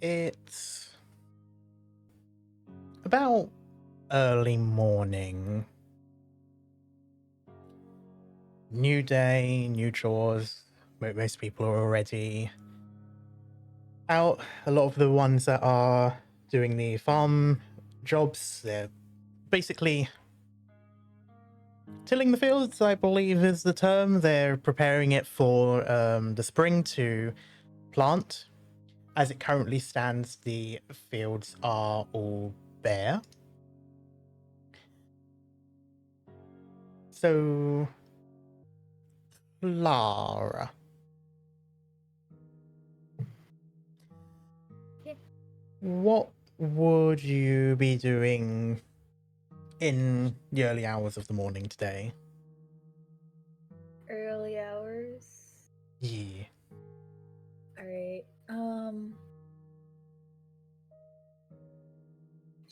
It's about early morning. New day, new chores. Most people are already out. A lot of the ones that are doing the farm jobs, they're basically tilling the fields, I believe is the term. They're preparing it for the spring to plant. As it currently stands, the fields are all bare. So, Clara. Yeah. What would you be doing in the early hours of the morning today? Early hours. Yeah. Alright.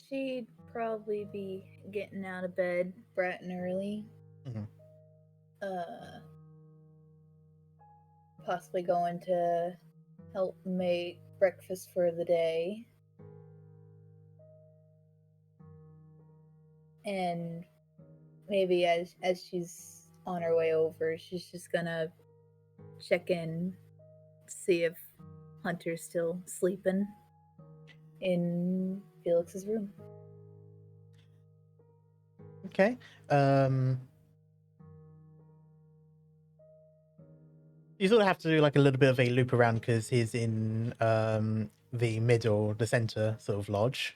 She'd probably be getting out of bed bright and early. Mhm. Possibly going to help make breakfast for the day. And maybe as she's on her way over, she's just gonna check in, see if Hunter's still sleeping in Felix's room. Okay. You sort of have to do like a little bit of a loop around because he's in the middle, the center sort of lodge.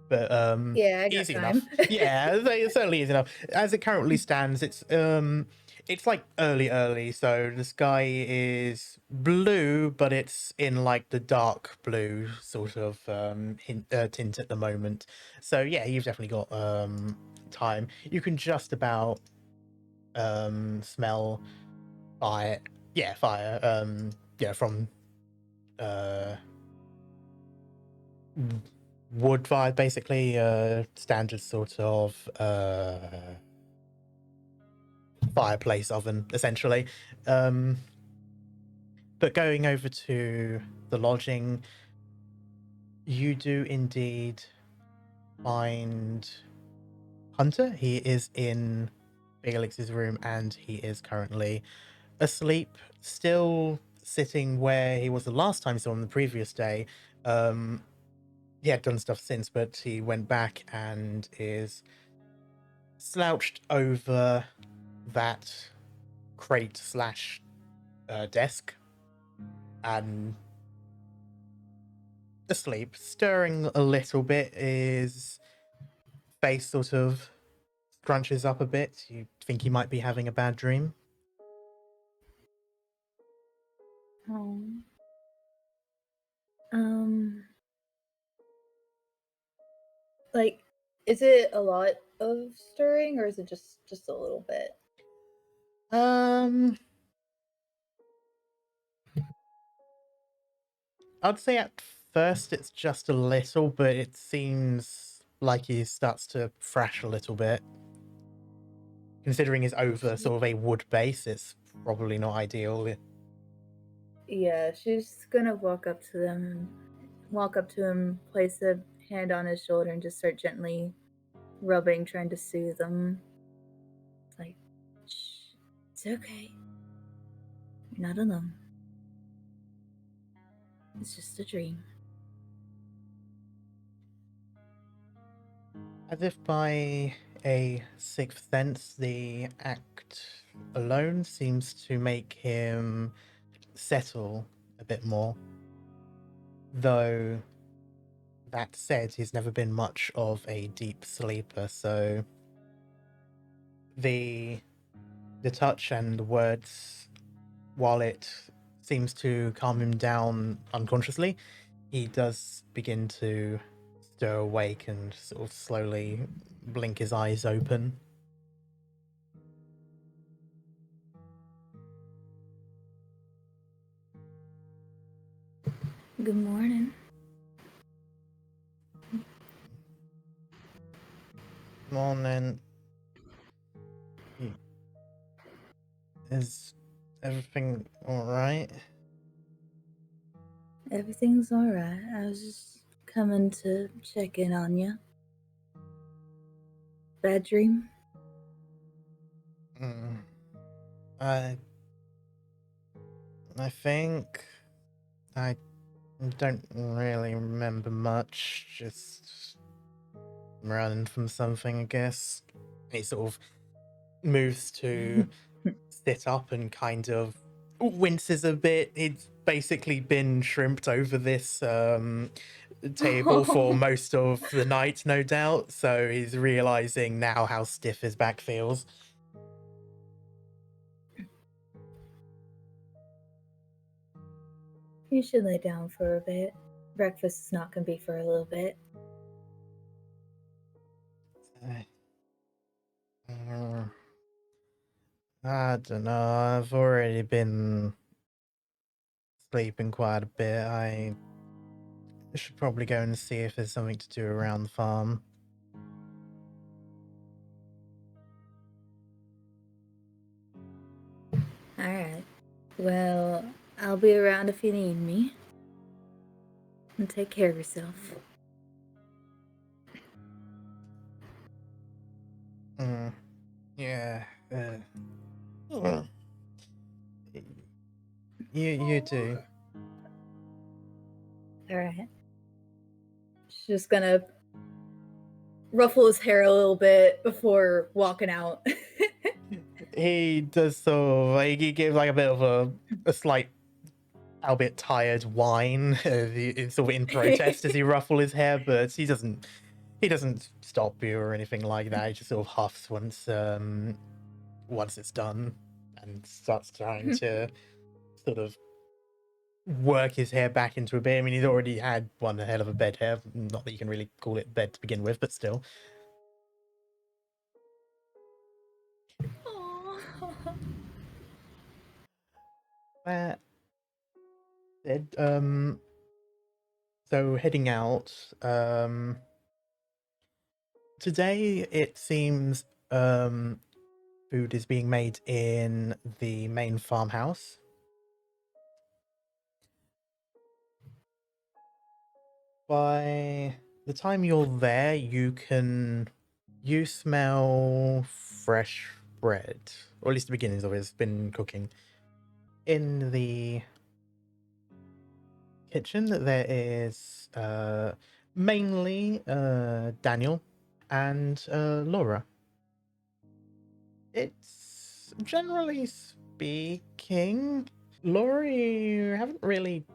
But Yeah, I got easy time. enough. Yeah, it certainly is enough. As it currently stands, it's like early, so the sky is blue, but it's in like the dark blue sort of tint at the moment. So yeah, you've definitely got time. You can just about smell fire. Yeah, fire. Yeah, from wood fire, basically. Standard sort of fireplace oven, essentially. But going over to the lodging, you do indeed find Hunter. He is in Felix's room and he is currently asleep, still sitting where he was the last time you saw him the previous day. He had done stuff since, but he went back and is slouched over that crate slash desk and asleep. Stirring a little bit, his face sort of scrunches up a bit. You think he might be having a bad dream? Like, is it a lot of stirring or is it just a little bit? I'd say at first it's just a little, but it seems like he starts to thrash a little bit. Considering he's over sort of a wood base, it's probably not ideal. Yeah, she's gonna walk up to him, place a hand on his shoulder, and just start gently rubbing, trying to soothe him. It's like, shh, it's okay. You're not alone. It's just a dream. As if by a sixth sense, the act alone seems to make him settle a bit more. Though, that said, he's never been much of a deep sleeper, so the touch and the words, while it seems to calm him down unconsciously, he does begin to stir awake and sort of slowly blink his eyes open. Good morning. Morning. Is everything alright? Everything's alright. I was just coming to check in on you. Bad dream? I think I don't really remember much. Just running from something, I guess. He sort of moves to sit up and kind of winces a bit. It's basically been shrimped over this table for most of the night, no doubt. So he's realizing now how stiff his back feels. You should lay down for a bit. Breakfast is not gonna be for a little bit. I don't know. I've already been sleeping quite a bit. I should probably go and see if there's something to do around the farm. Alright. Well, I'll be around if you need me. And take care of yourself. Yeah. You too. Alright. She's just gonna ruffle his hair a little bit before walking out. He does so. Like, he gives like a bit of a slight, albeit tired whine, sort of in protest as he ruffles his hair, but he doesn't stop you or anything like that. He just sort of huffs once it's done and starts trying to sort of work his hair back into a bit. I mean, he's already had one hell of a bed hair. Not that you can really call it bed to begin with, but still. That said, so heading out, today it seems food is being made in the main farmhouse. By the time you're there, you smell fresh bread, or at least the beginnings of it has been cooking. In the kitchen, there is mainly Daniel and Laura. It's generally speaking, Laura, you haven't really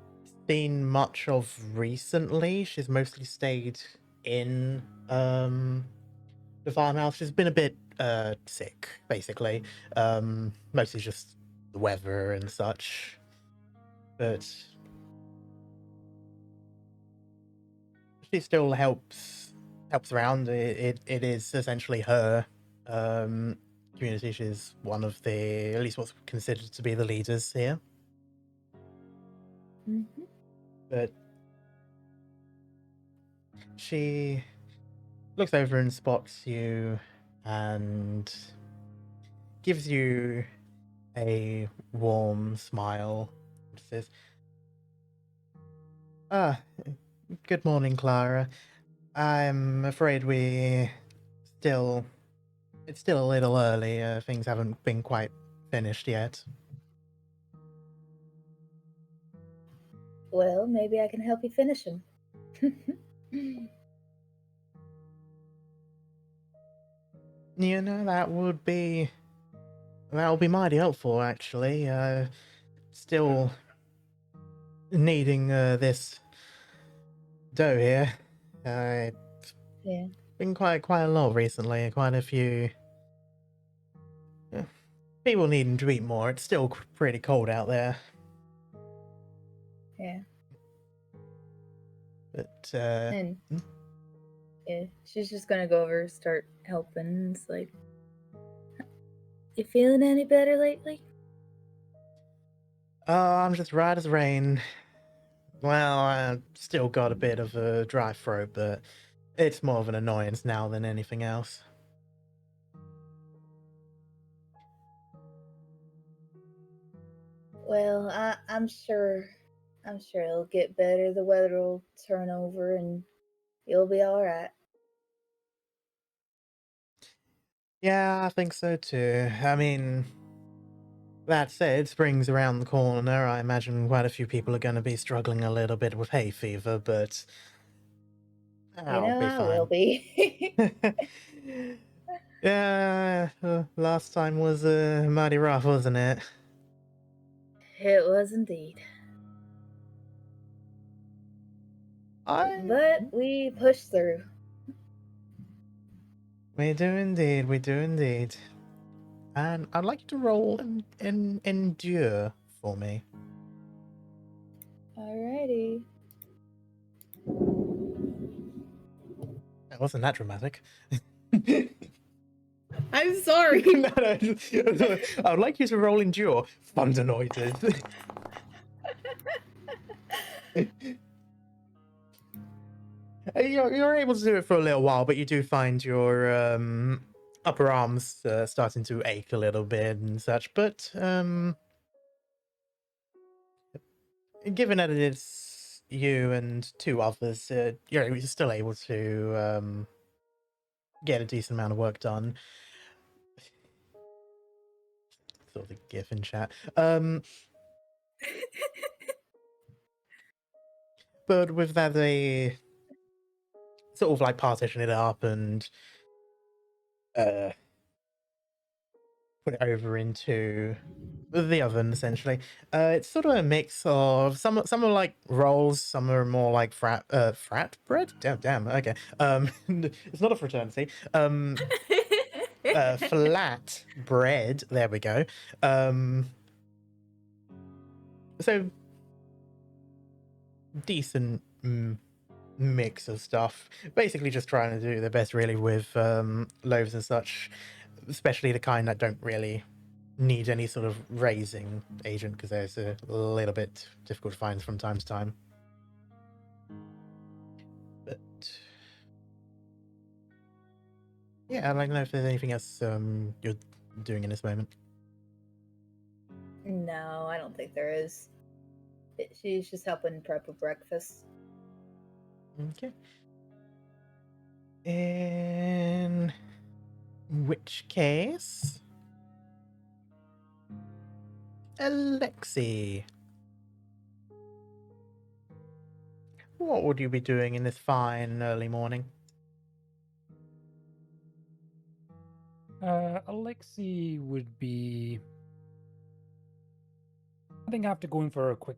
seen much of recently. She's mostly stayed in the farmhouse. She's been a bit sick, basically. Mostly just the weather and such. But she still helps around. It is essentially her community. She's one of the, at least what's considered to be the leaders here. But she looks over and spots you and gives you a warm smile. Says, "Ah, good morning, Clara. I'm afraid it's still a little early. Things haven't been quite finished yet." Well, maybe I can help you finish them. You know, that would be mighty helpful, actually. Still needing this dough here. Yeah. Been quite a lot recently. Quite a few people needing to eat more. It's still pretty cold out there. Yeah. But And yeah, she's just gonna go over, start helping. It's like, you feeling any better lately? I'm just right as rain. Well, I still got a bit of a dry throat, but it's more of an annoyance now than anything else. Well, I'm sure I'm sure it'll get better. The weather will turn over and you'll be all right. Yeah, I think so too. I mean, that said, spring's around the corner. I imagine quite a few people are going to be struggling a little bit with hay fever, but You I'll know, be I will fine. be. Yeah, last time was mighty rough, wasn't it? It was indeed. I But we pushed through. We do indeed, we do indeed. And I'd like you to roll and endure for me. Alrighty. It wasn't that dramatic. I'm sorry. No, I would like you to roll endure. Thunder noises. You're able to do it for a little while, but you do find your upper arms starting to ache a little bit and such. But given that it is you and two others, you're still able to get a decent amount of work done. Sort of the GIF in chat. But with that, they sort of like partition it up and put it over into the oven, essentially. It's sort of a mix of some are like rolls, some are more like frat bread. Damn. Okay. It's not a fraternity. Flat bread. There we go. So decent mix of stuff. Basically, just trying to do their best, really, with loaves and such, especially the kind that don't really need any sort of raising agent because there's a little bit difficult to find from time to time. But yeah, I'd like to know if there's anything else you're doing in this moment. No, I don't think there is. She's just helping prep a breakfast. Okay. In which case, Aleksei, what would you be doing in this fine early morning? Aleksei would be. I think after going for a quick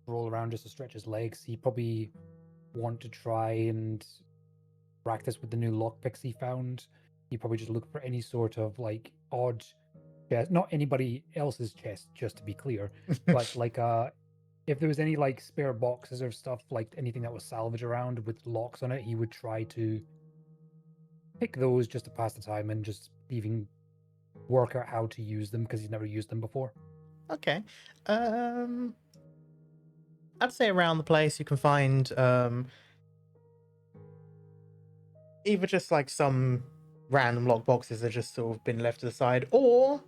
stroll around just to stretch his legs, he probably want to try and practice with the new lockpicks he found. He probably just look for any sort of like odd chest, not anybody else's chest, just to be clear, but like if there was any like spare boxes or stuff, like anything that was salvaged around with locks on it, he would try to pick those just to pass the time and just even work out how to use them because he's never used them before. Okay. I'd say around the place you can find either just like some random lock boxes that just sort of been left to the side, or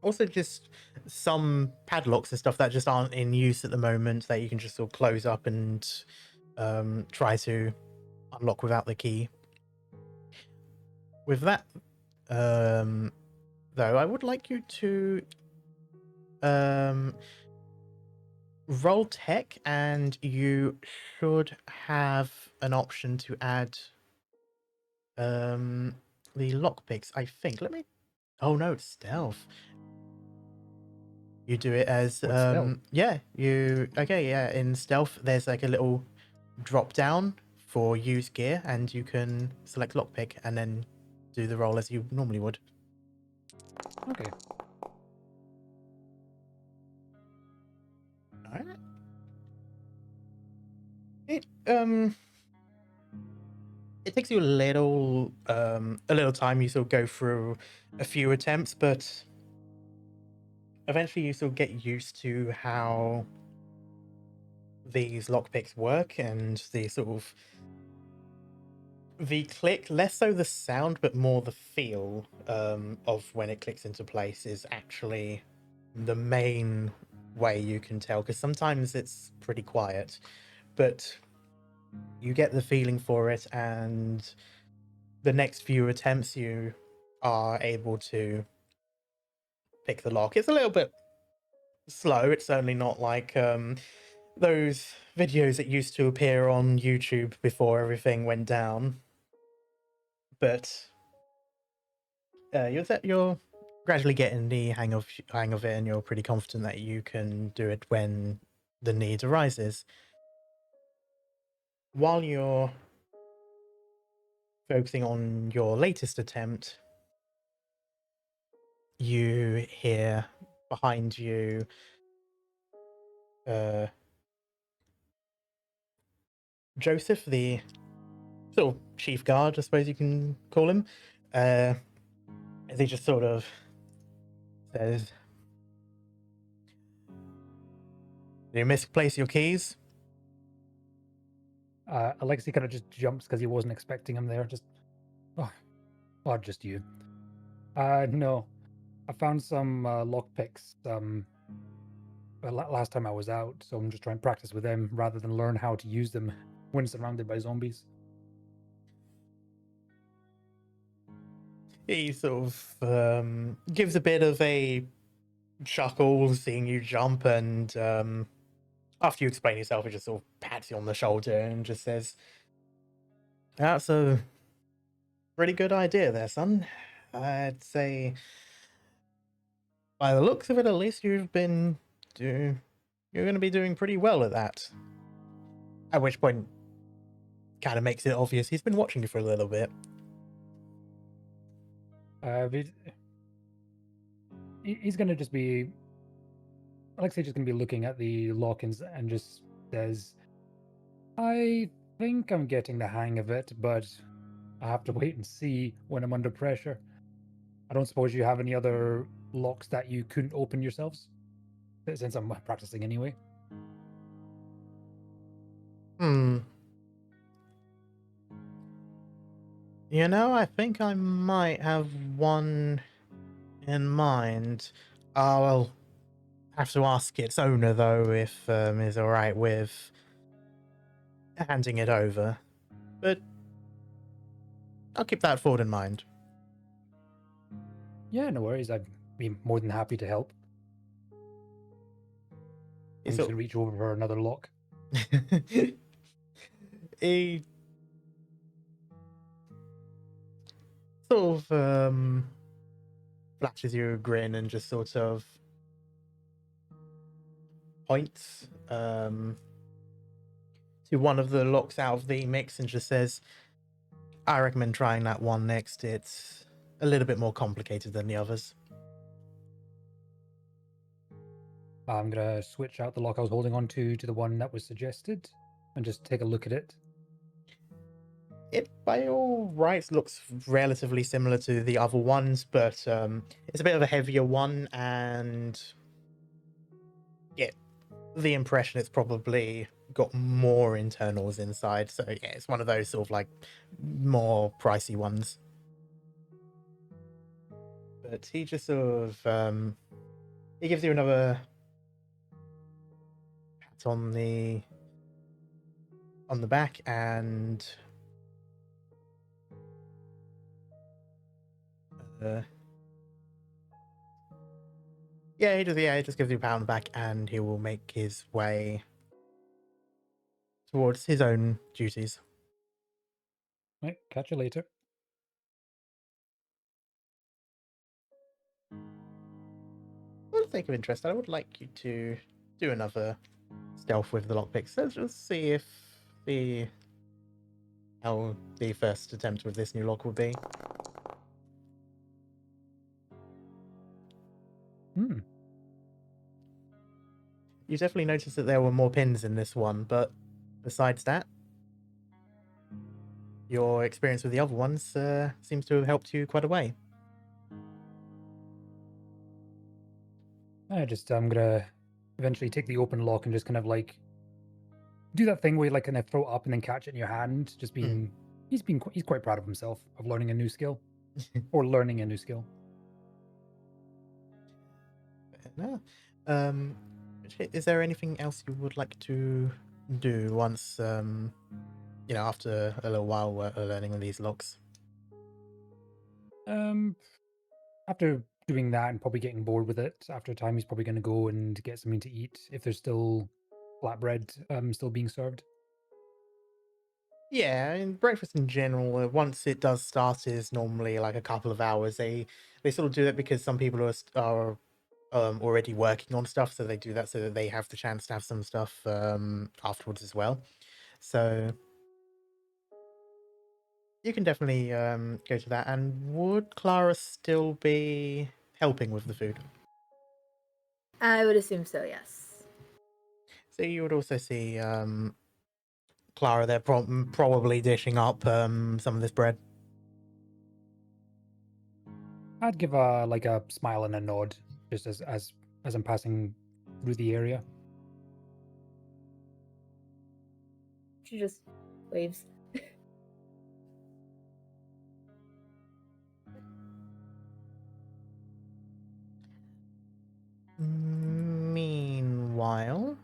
also just some padlocks and stuff that just aren't in use at the moment that you can just sort of close up and try to unlock without the key. With that, though, I would like you to roll tech, and you should have an option to add the lockpicks, I think. Let me. Oh no, it's stealth. You do it as Stealth? yeah, in stealth there's like a little drop down for use gear, and you can select lockpick and then do the roll as you normally would. Okay. Alright. It takes you a little time. You sort of go through a few attempts, but eventually you sort of get used to how these lockpicks work and the sort of the click, less so the sound, but more the feel of when it clicks into place is actually the main way you can tell, because sometimes it's pretty quiet, but you get the feeling for it, and the next few attempts you are able to pick the lock. It's a little bit slow. It's certainly not like those videos that used to appear on YouTube before everything went down, but you're gradually getting the hang of it, and you're pretty confident that you can do it when the need arises. While you're focusing on your latest attempt, you hear behind you Joseph, the sort of chief guard, I suppose you can call him, as he just sort of says, "You misplace your keys?" Aleksei kind of just jumps because he wasn't expecting him there. Just, oh, just you. No, I found some lockpicks last time I was out, so I'm just trying to practice with them rather than learn how to use them when surrounded by zombies. He sort of gives a bit of a chuckle seeing you jump, and after you explain yourself, he just sort of pats you on the shoulder and just says, "That's a pretty good idea there, son. I'd say, by the looks of it, at least you're going to be doing pretty well at that." At which point, kind of makes it obvious he's been watching you for a little bit. He's gonna just be Aleksei just gonna be looking at the lock-ins and just says, "I think I'm getting the hang of it, but I have to wait and see when I'm under pressure. I don't suppose you have any other locks that you couldn't open yourselves, since I'm practicing anyway." You know, I think I might have one in mind. I'll have to ask its owner, though, if is all right with handing it over. But I'll keep that thought in mind. Yeah, no worries. I'd be more than happy to help. I'm just gonna reach over for another lock. He sort of flashes you a grin and just sort of points to one of the locks out of the mix and just says, "I recommend trying that one next. It's a little bit more complicated than the others." I'm gonna switch out the lock I was holding on to the one that was suggested and just take a look at it. It, by all rights, looks relatively similar to the other ones, but it's a bit of a heavier one, and get the impression it's probably got more internals inside. So yeah, it's one of those sort of like more pricey ones. But he just sort of he gives you another pat on the back, and he just gives you a pat on the back, and he will make his way towards his own duties. Right, catch you later. For the sake of interest, I would like you to do another stealth with the lockpicks. Let's just see how the first attempt with this new lock will be. You definitely noticed that there were more pins in this one, but besides that, your experience with the other ones seems to have helped you quite a way. I'm gonna eventually take the open lock and just kind of like do that thing where you like kind of throw it up and then catch it in your hand. Just being, he's quite proud of himself of learning a new skill or learning a new skill. No. Is there anything else you would like to do once, after a little while learning these locks? After doing that and probably getting bored with it, after a time, he's probably going to go and get something to eat if there's still flatbread still being served. Yeah, and breakfast in general, once it does start, is normally like a couple of hours. They sort of do that because some people are already working on stuff, so they do that so that they have the chance to have some stuff afterwards as well. So you can definitely go to that. And would Clara still be helping with the food? I would assume so, yes. So you would also see Clara there probably dishing up some of this bread. I'd give a smile and a nod just as I'm passing through the area. She just waves. Meanwhile,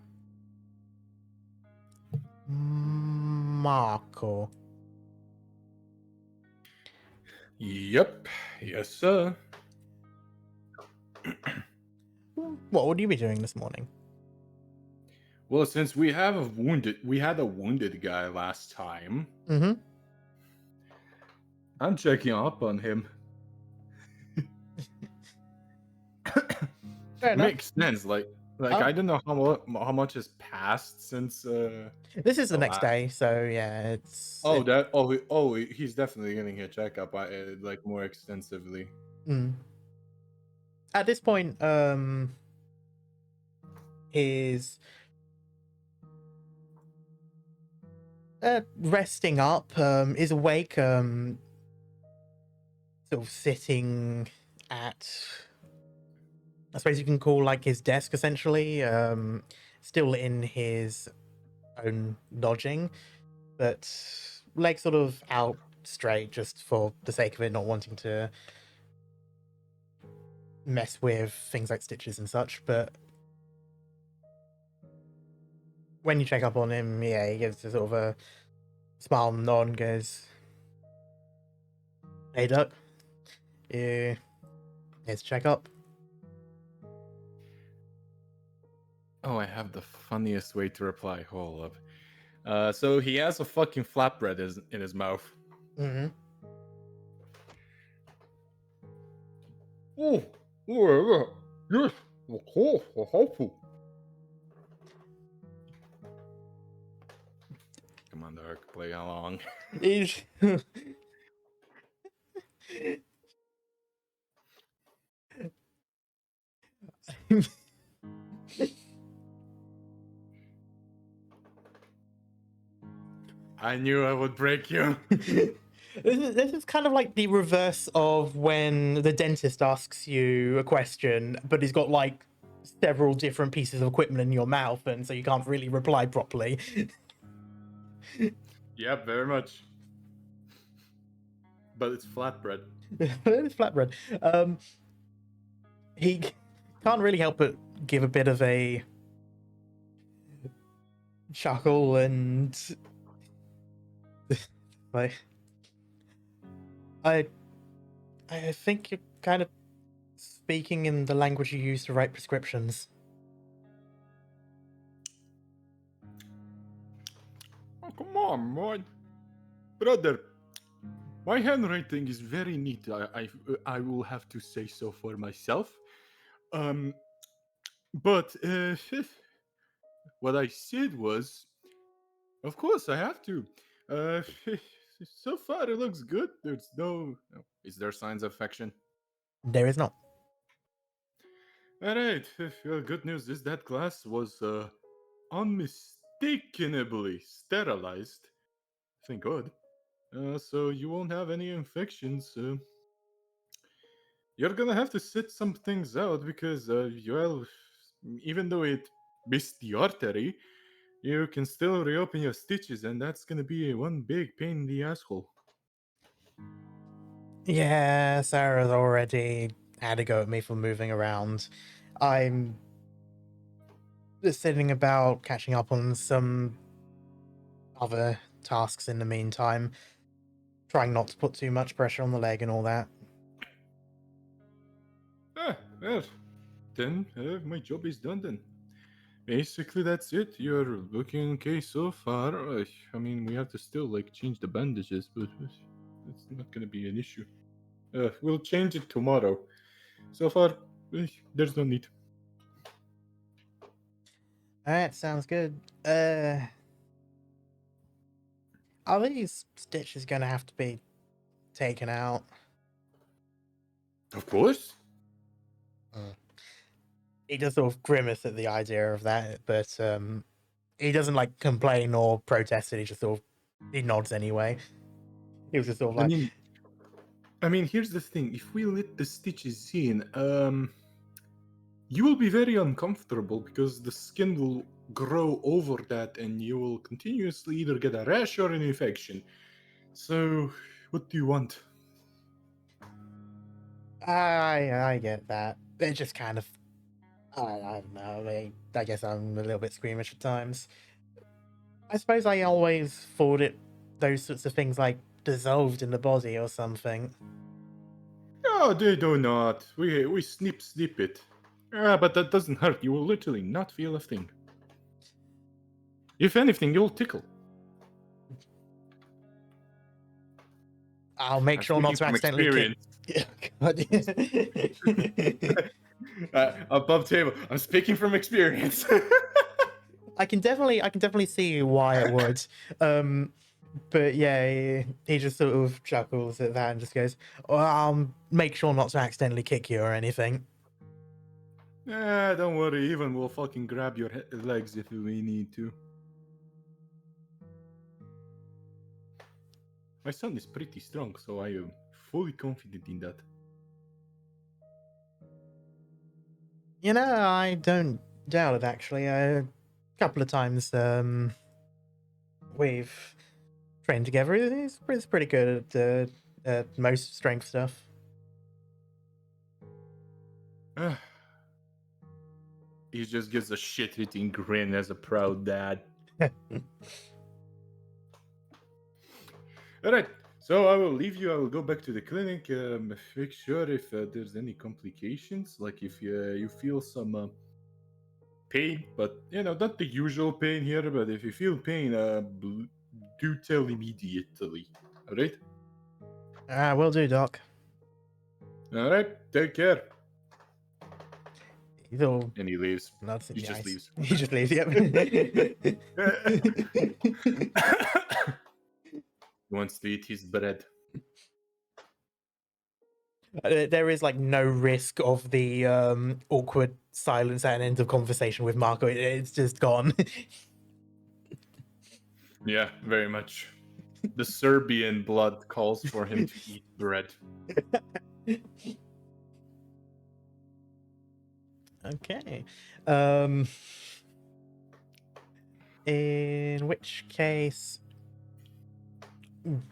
Marko. Yep. Yes, sir. What would you be doing this morning? Well, since we had a wounded guy last time, Mm-hmm. I'm checking up on him. Fair enough. Makes sense. Like I don't know how much has passed since. This is the the next last- day, so yeah, it's. He's definitely getting a checkup, like more extensively. At this point, is resting up, is awake, sort of sitting at, I suppose you can call like his desk essentially, still in his own lodging, but legs sort of out straight just for the sake of it, not wanting to mess with things like stitches and such. But when you check up on him, yeah, he gives a sort of a smile and nod and goes, "Hey, Duck, here's to check up." Oh, I have the funniest way to reply. Hold up. So he has a fucking flatbread in his mouth. Mm-hmm. Oh, yes, of course, helpful. Come on, Dark, play along. He's I knew I would break you. this is kind of like the reverse of when the dentist asks you a question, but he's got like several different pieces of equipment in your mouth, and so you can't really reply properly. Yep, very much. But it's flatbread. It's flatbread. He can't really help but give a bit of a chuckle and like, I think you're kind of speaking in the language you use to write prescriptions. Oh, come on, man. Brother, my handwriting is very neat. I will have to say so for myself. But what I said was, of course I have to. So far it looks good. There's no. Is there signs of infection? There is not. All right. Well, good news is that glass was unmistakably sterilized. Thank God. So you won't have any infections. You're gonna have to sit some things out because, well, even though it missed the artery, you can still reopen your stitches, and that's gonna be one big pain in the asshole. Yeah, Sarah's already had a go at me for moving around. I'm just sitting about catching up on some other tasks in the meantime, trying not to put too much pressure on the leg and all that. Well, then my job is done then. Basically, that's it. You're looking okay so far. I mean, we have to still like change the bandages, but it's not gonna be an issue. We'll change it tomorrow. So far, there's no need. Alright, sounds good. Are these stitches gonna have to be taken out? Of course. He does sort of grimace at the idea of that, but he doesn't like complain or protest it. He just sort of he nods anyway. He was just sort of like, I mean, here's the thing. If we let the stitches in, you will be very uncomfortable because the skin will grow over that and you will continuously either get a rash or an infection. So, what do you want? I get that. They're just kind of, I don't know. I guess I'm a little bit squeamish at times. I suppose I always thought those sorts of things like dissolved in the body or something. No, they do not. We snip it. But that doesn't hurt. You will literally not feel a thing. If anything, you'll tickle. I'll make sure not to accidentally Above table. I'm speaking from experience. I can definitely see why it would. But yeah, he just sort of chuckles at that and just goes, "Well, I'll make sure not to accidentally kick you or anything." Don't worry. Even we'll fucking grab your legs if we need to. My son is pretty strong, so I am fully confident in that. You know, I don't doubt it actually. A couple of times we've trained together. He's pretty good at most strength stuff. He just gives a shit-hitting grin as a proud dad. Alright, so I will leave you. I will go back to the clinic. Make sure if there's any complications, like if you feel some pain, but not the usual pain here, but if you feel pain, do tell immediately. Alright? Will do, Doc. Alright, take care. And he leaves. He just leaves. He just leaves, yep. He wants to eat his bread. There is like no risk of the awkward silence at an end of conversation with Marko. It's just gone. Yeah, very much. The Serbian blood calls for him to eat bread. Okay. In which case,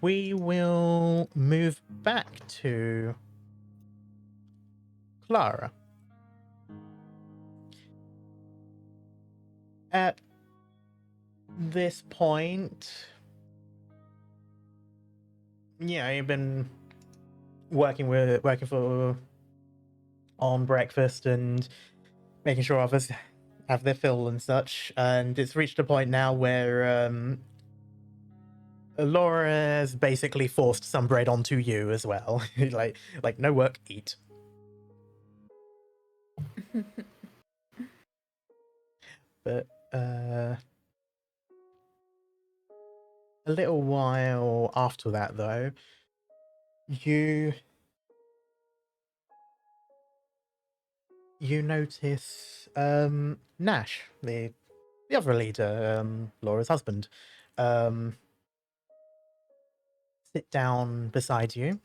we will move back to Clara. At this point, you've been working on breakfast and making sure others have their fill and such, and it's reached a point now where Laura has basically forced some bread onto you as well. like no work, eat. But a little while after that, though, you notice Nash, the other leader, Laura's husband, sit down beside you.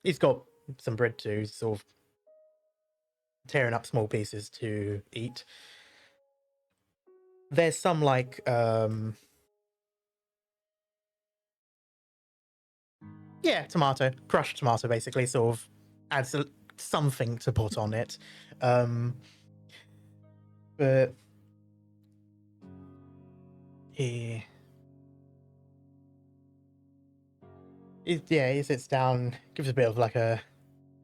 He's got some bread to sort of tearing up small pieces to eat. There's some like crushed tomato basically, sort of adds something to put on it. But he sits down, gives a bit of like a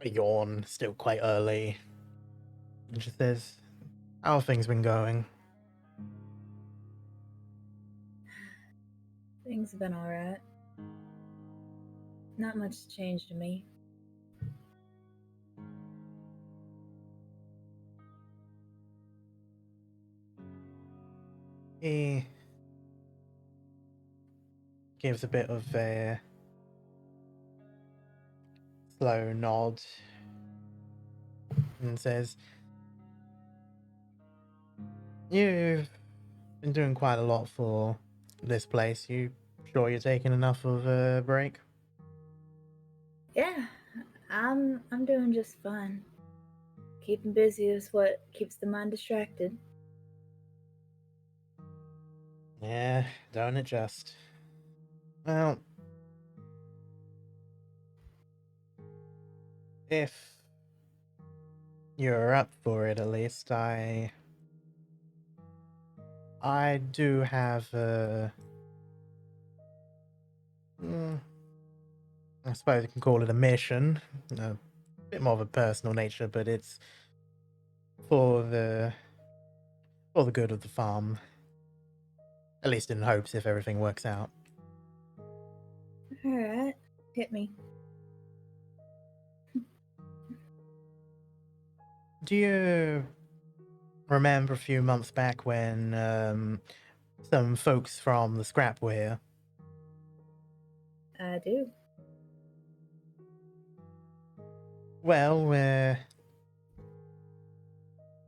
yawn, still quite early, and just says, "How have things been going?" Things have been alright. Not much changed to me. He gives a bit of a slow nod and says, "You've been doing quite a lot for this place. You sure you're taking enough of a break?" Yeah, I'm doing just fine. Keeping busy is what keeps the mind distracted. Yeah, don't it just? Well, if you're up for it, at least I do have a. I suppose you can call it a mission. A bit more of a personal nature, but it's for the good of the farm. At least in hopes, if everything works out. Alright, hit me. Do you remember a few months back when some folks from the scrap were here? I do. Well, we're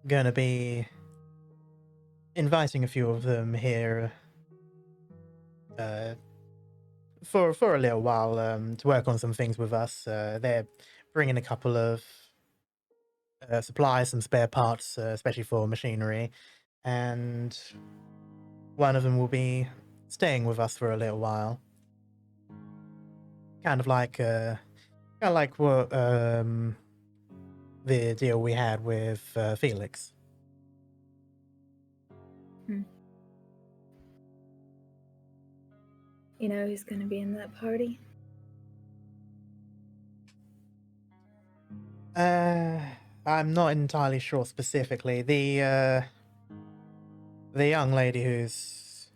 gonna be inviting a few of them here for a little while to work on some things with us. They're bringing a couple of supplies, some spare parts, especially for machinery, and one of them will be staying with us for a little while. Kind of like what the deal we had with Felix. You know who's gonna be in that party? I'm not entirely sure specifically. The young lady who's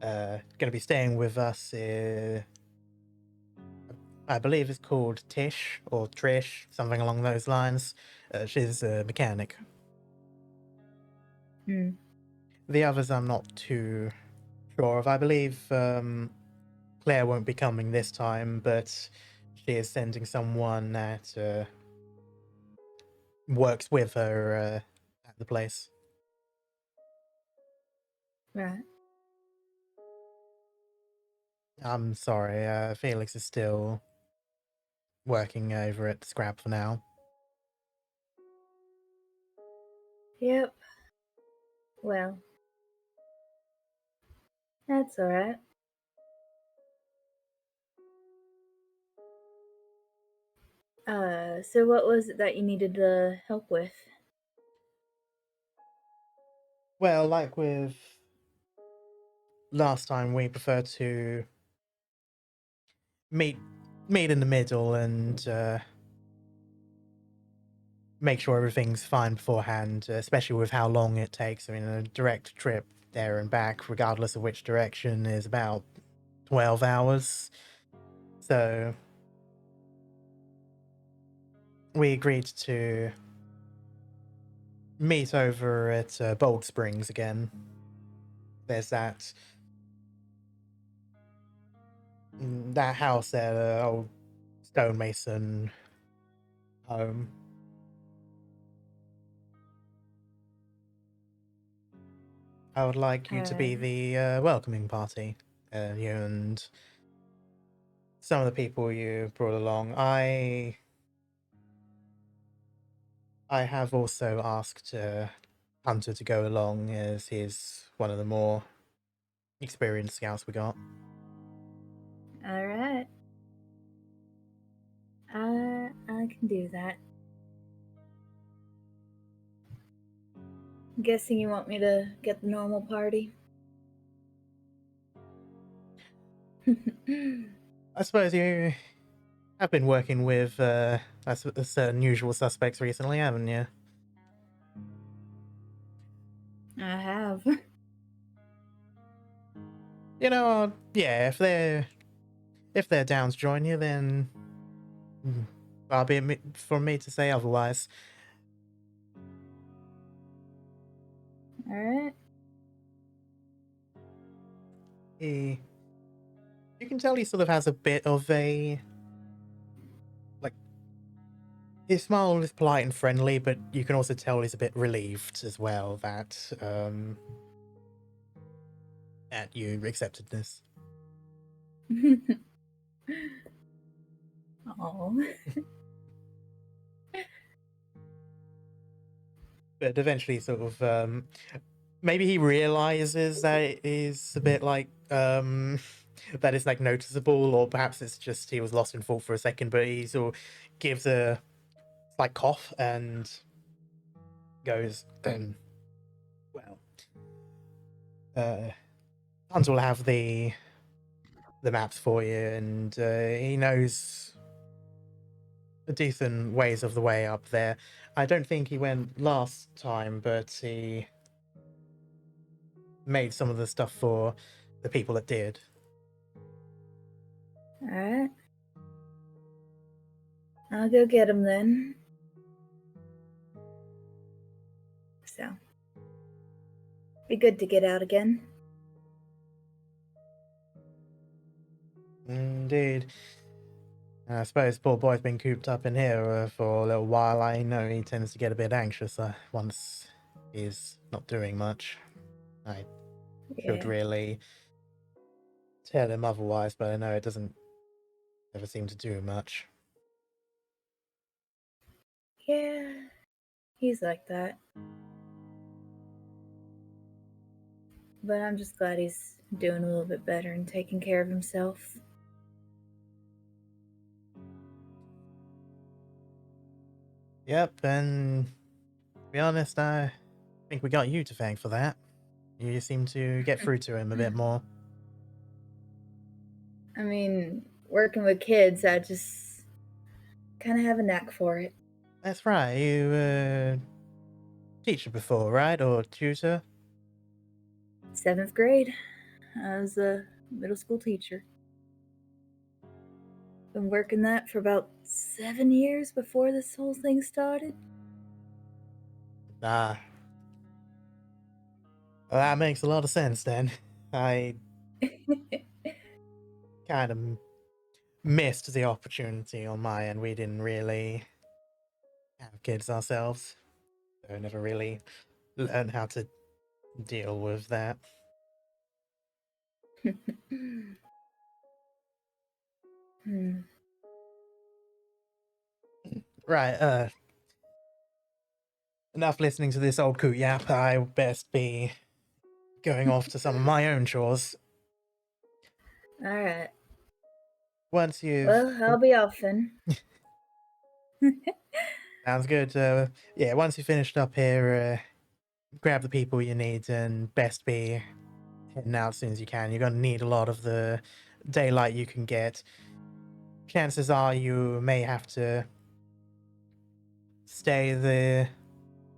going to be staying with us, I believe is called Tish or Trish, something along those lines. She's a mechanic. The others I'm not too sure of. I believe Claire won't be coming this time, but she is sending someone that works with her at the place. Right. I'm sorry, Felix is still working over at Scrap for now. Yep. Well, that's alright. So what was it that you needed the help with? Well, like with last time, we prefer to meet in the middle and make sure everything's fine beforehand, especially with how long it takes. I mean, a direct trip there and back, regardless of which direction, is about 12 hours. So we agreed to meet over at Bold Springs again. There's that house there, old stonemason home. I would like you to be the welcoming party. You and some of the people you brought along. I have also asked Hunter to go along, as he's one of the more experienced scouts we got. Alright. I can do that. Guessing you want me to get the normal party? I suppose you have been working with certain usual suspects recently, haven't you? I have. You know, yeah, if they're down to join you, then far be it for me to say otherwise. Alright. You can tell he sort of has a bit of a, like, his smile is polite and friendly, but you can also tell he's a bit relieved as well that at you accepted this. Oh. But eventually sort of maybe he realizes that it is a bit like that is like noticeable, or perhaps it's just he was lost in thought for a second, but he sort of gives a slight cough and goes, well, Hans will have the maps for you, and he knows decent ways of the way up there. I don't think he went last time, but he made some of the stuff for the people that did. Alright. I'll go get him then. So. Be good to get out again. Indeed. I suppose poor boy's been cooped up in here for a little while. I know he tends to get a bit anxious once he's not doing much. I should Yeah. really tell him otherwise, but I know it doesn't ever seem to do much. Yeah. He's like that. But I'm just glad he's doing a little bit better and taking care of himself. Yep, and to be honest, I think we got you to thank for that. You seem to get through to him a bit more. I mean, working with kids, I just kind of have a knack for it. That's right, you teacher before, right? Or tutor? 7th grade, I was a middle school teacher. Been working that for about 7 years before this whole thing started. Ah. Well, that makes a lot of sense then. I kind of missed the opportunity on my end. We didn't really have kids ourselves, so I never really learned how to deal with that. Right, enough listening to this old coot yap. I best be going off to some of my own chores. Alright. Once you've... Well, I'll be off then. Sounds good. Yeah, once you're finished up here, grab the people you need and best be heading out as soon as you can. You're going to need a lot of the daylight you can get. Chances are you may have to stay the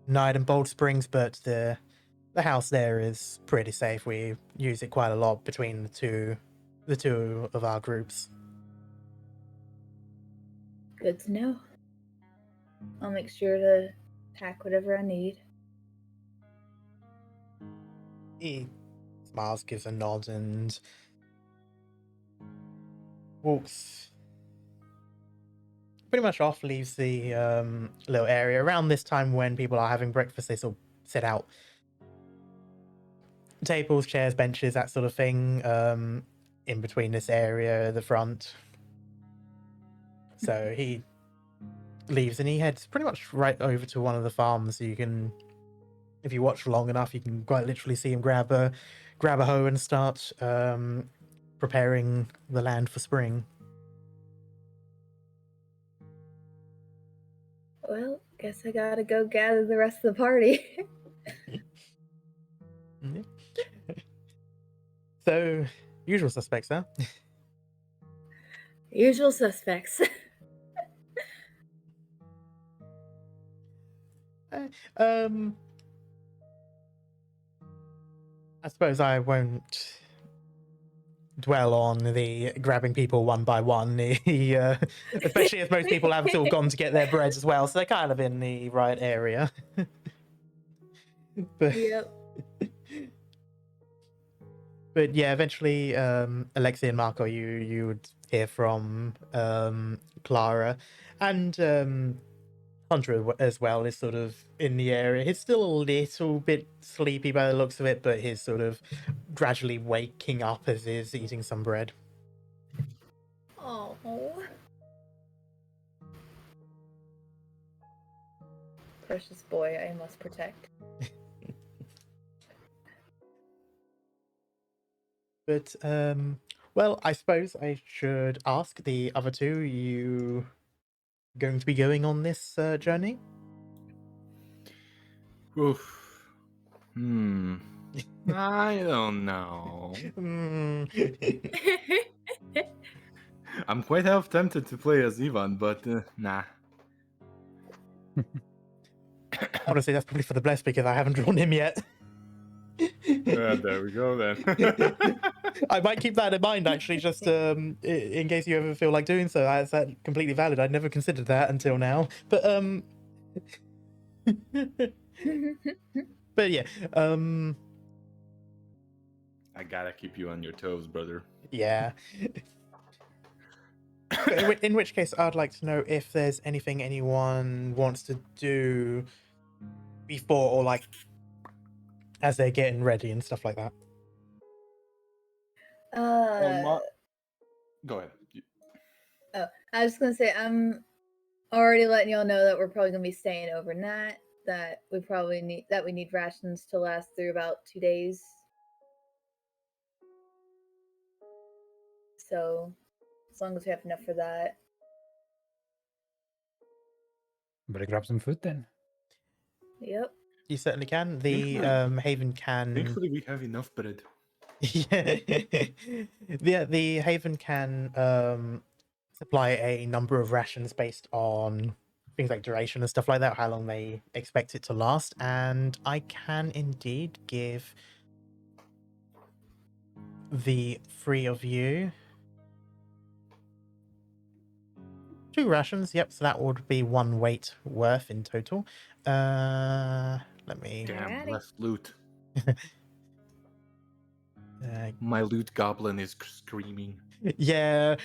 night in Bold Springs, but the house there is pretty safe. We use it quite a lot between the two of our groups. Good to know. I'll make sure to pack whatever I need. He smiles, gives a nod, and walks pretty much off, leaves the little area. Around this time when people are having breakfast, they sort of set out tables, chairs, benches, that sort of thing, in between this area, the front. So he leaves and he heads pretty much right over to one of the farms. So you can, if you watch long enough, you can quite literally see him grab a hoe and start preparing the land for spring. Well, guess I gotta go gather the rest of the party. Yeah. So, usual suspects, huh? Usual suspects. Um, I suppose I won't dwell on the grabbing people one by one, especially as most people have sort of gone to get their breads as well, so they're kind of in the right area. But, Yep. but yeah, eventually, Aleksei and Marko, you would hear from Clara, and Hunter as well is sort of in the area. He's still a little bit sleepy by the looks of it, but he's sort of gradually waking up as he's eating some bread. Oh. Precious boy, I must protect. But well, I suppose I should ask the other two. You going to be going on this journey? Oof. I don't know. I'm quite half tempted to play as Ivan, but nah. Honestly, that's probably for the best because I haven't drawn him yet. There we go then. I might keep that in mind, actually, just in case you ever feel like doing so. That's completely valid. I'd never considered that until now. But but yeah, I gotta keep you on your toes, brother. yeah. But in which case, I'd like to know if there's anything anyone wants to do before or like as they're getting ready and stuff like that. Go ahead. I was gonna say I'm already letting y'all know that we're probably gonna be staying overnight. That we need rations to last through about 2 days. So as long as we have enough for that. Better grab some food then. Yep. You certainly can. The Haven can. Thankfully, we have enough bread. Yeah. The Haven can supply a number of rations based on things like duration and stuff like that, how long they expect it to last, and I can indeed give the three of you 2 rations. Yep, so that would be 1 weight worth in total. Let me. Damn, Alrighty. left loot. My loot goblin is screaming. Yeah,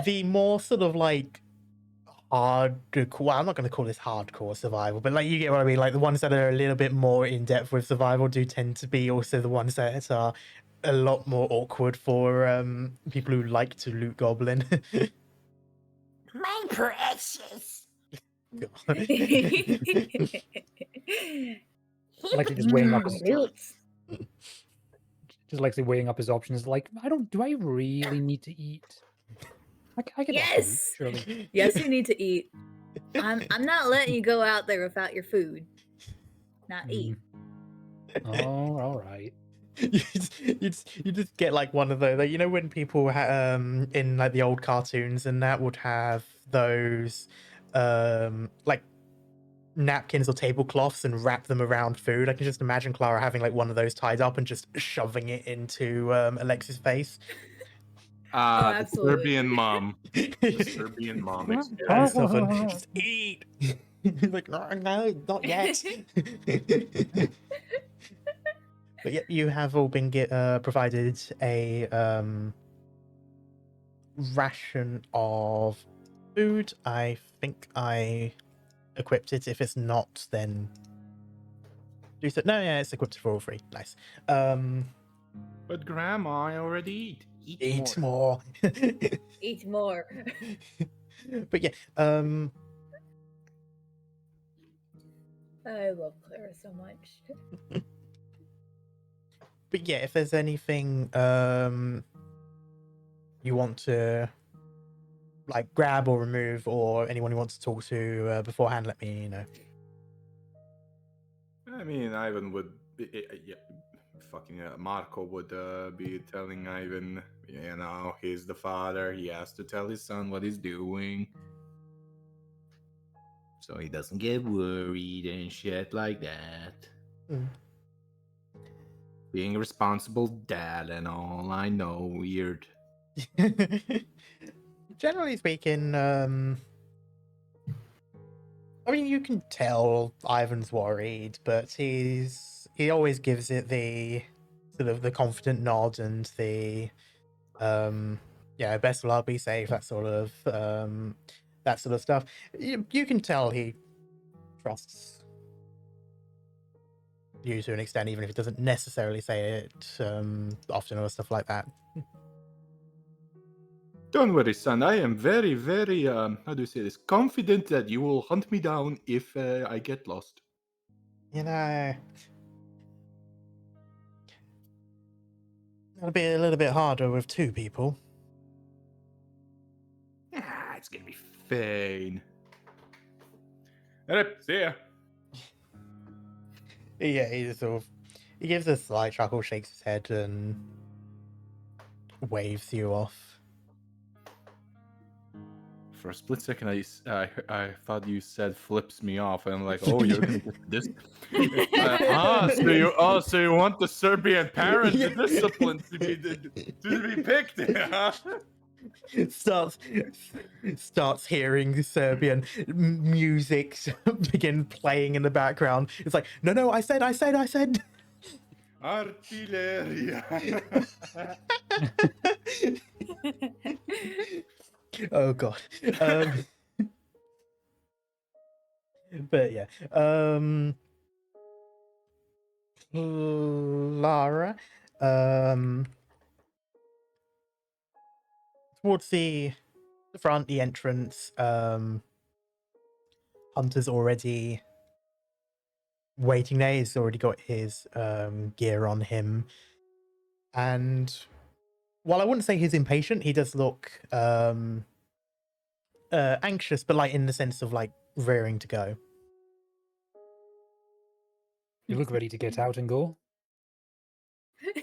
the more sort of like hardcore. Well, I'm not going to call this hardcore survival, but like you get what I mean. Like the ones that are a little bit more in depth with survival do tend to be also the ones that are a lot more awkward for people who like to loot goblin. My precious. Like just weighing up his Roots. just like weighing up his options. Like, do I really need to eat? I can have food, Yes. surely. Yes, you need to eat. I'm not letting you go out there without your food. Not eat. Oh, all right. you just get like one of those, like, you know, when people in like the old cartoons and that would have those like napkins or tablecloths and wrap them around food. I can just imagine Clara having like one of those tied up and just shoving it into Alexei's face. The absolutely. Serbian mom. The Serbian mom And experience. stuff, and just eat. Like, no, not yet. But yep, you have all been provided a ration of food. I think I equipped it. If it's not, then do so. No, yeah, it's equipped for all 3. Nice. But Grandma, I already eat. Eat more. Eat more. But yeah, I love Clara so much. but yeah, if there's anything you want to like grab or remove, or anyone who wants to talk to beforehand, let me know. I mean, Ivan would, yeah, fucking Marko would be telling Ivan, he's the father. He has to tell his son what he's doing, so he doesn't get worried and shit like that. Mm. Being a responsible dad and all, I know, weird. Generally speaking, I mean, you can tell Ivan's worried, but he always gives it the sort of the confident nod and the best of luck, be safe, that sort of stuff. You can tell he trusts you to an extent, even if he doesn't necessarily say it often or stuff like that. Don't worry, son. I am very, very, how do you say this? Confident that you will hunt me down if I get lost. You know, it'll be a little bit harder with two people. It's gonna be fine. Alright, see ya. Yeah, he gives a slight chuckle, shakes his head, and waves you off. For a split second, I thought you said flips me off, and I'm like, oh, you're gonna get this. So you want the Serbian parent discipline to be picked? Starts hearing Serbian music begin playing in the background. It's like, no, I said. Artilleria. Oh god. But yeah. Clara. Towards the front, the entrance, Hunter's already waiting there. He's already got his gear on him. And while I wouldn't say he's impatient, he does look anxious, but like in the sense of like rearing to go. You look ready to get out and go.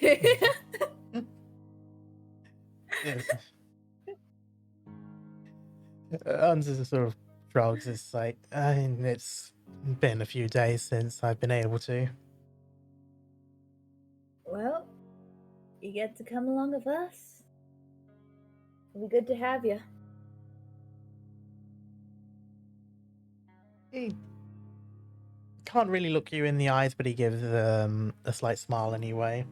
Yes. Hunter sort of shrugs. It's like, it's been a few days since I've been able to. Well, you get to come along with us. It'll be good to have you. He can't really look you in the eyes, but he gives a slight smile anyway.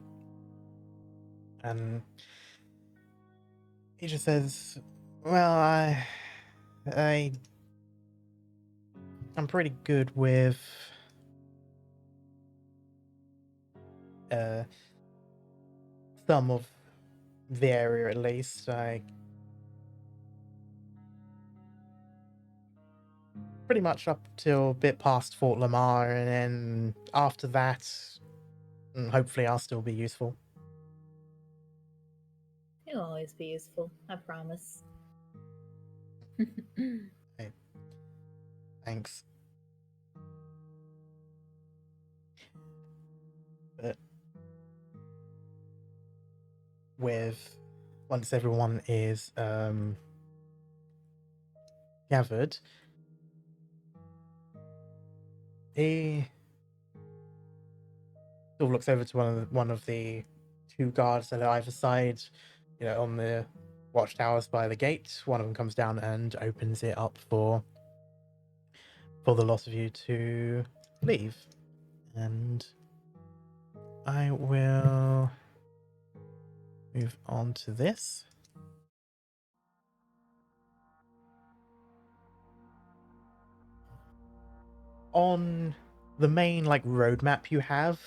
And he just says, well, I'm pretty good with some of the area, at least. I pretty much up till a bit past Fort Lamar, and then after that, hopefully I'll still be useful. It'll always be useful, I promise. Hey, thanks. But once everyone is gathered, he sort of looks over to one of the two guards at either side, on the watchtowers by the gate. One of them comes down and opens it up for the lot of you to leave. And I will move on to this. On the main roadmap you have,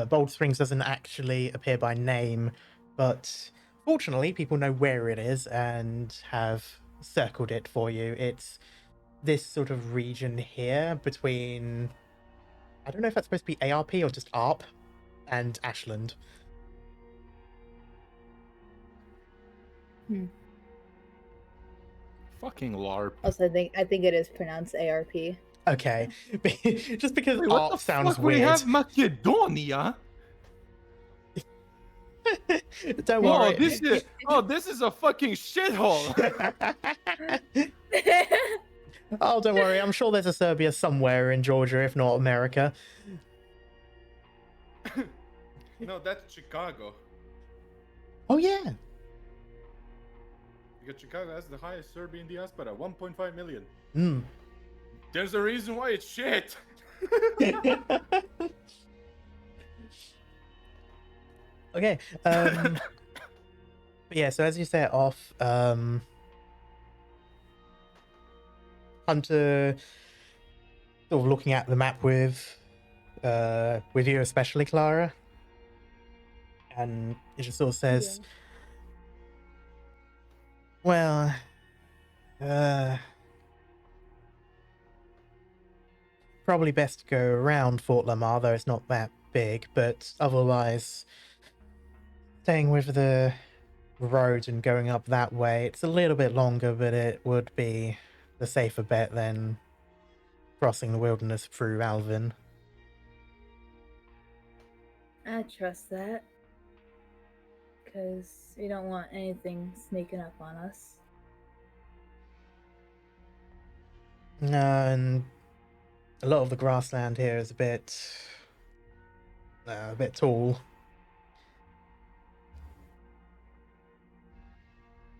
Bold Springs doesn't actually appear by name, but fortunately people know where it is and have circled it for you. It's this sort of region here between, I don't know if that's supposed to be ARP or just ARP, and Ashland. Fucking LARP. Also, I think it is pronounced ARP. Okay, just because Wait, what art the sounds fuck? We weird. have Macedonia. Don't worry. This is a fucking shithole. Oh, don't worry. I'm sure there's a Serbia somewhere in Georgia, if not America. No, that's Chicago. Oh yeah. Because Chicago has the highest Serbian diaspora, 1.5 million. Mm. There's a reason why it's shit. Okay. But yeah, so as you set off, Hunter sort of looking at the map with you, especially Clara, and it just sort of says, well, probably best to go around Fort Lamar, though it's not that big, but otherwise staying with the road and going up that way, it's a little bit longer, but it would be the safer bet than crossing the wilderness through Alvin. I trust that. Because we don't want anything sneaking up on us. No, and a lot of the grassland here is a bit tall.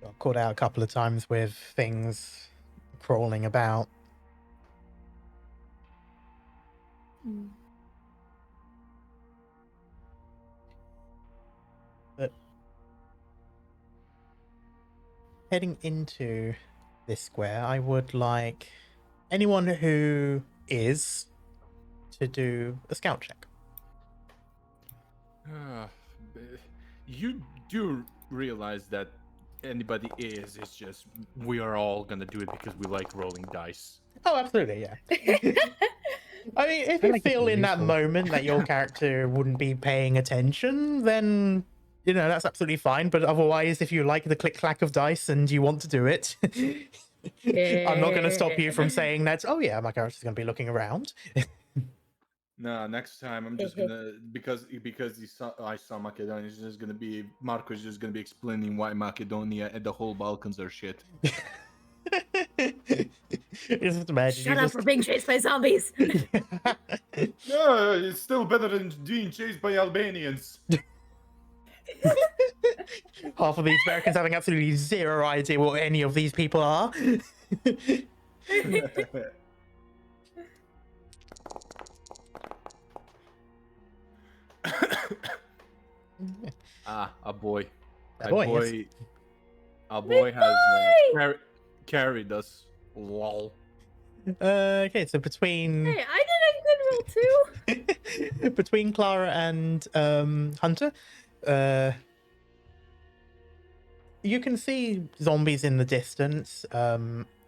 Got caught out a couple of times with things crawling about. But heading into this square, I would like anyone who is to do a scout check. You do realize that anybody is just we are all gonna do it because we like rolling dice. Oh, absolutely, yeah. I mean, if I you like it feel for in that resource. moment that your character wouldn't be paying attention, then, you know, that's absolutely fine. But otherwise, if you like the click-clack of dice and you want to do it, I'm not going to stop you from saying that, oh yeah, my character's going to be looking around. No, next time I'm just gonna because I saw Macedonia. It's just gonna be Marko is just gonna be explaining why Macedonia and the whole Balkans are shit. Just imagine Shut up for being chased by zombies! No, it's still better than being chased by Albanians. Half of these Americans having absolutely zero idea what any of these people are. A boy. A boy, A boy has carried us. Lol. Okay, so between Hey, I did a good roll too! between Clara and Hunter, you can see zombies in the distance,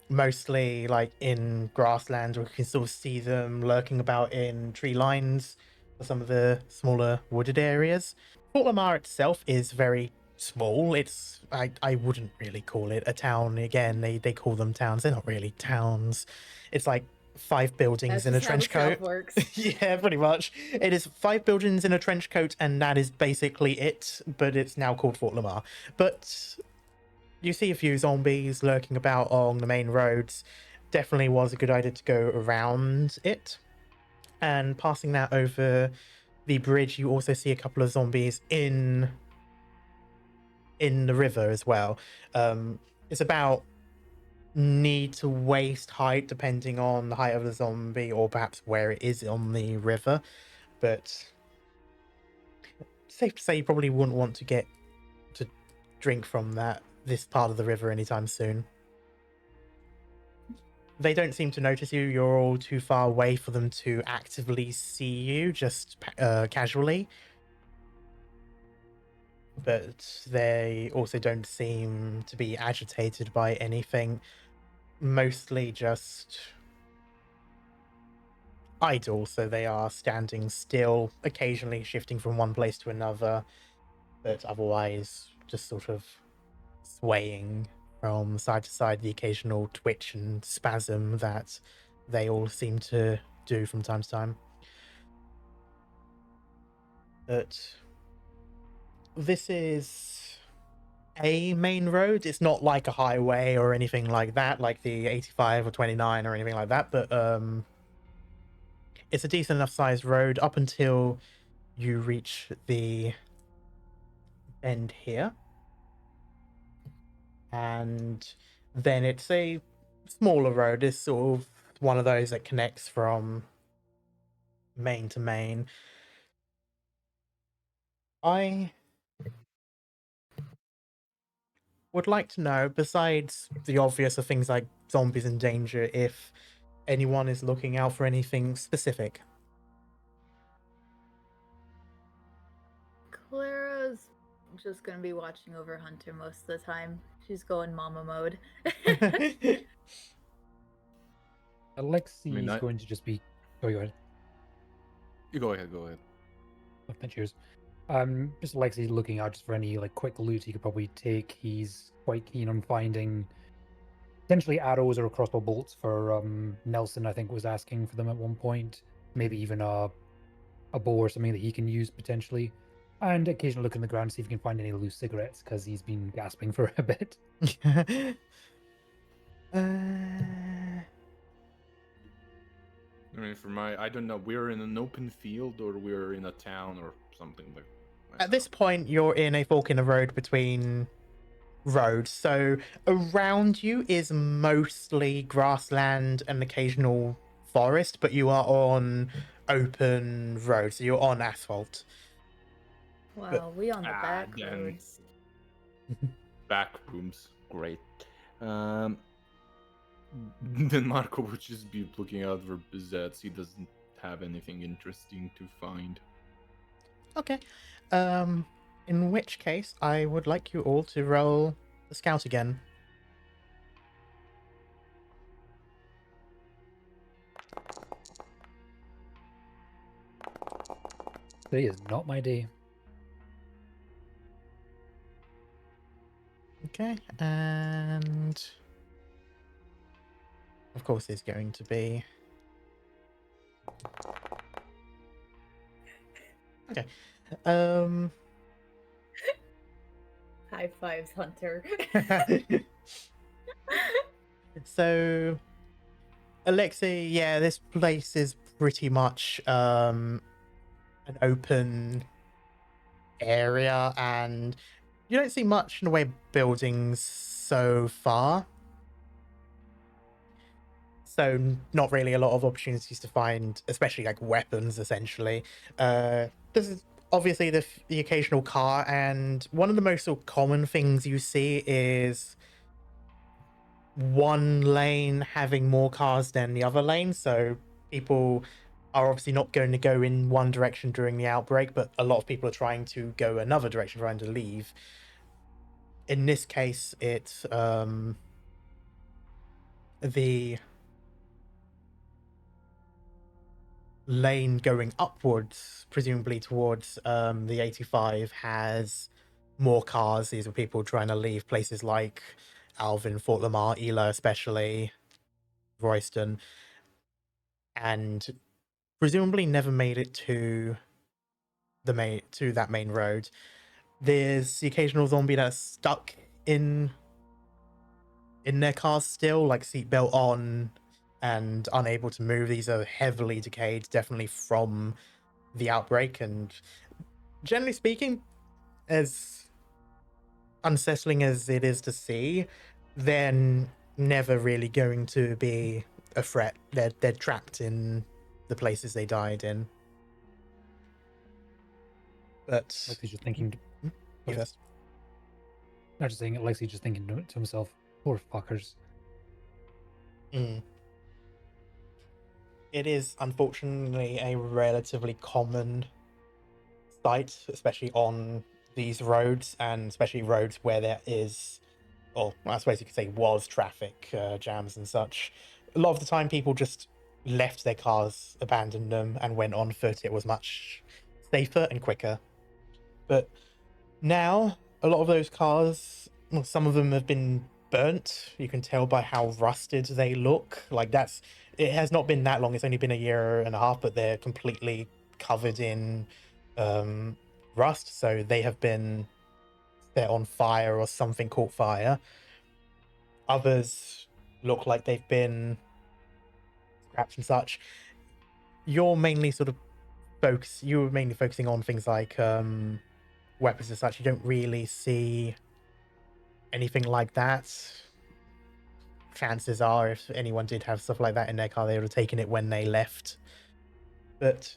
mostly like in grassland, or you can still see them lurking about in tree lines for some of the smaller wooded areas. Fort Lamar itself is very small. It's I wouldn't really call it a town. Again, they call them towns. They're not really towns. It's like 5 buildings That's in a just how the trench coat. South works. Yeah, pretty much. It is 5 buildings in a trench coat, and that is basically it. But it's now called Fort Lamar. But you see a few zombies lurking about on the main roads. Definitely was a good idea to go around it. And passing that over the bridge, you also see a couple of zombies in the river as well. It's about knee to waist height, depending on the height of the zombie, or perhaps where it is on the river. But safe to say you probably wouldn't want to get to drink from this part of the river anytime soon. They don't seem to notice you. You're all too far away for them to actively see you, just casually. But they also don't seem to be agitated by anything. Mostly just idle, so they are standing still, occasionally shifting from one place to another, but otherwise just sort of swaying from side to side, the occasional twitch and spasm that they all seem to do from time to time. But this is a main road. It's not like a highway or anything like that, like the 85 or 29 or anything like that, but it's a decent enough sized road up until you reach the bend here. And then it's a smaller road. It's sort of one of those that connects from main to main. I would like to know, besides the obvious of things like zombies in danger, if anyone is looking out for anything specific. Clara's just gonna be watching over Hunter most of the time. She's going mama mode. Aleksei I mean, is going to just be. Oh, go ahead. You go ahead. Go ahead. Oh, cheers. Just Aleksei's looking out just for any like quick loot he could probably take. He's quite keen on finding potentially arrows or crossbow bolts for Nelson. I think was asking for them at one point. Maybe even a bow or something that he can use potentially. And occasionally look in the ground to see if he can find any loose cigarettes because he's been gasping for a bit. I mean, I don't know. We're in an open field, or we're in a town, or something like. At this point, you're in a fork in the road between roads. So around you is mostly grassland and occasional forest, but you are on open road, so you're on asphalt. Wow, we on the back then. roads. Back rooms, great. Then Marko would just be looking out for Bizzets. He doesn't have anything interesting to find. Okay. In which case, I would like you all to roll the scout again. Today is not my day. Okay, and of course there's going to be... Okay. High fives, Hunter. So, Aleksei, yeah, this place is pretty much an open area, and you don't see much in the way of buildings so far. So not really a lot of opportunities to find, especially like weapons, essentially. This is obviously the occasional car, and one of the most sort of common things you see is one lane having more cars than the other lane. So people are obviously not going to go in one direction during the outbreak, but a lot of people are trying to go another direction, trying to leave. In this case, it's the lane going upwards, presumably towards the 85, has more cars. These are people trying to leave places like Alvin, Fort Lamar, Ela especially, Royston, and presumably never made it to that main road. There's the occasional zombie that's stuck in their car still, like seatbelt on and unable to move. These are heavily decayed, definitely from the outbreak, and generally speaking, as unsettling as it is to see, they're never really going to be a threat. They're trapped in the places they died in. But Alexei's just thinking. you first. Not just saying, Alexei's just thinking to himself, "Poor fuckers." It is unfortunately a relatively common sight, especially on these roads, and especially roads where there is, or I suppose you could say was traffic jams and such. A lot of the time people just left their cars, abandoned them, and went on foot. It was much safer and quicker. But now, a lot of those cars, well, some of them have been burnt. You can tell by how rusted they look. Like it has not been that long. It's only been a year and a half, but they're completely covered in rust. So they have been set on fire or something caught fire. Others look like they've been scratched and such. You're mainly focusing on things like weapons and such. You don't really see anything like that. Chances are, if anyone did have stuff like that in their car, they would have taken it when they left. But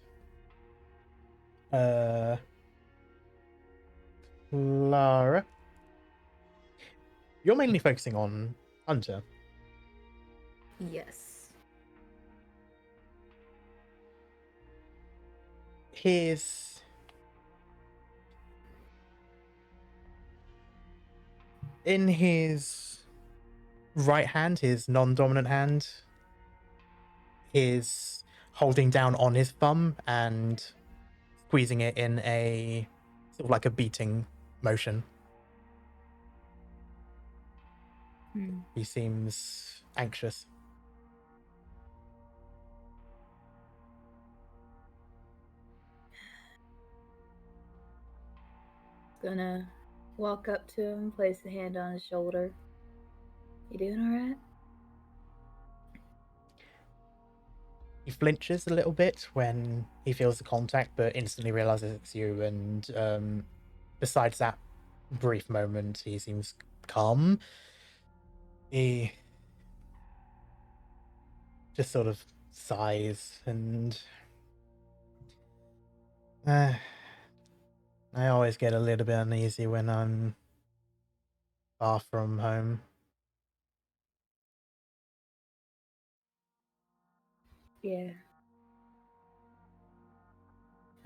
Clara, you're mainly focusing on Hunter. Yes. In his right hand, his non-dominant hand, is holding down on his thumb and squeezing it in a sort of like a beating motion. He seems anxious. Gonna walk up to him, place a hand on his shoulder. You doing alright? He flinches a little bit when he feels the contact, but instantly realizes it's you. And besides that brief moment, he seems calm. He just sort of sighs and I always get a little bit uneasy when I'm far from home. Yeah.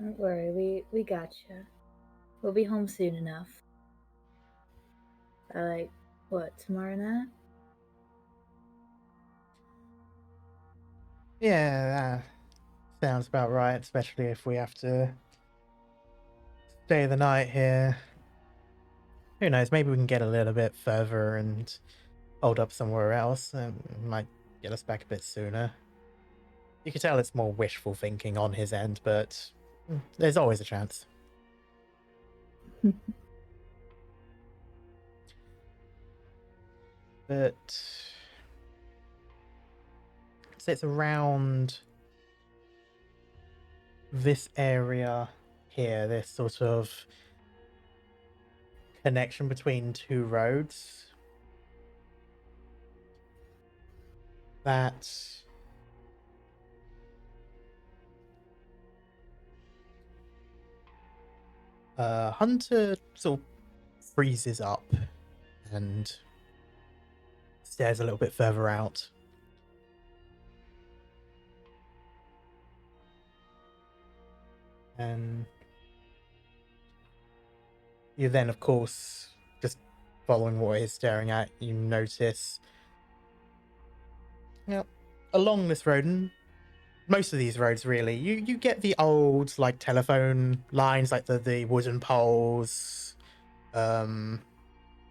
Don't worry, we got you. We'll be home soon enough. What, tomorrow night? Yeah, that sounds about right, especially if we have to stay the night here. Who knows, maybe we can get a little bit further and hold up somewhere else. Might get us back a bit sooner. You can tell it's more wishful thinking on his end, but there's always a chance. But so it's around this area here, this sort of connection between two roads, that Hunter sort of freezes up and stares a little bit further out. And you then, of course, just following what he's staring at, you notice, along this road, and most of these roads really, you get the old like telephone lines, like the wooden poles, with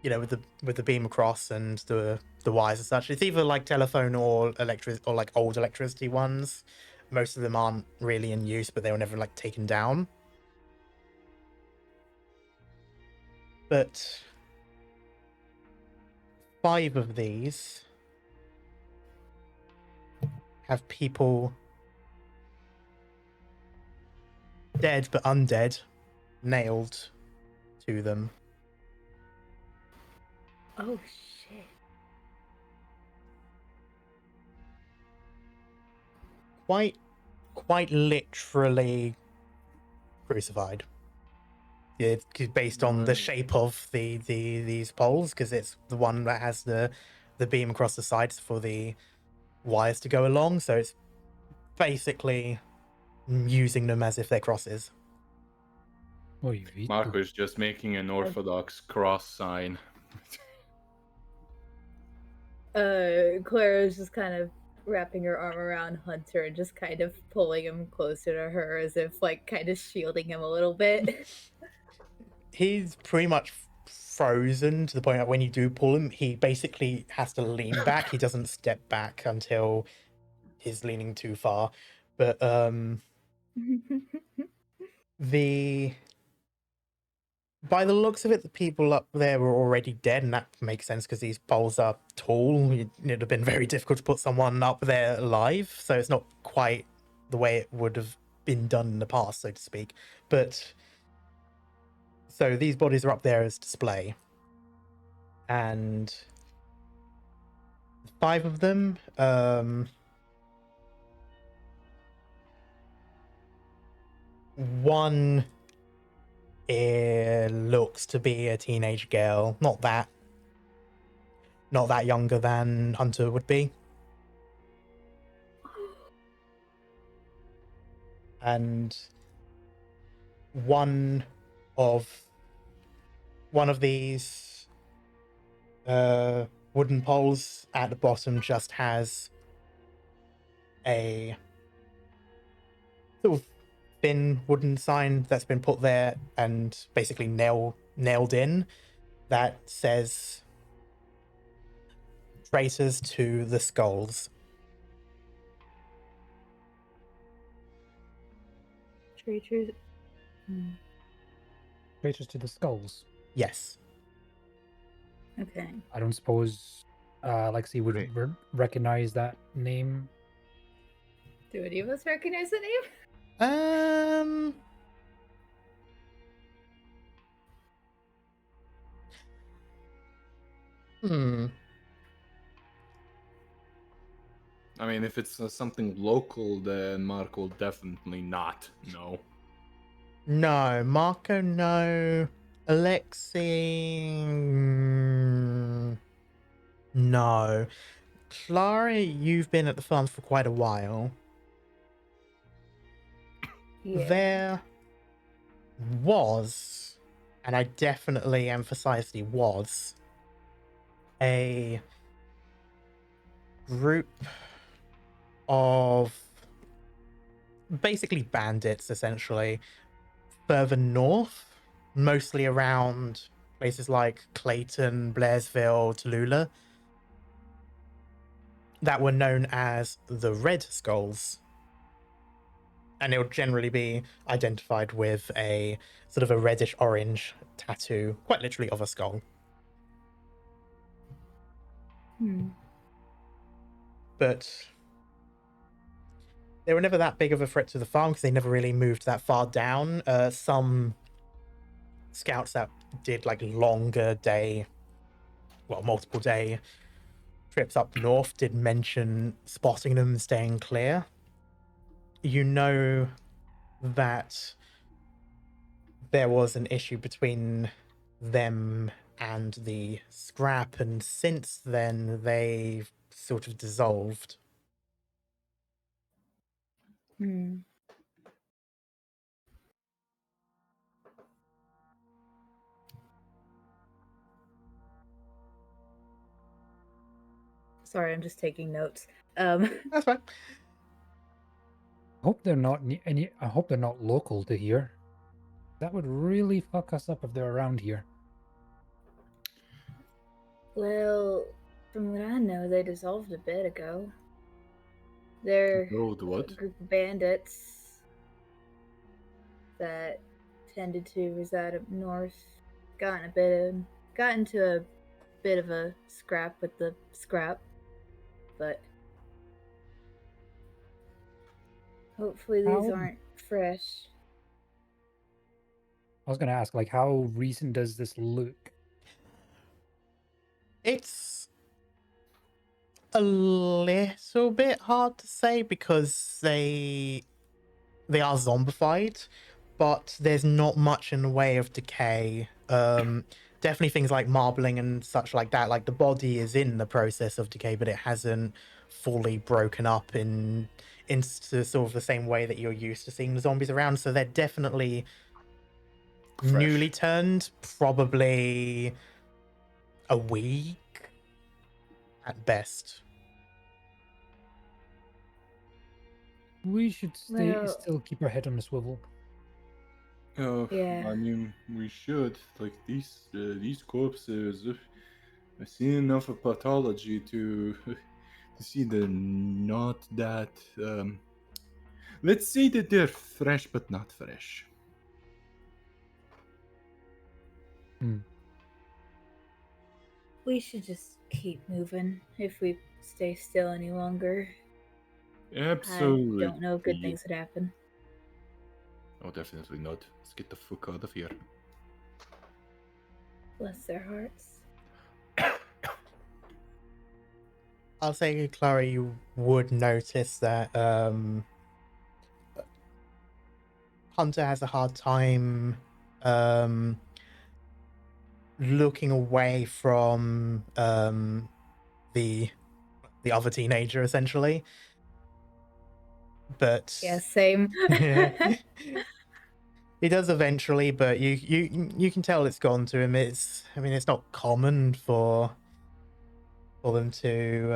the beam across and the wires and such. It's either like telephone or like old electricity ones. Most of them aren't really in use, but they were never like taken down. But 5 of these have people, dead but undead, nailed to them. Oh shit. Quite literally crucified. Yeah, based on the shape of these poles, because it's the one that has the beam across the sides for the wires to go along, so it's basically using them as if they're crosses. Marko is just making an orthodox cross sign. Clara's just kind of wrapping her arm around Hunter and just kind of pulling him closer to her as if like kind of shielding him a little bit. He's pretty much frozen to the point that when you do pull him, he basically has to lean back. He doesn't step back until he's leaning too far. But the by the looks of it, the people up there were already dead, and that makes sense because these poles are tall. It'd have been very difficult to put someone up there alive, so it's not quite the way it would have been done in the past, so to speak. But so these bodies are up there as display, and 5 of them. One looks to be a teenage girl, not that younger than Hunter would be. And one of these wooden poles at the bottom just has a sort of thin wooden sign that's been put there and basically nailed in that says traitors to the skulls. Traitors. Traitors to the skulls. Yes. Okay. I don't suppose Aleksei would Right. recognize that name. Do any of us recognize the name? I mean, if it's something local, then Marko definitely not. No. No. Marko, no. Aleksei, no. Clara, you've been at the farm for quite a while. Yeah. There was, and I definitely emphasize the was, a group of basically bandits, essentially, further north, mostly around places like Clayton, Blairsville, Tallulah, that were known as the Red Skulls. And it would generally be identified with a sort of a reddish-orange tattoo, quite literally of a skull. But they were never that big of a threat to the farm because they never really moved that far down. Some scouts that did like multiple day trips up north did mention spotting them and staying clear. You know that there was an issue between them and the scrap, and since then they've sort of dissolved. Sorry, I'm just taking notes. That's fine. I hope they're not I hope they're not local to here. That would really fuck us up if they're around here. Well, from what I know, they dissolved a bit ago. They're Dissolved what? a group of bandits that tended to reside up north. Got into a bit of a scrap with the scrap, but hopefully these aren't fresh. I was gonna ask, like, how recent does this look? It's a little bit hard to say because they are zombified, but there's not much in the way of decay. Definitely things like marbling and such like that. Like the body is in the process of decay, but it hasn't fully broken up into sort of the same way that you're used to seeing the zombies around. So they're definitely Fresh. newly turned, probably a week at best. We should Well- still keep our head on a swivel. Oh, Yeah. I mean, we should. Like, these corpses, I've seen enough of pathology to see they're not that. Let's say that they're fresh, but not fresh. We should just keep moving if we stay still any longer. Absolutely. I don't know if good things would happen. Oh, definitely not. Let's get the fuck out of here. Bless their hearts. I'll say, Clara, you would notice that Hunter has a hard time looking away from the other teenager, essentially. But Yeah, same. he does eventually, but you can tell it's gone to him. It's not common for them to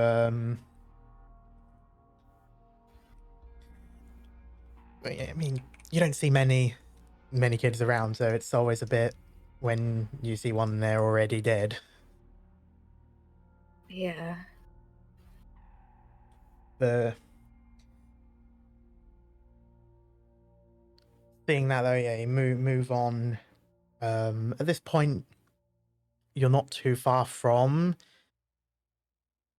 I mean, you don't see many kids around, so it's always a bit when you see one they're already dead. Yeah. The seeing that though, yeah, you move on. At this point, you're not too far from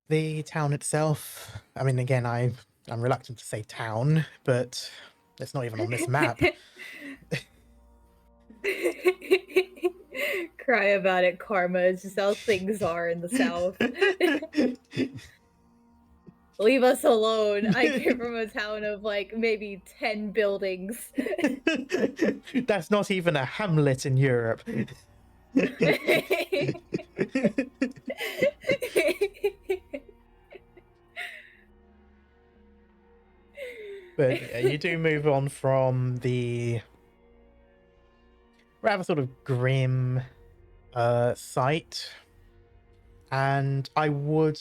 the town itself. I mean, again, I'm reluctant to say town, but it's not even on this map. Cry about it, karma. It's just how things are in the South. Leave us alone. I came from a town of like maybe 10 buildings. That's not even a hamlet in Europe. But yeah, you do move on from the rather sort of grim sight, and I would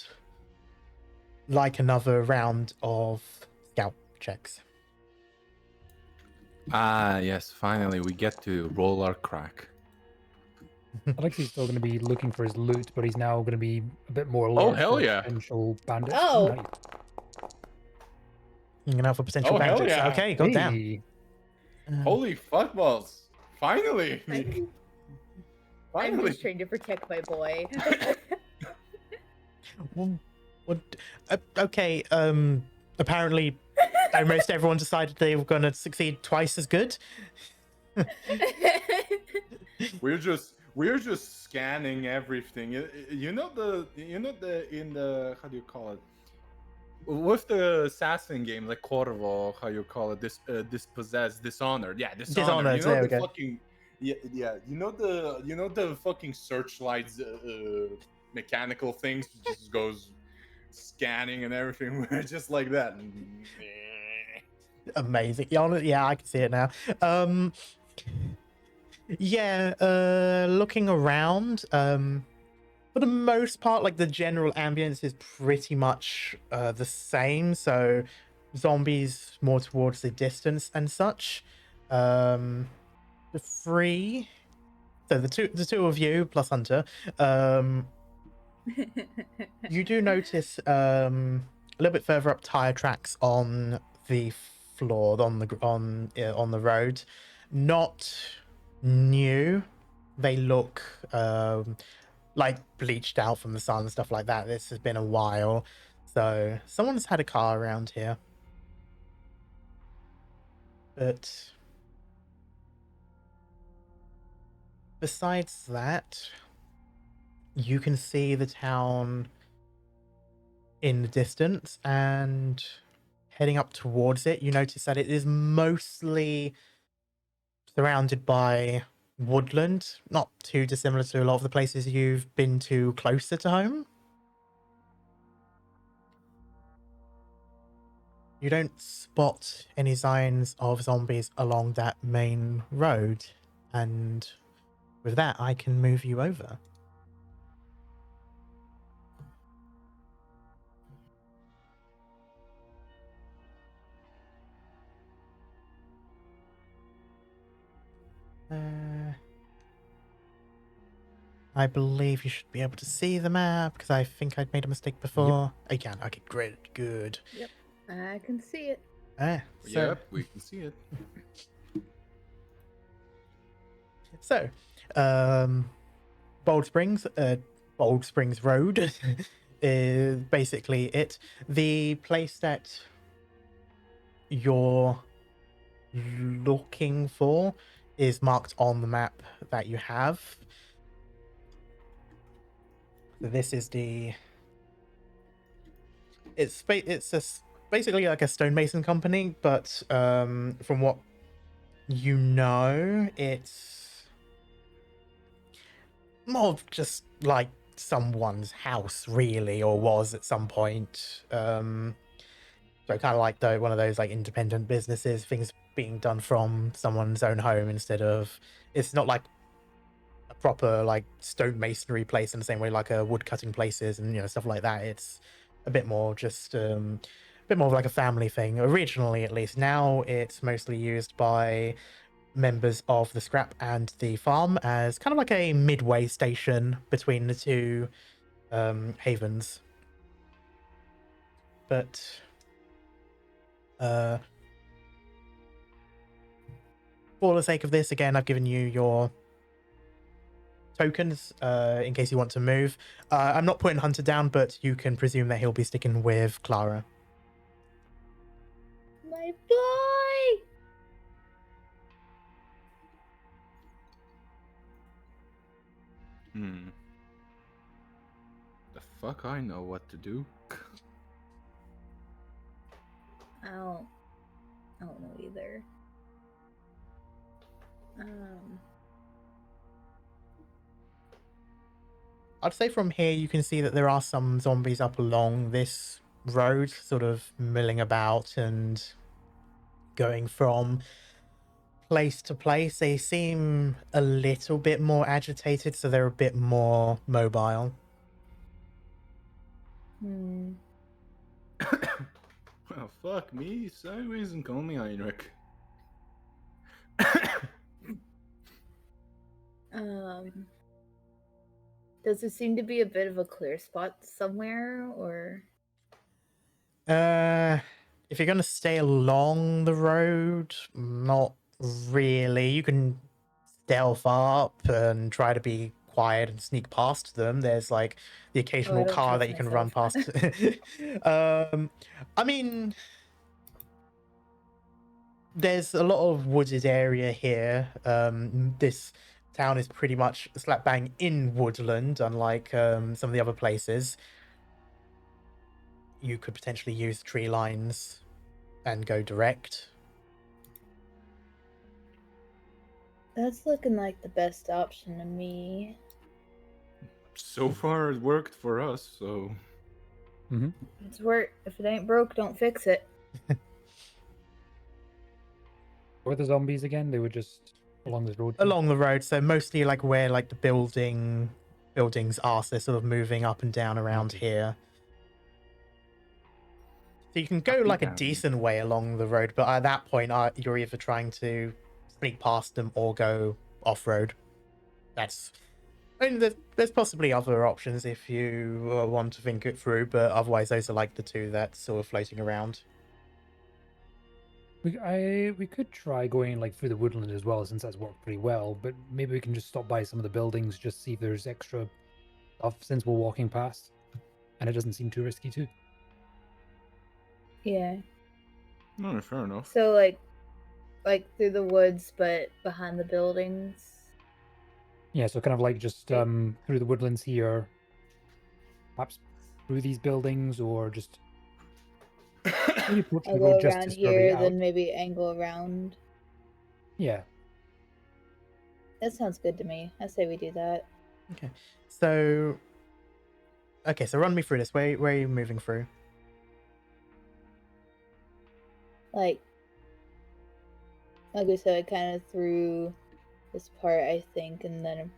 like another round of scout checks. Ah, yes, finally we get to roll our crack. Alexei's still going to be looking for his loot, but he's now going to be a bit more alert Oh, hell for yeah. potential bandits. Oh. Nice. You're gonna have a potential Oh, hell bandits. yeah. Okay, goddamn. Hey. Holy fuck balls. Finally. I'm Finally. just trying to protect my boy. Well, what? Okay. Apparently, almost everyone decided they were gonna succeed twice as good. We're just scanning everything. You know the in the how do you call it? With the assassin game, like Corvo, how you call it? Dispossessed, dishonored. Yeah, dishonored. Dishonored, You know there we the go. fucking yeah. You know the fucking searchlights, mechanical things just goes scanning and everything. We're just like that. Amazing. Yeah, I can see it now. Yeah, looking around, for the most part, like the general ambience is pretty much the same. So zombies more towards the distance and such. The three, so the two of you plus Hunter, you do notice a little bit further up tire tracks on the floor, on the road. Not new. They look like bleached out from the sun and stuff like that. This has been a while, so someone's had a car around here. But besides that, you can see the town in the distance, and heading up towards it, you notice that it is mostly surrounded by woodland, not too dissimilar to a lot of the places you've been to closer to home. You don't spot any signs of zombies along that main road, and with that, I can move you over. I believe you should be able to see the map because I think I'd made a mistake before. Oh, you can. Okay, great, good. Yep, I can see it. So, Yep, we can see it. so, Bold Springs Road is basically it. The place that you're looking for is marked on the map that you have. This is the. It's basically like a stonemason company, but from what you know, it's more of just like someone's house, really, or was at some point. So kind of like one of those like independent businesses, things being done from someone's own home instead of. It's not like a proper like stonemasonry place in the same way like a wood cutting places and stuff like that. It's a bit more just a bit more of like a family thing originally, at least. Now it's mostly used by members of the scrap and the farm as kind of like a midway station between the two havens. But for the sake of this, again, I've given you your tokens in case you want to move. I'm not putting Hunter down, but you can presume that he'll be sticking with Clara. My boy! The fuck I know what to do. I don't know either. I'd say from here you can see that there are some zombies up along this road, sort of milling about and going from place to place. They seem a little bit more agitated, so they're a bit more mobile. Well, fuck me sideways and call me Heinrich. Does it seem to be a bit of a clear spot somewhere, or? If you're gonna stay along the road, not really. You can stealth up and try to be quiet and sneak past them. There's like the occasional don't car trust that you can run past. I mean, there's a lot of wooded area here. This town is pretty much slap bang in woodland, unlike some of the other places. You could potentially use tree lines and go direct. That's looking like the best option to me. So far, it worked for us, so. It's work. If it ain't broke, don't fix it. Were the zombies again? They were just along this road. Along the road, so mostly like where like the buildings are, so they're sort of moving up and down around here. So you can go like a decent way along the road, but at that point, you're either trying to sneak past them or go off-road. I mean, there's possibly other options if you want to think it through, but otherwise those are like the two that's sort of floating around. We could try going like through the woodland as well, since that's worked pretty well. But maybe we can just stop by some of the buildings, just see if there's extra stuff since we're walking past, and it doesn't seem too risky too. Yeah. No, fair enough. So like through the woods, but behind the buildings. Yeah, so kind of like just through the woodlands here, perhaps through these buildings, or just maybe approach the I'll road go just around to survey here, out. then maybe angle around. Yeah. That sounds good to me. I say we do that. Okay. So run me through this. Where are you moving through? Like I said, kind of through this part, I think, and then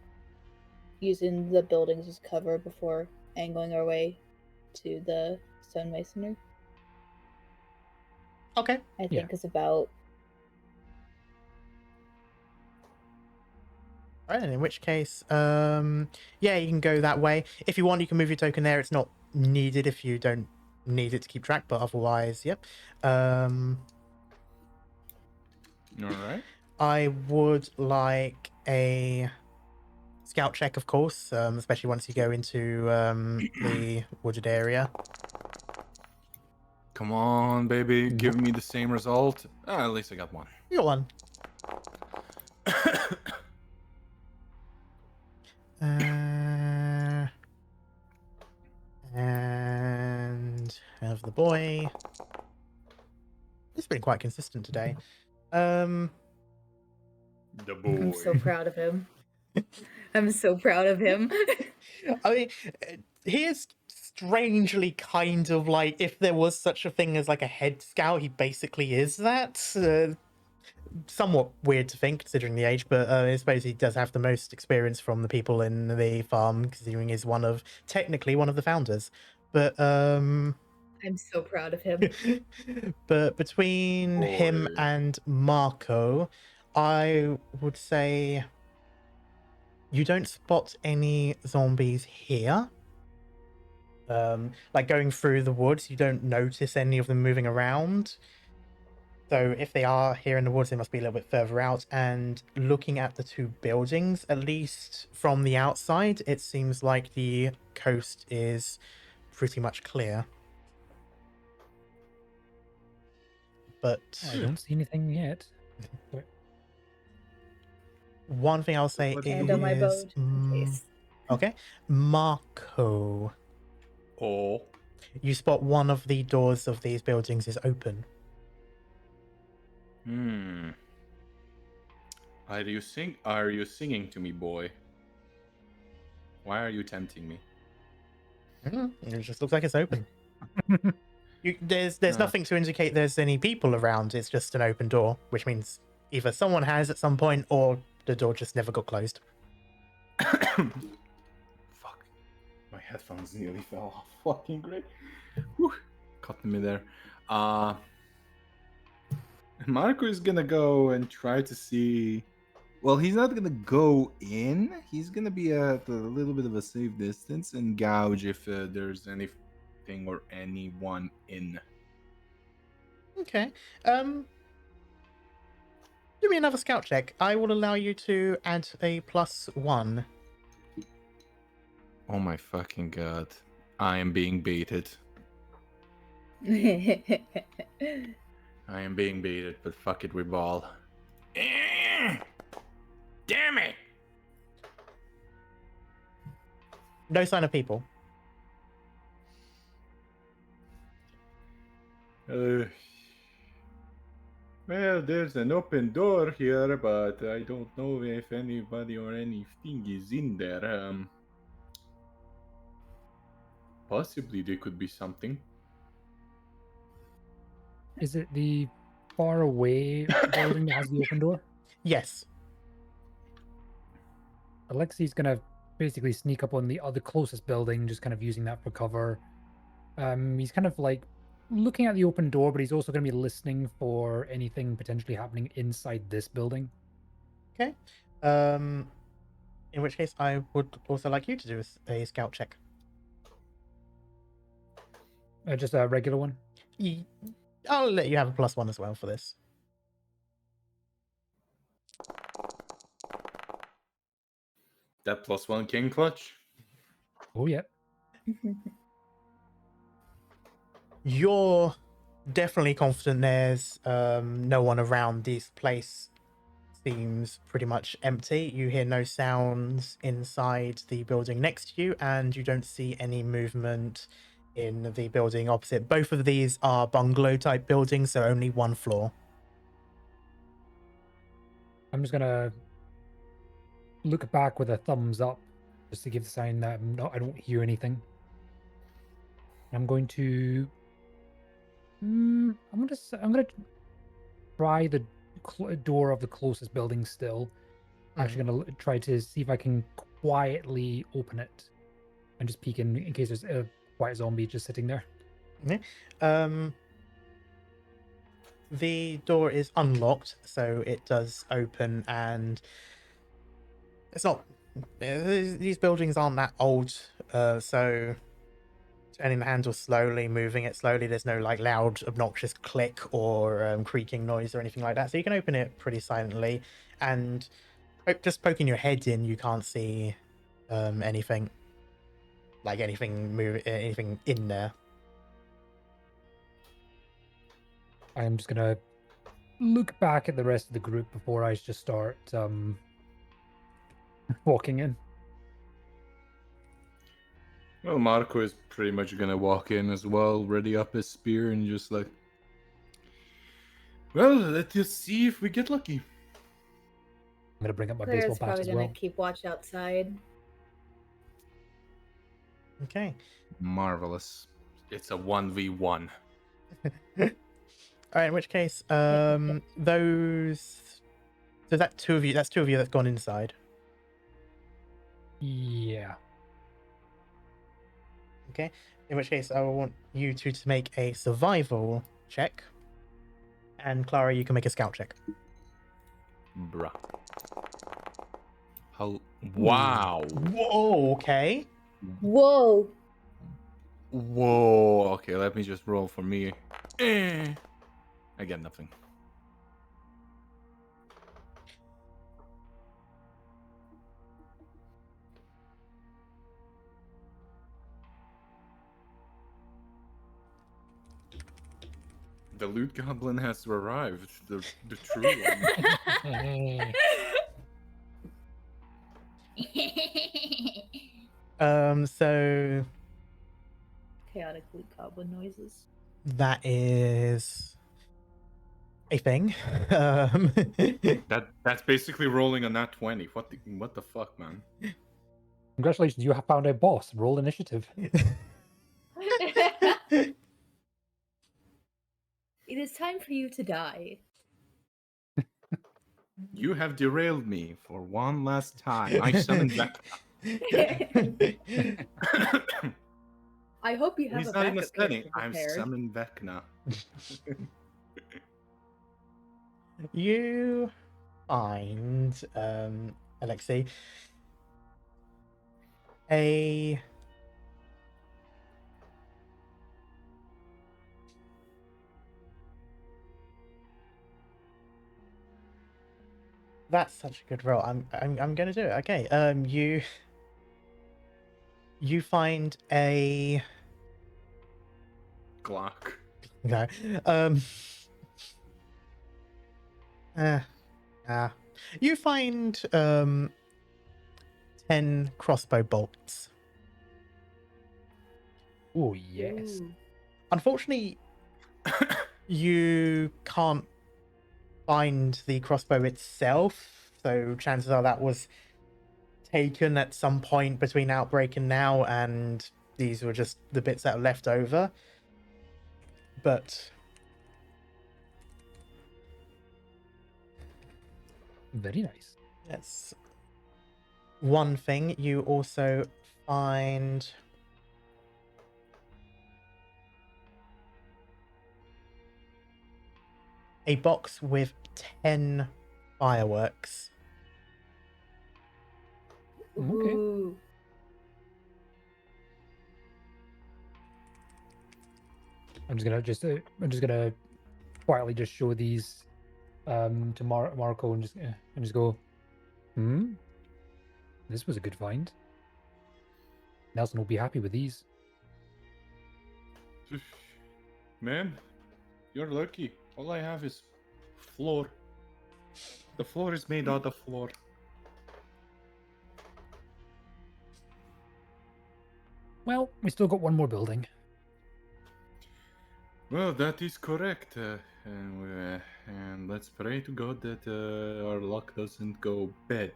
using the buildings as cover before angling our way to the stonemasonry. Okay. I think is about Right, in which case, yeah, you can go that way. If you want, you can move your token there. It's not needed if you don't need it to keep track, but otherwise, yep. All right. I would like a scout check, of course, especially once you go into the wooded area. Come on, baby. Give Nope. me the same result. Ah, at least I got one. You got one. And have the boy. It's been quite consistent today. The boy. I'm so proud of him. I'm so proud of him. I mean, he is strangely kind of like, if there was such a thing as like a head scout, he basically is that. Somewhat weird to think considering the age, but I suppose he does have the most experience from the people in the farm, considering he's technically one of the founders. But I'm so proud of him. but between him Boy. and Marko, I would say you don't spot any zombies here. Like going through the woods, you don't notice any of them moving around. So if they are here in the woods, they must be a little bit further out. And looking at the two buildings, at least from the outside, it seems like the coast is pretty much clear. But I don't see anything yet. one thing I'll say Hand on my bow, is, just in case. okay, Marko, Oh. you spot one of the doors of these buildings is open. Are you singing to me, boy? Why are you tempting me? It just looks like it's open. There's Ah. nothing to indicate there's any people around. It's just an open door, which means either someone has at some point or the door just never got closed. Fuck. My headphones nearly fell off. Fucking great. Whew. Caught me there. Marko is gonna go and try to see. Well, he's not gonna go in. He's gonna be at a little bit of a safe distance and gouge if there's anything or anyone in. Okay. Do me another scout check. I will allow you to add a +1. Oh my fucking god. I am being baited. I am being baited, but fuck it, we ball. Damn it! No sign of people. Well, there's an open door here, but I don't know if anybody or anything is in there. Possibly there could be something. Is it the far away building that has the open door? Yes. Aleksei's gonna basically sneak up on the other closest building, just kind of using that for cover. He's kind of like looking at the open door, but he's also going to be listening for anything potentially happening inside this building. Okay. In which case, I would also like you to do a scout check. Just a regular one. I'll let you have a +1 as well for this. That +1 king clutch. Oh yeah. You're definitely confident there's no one around. This place seems pretty much empty. You hear no sounds inside the building next to you, and you don't see any movement in the building opposite. Both of these are bungalow type buildings, so only one floor. I'm just gonna look back with a thumbs up, just to give the sign that I don't hear anything. I'm going to. I'm gonna try the door of the closest building still. Actually, gonna try to see if I can quietly open it, and just peek in case there's a quiet zombie just sitting there. Okay. The door is unlocked, so it does open, and It's not. These buildings aren't that old, so turning the handle slowly, moving it slowly. There's no like loud, obnoxious click or creaking noise or anything like that. So you can open it pretty silently, and just poking your head in, you can't see anything like anything in there. I'm just gonna look back at the rest of the group before I just start walking in. Well, Marko is pretty much gonna walk in as well, ready up his spear, and just like, well, let's just see if we get lucky. I'm gonna bring up my Clara's baseball bat probably as gonna well. keep watch outside. Okay. Marvelous. It's a 1v1. All right. In which case, those. So that two of you. That's two of you that's gone inside. Yeah. Okay. In which case, I will want you two to make a survival check, and Clara, you can make a scout check. Bruh. Wow. Whoa. Okay. Whoa! Whoa. Okay, let me just roll for me. I get nothing. The loot goblin has arrived. The true one. So Chaotic loot goblin noises. that is a thing. That's basically rolling a nat 20. What the fuck, man? Congratulations, you have found a boss. Roll initiative. It is time for you to die. You have derailed me for one last time. I summoned Vecna. I hope you have He's a not in the backup setting. character I've prepared. summoned Vecna. You find, Aleksei, a that's such a good roll. I'm gonna do it. Okay. You find a Glock. no. You find 10 crossbow bolts. Oh yes. Ooh. Unfortunately, you can't find the crossbow itself, so chances are that was taken at some point between Outbreak and now, and these were just the bits that are left over. But Very nice. that's one thing. You also find a box with 10 fireworks. Okay. Ooh. I'm just gonna quietly just show these to Marko and just go, this was a good find. Nelson will be happy with these. Man, you're lucky. All I have is floor. The floor is made out of floor. Well, we still got one more building. Well, that is correct. And let's pray to God that our luck doesn't go bad.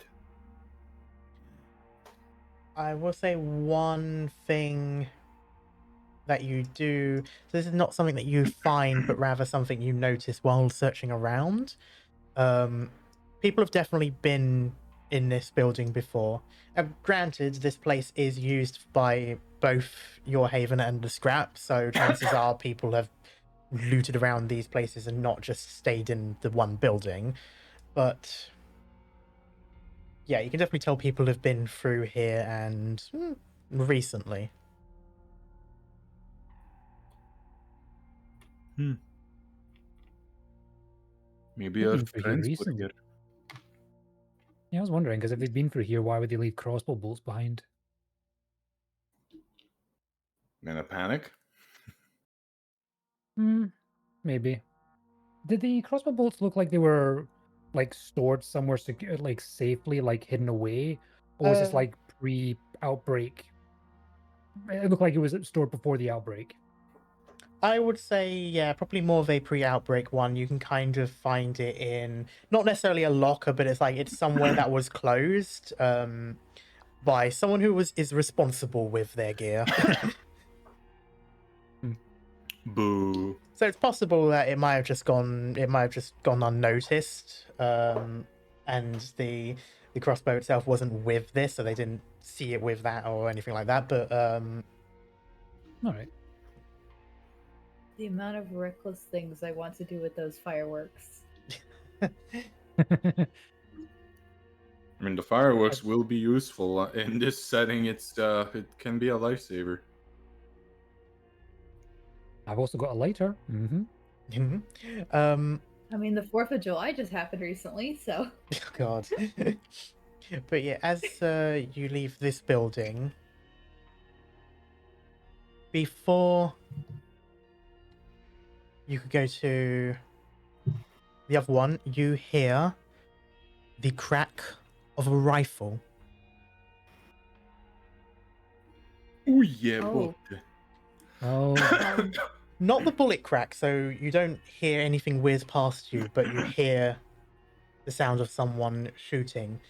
I will say one thing that you do. So this is not something that you find, but rather something you notice while searching around. People have definitely been in this building before. Granted, this place is used by both your haven and the scrap, so chances are people have looted around these places and not just stayed in the one building. But Yeah, you can definitely tell people have been through here and recently. Maybe They've our been through here friends were recently. here. Yeah, I was wondering because if they've been through here, why would they leave crossbow bolts behind? In a panic? Maybe. Did the crossbow bolts look like they were like stored somewhere secure, like safely, like hidden away, or was this like pre-outbreak? It looked like it was stored before the outbreak. I would say, yeah, probably more of a pre-outbreak one. You can kind of find it in not necessarily a locker, but it's somewhere that was closed by someone who is responsible with their gear. Boo. So it's possible that it might have just gone unnoticed, and the crossbow itself wasn't with this, so they didn't see it with that or anything like that. But All right. The amount of reckless things I want to do with those fireworks. I mean, the fireworks will be useful in this setting. It can be a lifesaver. I've also got a lighter. I mean, the 4th of July just happened recently, so. God. But yeah, as you leave this building, before you could go to the other one, you hear the crack of a rifle. Oh yeah, Oh. boy. Oh, Not the bullet crack, so you don't hear anything whiz past you, but you hear the sound of someone shooting,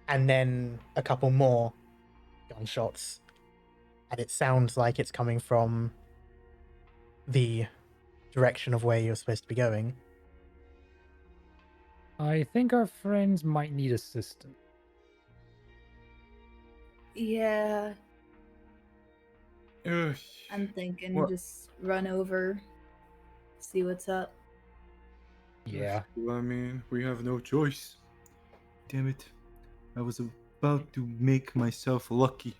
and then a couple more gunshots, and it sounds like it's coming from the direction of where you're supposed to be going. I think our friends might need assistance. Yeah, Ugh. I'm thinking What? just run over, see what's up. Yeah. Well, I mean, we have no choice. Damn it. I was about to make myself lucky.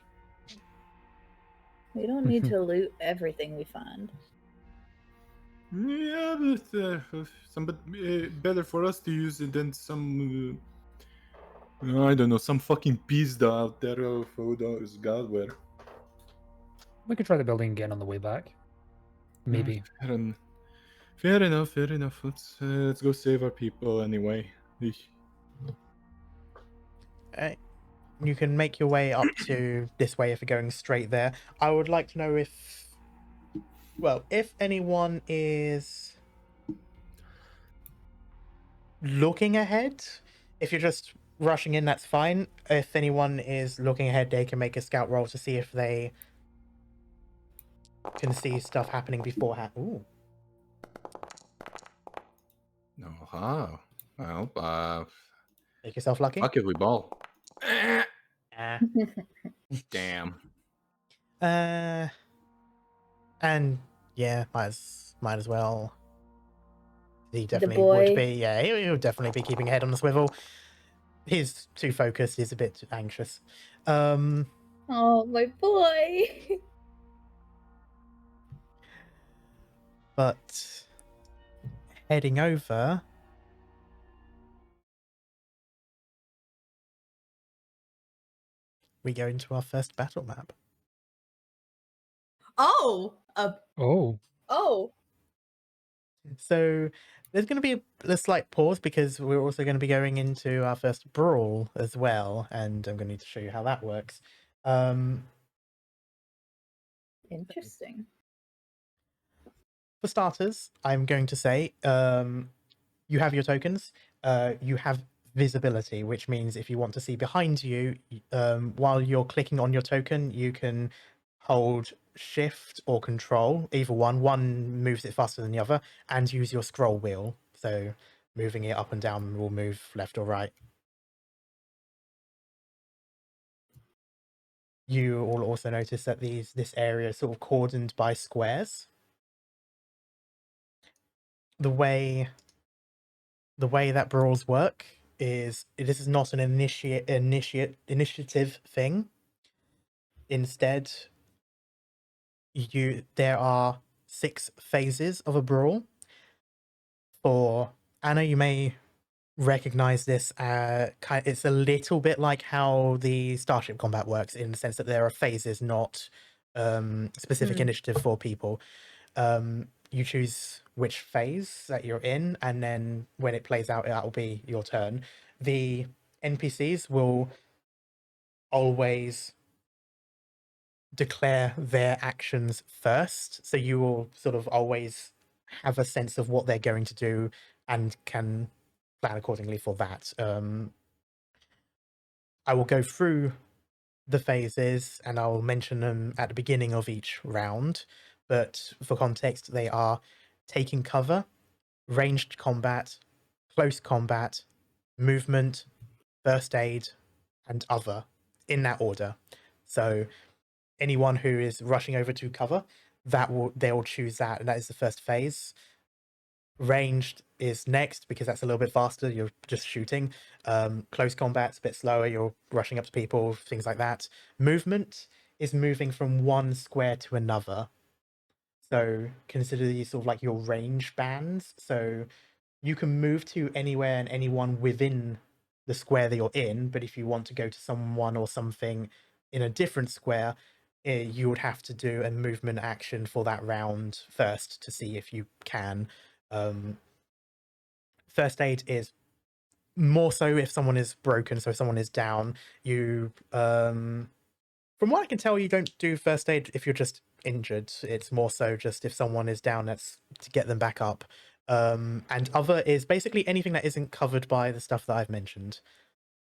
We don't need to loot everything we find. Yeah, but better for us to use it than some, I don't know, some fucking pizda out there of who knows God where. We could try the building again on the way back. Maybe. Fair enough. Let's go save our people anyway. Eesh. You can make your way up to this way if you're going straight there. I would like to know if anyone is looking ahead. If you're just rushing in, that's fine. If anyone is looking ahead, they can make a scout roll to see if they can see stuff happening beforehand. Ooh. Oh, well, Make yourself lucky. fuck it, we ball. Ah. Damn. And yeah, might as well. He The definitely would boy. be. Yeah, he would definitely be keeping a head on the swivel. He's too focused. He's a bit anxious. Oh, my boy. But heading over, we go into our first battle map. Oh, Oh. So there's going to be a slight pause because we're also going to be going into our first brawl as well, and I'm going to need to show you how that works. interesting. For starters, I'm going to say you have your tokens. You have visibility, which means if you want to see behind you, while you're clicking on your token, you can hold shift or control, either one. One moves it faster than the other, and use your scroll wheel. So moving it up and down will move left or right. You will also notice that this area is sort of cordoned by squares. The way that brawls work is this is not an initiative thing. Instead, there are 6 phases of a brawl. For Anna, you may recognize this. It's a little bit like how the Starship combat works, in the sense that there are phases, not specific initiative for people. You choose which phase that you're in, and then when it plays out, that will be your turn. The NPCs will always declare their actions first, so you will sort of always have a sense of what they're going to do and can plan accordingly for that. I will go through the phases and I'll mention them at the beginning of each round, but for context, they are taking cover, ranged combat, close combat, movement, first aid, and other, in that order. So anyone who is rushing over to cover, they'll choose that, and that is the first phase. Ranged is next because that's a little bit faster. You're just shooting. Close combat's a bit slower. You're rushing up to people, things like that. Movement is moving from one square to another. So consider these sort of like your range bands. So you can move to anywhere and anyone within the square that you're in, but if you want to go to someone or something in a different square, you would have to do a movement action for that round first to see if you can. First aid is more so if someone is broken, so if someone is down, you from what I can tell, you don't do first aid if you're just injured. It's more so just if someone is down, that's to get them back up. And other is basically anything that isn't covered by the stuff that I've mentioned.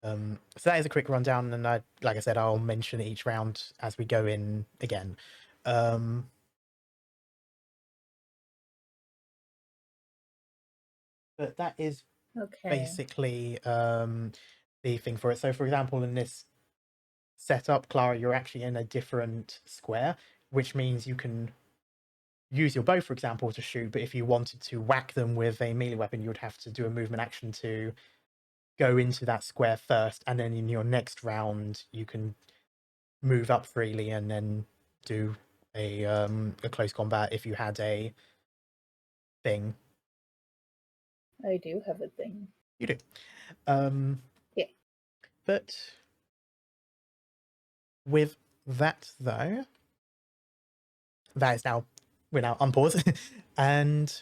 So that is a quick rundown, and like I said, I'll mention each round as we go in again. But that is basically the thing for it. So, for example, in this setup, Clara, you're actually in a different square, which means you can use your bow, for example, to shoot. But if you wanted to whack them with a melee weapon, you would have to do a movement action to go into that square first, and then in your next round, you can move up freely and then do a close combat if you had a thing. I do have a thing. You do. Yeah. But with that, though, that is now, we're now unpause. And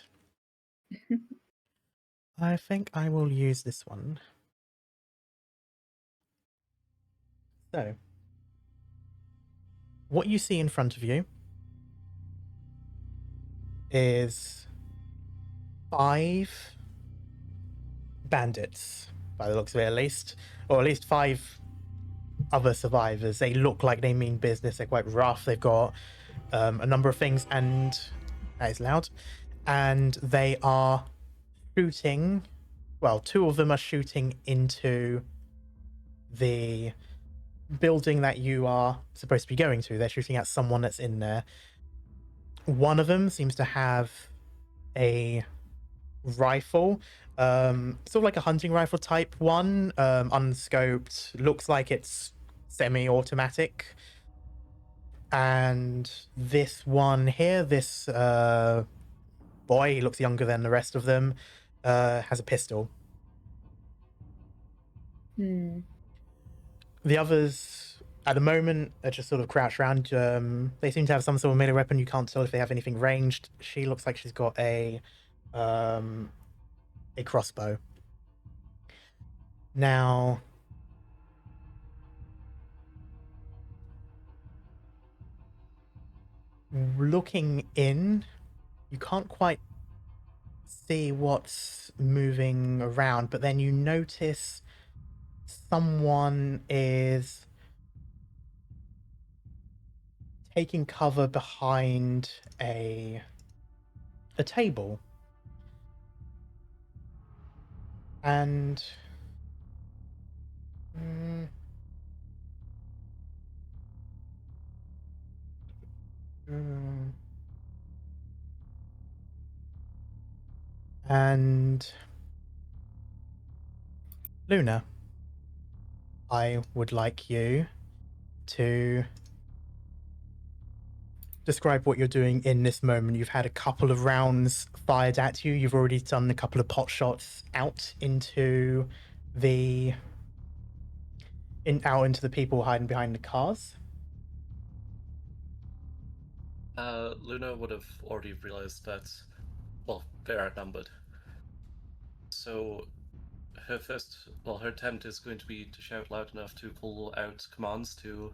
I think I will use this one. So, what you see in front of you is 5 bandits, by the looks of it at least, or at least 5 other survivors. They look like they mean business. They're quite rough. They've got a number of things, and that is loud. And they are shooting. Well, 2 of them are shooting into the building that you are supposed to be going to. They're shooting at someone that's in there. One of them seems to have a rifle, sort of like a hunting rifle type one, unscoped, looks like it's semi-automatic. And this one here, this boy, he looks younger than the rest of them, has a pistol. The others, at the moment, are just sort of crouched around. They seem to have some sort of melee weapon. You can't tell if they have anything ranged. She looks like she's got a crossbow. Now, looking in, you can't quite see what's moving around, but then you notice someone is taking cover behind a table. And and Luna, I would like you to describe what you're doing in this moment. You've had a couple of rounds fired at you. You've already done a couple of pot shots out into the people hiding behind the cars. Luna would have already realized that, well, they're outnumbered. So her her attempt is going to be to shout loud enough to pull out commands to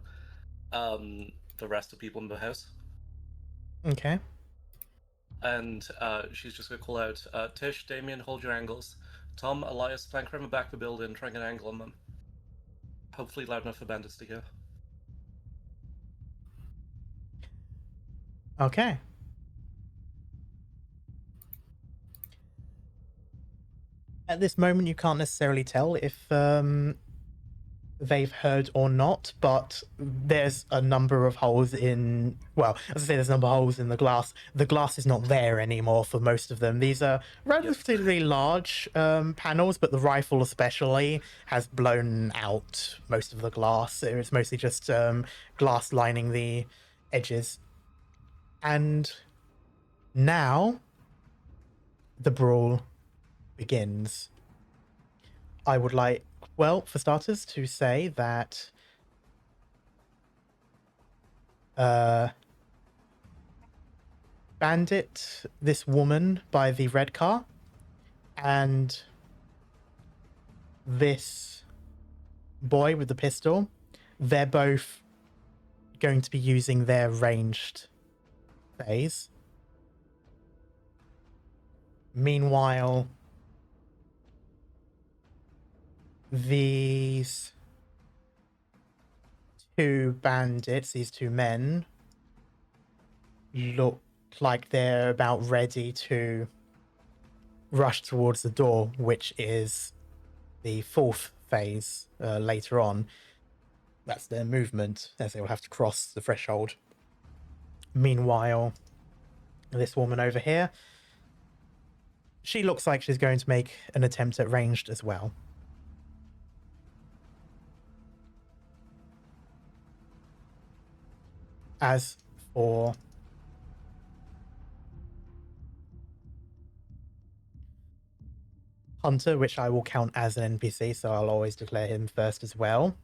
the rest of the people in the house. Okay. And she's just going to call out, Tish, Damien, hold your angles. Tom, Elias, flank around the back of the building, try and get an angle on them. Hopefully loud enough for bandits to hear. Okay. At this moment, you can't necessarily tell if they've heard or not, but there's a number of holes in, well, as I say, there's a number of holes in the glass. The glass is not there anymore for most of them. These are relatively large panels, but the rifle especially has blown out most of the glass. It's mostly just glass lining the edges. And now the brawl begins. I would like, well, for starters, to say that Bandit, this woman by the red car, and this boy with the pistol, they're both going to be using their ranged phase. Meanwhile, these two bandits, these two men, look like they're about ready to rush towards the door, which is the fourth phase later on. That's their movement, as they will have to cross the threshold. Meanwhile, this woman over here, she looks like she's going to make an attempt at ranged as well. As for Hunter, which I will count as an NPC, so I'll always declare him first as well.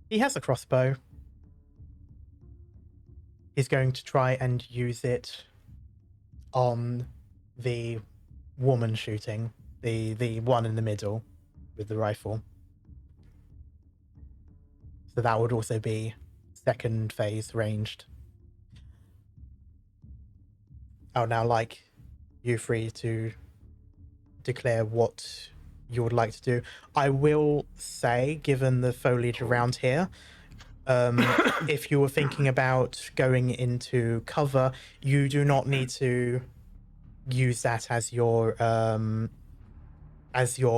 He has a crossbow. He's going to try and use it on the woman shooting, the one in the middle with the rifle. So that would also be second phase ranged. I would now like you three to declare what you would like to do. I will say, given the foliage around here, if you were thinking about going into cover, you do not need to use that as your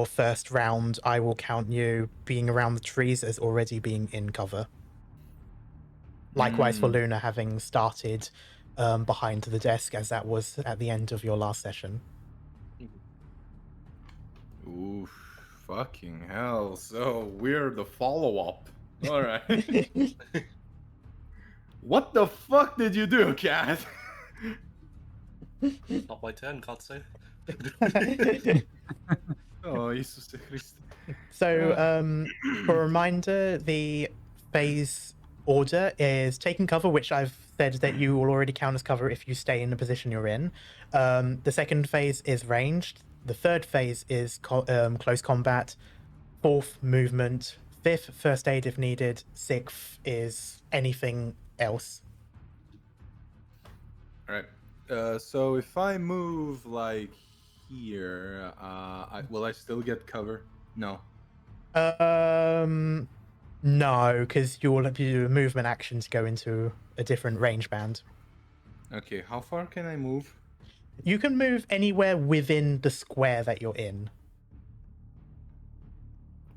first round. I will count you being around the trees as already being in cover. Likewise for Luna having started behind the desk, as that was at the end of your last session. Oof, fucking hell. So we're the follow-up. All right. What the fuck did you do, Cat? Not my turn, can't say. Oh, Jesus Christ. So, for a reminder, the phase order is taking cover, which I've said that you will already count as cover if you stay in the position you're in. The second phase is ranged. The third phase is close combat. Fourth, movement. Fifth, first aid if needed. Sixth is anything else. All right. So if I move like here, will I still get cover? No. No, because you'll have to do a movement action to go into a different range band. Okay, how far can I move? You can move anywhere within the square that you're in.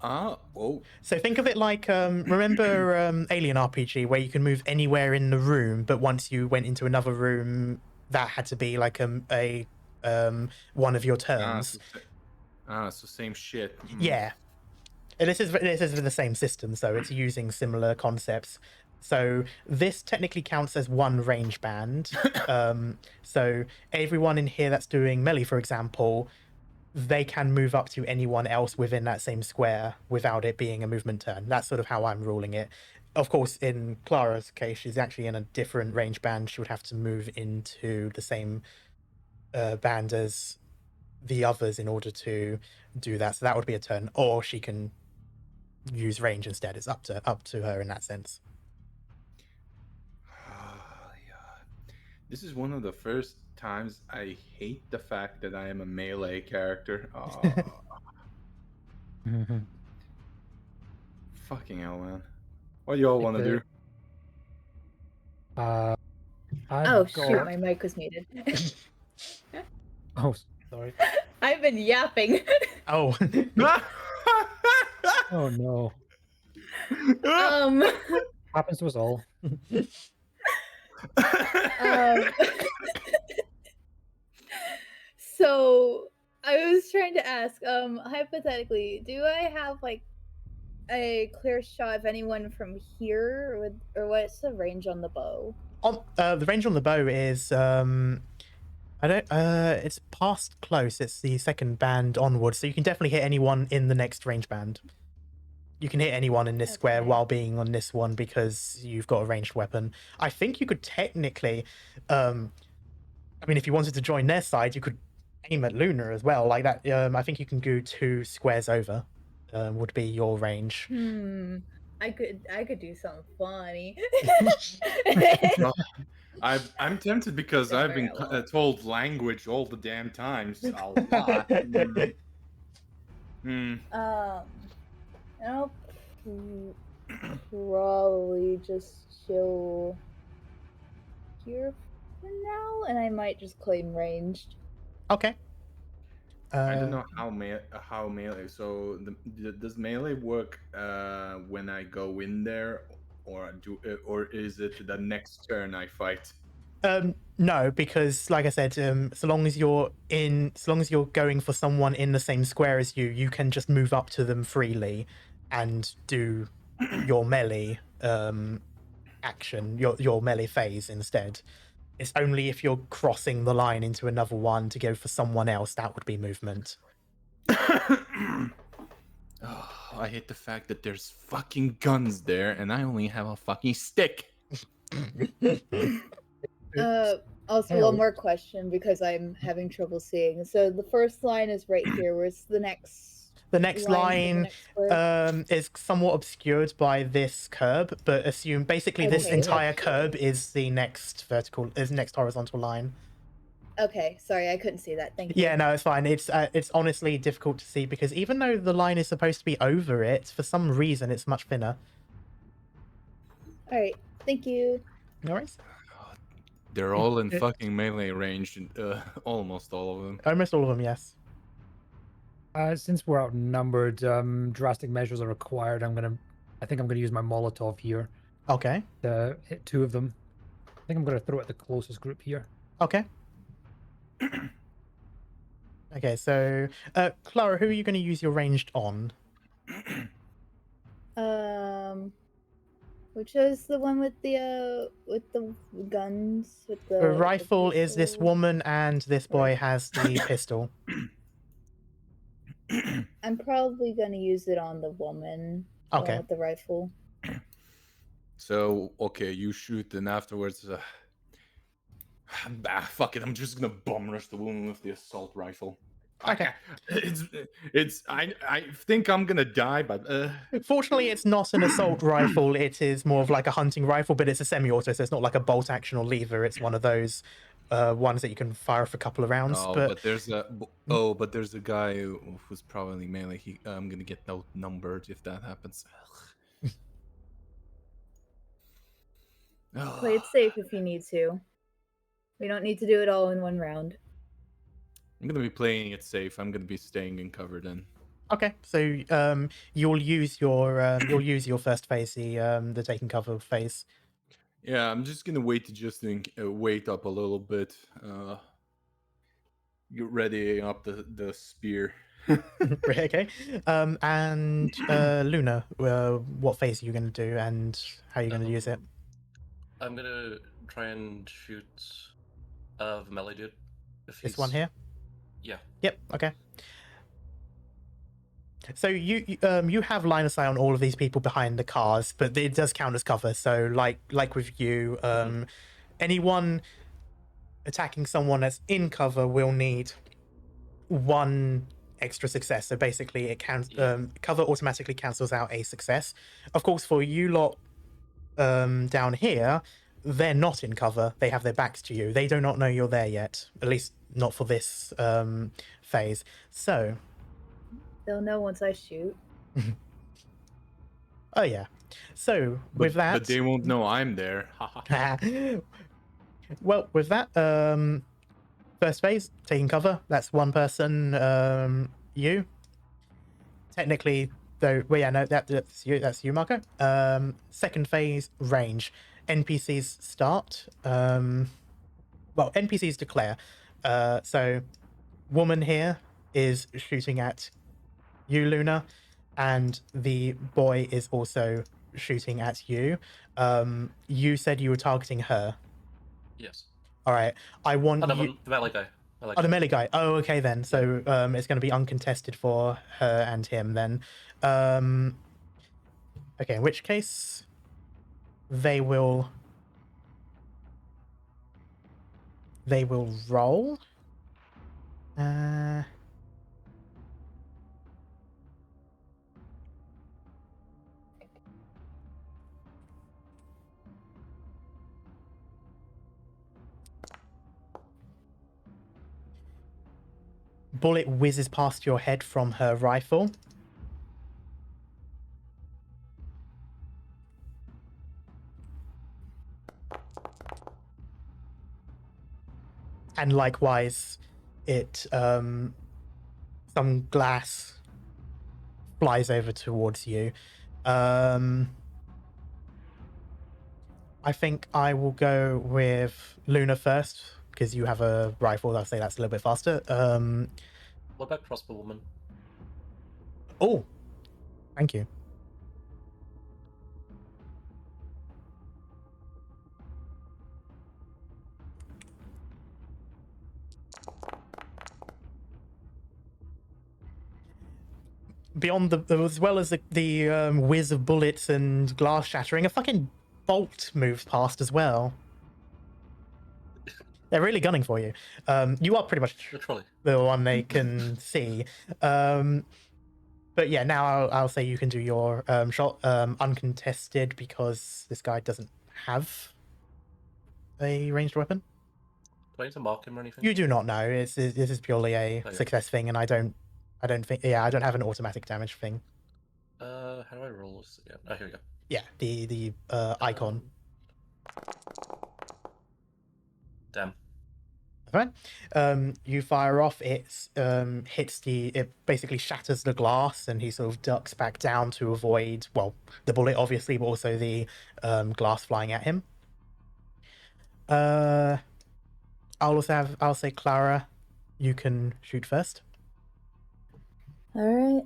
Oh. So think of it like, remember Alien RPG, where you can move anywhere in the room, but once you went into another room, that had to be like a one of your turns. So same shit. Yeah. And this is the same system, so it's using similar concepts. So this technically counts as one range band. So everyone in here that's doing melee, for example, they can move up to anyone else within that same square without it being a movement turn. That's sort of how I'm ruling it. Of course, in Clara's case, she's actually in a different range band. She would have to move into the same band as the others in order to do that. So that would be a turn, or she can use range instead. It's up to her in that sense. This is one of the first times I hate the fact that I am a melee character. Fucking hell, man. What do y'all want to do? Oh shoot, my mic was muted. Oh, sorry. I've been yapping. Oh. Oh no. Happens to us all. So I was trying to ask, hypothetically, do I have like a clear shot of anyone from here, or what's the range on the bow? The range on the bow is it's past close. It's the second band onwards, so you can definitely hit anyone in the next range band. You can hit anyone in this square while being on this one because you've got a ranged weapon. I think you could technically, I mean, if you wanted to join their side, you could aim at Luna as well, like that. I think you can go 2 squares over. Would be your range. I could do something funny. I'm tempted because I've been told language all the damn times. I'll probably just chill here for now, and I might just claim ranged. Okay. I don't know how melee. So does melee work when I go in there, or is it the next turn I fight? No, because like I said, so long as you're going for someone in the same square as you, you can just move up to them freely and do your melee action, your melee phase instead. It's only if you're crossing the line into another one to go for someone else that would be movement. I hate the fact that there's fucking guns there and I only have a fucking stick. Also, one more question because I'm having trouble seeing. So the first line is right here. Where's the next? The next line is somewhat obscured by this curb, but assume basically this entire curb is the next next horizontal line. Okay, sorry, I couldn't see that. Thank you. Yeah, no, it's fine. It's honestly difficult to see because even though the line is supposed to be over it, for some reason it's much thinner. All right, thank you. No worries. They're all in fucking melee range, almost all of them. Almost all of them, yes. Since we're outnumbered, drastic measures are required. I think I'm gonna use my Molotov here. Okay. To hit 2 of them. I think I'm gonna throw it at the closest group here. Okay. Okay, so Clara, who are you going to use your ranged on? Which is the one with the guns with the rifle is this woman, and this boy has the pistol. I'm probably gonna use it on the woman. Okay. With the rifle. So okay, you shoot, and afterwards, fuck it. I'm just gonna bum rush the woman with the assault rifle. Okay. I think I'm gonna die, but Fortunately, it's not an assault rifle. It is more of like a hunting rifle, but it's a semi-auto, so it's not like a bolt action or lever. It's one of those ones that you can fire for a couple of rounds. But there's a guy who's probably melee. I'm gonna get outnumbered if that happens. Play it safe if you need to. We don't need to do it all in one round. I'm gonna be playing it safe. I'm gonna be staying in cover then. Okay, so you'll use your first phase, the taking cover phase. Yeah, I'm just gonna wait to wait up a little bit. Get ready up the spear. Okay. And Luna, what phase are you going to do, and how are you going to use it? I'm gonna try and shoot the melee dude. If This one he's- here. Yeah. Yep. Okay. So you have line of sight on all of these people behind the cars, but it does count as cover. So like with you, anyone attacking someone that's in cover will need one extra success. So basically, it counts. Cover automatically cancels out a success. Of course, for you lot down here, they're not in cover. They have their backs to you. They do not know you're there yet. At least not for this phase. So. They'll know once I shoot. Oh yeah. So with that, but they won't know I'm there. well, with that, first phase taking cover. That's one person. You. Technically, though. Well, yeah, no, that's you. That's you, Marko. Second phase range. NPCs start. Well, NPCs declare. So, woman here is shooting at you, Luna, and the boy is also shooting at you. You said you were targeting her. Yes. All right. I want no, you. the melee guy. Oh, the melee guy. Oh, okay then. So it's going to be uncontested for her and him then. Okay, in which case they will roll. Bullet whizzes past your head from her rifle. And likewise, it some glass flies over towards you. I think I will go with Luna first because you have a rifle. I'll say that's a little bit faster. What about crossbow woman? Oh, thank you. Beyond as well as the whiz of bullets and glass shattering, a fucking bolt moves past as well. They're really gunning for you. You are pretty much Literally. the one they can see. But yeah, now I'll say you can do your shot uncontested because this guy doesn't have a ranged weapon. Do I need to mark him or anything? You do not know. This is purely a success thing, and I don't think. Yeah, I don't have an automatic damage thing. How do I roll this again? Oh, here we go. Yeah, the icon. Damn. Right. You fire off. It basically shatters the glass, and he sort of ducks back down to avoid the bullet, obviously, but also the glass flying at him. I'll say Clara, you can shoot first. All right.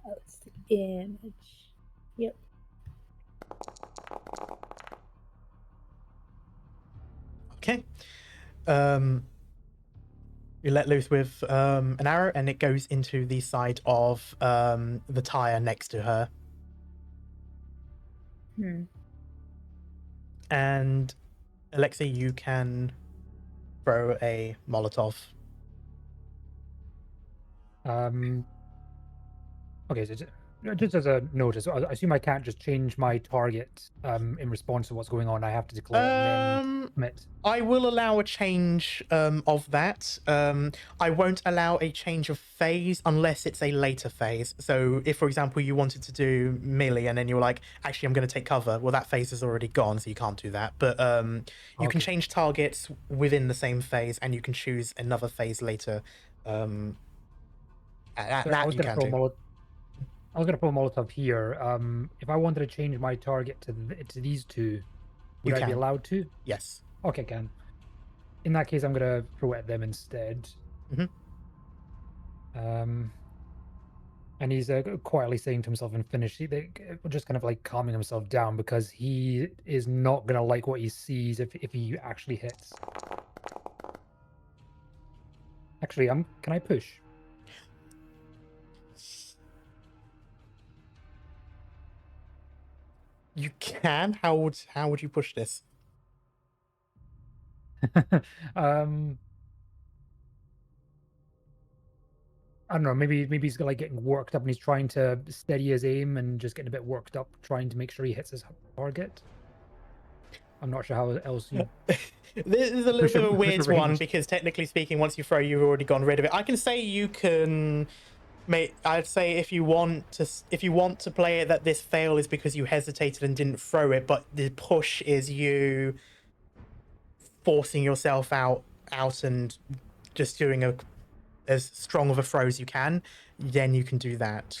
Oh, it's the damage. Yep. Okay. You let loose with an arrow, and it goes into the side of the tire next to her. And Aleksei, you can throw a Molotov. Okay, so just as a notice, I assume I can't just change my target in response to what's going on. I have to declare and then commit. I will allow a change of that. I won't allow a change of phase unless it's a later phase. So if, for example, you wanted to do melee and then you were like, actually, I'm going to take cover. Well, that phase is already gone, so you can't do that. But you can change targets within the same phase, and you can choose another phase later. I was going to put a Molotov here. If I wanted to change my target to these two, would I be allowed to? Yes. Okay, can. In that case, I'm going to throw it at them instead. And he's quietly saying to himself and just kind of like calming himself down because he is not gonna like what he sees if he actually hits. Actually, can I push? You can. How would you push this? I don't know. Maybe he's like getting worked up and he's trying to steady his aim and just getting a bit worked up, trying to make sure he hits his target. I'm not sure how else you. This is a little Push bit of a him- push weird a one range. because technically speaking, once you throw, you've already gone rid of it. I can say you can. I'd say if you want to play it, that this fail is because you hesitated and didn't throw it, but the push is you forcing yourself out and just doing as strong of a throw as you can. Then you can do that.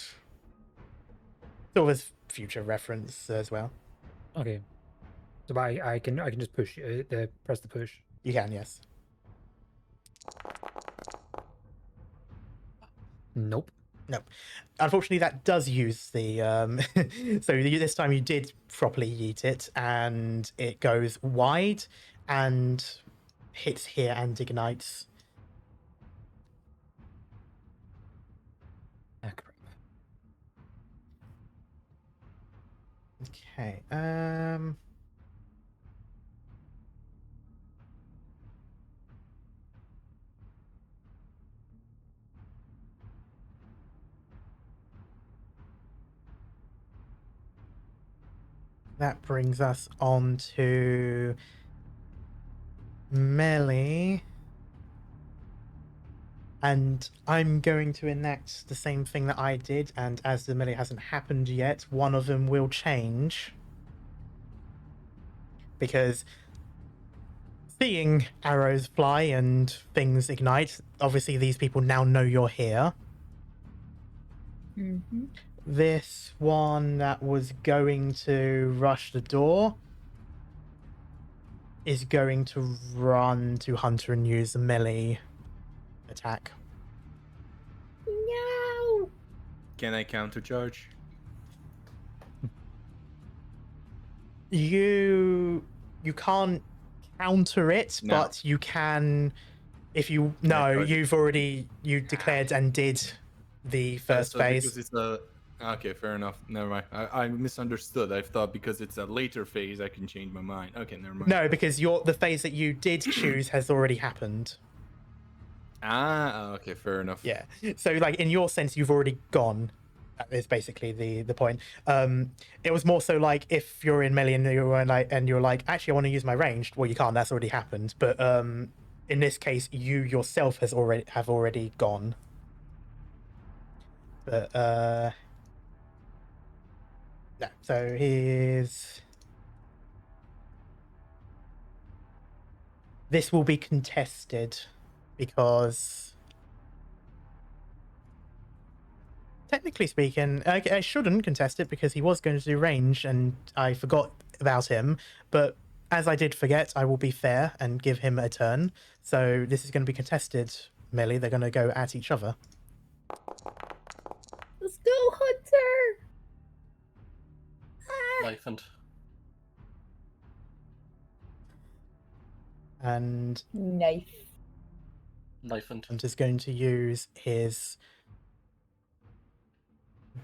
Sort of as future reference as well. Okay. So I can just push press the push. You can, yes. Nope. No, unfortunately, that does use the. So this time you did properly yeet it, and it goes wide and hits here and ignites. Ah, crap. Okay. That brings us on to melee. And I'm going to enact the same thing that I did, and as the melee hasn't happened yet, one of them will change. Because seeing arrows fly and things ignite, obviously these people now know you're here. Mm-hmm. This one that was going to rush the door is going to run to Hunter and use the melee attack. No. Can I countercharge? You can't counter it, No. but you can if you Can I no, charge it? you declared and did the first So phase. because it's a okay, fair enough. Never mind. I misunderstood. I thought because it's a later phase, I can change my mind. Okay, never mind. No, because the phase that you did choose has already happened. Okay, fair enough. Yeah. So like in your sense, you've already gone. That is basically the point. It was more so like if you're in melee and you're like, actually I want to use my ranged. Well, you can't. That's already happened. But in this case, you yourself have already gone. But no. So this will be contested because technically speaking, I shouldn't contest it because he was going to do range and I forgot about him. But as I did forget, I will be fair and give him a turn. So this is going to be contested melee. They're going to go at each other. Let's go, Hunter. Life And Knife. I'm just going to use his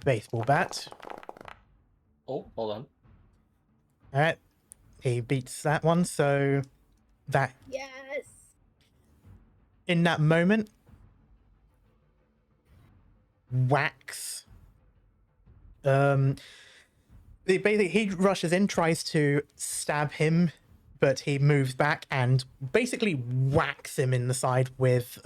baseball bat. Oh, hold on. All right. He beats that one. So that Yes. in that moment, whacks. Basically, he rushes in, tries to stab him, but he moves back and basically whacks him in the side with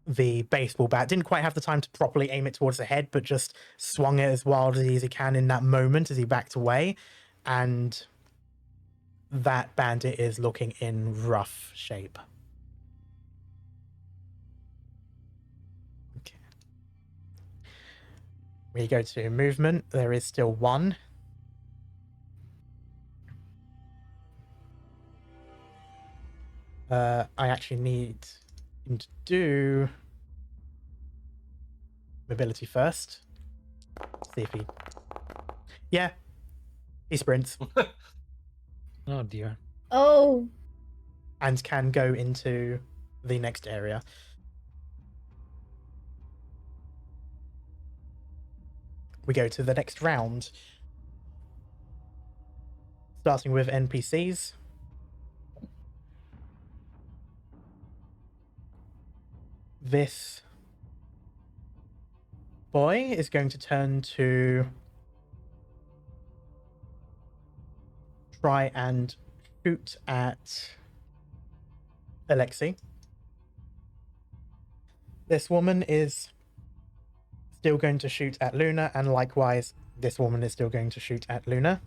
the baseball bat. Didn't quite have the time to properly aim it towards the head, but just swung it as wildly as he can in that moment as he backed away. And that bandit is looking in rough shape. Okay. We go to movement. There is still one. I actually need And do mobility first. See if he. Yeah, he sprints Oh dear. Oh, and can go into the next area. We go to the next round. Starting with NPCs. This boy is going to turn to try and shoot at Aleksei. This woman is still going to shoot at Luna, and likewise, this woman is still going to shoot at Luna.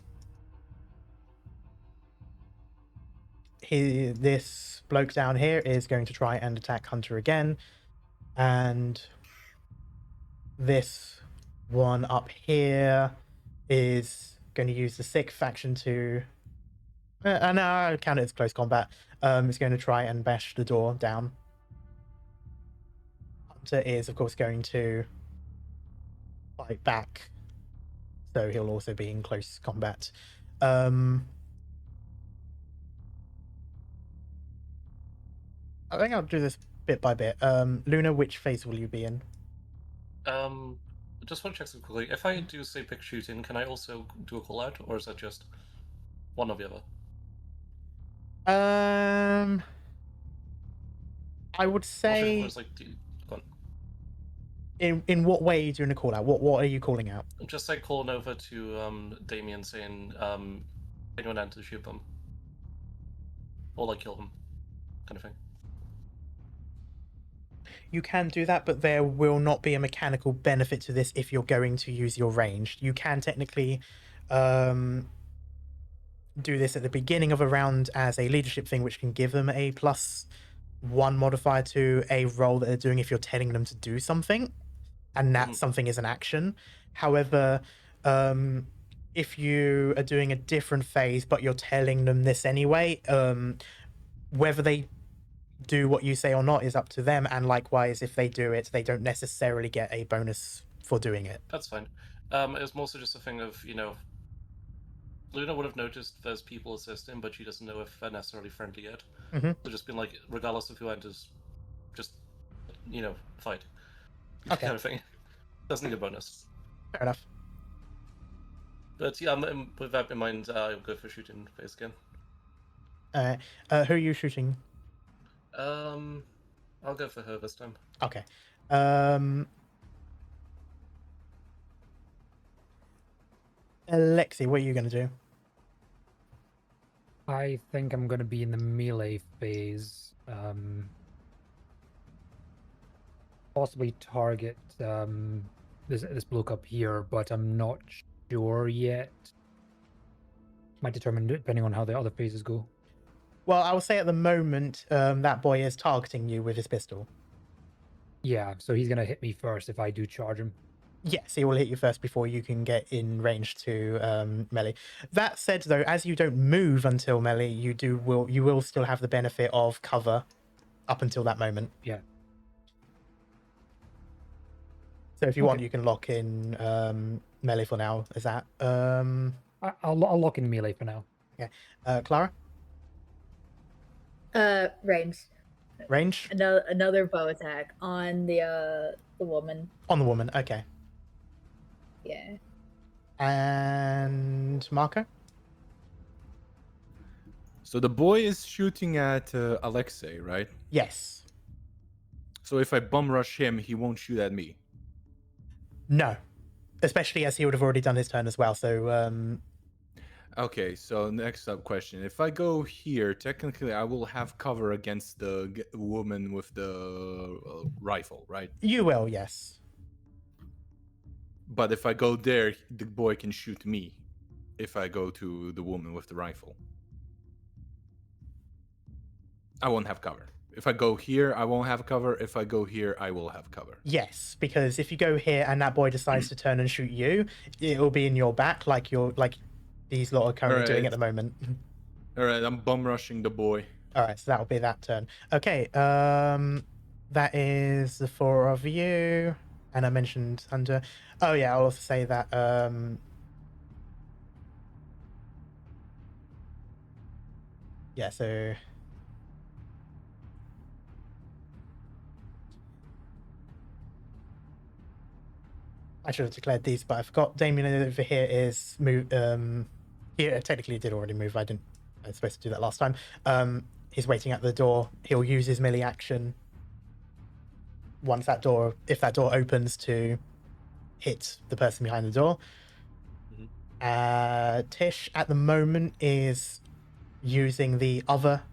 This bloke down here is going to try and attack Hunter again, and this one up here is going to use the sixth faction to. No, I'll count it as close combat. It's going to try and bash the door down. Hunter is, of course, going to fight back, so he'll also be in close combat. I think I'll do this bit by bit. Luna, which phase will you be in? Just want to check something quickly. If I do say pick shooting, can I also do a call out, or is that just one or the other? I would say. Was like, go on. In what way are you doing a call out? What are you calling out? Just like calling over to Damien saying, anyone enter to shoot them, or like kill them, kind of thing. You can do that, but there will not be a mechanical benefit to this if you're going to use your range. You can technically do this at the beginning of a round as a leadership thing, which can give them a +1 modifier to a role that they're doing if you're telling them to do something, and that something is an action. However, if you are doing a different phase, but you're telling them this anyway, whether they do what you say or not is up to them, and likewise, if they do it, they don't necessarily get a bonus for doing it. That's fine. It was mostly just a thing of, Luna would have noticed there's people assisting, but she doesn't know if they're necessarily friendly yet. Mhm. So just been like, regardless of who enters, just, fight. Okay. Kind of thing. Doesn't need a bonus. Fair enough. But yeah, with that in mind, I'll go for shooting phase again. Who are you shooting? I'll go for her this time. Okay. Aleksei, what are you going to do? I think I'm going to be in the melee phase. Possibly target this bloke up here, but I'm not sure yet. Might determine depending on how the other phases go. Well, I will say at the moment, that boy is targeting you with his pistol. Yeah, so he's going to hit me first if I do charge him. Yes, he will hit you first before you can get in range to melee. That said, though, as you don't move until melee, you will still have the benefit of cover up until that moment. Yeah. So if you want, you can lock in melee for now. Is that? I'll lock in melee for now. Okay. Clara? Range. Range? Another bow attack on the woman. On the woman, okay. Yeah. And Marko? So the boy is shooting at Aleksei, right? Yes. So if I bum rush him, he won't shoot at me. No. Especially as he would have already done his turn as well, so... Okay, so next up question. If I go here, technically I will have cover against the woman with the rifle, right? You will, yes. But if I go there, the boy can shoot me if I go to the woman with the rifle. I won't have cover. If I go here, I won't have cover. If I go here, I will have cover. Yes, because if you go here and that boy decides to turn and shoot you, it will be in your back like these lot are currently doing at the moment. All right, I'm bum rushing the boy. All right, so that'll be that turn. Okay, that is the 4 of you. And I mentioned Hunter. Oh yeah, I'll also say that yeah, so I should have declared these, but I forgot. Damien over here is move. He technically did already move. I was supposed to do that last time. He's waiting at the door. He'll use his melee action once if that door opens, to hit the person behind the door. Tish at the moment is using the other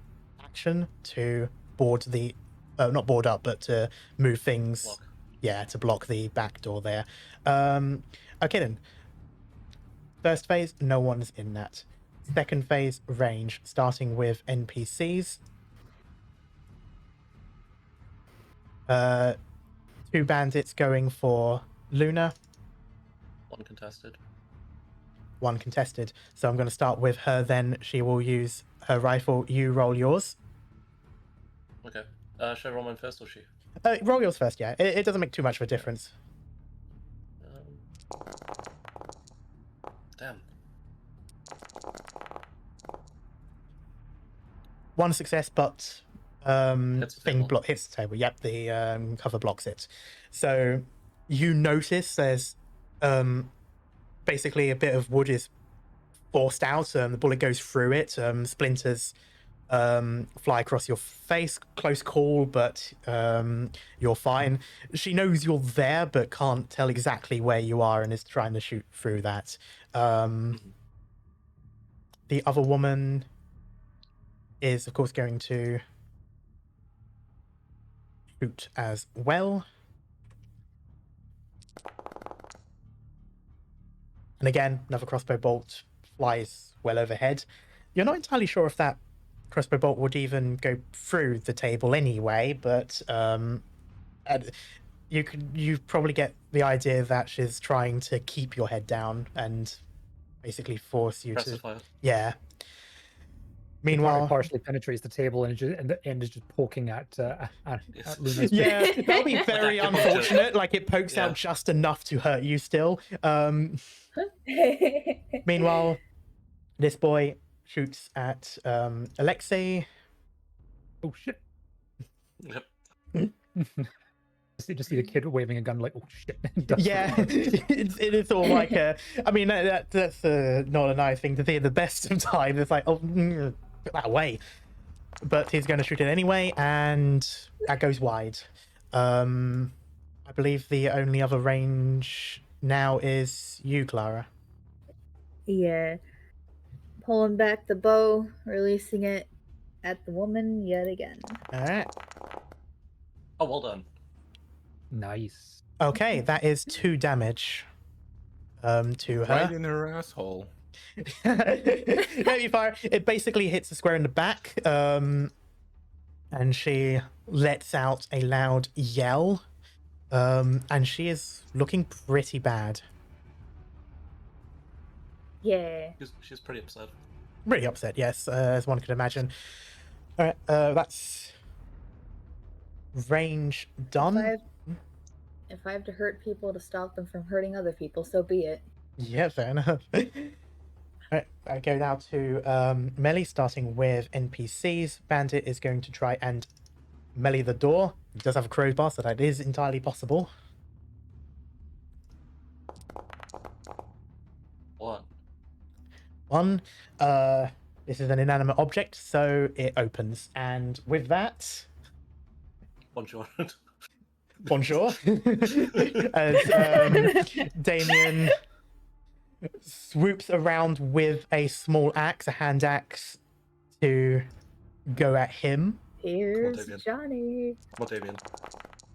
action to board the, not board up, but to move things. Block. Yeah, to block the back door there. Okay then. First phase, no one's in that. Second phase, range, starting with NPCs. 2 bandits going for Luna, 1 contested. 1 contested. So I'm going to start with her then. She will use her rifle. You roll yours. Okay. Should I roll mine first or she? Roll yours first, yeah. It doesn't make too much of a difference. Damn. 1 success, but Hits the table. hits the table. Yep, the cover blocks it. So you notice there's basically a bit of wood is forced out. The bullet goes through it. Splinters fly across your face. Close call, but you're fine. She knows you're there, but can't tell exactly where you are, and is trying to shoot through that. The other woman is, of course, going to shoot as well. And again, another crossbow bolt flies well overhead. You're not entirely sure if that crossbow bolt would even go through the table anyway, but you probably get the idea that she's trying to keep your head down and basically force you to. Fire. Yeah. It Meanwhile, partially penetrates the table and the end is just poking at Luna's yeah, that'll be very That could be unfortunate. Like, it pokes out just enough to hurt you still. Meanwhile, this boy shoots at Aleksei. Oh shit! Yep. Just see the kid waving a gun like, oh shit. Yeah, it is all like a. I mean, that's not a nice thing to see at the best of times. It's like, oh, put that away. But he's going to shoot it anyway, and that goes wide. I believe the only other range now is you, Clara. Yeah. Pulling back the bow, releasing it at the woman yet again. All right. Oh, well done. Nice. Okay, that is 2 damage to her. Right in her asshole. Maybe fire. It basically hits the square in the back, and she lets out a loud yell, and she is looking pretty bad. Yeah. She's pretty upset. Pretty upset, yes, as one could imagine. All right, that's range done. If I have to hurt people to stop them from hurting other people, so be it. Yeah, fair enough. Alright, I go now to melee, starting with NPCs. Bandit is going to try and melee the door. He does have a crowbar, so that is entirely possible. 1. This is an inanimate object, so it opens. And with that... Bonjour. Bonjour. As Damien swoops around with a small axe, a hand axe, to go at him. Here's Damien. Johnny. Come on, Damien.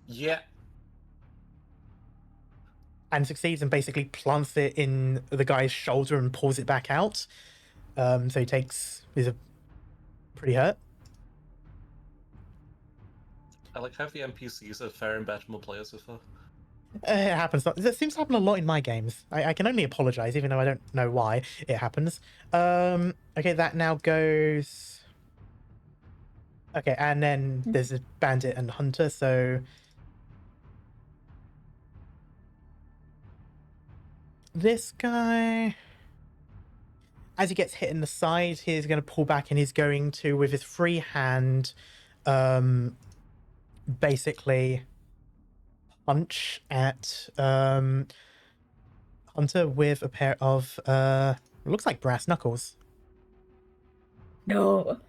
Yeah. And succeeds and basically plants it in the guy's shoulder and pulls it back out. So he's pretty hurt. I like how the NPCs are fair and better players so far. It happens. It seems to happen a lot in my games. I can only apologize, even though I don't know why it happens. Okay, that now goes... Okay, and then there's a bandit and hunter, so this guy, as he gets hit in the side, he's going to pull back and he's going to, with his free hand, basically punch at Hunter with a pair of looks like brass knuckles. No.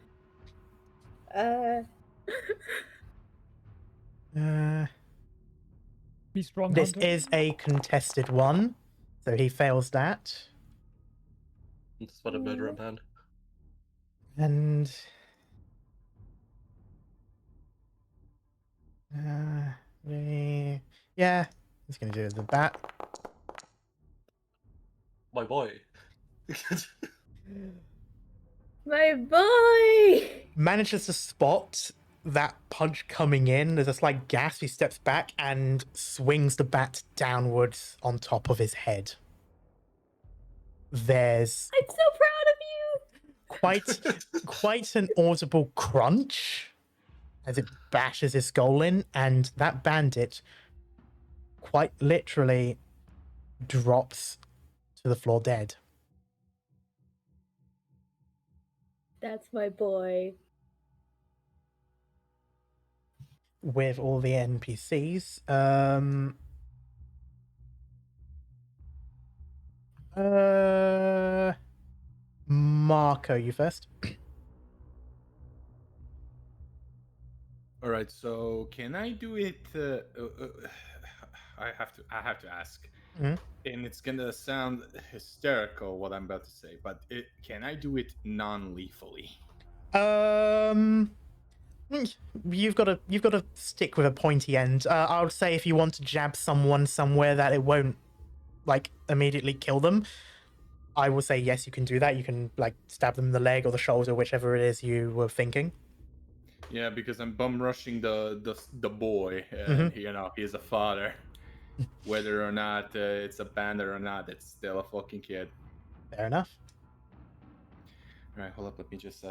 Be strong, This Hunter. is a contested one, so he fails that. That's what a murderer man. And yeah, he's gonna do the bat. My boy. My boy! Manages to spot that punch coming in. There's a slight gasp. He steps back and swings the bat downwards on top of his head. There's I'm so proud of you! quite an audible crunch as it bashes his skull in, and that bandit quite literally drops to the floor dead. That's my boy. With all the NPCs. Marko, you first. All right, so can I do it? I have to ask, Mhm. and it's gonna sound hysterical what I'm about to say, but can I do it non-lethally? You've got to stick with a pointy end. I would say if you want to jab someone somewhere that it won't like immediately kill them, I will say yes, you can do that. You can like stab them in the leg or the shoulder, whichever it is you were thinking. Yeah, because I'm bum rushing the boy, and he's a father. Whether or not it's a bandit or not, it's still a fucking kid. Fair enough. All right, hold up. Let me just.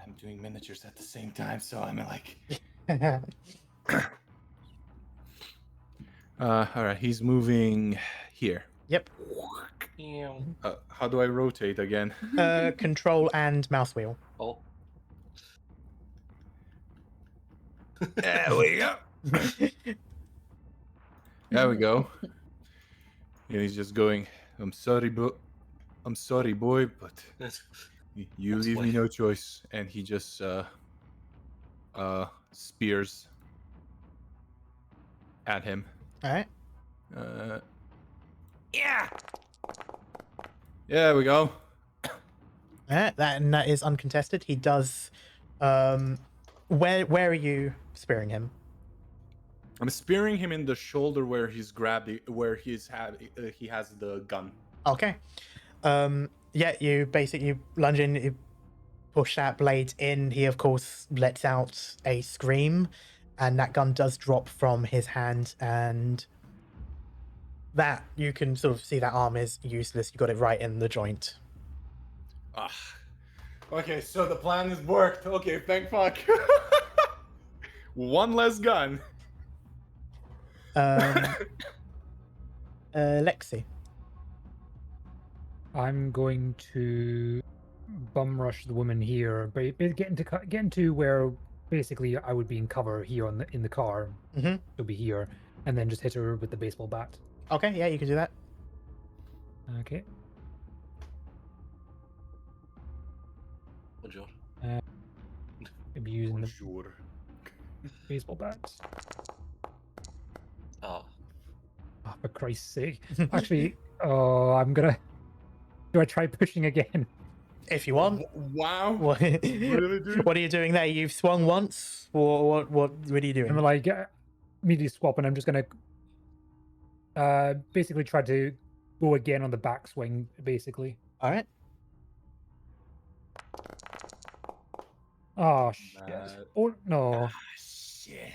I'm doing miniatures at the same time, so I'm like. All right, he's moving here. Yep. How do I rotate again? Control and mouse wheel. Oh. There we go. There we go. And he's just going. I'm sorry, boy, but you leave me no choice. And he just spears at him. All right. Yeah. There we go. That is uncontested. He does. Where are you spearing him? I'm spearing him in the shoulder where he's he has the gun. Okay. Yeah, you basically lunge in, you push that blade in. He of course lets out a scream, and that gun does drop from his hand, and that you can sort of see that arm is useless. You got it right in the joint. Okay, so the plan has worked. Okay, thank fuck. One less gun. Aleksei. I'm going to bum rush the woman here, but get into where basically I would be in cover here in the car. Mm-hmm. She'll be here, and then just hit her with the baseball bat. Okay, yeah, you can do that. Okay. Bonjour. Maybe using Bonjour. the baseball bat. Oh. Oh, for Christ's sake! Actually, I'm gonna. Do I try pushing again? If you want. Wow. What, Really, dude? what are you doing there? You've swung once? What are you doing? I'm like immediately swap, and I'm just gonna basically try to go again on the backswing, basically. All right. Oh shit! Oh no! Shit.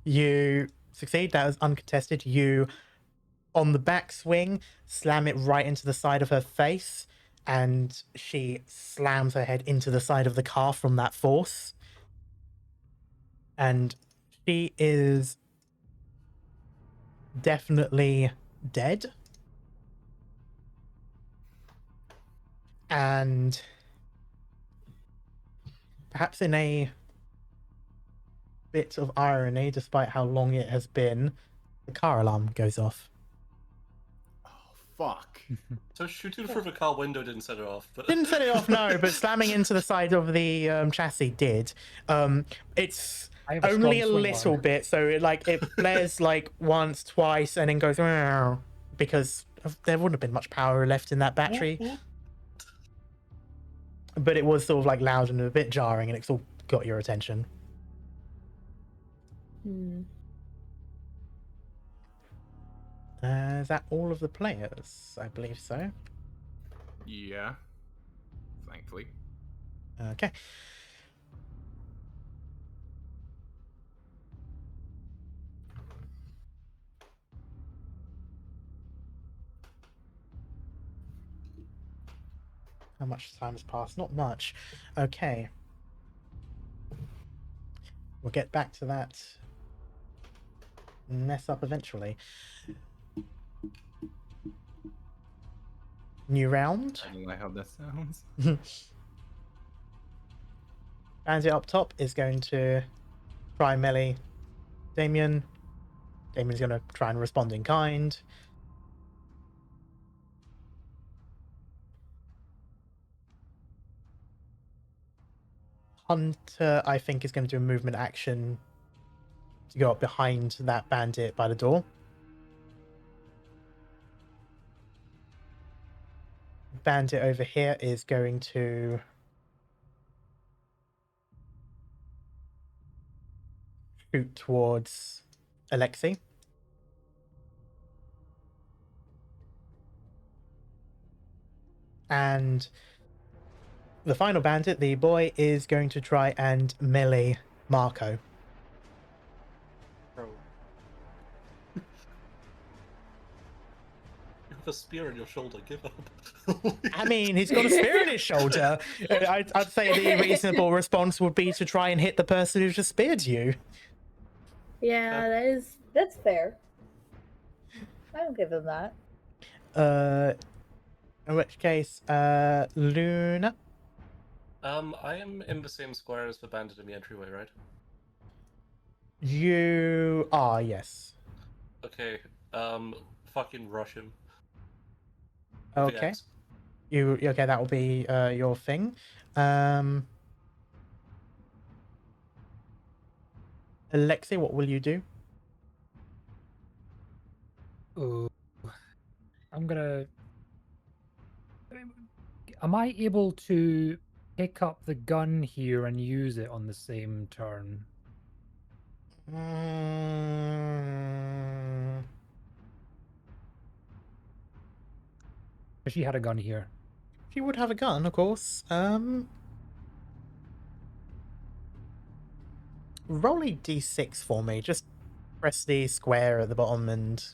You succeed. That was uncontested. You, on the backswing, slam it right into the side of her face, and she slams her head into the side of the car from that force. And she is definitely dead. And perhaps in a bit of irony, despite how long it has been, the car alarm goes off. Oh, fuck. So shooting through the car window didn't set it off. But... Didn't set it off, no, but slamming into the side of the chassis did. It's I have a only a strong swing little arm. bit, so it flares like once, twice, and then goes "Meow," because there wouldn't have been much power left in that battery. But it was sort of like loud and a bit jarring, and it sort of got your attention. Is that all of the players? I believe so. Yeah. Thankfully. Okay. How much time has passed? Not much. Okay. We'll get back to that mess up eventually. New round. I don't know how that sounds. Bandit up top is going to try melee Damien. Damien's going to try and respond in kind. Hunter, I think, is going to do a movement action to go up behind that bandit by the door. Bandit over here is going to shoot towards Aleksei. And the final bandit, the boy, is going to try and melee Marko. Bro. You have a spear in your shoulder, give up. I mean, he's got a spear in his shoulder. I'd say the reasonable response would be to try and hit the person who just speared you. Yeah, that's fair. I'll give him that. In which case, Luna. I am in the same square as the bandit in the entryway, right? You are, yes. Okay, fucking rush him. with the Okay. axe. Okay, that will be your thing. Aleksei, what will you do? Oh, I'm gonna. Am I able to pick up the gun here and use it on the same turn? She had a gun here. She would have a gun, of course. Roll a d6 for me. Just press the square at the bottom and...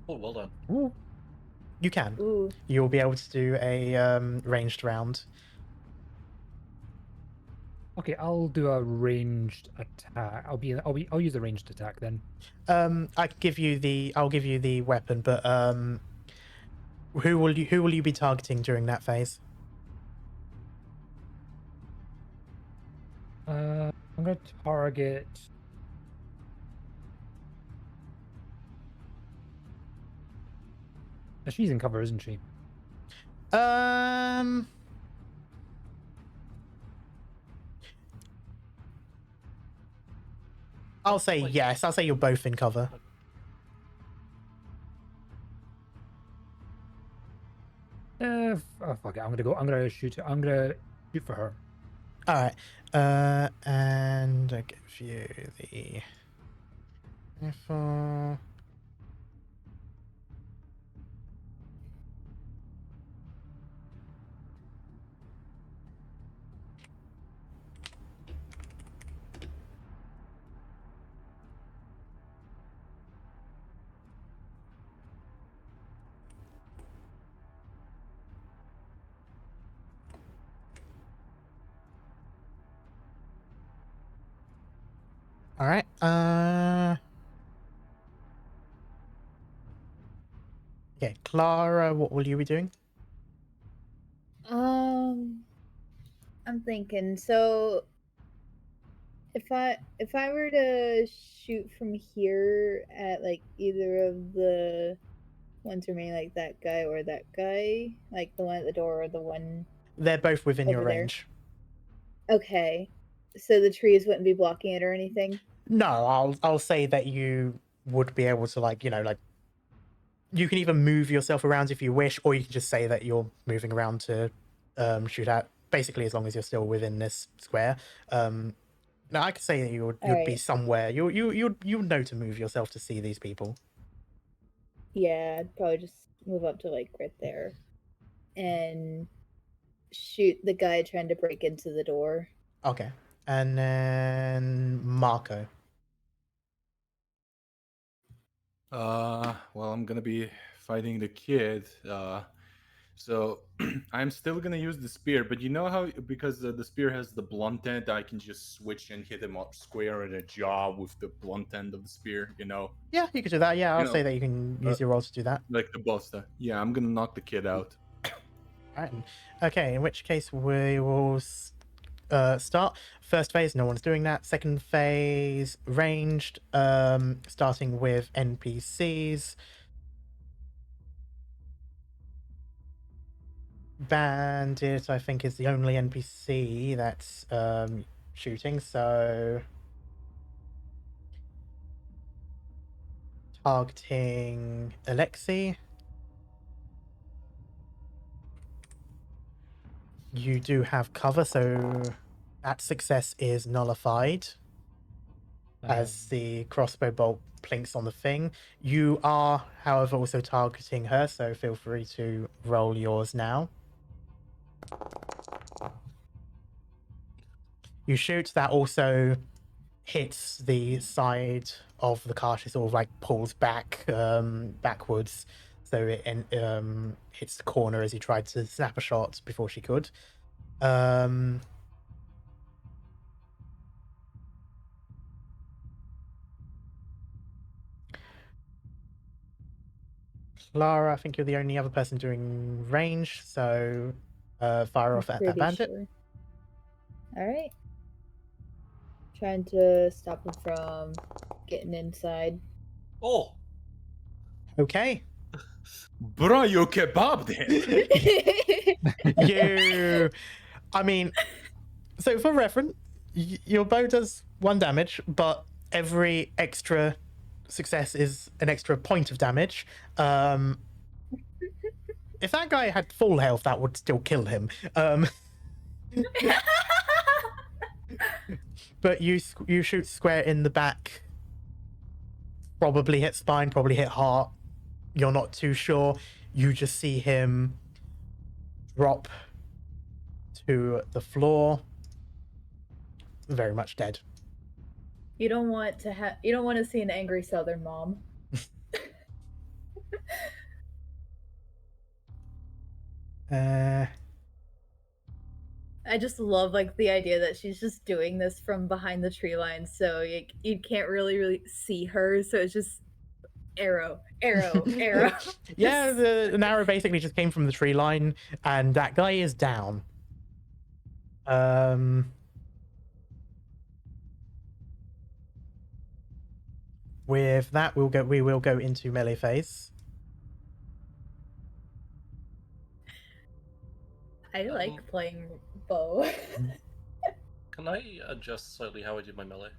Oh, well done. Ooh. You can. Ooh. You'll be able to do a ranged round. Okay, I'll do a ranged attack. I'll use a ranged attack then. I'll give you the weapon, but who will you be targeting during that phase? I'm gonna target. She's in cover, isn't she? I'll say yes. I'll say you're both in cover. Oh, fuck it. I'm gonna shoot. I'm gonna shoot for her. All right. And I give you the rifle. All right. Okay, Clara, what will you be doing? I'm thinking. So if I were to shoot from here at like either of the ones remaining, like that guy or that guy, like the one at the door or the one They're both within your over there. range. Okay. So the trees wouldn't be blocking it or anything? No, I'll say that you would be able to, like, you can either move yourself around if you wish, or you can just say that you're moving around to shoot at. Basically, as long as you're still within this square. Now I could say that you'd be Alright. somewhere. You'd know to move yourself to see these people. Yeah, I'd probably just move up to like right there and shoot the guy trying to break into the door. Okay, and then Marko. Well, I'm gonna be fighting the kid. So I'm still gonna use the spear, but you know how because the spear has the blunt end, I can just switch and hit him up square in the jaw with the blunt end of the spear. Yeah, you could do that. Yeah, I'll You say know, that you can use your roll to do that. like the buster. Yeah, I'm gonna knock the kid out. All right. Okay, in which case we will start. First phase, no one's doing that. Second phase, ranged, starting with NPCs. Bandit, I think, is the only NPC that's shooting, so targeting Aleksei. You do have cover, so that success is nullified as the crossbow bolt plinks on the thing. You are, however, also targeting her, so feel free to roll yours now. You shoot, that also hits the side of the cart. It sort of like pulls back backwards, so it hits the corner as he tried to snap a shot before she could. Clara, I think you're the only other person doing range, so fire off at that bandit. Sure. Alright. Trying to stop him from getting inside. Oh, Okay. Bro, you kebab then. You, I mean, so for reference, your bow does 1 damage, but every extra success is an extra point of damage. If that guy had full health, that would still kill him. But you shoot square in the back. Probably hit spine, probably hit heart. You're not too sure. You just see him drop to the floor, very much dead. You don't want to see an angry Southern mom. I just love like the idea that she's just doing this from behind the tree line, so you can't really see her. So it's just arrow. Yeah, an arrow basically just came from the tree line, and that guy is down. With that, we will go into melee phase. I like playing bow. can I adjust slightly how I do my melee?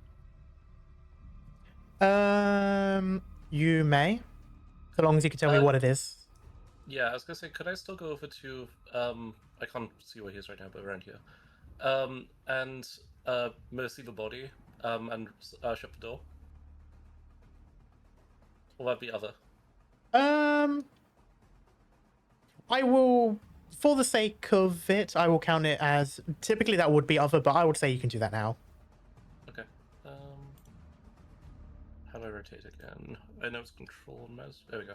You may, so long as you can tell me what it is. Yeah, I was gonna say, could I still go over to I can't see where he is right now, but around here. And mercy the body, and shut the door. Or that be other? I will, for the sake of it, I will count it as, typically that would be other, but I would say you can do that now. Okay. How do I rotate again? I know it's control and mouse. There we go.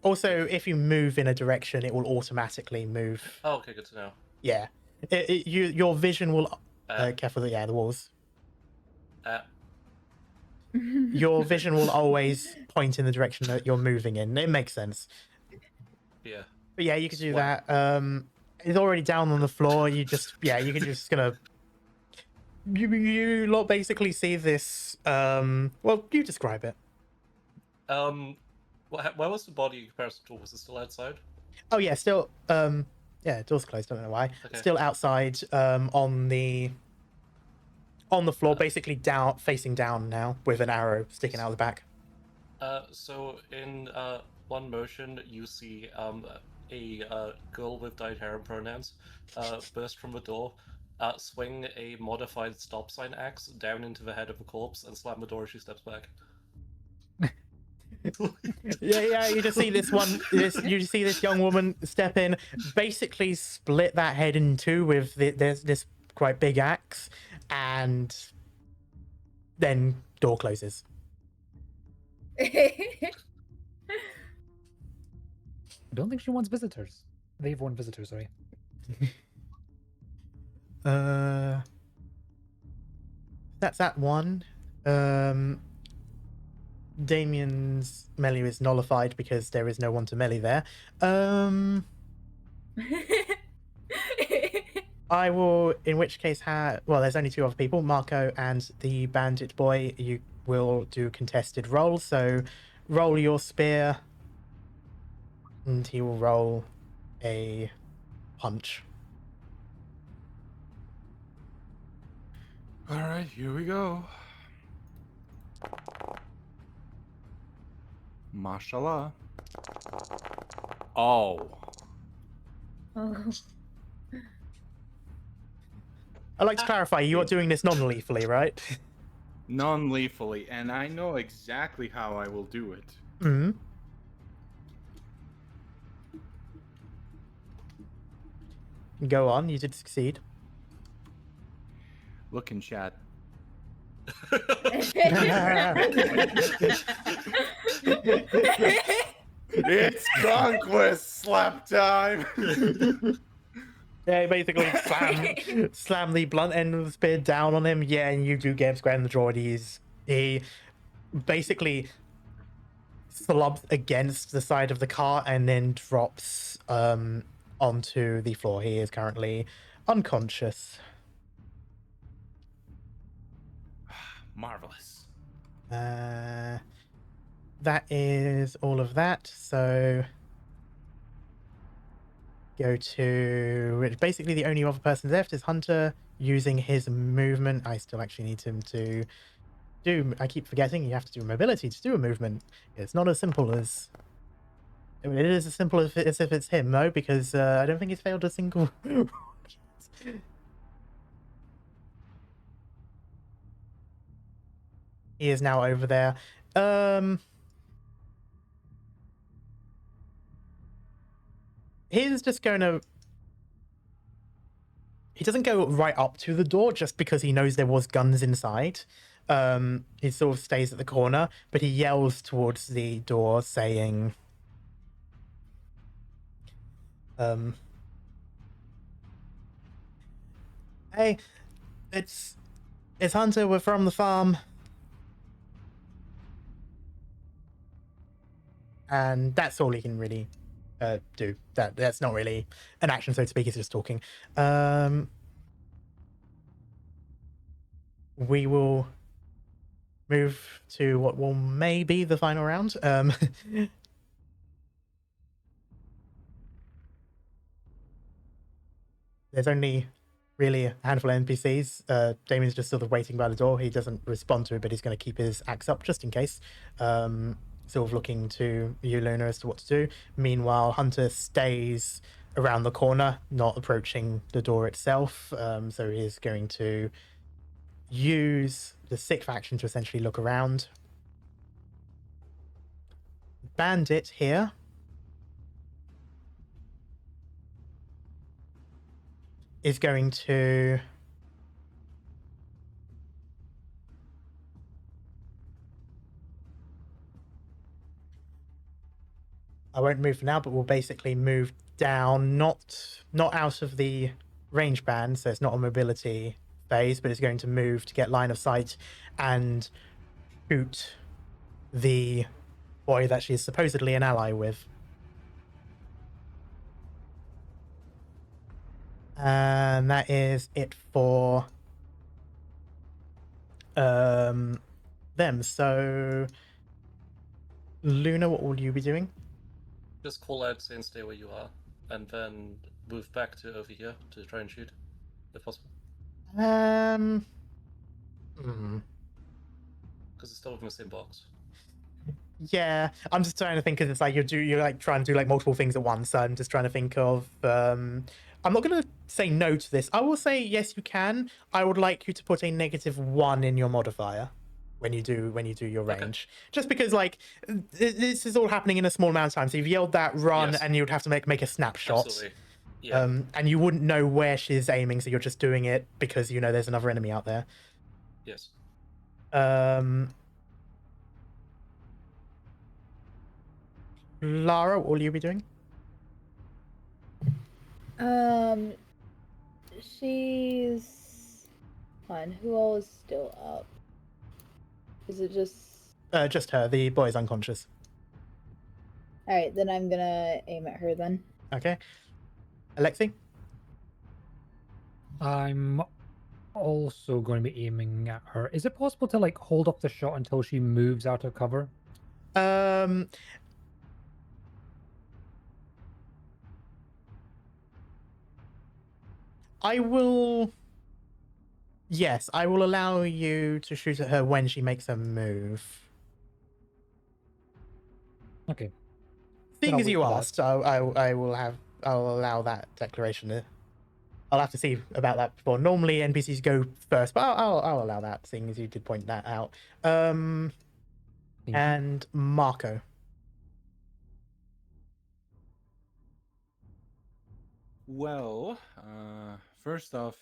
Also, if you move in a direction, it will automatically move. Oh, okay, good to know. Yeah. Your vision will, careful, the walls. Your vision will always point in the direction that you're moving in. It makes sense. Yeah. But yeah, you could do Swipe. that. It's already down on the floor. You just, yeah, you can just gonna. You lot basically see this. Well, you describe it. Where was the body in comparison to? Was it still outside? Oh yeah, still. Yeah, door's closed. I don't know why. Okay. Still outside. On the floor, basically down, facing down now, with an arrow sticking out of the back. So in one motion, you see a girl with dyed hair and pronouns burst from the door, swing a modified stop sign axe down into the head of the corpse, and slam the door as she steps back. Yeah. You just see this one. You see this young woman step in, basically split that head in two with this quite big axe, and then door closes. I don't think she wants visitors. They've won visitors, sorry. That's that one. Damien's melee is nullified because there is no one to melee there. I will, in which case, well, there's only two other people, Marko and the bandit boy. You will do contested rolls, so roll your spear, and he will roll a punch. All right, here we go. Mashallah. Oh. Oh. I'd like to clarify, you are doing this non-lethally, right? Non-lethally, and I know exactly how I will do it. Hmm. Go on, you did succeed. Look in chat. It's conquest slap time. Yeah, basically slam the blunt end of the spear down on him. Yeah, and you do get square in the jaw. He basically slumps against the side of the car and then drops onto the floor. He is currently unconscious. Marvelous. That is all of that. So go to basically the only other person left is Hunter using his movement. I still actually need him to do. I keep forgetting you have to do mobility to do a movement. It's not as simple as. I mean, it is as simple as if it's him though, because I don't think he's failed a single. He is now over there. He's just going to. He doesn't go right up to the door just because he knows there was guns inside. He sort of stays at the corner, but he yells towards the door saying, "Hey, it's Hunter. We're from the farm." And that's all he can really do. That's not really an action, so to speak. He's just talking. We will move to what will maybe the final round. There's only really a handful of NPCs. Damien's just sort of waiting by the door. He doesn't respond to it, but he's going to keep his axe up just in case. Sort of looking to you, Luna, as to what to do. Meanwhile, Hunter stays around the corner, not approaching the door itself. So he's going to use the sixth action to essentially look around. Bandit here is going to I won't move for now, but we'll basically move down, not out of the range band, so it's not a mobility phase, but is going to move to get line of sight and shoot the boy that she is supposedly an ally with. And that is it for them. So, Luna, what will you be doing? Just call out, say, and stay where you are, and then move back to over here to try and shoot, if possible. Hmm. Because it's still within the same box. Yeah, I'm just trying to think because it's like you're like trying to do like multiple things at once. So I'm just trying to think of. I'm not gonna say no to this. I will say yes, you can. I would like you to put a -1 in your modifier when you do your range, just because like this is all happening in a small amount of time. So you've yelled that run, Yes. and you would have to make a snapshot. Absolutely. Yeah. And you wouldn't know where she's aiming, so you're just doing it because you know there's another enemy out there. Yes. Clara, what will you be doing? She's fine. Who all is still up? Is it Just her. The boy is unconscious. all right? Then I'm gonna aim at her then. Okay. Aleksei? I'm also going to be aiming at her. Is it possible to like hold up the shot until she moves out of cover? I will. Yes, I will allow you to shoot at her when she makes a move. Okay. Seeing I'll as wait you for that. asked, I'll allow that declaration. I'll have to see about that before. Normally NPCs go first, but I'll allow that, seeing as you did point that out. Thank you. And Marko. Well, first off,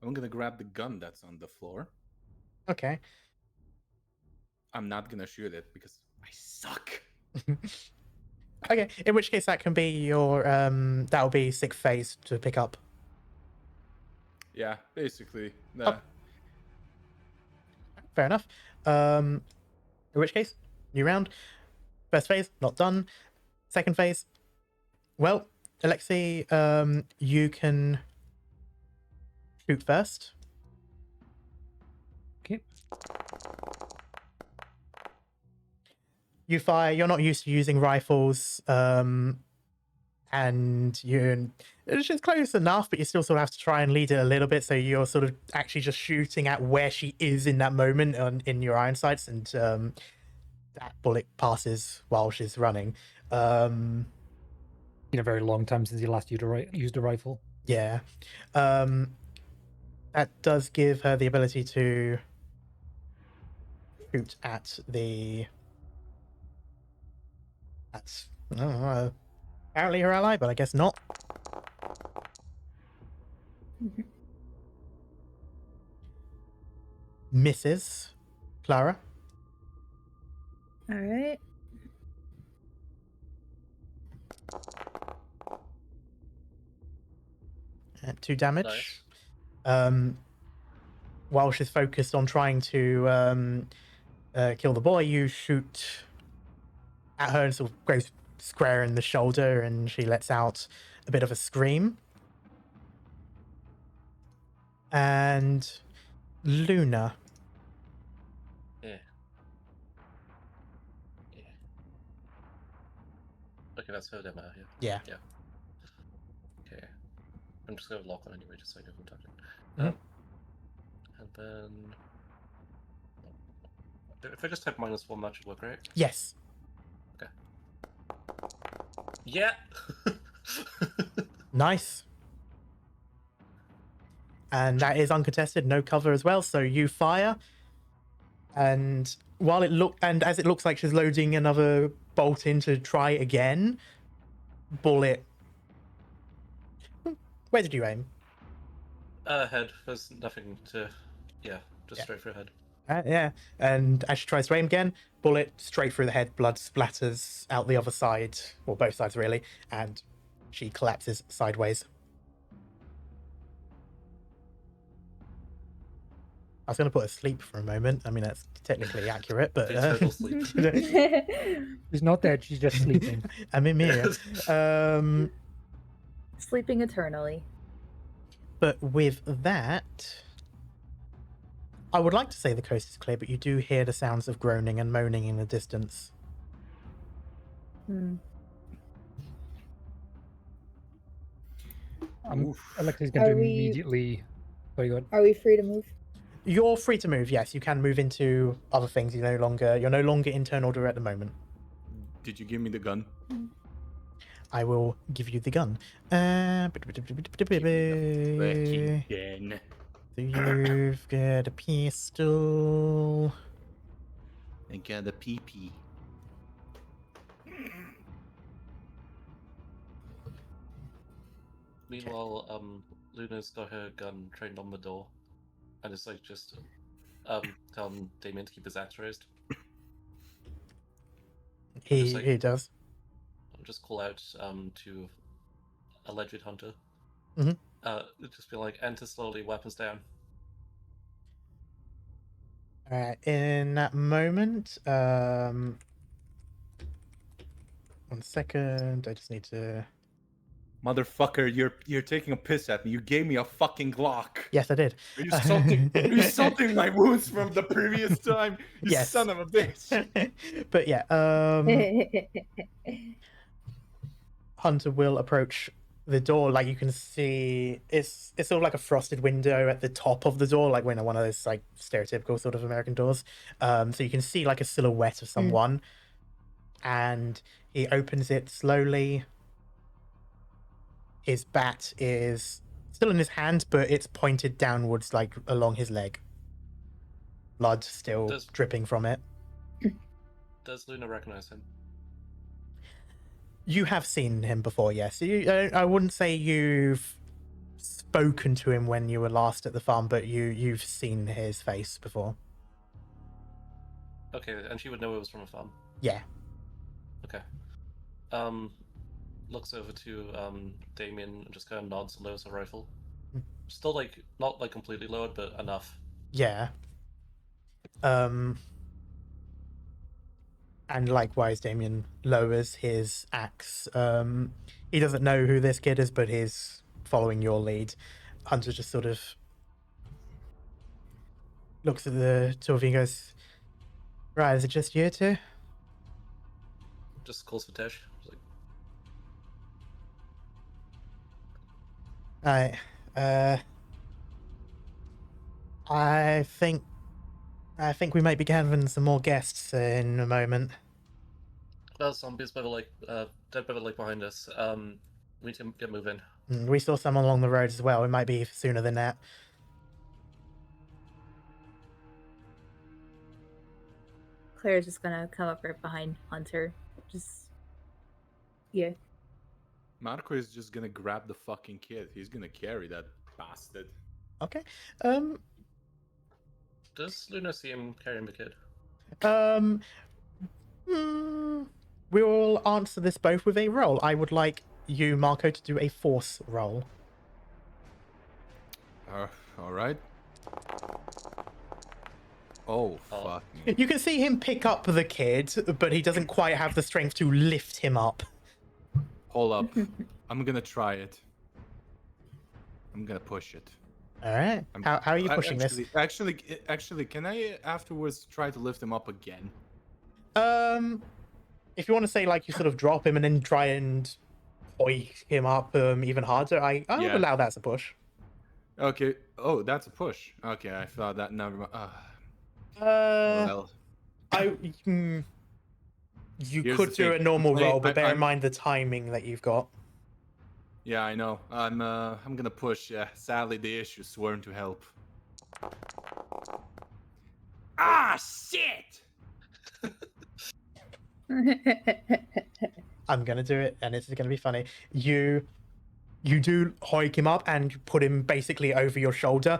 I'm gonna grab the gun that's on the floor. Okay. I'm not gonna shoot it because I suck. Okay, in which case that can be your that'll be 6th phase to pick up. Yeah, basically. Fair enough. In which case, new round. First phase, not done. Second phase. Well, Aleksei, you can shoot first. Okay. You fire. You're not used to using rifles, and it's just close enough, but you still sort of have to try and lead it a little bit. So you're sort of actually just shooting at where she is in that moment in your iron sights, and that bullet passes while she's running. Been a very long time since you last used a rifle. Yeah. That does give her the ability to shoot at the. That's apparently her ally, but I guess not. Misses. Clara. All right. At 2 damage. Nice. While she's focused on trying to kill the boy, you shoot at her and sort of goes square in the shoulder, and she lets out a bit of a scream. And Luna. Yeah. Okay, that's her demo here. Yeah. Okay. I'm just gonna lock on anyway, just so I know who I'm talking. Mhm. And then if I just type -1, that should work, right? Yes. Yeah. Nice. And that is uncontested, no cover as well. So you fire, and as it looks like she's loading another bolt in to try again, bullet. Where did you aim? Head. There's nothing to. Yeah, just straight for head. Yeah. And as she tries to aim again, bullet straight through the head, blood splatters out the other side, or both sides really, and she collapses sideways. I was going to put asleep for a moment. I mean, that's technically accurate, but Total sleep. She's not dead. She's just sleeping. I'm in here. Sleeping eternally. But with that, I would like to say the coast is clear, but you do hear the sounds of groaning and moaning in the distance. Hmm. Alexei's going to Are we- immediately. Sorry, go ahead. Are we free to move? You're free to move. Yes, you can move into other things. You're no longer in turn order at the moment. Did you give me the gun? I will give you the gun. Again. So you've got a pistol. I got a PP. Meanwhile, Luna's got her gun trained on the door, and it's like just telling Damien to keep his axe raised. Just like- He does. Just call out to alleged hunter. Mhm. Just be like, enter slowly, weapons down. All right. In that moment, 1 second. I just need to. Motherfucker, you're taking a piss at me. You gave me a fucking Glock. Yes, I did. You're salting my wounds from the previous time. You Yes. son of a bitch. But yeah, Hunter will approach the door. Like you can see, it's sort of like a frosted window at the top of the door, like one of those like stereotypical sort of American doors. So you can see like a silhouette of someone, and he opens it slowly. His bat is still in his hand, but it's pointed downwards, like along his leg. Blood still dripping from it. Does Luna recognize him? You have seen him before, yes. I wouldn't say you've spoken to him when you were last at the farm, but you've seen his face before. Okay, and she would know it was from a farm. Yeah. Okay. Looks over to Damien and just kind of nods and lowers her rifle. Still like not like completely lowered, but enough. Yeah. And likewise, Damien lowers his axe. He doesn't know who this kid is, but he's following your lead. Hunter just sort of looks at the two of you and goes, "Right, is it just you two?" Just calls for Tesh. Like, Right. I think we might be gathering some more guests in a moment. well, zombies better like dead better like behind us. We need to get moving. We saw some along the road as well. It might be sooner than that. Claire's just gonna come up right behind Hunter. Yeah. Marko is just gonna grab the fucking kid. He's gonna carry that bastard. Okay. Does Luna see him carrying the kid? We will answer this both with a roll. I would like you, Marko, to do a force roll. All right. Oh, fuck me. You can see him pick up the kid, but he doesn't quite have the strength to lift him up. Hold up. I'm gonna try it. I'm gonna push it. All right. How are you pushing this? Actually, can I afterwards try to lift him up again? If you want to say like you sort of drop him and then try and hoik him up even harder, I would allow that as a push. Okay. Oh, that's a push. Okay, I thought that. Never mind. Well, You Here's could the do a thing. normal roll, but bear in I'm- mind the timing that you've got. yeah, I know. I'm gonna push. Yeah. Sadly, the issues weren't to help. Ah, shit! I'm gonna do it, and it's gonna be funny. You do hoik him up and you put him basically over your shoulder.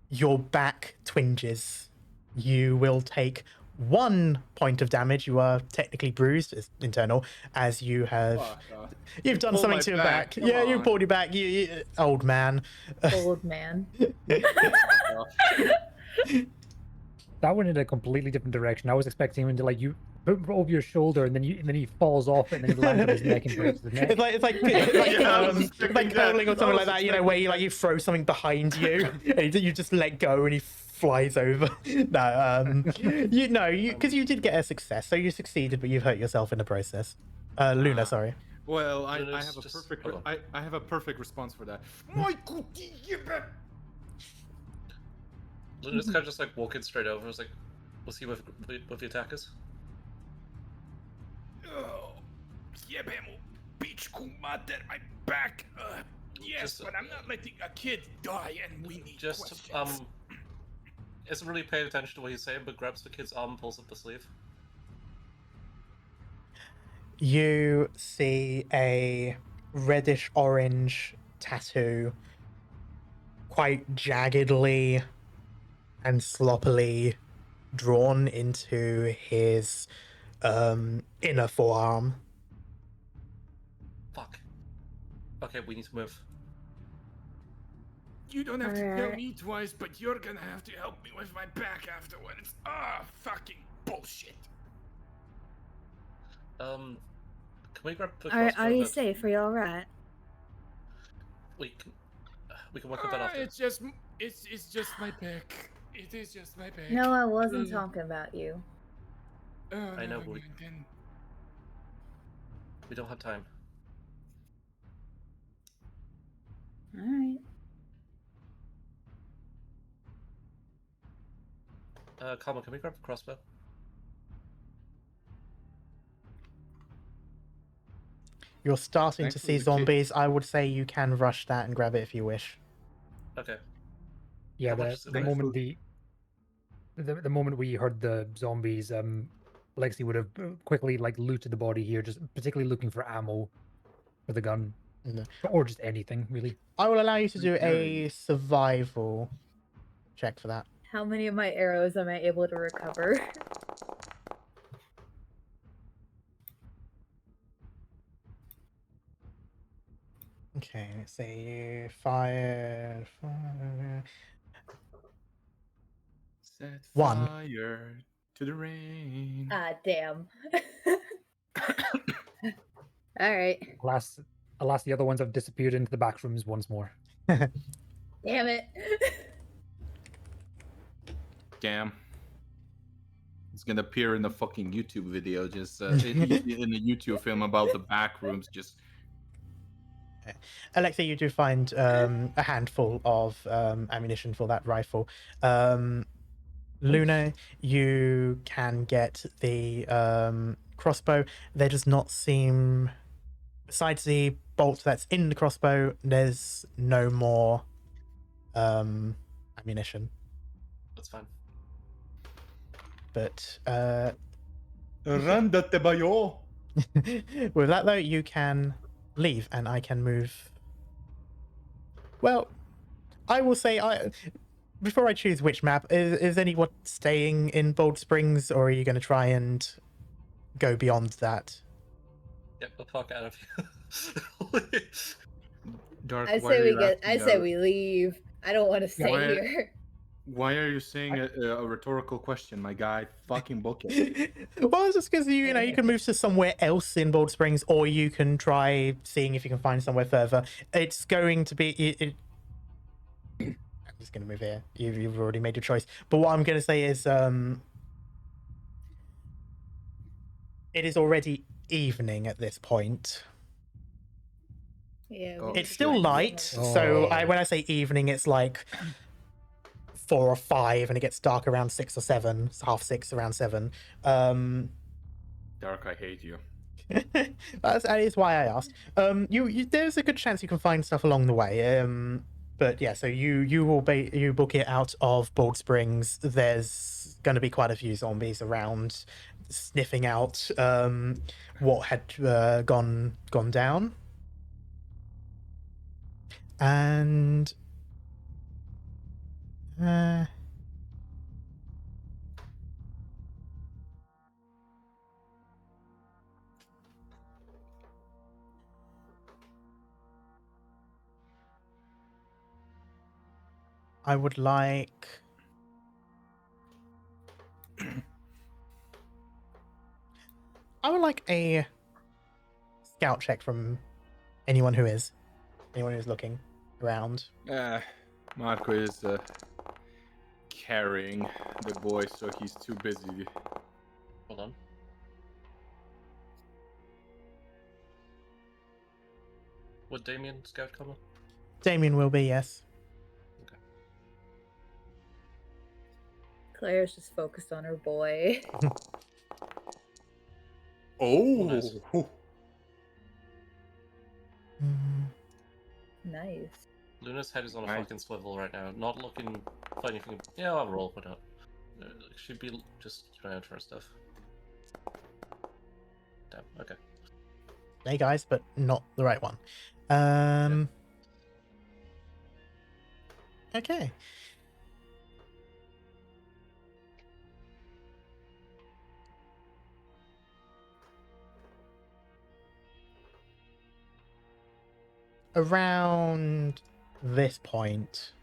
Your back twinges. You will take 1 point of damage. You are technically bruised, it's internal, as you have. You've done Pull something my to your back, back. come Yeah, you on. pulled your back. You old man. Old man. That went in a completely different direction. I was expecting him to like you put over your shoulder and then he falls off and then he lands on his neck and breaks his neck. It's like Yeah, I was it's like expecting that. curling or I something was like that. You know, where you like you throw something behind you and you just let go and he flies over. No, you know, because you did get a success, so you succeeded, but you've hurt yourself in the process. Luna, sorry. Well, I Luna's have a just- perfect hold on. I have a perfect response for that. Luna's kind of just like walking straight over. I was like, we'll see with the attackers. Oh, jebemu, pičku mater, my back. Yes, Just, but I'm not letting a kid die, and we need Just questions. isn't really paying attention to what he's saying, but grabs the kid's arm and pulls up the sleeve. You see a reddish orange tattoo, quite jaggedly and sloppily drawn into his inner forearm. Fuck. Okay, we need to move. You don't have to tell Alright. me twice, but you're gonna have to help me with my back afterwards. Fucking bullshit. Can we grab the Are crossbow? you that- safe? Are you alright? We can work with that after. It's just my back. It is just my back. No, I wasn't talking about you. Oh, I know, never we- mind then. We don't have time. Alright. Karma, can we grab the crossbow? You're starting to Thankfully see the kid- zombies. I would say you can rush that and grab it if you wish. Okay. Yeah, How much is the it moment worth? the moment we heard the zombies, Aleksei would have quickly like looted the body here, just particularly looking for ammo for the gun, No. or just anything really. I will allow you to do Okay. a survival check for that. How many of my arrows am I able to recover? Okay, let's say you fired. Set One. fire to the rain. Ah, damn. Alright. Alas, the other ones have disappeared into the back rooms once more. Damn it. Damn. It's gonna appear in the fucking YouTube video, just in the YouTube film about the back rooms. Just Alexa, you do find a handful of ammunition for that rifle. Luna, you can get the crossbow. There does not seem, besides the bolt that's in the crossbow, there's no more ammunition. That's fine. But run the bayo. with that though, you can leave, and I can move. Well, I will say before I choose which map, is anyone staying in Bold Springs, or are you going to try and go beyond that? Get the fuck out of here. Dark. I why are say we you get. I asking say a- we leave. I don't want to stay Why- here. Why are you saying a rhetorical question, my guy? Fucking book it. Well, it's just because you know you can move to somewhere else in Bold Springs, or you can try seeing if you can find somewhere further. It's going to be. I'm just going to move here. You've already made your choice. But what I'm going to say is, it is already evening at this point. Yeah. Oh, we need It's to still find light, somewhere. so Oh. when I say evening, it's like 4 or 5, and it gets dark around 6 or 7. It's 6:30, around 7. Dark, I hate you. That is why I asked. You there's a good chance you can find stuff along the way. But yeah, so you book it out of Bald Springs. There's going to be quite a few zombies around, sniffing out what had gone down. And I would like I would like a scout check from anyone who's looking around. Marko is carrying the boy, so he's too busy. Hold on. Would Damien scout cover? Damien will be, yes. Claire's just focused on her boy. Oh, nice. Mm, Nice. Luna's head is on a Nice. fucking swivel right now. Not looking for anything. Yeah, I'll roll, but she'd be just keeping an eye out for her stuff. Damn. Okay. hey guys, but not the right one. Okay. Around this point.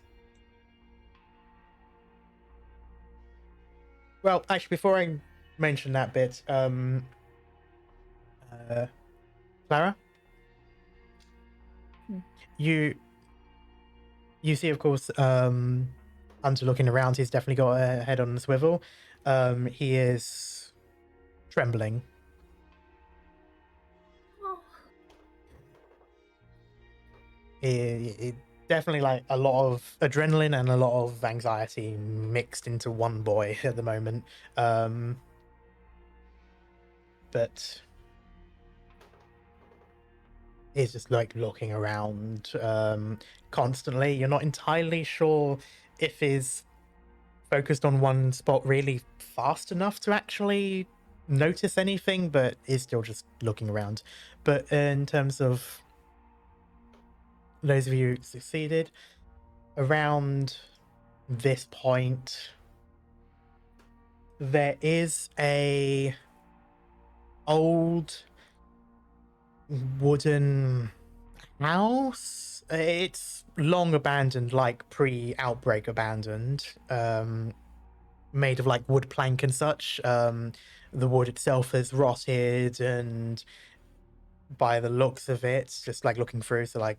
Well, actually, before I mention that bit, Clara, Hmm. you see, of course, Hunter looking around. He's definitely got a head on the swivel. He is trembling. Oh. He definitely like a lot of adrenaline and a lot of anxiety mixed into one boy at the moment. But he's just like looking around constantly. You're not entirely sure if he's focused on one spot really fast enough to actually notice anything, but is still just looking around. But in terms of those of you who succeeded, around this point, there is a old wooden house. It's long abandoned, like pre-outbreak abandoned, made of like wood plank and such. The wood itself is rotted, and by the looks of it, just like looking through, so like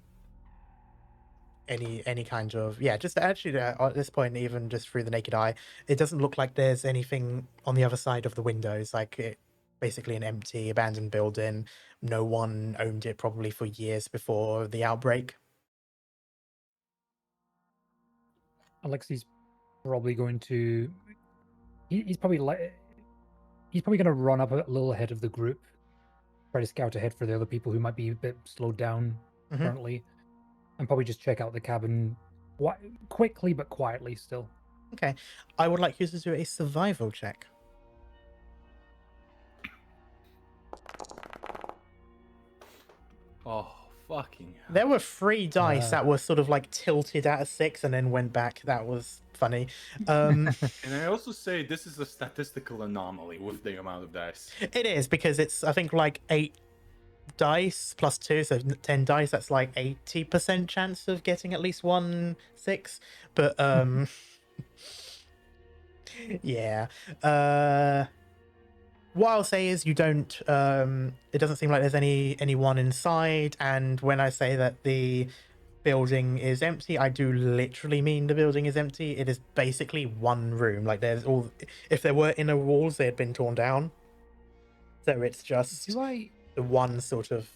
any kind of, yeah, just actually at this point, even just through the naked eye, it doesn't look like there's anything on the other side of the windows. Like, it basically an empty abandoned building. No one owned it probably for years before the outbreak. Alexei's probably going to. He's probably going to run up a little ahead of the group, try to scout ahead for the other people who might be a bit slowed down Mhm. currently, and probably just check out the cabin quickly but quietly still. Okay, I would like you to do a survival check. Oh, fucking hell. There were 3 dice that were sort of like tilted at a 6 and then went back. That was funny. And I also say this is a statistical anomaly with the amount of dice. It is, because it's, I think, like 8 dice plus 2, so 10 dice. That's like 80% chance of getting at least 1 6. But yeah. What I'll say is you don't. It doesn't seem like there's anyone inside. And when I say that the building is empty, I do literally mean the building is empty. It is basically one room. Like, there's all. If there were inner walls, they had been torn down. So it's just the one sort of.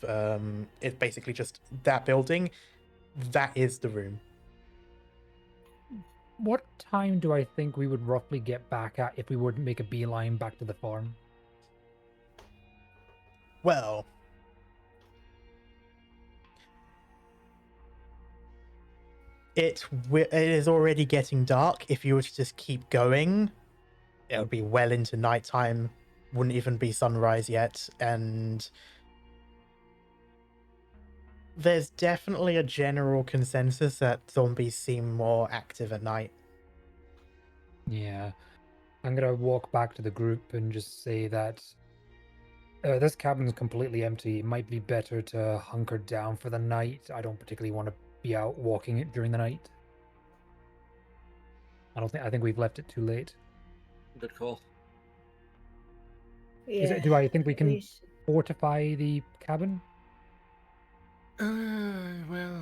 It's basically just that building. That is the room. What time do I think we would roughly get back at if we were to make a beeline back to the farm? Well, it is already getting dark. If you were to just keep going, it would be well into nighttime. Wouldn't even be sunrise yet. And there's definitely a general consensus that zombies seem more active at night. Yeah. I'm going to walk back to the group and just say that this cabin's completely empty. It might be better to hunker down for the night. I don't particularly want to be out walking it during the night. I think we've left it too late. Good call. Yeah. Do I think we can we should- fortify the cabin? Well,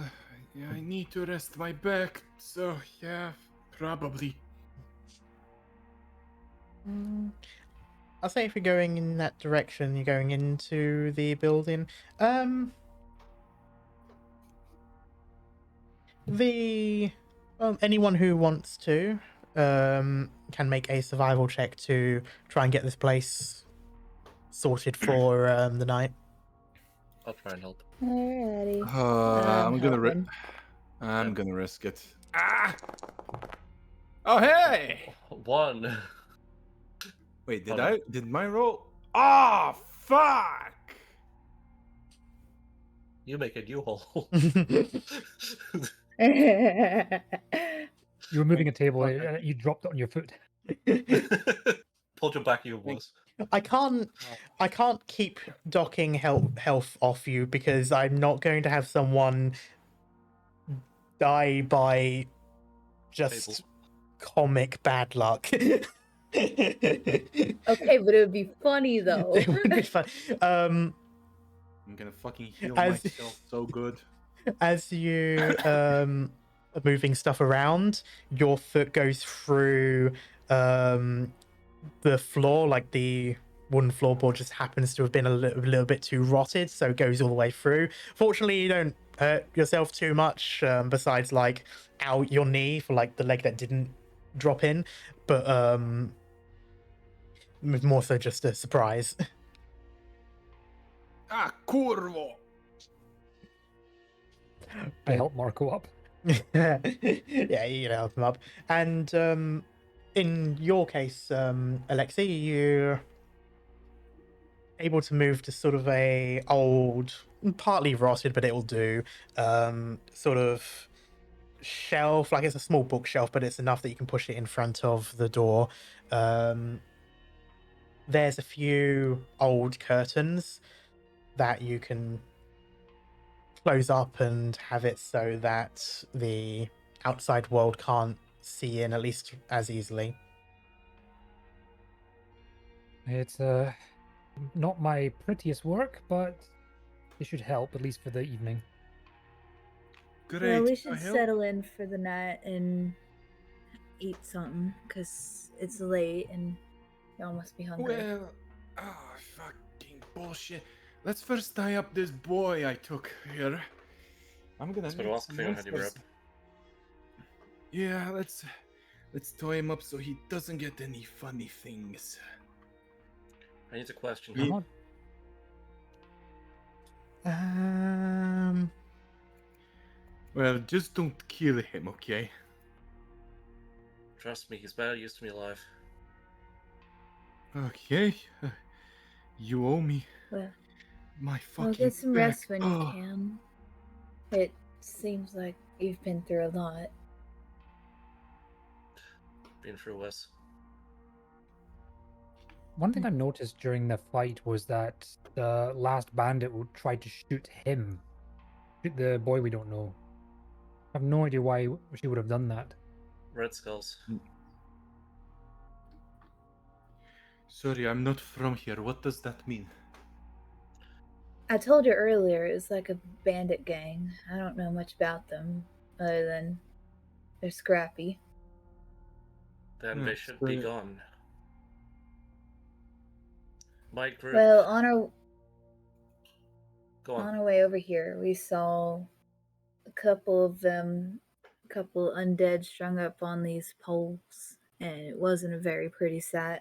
yeah, I need to rest my back, so yeah, probably. I'll say if you're going in that direction, you're going into the building. The anyone who wants to can make a survival check to try and get this place sorted for the night. I'll try and help. Alrighty. I'm gonna helping. I'm gonna risk it. Ah! Oh hey! 1. Wait, Oh, no. did my roll? Ah, fuck! You make a new hole. You were moving a table. Okay. You dropped it on your foot. Pulled your back, you was. I can't keep docking health off you because I'm not going to have someone die by just Table. comic bad luck. Okay, but it would be funny though. It would be fun. I'm gonna fucking heal As- myself so good. As you are moving stuff around, your foot goes through the floor, like the wooden floorboard just happens to have been a little bit too rotted, so it goes all the way through. Fortunately, you don't hurt yourself too much, besides like out your knee for like the leg that didn't drop in, but more so just a surprise. Ah, curvo! I helped Marco up. Yeah, you can help him up. And in your case, Aleksei, you're able to move to sort of a old, partly rotted, but it'll do, sort of shelf. Like it's a small bookshelf, but it's enough that you can push it in front of the door. There's a few old curtains that you can close up and have it so that the outside world can't see in, at least as easily. It's not my prettiest work, but it should help at least for the evening. Great. Well, we I should help? settle in for the night and eat something because it's late and y'all must be hungry. Well, fucking bullshit. Let's first tie up this boy I took here. I'm gonna It's been a need while some since I had you monsters. rope. Yeah, let's tie him up so he doesn't get any funny things. I need a question. Yeah. Come on. Well, just don't kill him, okay? Trust me, he's better used to me alive. Okay. You owe me Well, my fucking well, get some back. rest when you Oh. can. It seems like you've been through a lot. Been through worse. One thing I noticed during the fight was that the last bandit would try to shoot him. Shoot the boy we don't know. I have no idea why she would have done that. Red Skulls. Sorry, I'm not from here. What does that mean? I told you earlier, it's like a bandit gang. I don't know much about them other than they're scrappy. Then they should be gone. My group. Well, Go on on. our way over here, we saw a couple of them, a couple undead strung up on these poles, and it wasn't a very pretty sight.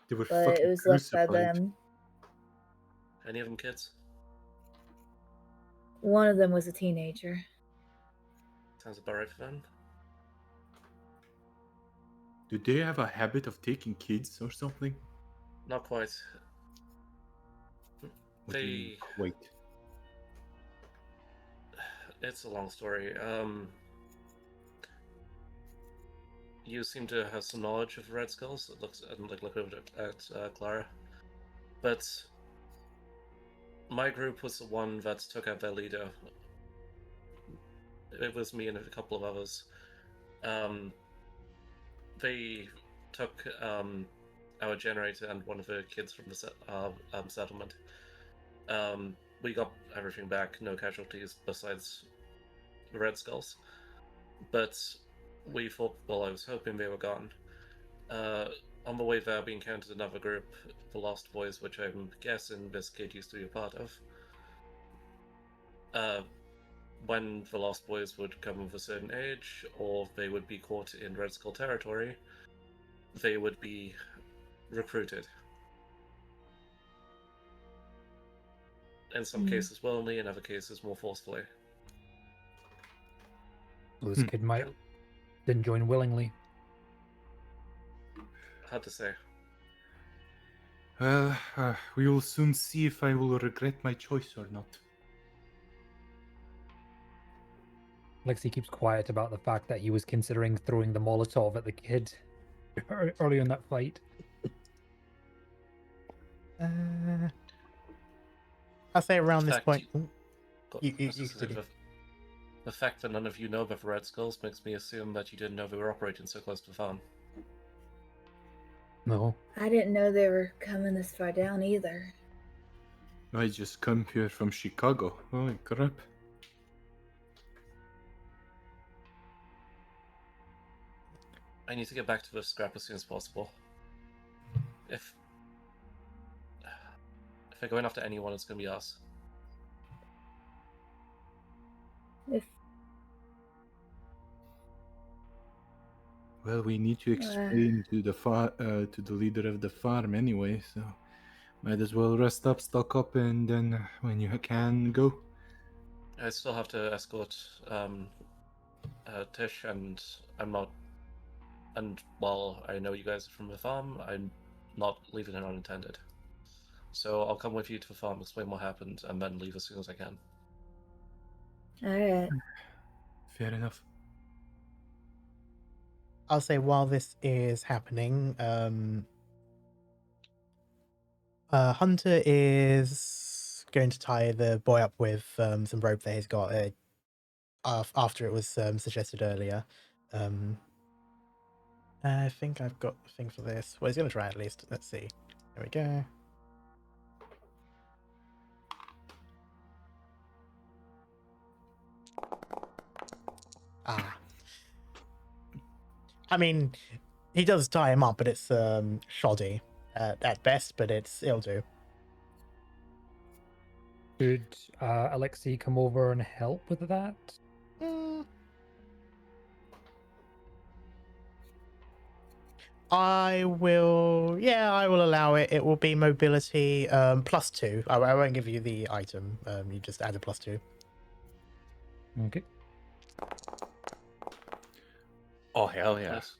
They were But fucking it was left by crucified. them. Any of them kids? One of them was a teenager. Sounds about right for them. Do they have a habit of taking kids or something? Not quite. What do you mean, They. wait. It's a long story. You seem to have some knowledge of Red Skulls. It looks look over at Clara, but my group was the one that took out their leader. It was me and a couple of others. They took our generator and one of the kids from the settlement. We got everything back, no casualties besides the Red Skulls. But we thought, well, I was hoping they were gone. On the way there, we encountered another group, the Lost Boys, which I'm guessing this kid used to be a part of. When the Lost Boys would come of a certain age, or they would be caught in Red Skull territory, they would be recruited. In some cases willingly, in other cases more forcefully. So this kid might didn't join willingly. Hard to say. Well, we will soon see if I will regret my choice or not. Aleksei keeps quiet about the fact that he was considering throwing the Molotov at the kid early in that fight. I'll say around this fact, point. The fact that none of you know about the Red Skulls makes me assume that you didn't know they were operating so close to the farm. No. I didn't know they were coming this far down either. I just come here from Chicago. Holy crap. I need to get back to the scrap as soon as possible. If they're going after anyone, it's going to be us. Well, we need to explain to the leader of the farm anyway, so might as well rest up, stock up, and then when you can go. I still have to escort Tish, and I'm not. And while I know you guys are from the farm, I'm not leaving it unintended. So I'll come with you to the farm, explain what happened, and then leave as soon as I can. Alright. Fair enough. I'll say while this is happening, Hunter is going to tie the boy up with some rope that he's got after it was suggested earlier. I think I've got the thing for this. Well, he's going to try at least. Let's see. There we go. I mean, he does tie him up, but it's shoddy at best, but it'll do. Could Aleksei come over and help with that? I will allow it. It will be mobility +2. I won't give you the item. You just add a +2. Okay. Oh, hell yeah. Yes.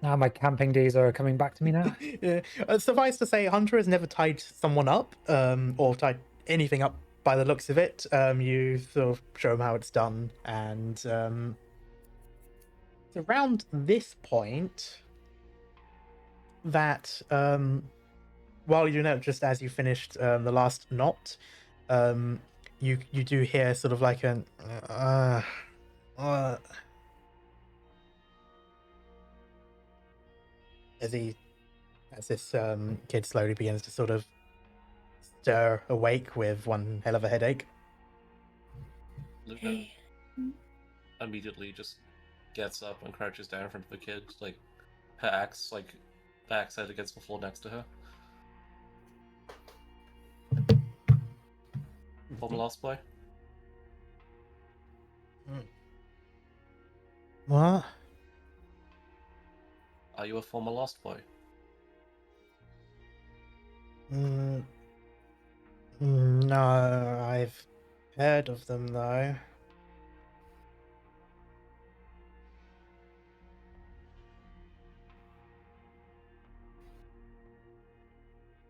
My camping days are coming back to me now. Yeah. Suffice to say, Hunter has never tied someone up or tied anything up by the looks of it. You sort of show him how it's done, and it's around this point that while you know, just as you finished the last knot, you do hear sort of like an as this kid slowly begins to sort of stir awake with one hell of a headache. Luca Hey. immediately just gets up and crouches down in front of the kid, like her axe, like the axe head against the floor next to her. Former Lost Boy? What? Are you a former Lost Boy? No, I've heard of them though.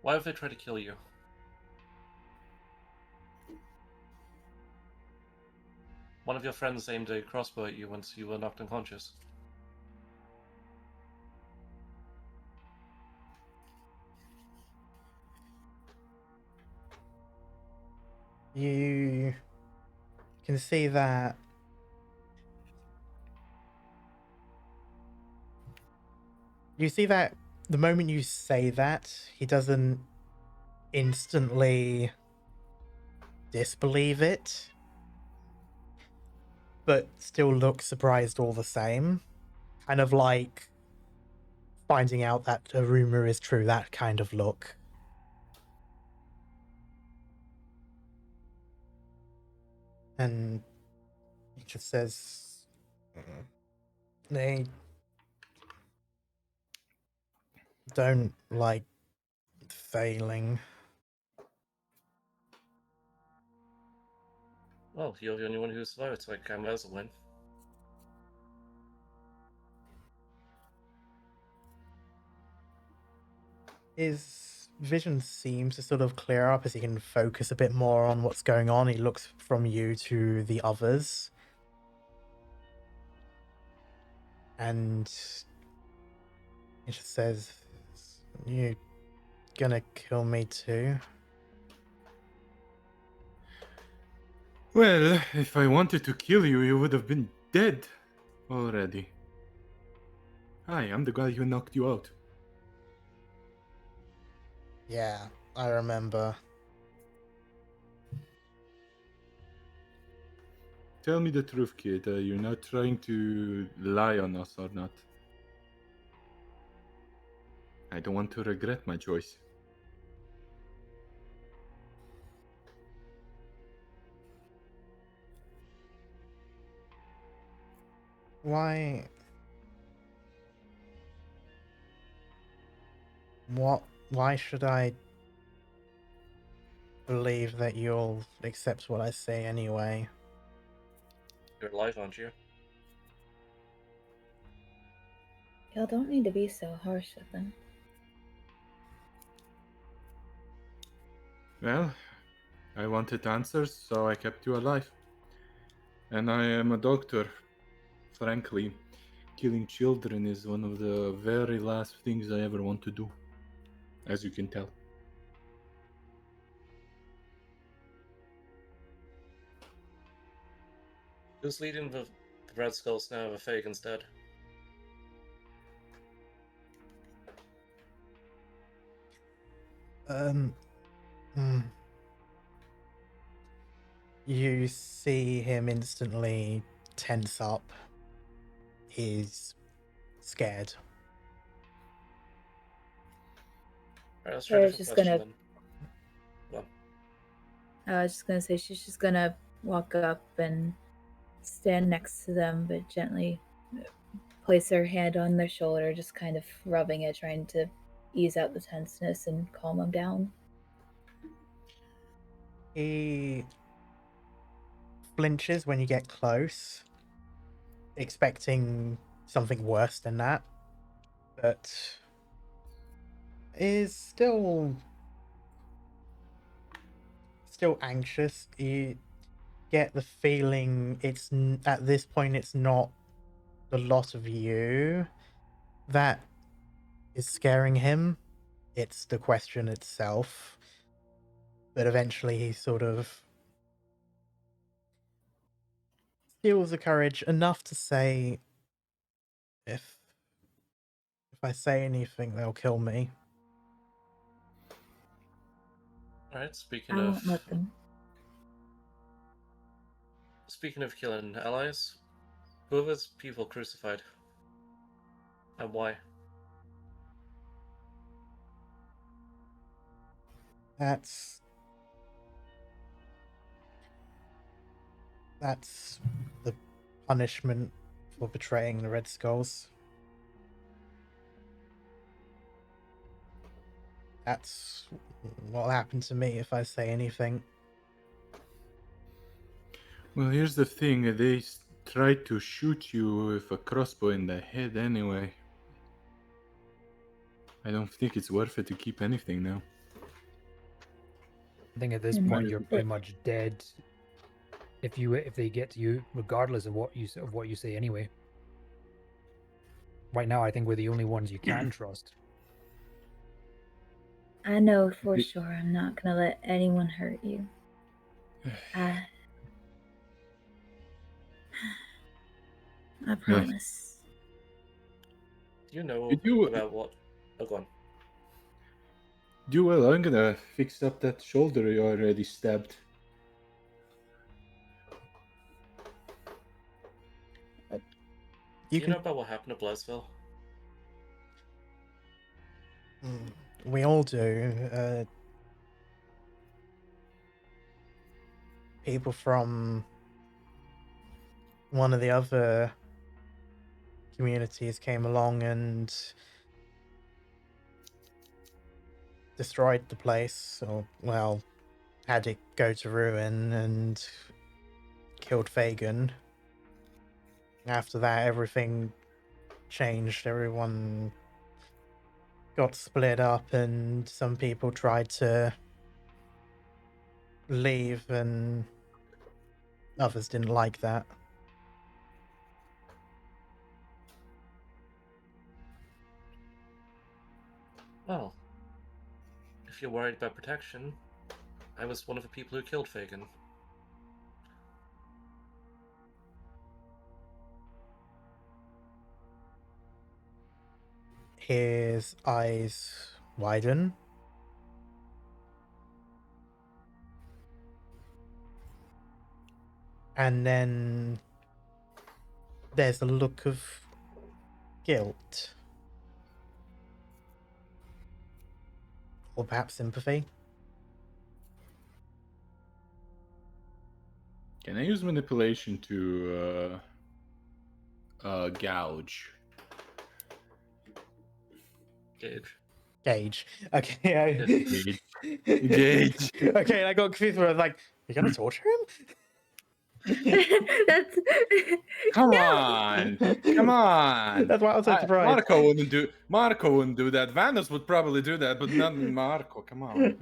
Why have they tried to kill you? One of your friends aimed a crossbow at you once you were knocked unconscious. You can see that You see that the moment you say that, he doesn't instantly disbelieve it, but still looks surprised all the same. Kind of like finding out that a rumor is true, that kind of look. And he just says, they don't like failing. Well, you're the only one who survived, so I count that as a win. His vision seems to sort of clear up as he can focus a bit more on what's going on. He looks from you to the others. And he just says, "You gonna kill me too?" Well, if I wanted to kill you, you would have been dead already. Hi, I'm the guy who knocked you out. Yeah, I remember. Tell me the truth, kid. You're not trying to lie on us or not? I don't want to regret my choice. Why? What? Why should I believe that you'll accept what I say anyway? You're alive, aren't you? Y'all don't need to be so harsh with them. Well, I wanted answers, so I kept you alive. And I am a doctor. Frankly, killing children is one of the very last things I ever want to do, as you can tell. Who's leading the Red Skulls now if Fagan's dead? You see him instantly tense up. He's scared. Alright, let's try a Claire's different just question gonna- then. Well, I was just gonna say she's just gonna walk up and stand next to them, but gently place her hand on their shoulder, just kind of rubbing it, trying to ease out the tenseness and calm them down. He flinches when you get close, expecting something worse than that, but is still anxious. You get the feeling it's at this point it's not the lot of you that is scaring him, it's the question itself. But eventually he sort of steals the courage enough to say, if I say anything, they'll kill me. alright, I won't let them. Speaking of killing allies, who are those people crucified? And why? That's the punishment for betraying the Red Skulls. That's what'll happen to me if I say anything. Well, here's the thing. They tried to shoot you with a crossbow in the head anyway. I don't think it's worth it to keep anything now. I think at this And point that- you're pretty much dead. If they get to you, regardless of what you say anyway. Right now, I think we're the only ones you can trust. I know for sure I'm not gonna let anyone hurt you. I promise. Do you know You do- about what? Oh, go on. Do well. I'm gonna fix up that shoulder you already stabbed. Do You you can. know about what happened to Blissville? We all do. People from one of the other communities came along and destroyed the place, or, well, had it go to ruin and killed Fagin. After that, everything changed. Everyone got split up, and some people tried to leave, and others didn't like that. Well, if you're worried about protection, I was one of the people who killed Fagin. His eyes widen. And then there's a look of guilt. Or perhaps sympathy. Can I use manipulation to gouge? Gage. Okay. Gauge. Okay, I got confused. I was like, "You're gonna torture him?" That's Come No! on, come on. That's why I was so surprised. Marco wouldn't do that. Vanos would probably do that, but not Marco. Come on.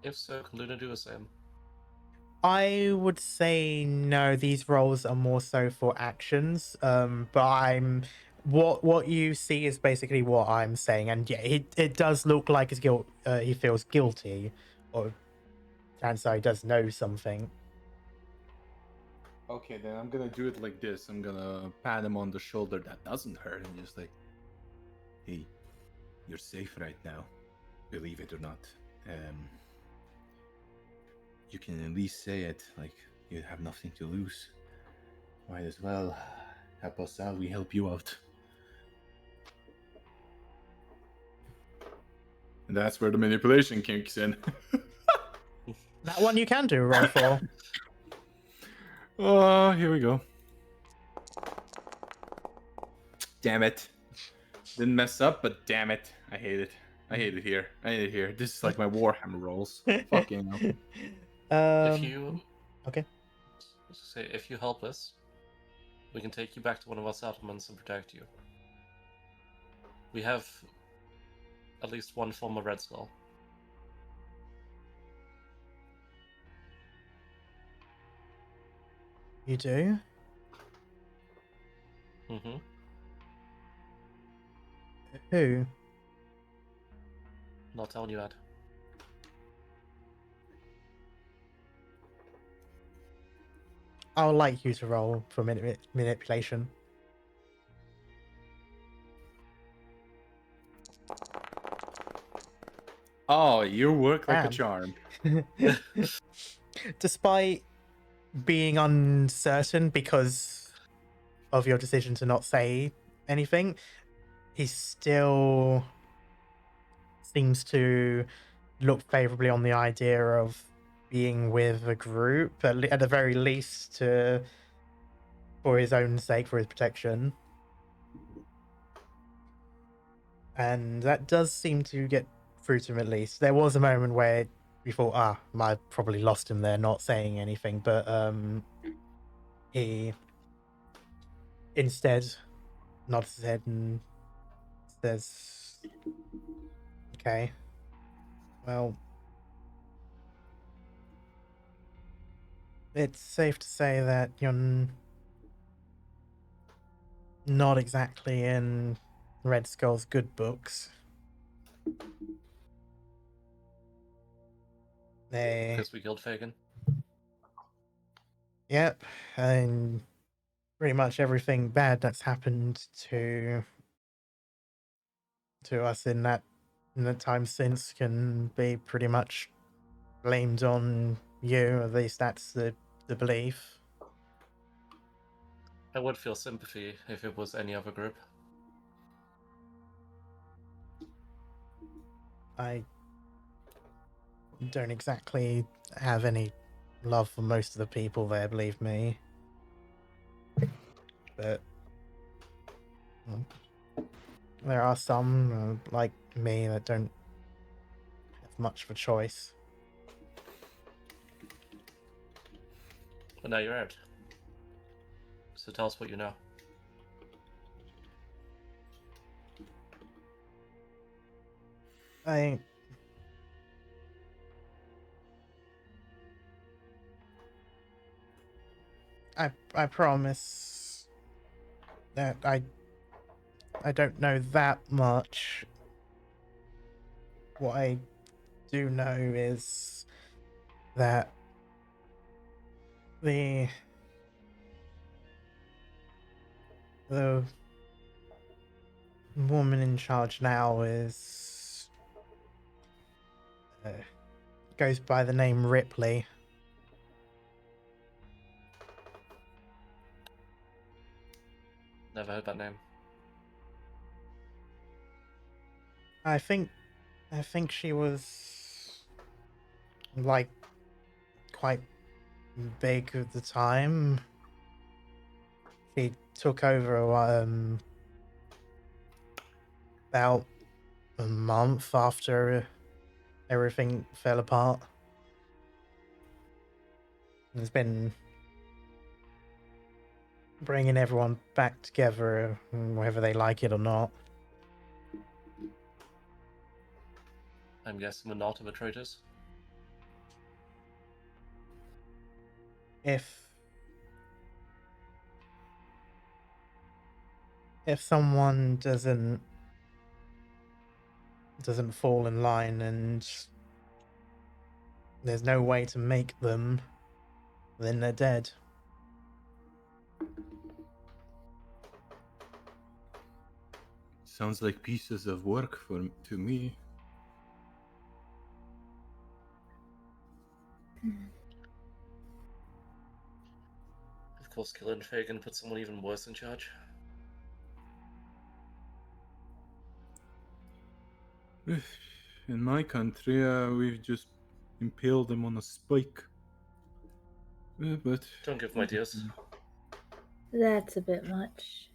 If so, can Luna do the same? I would say no. These roles are more so for actions. But what you see is basically what I'm saying, and yeah, it does look like his guilt. He feels guilty, or chances are he does know something. Okay, then I'm gonna do it like this. I'm gonna pat him on the shoulder. That doesn't hurt, and just like, hey, you're safe right now. Believe it or not. You can at least say it. Like, you have nothing to lose. Might as well help us out. We help you out. And that's where the manipulation kicks in. That one you can do a roll for. Oh, here we go. Damn it. Didn't mess up, but damn it. I hate it. I hate it here. I hate it here. This is like my Warhammer rolls. Fucking hell. If you okay. say if you help us, we can take you back to one of our settlements and protect you. We have at least one form of Red Skull. You do? Mm-hmm. Who? Not telling you that. I would like you to roll for manipulation. Oh, you work like a Damn. charm. Despite being uncertain because of your decision to not say anything, he still seems to look favorably on the idea of being with a group, at the very least, for his own sake, for his protection. And that does seem to get through to him at least. There was a moment where we thought, I probably lost him there not saying anything, but he instead nods his head and says, okay, well, it's safe to say that you're not exactly in Red Skull's good books. Because we killed Fagin. Yep, and pretty much everything bad that's happened to us in the time since can be pretty much blamed on you. At least that's the belief. I would feel sympathy if it was any other group. I don't exactly have any love for most of the people there, believe me. But there are some, like me, that don't have much of a choice. But now you're out. So tell us what you know. I promise that I don't know that much. What I do know is that the woman in charge now is goes by the name Ripley. Never heard that name. I think she was like quite big at the time. She took over about a month after everything fell apart. It's been bringing everyone back together, whether they like it or not. I'm guessing we're not of the traitors. If someone doesn't fall in line and there's no way to make them, then they're dead. Sounds like pieces of work to me. Of course, killing Fagin put someone even worse in charge. In my country, we've just impaled them on a spike. But Don't give them ideas. That's a bit much.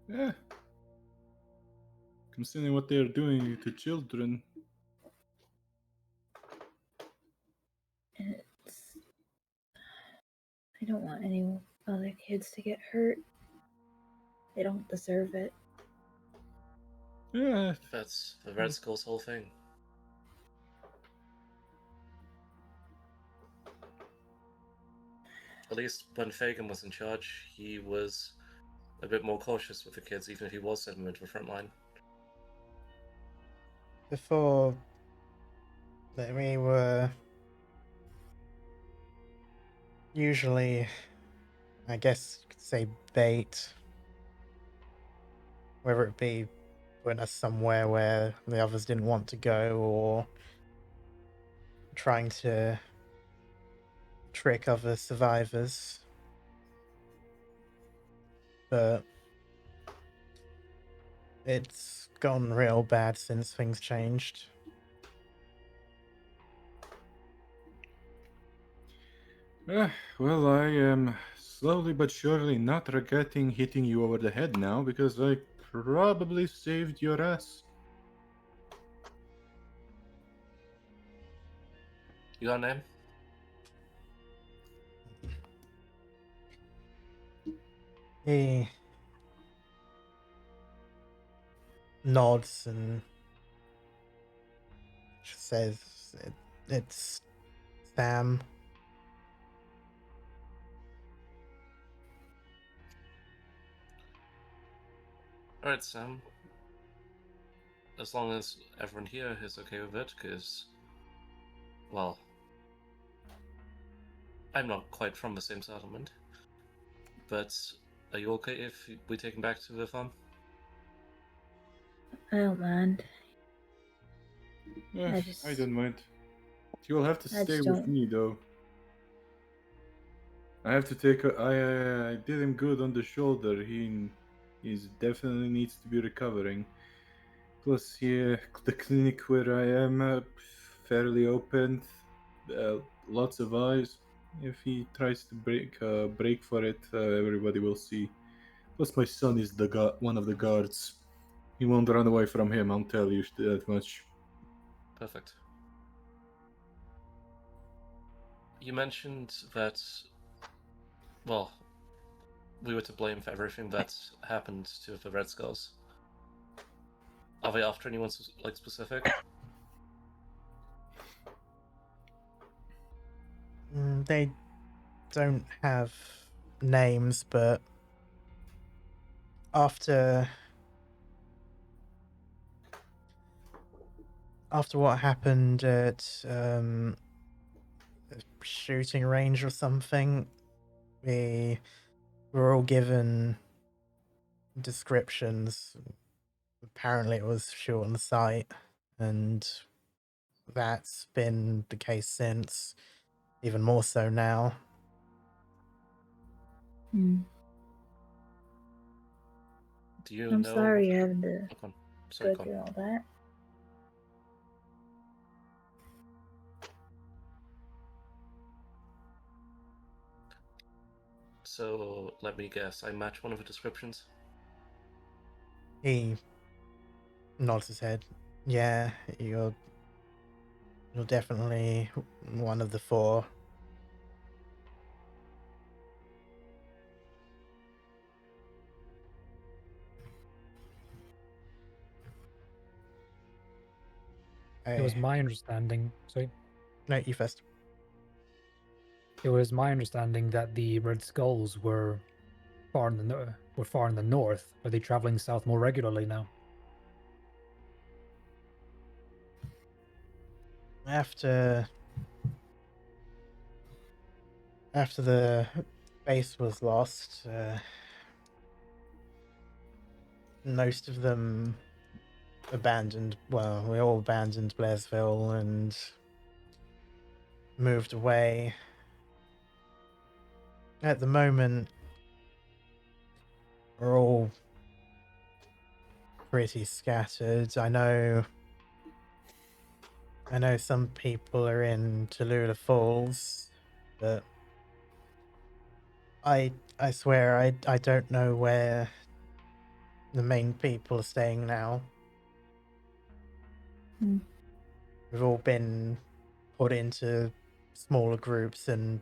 yeah, considering what they're doing to children. It's... I don't want any other kids to get hurt. They don't deserve it. Yeah, That's the Red Skull's whole thing. At least when Fagin was in charge, he was a bit more cautious with the kids, even if he was sending them into the front line. Before we were usually, I guess you could say, bait. Whether it be putting us somewhere where the others didn't want to go, or trying to trick other survivors. But it's gone real bad since things changed. Well, I am slowly but surely not regretting hitting you over the head now, because I probably saved your ass. You got a name? He nods and says, it's Sam. Alright, Sam. As long as everyone here is okay with it, because, well, I'm not quite from the same settlement. But are you okay if we take him back to the farm? I don't mind. Eh, I I just- don't mind. You'll have to I stay just with don't- me, though. I have to take. I did him good on the shoulder. He's definitely needs to be recovering. Plus, yeah, the clinic where I am fairly open. Lots of eyes. If he tries to break for it, everybody will see. Plus, my son is one of the guards. He won't run away from him. I'll tell you that much. Perfect. You mentioned that, well, we were to blame for everything that happened to the Red Skulls. Are they after anyone specific? They don't have names, but after what happened at a shooting range or something, we were all given descriptions. Apparently, it was short on sight, and that's been the case since. Even more so now. Hmm. Do you I'm know? sorry you're having to Okay. Sorry, go through all that. So let me guess. I match one of the descriptions. He nods his head. Yeah, you're definitely one of the four. It was my understanding. Sorry. No, you first. It was my understanding that the Red Skulls were far in the north. Are they traveling south more regularly now? After the base was lost, most of them abandoned. Well, we all abandoned Blairsville and moved away. At the moment, we're all pretty scattered. I know some people are in Tallulah Falls, but I swear I don't know where the main people are staying now. Hmm. We've all been put into smaller groups and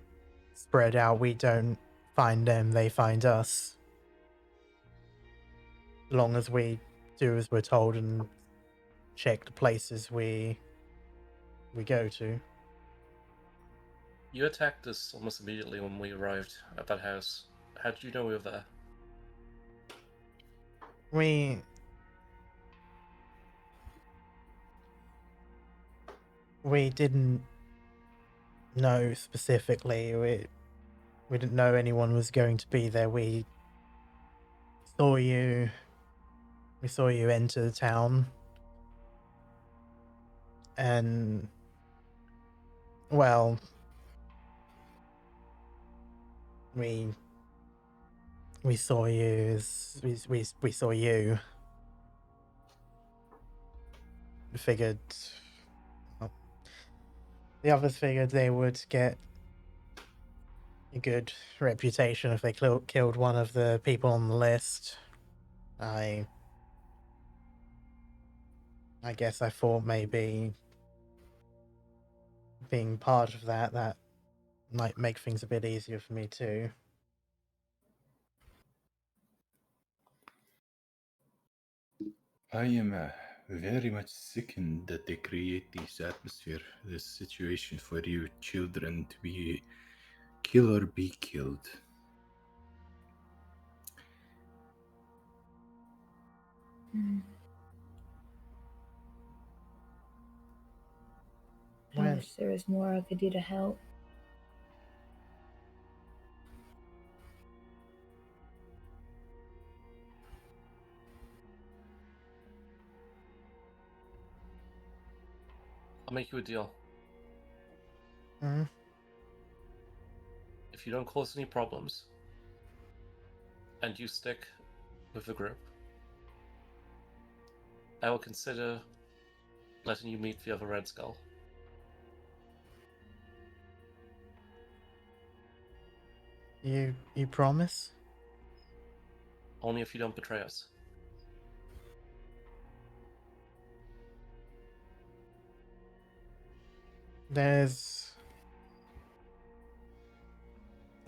spread out. We don't find them, they find us. As long as we do as we're told and check the places we go to. You attacked us almost immediately when we arrived at that house. How did you know we were there? We didn't know specifically. We didn't know anyone was going to be there. We saw you enter the town, and well, we saw you as we saw you. We figured, well, the others figured they would get a good reputation if they killed one of the people on the list. I guess I thought maybe being part of that might make things a bit easier for me too. I am very much sickened that they create this atmosphere, this situation for you children to be kill or be killed. Hmm. I When wish there was more I could do to help. I'll make you a deal. Mm. If you don't cause any problems, and you stick with the group, I will consider letting you meet the other Red Skull. You promise? Only if you don't betray us. There's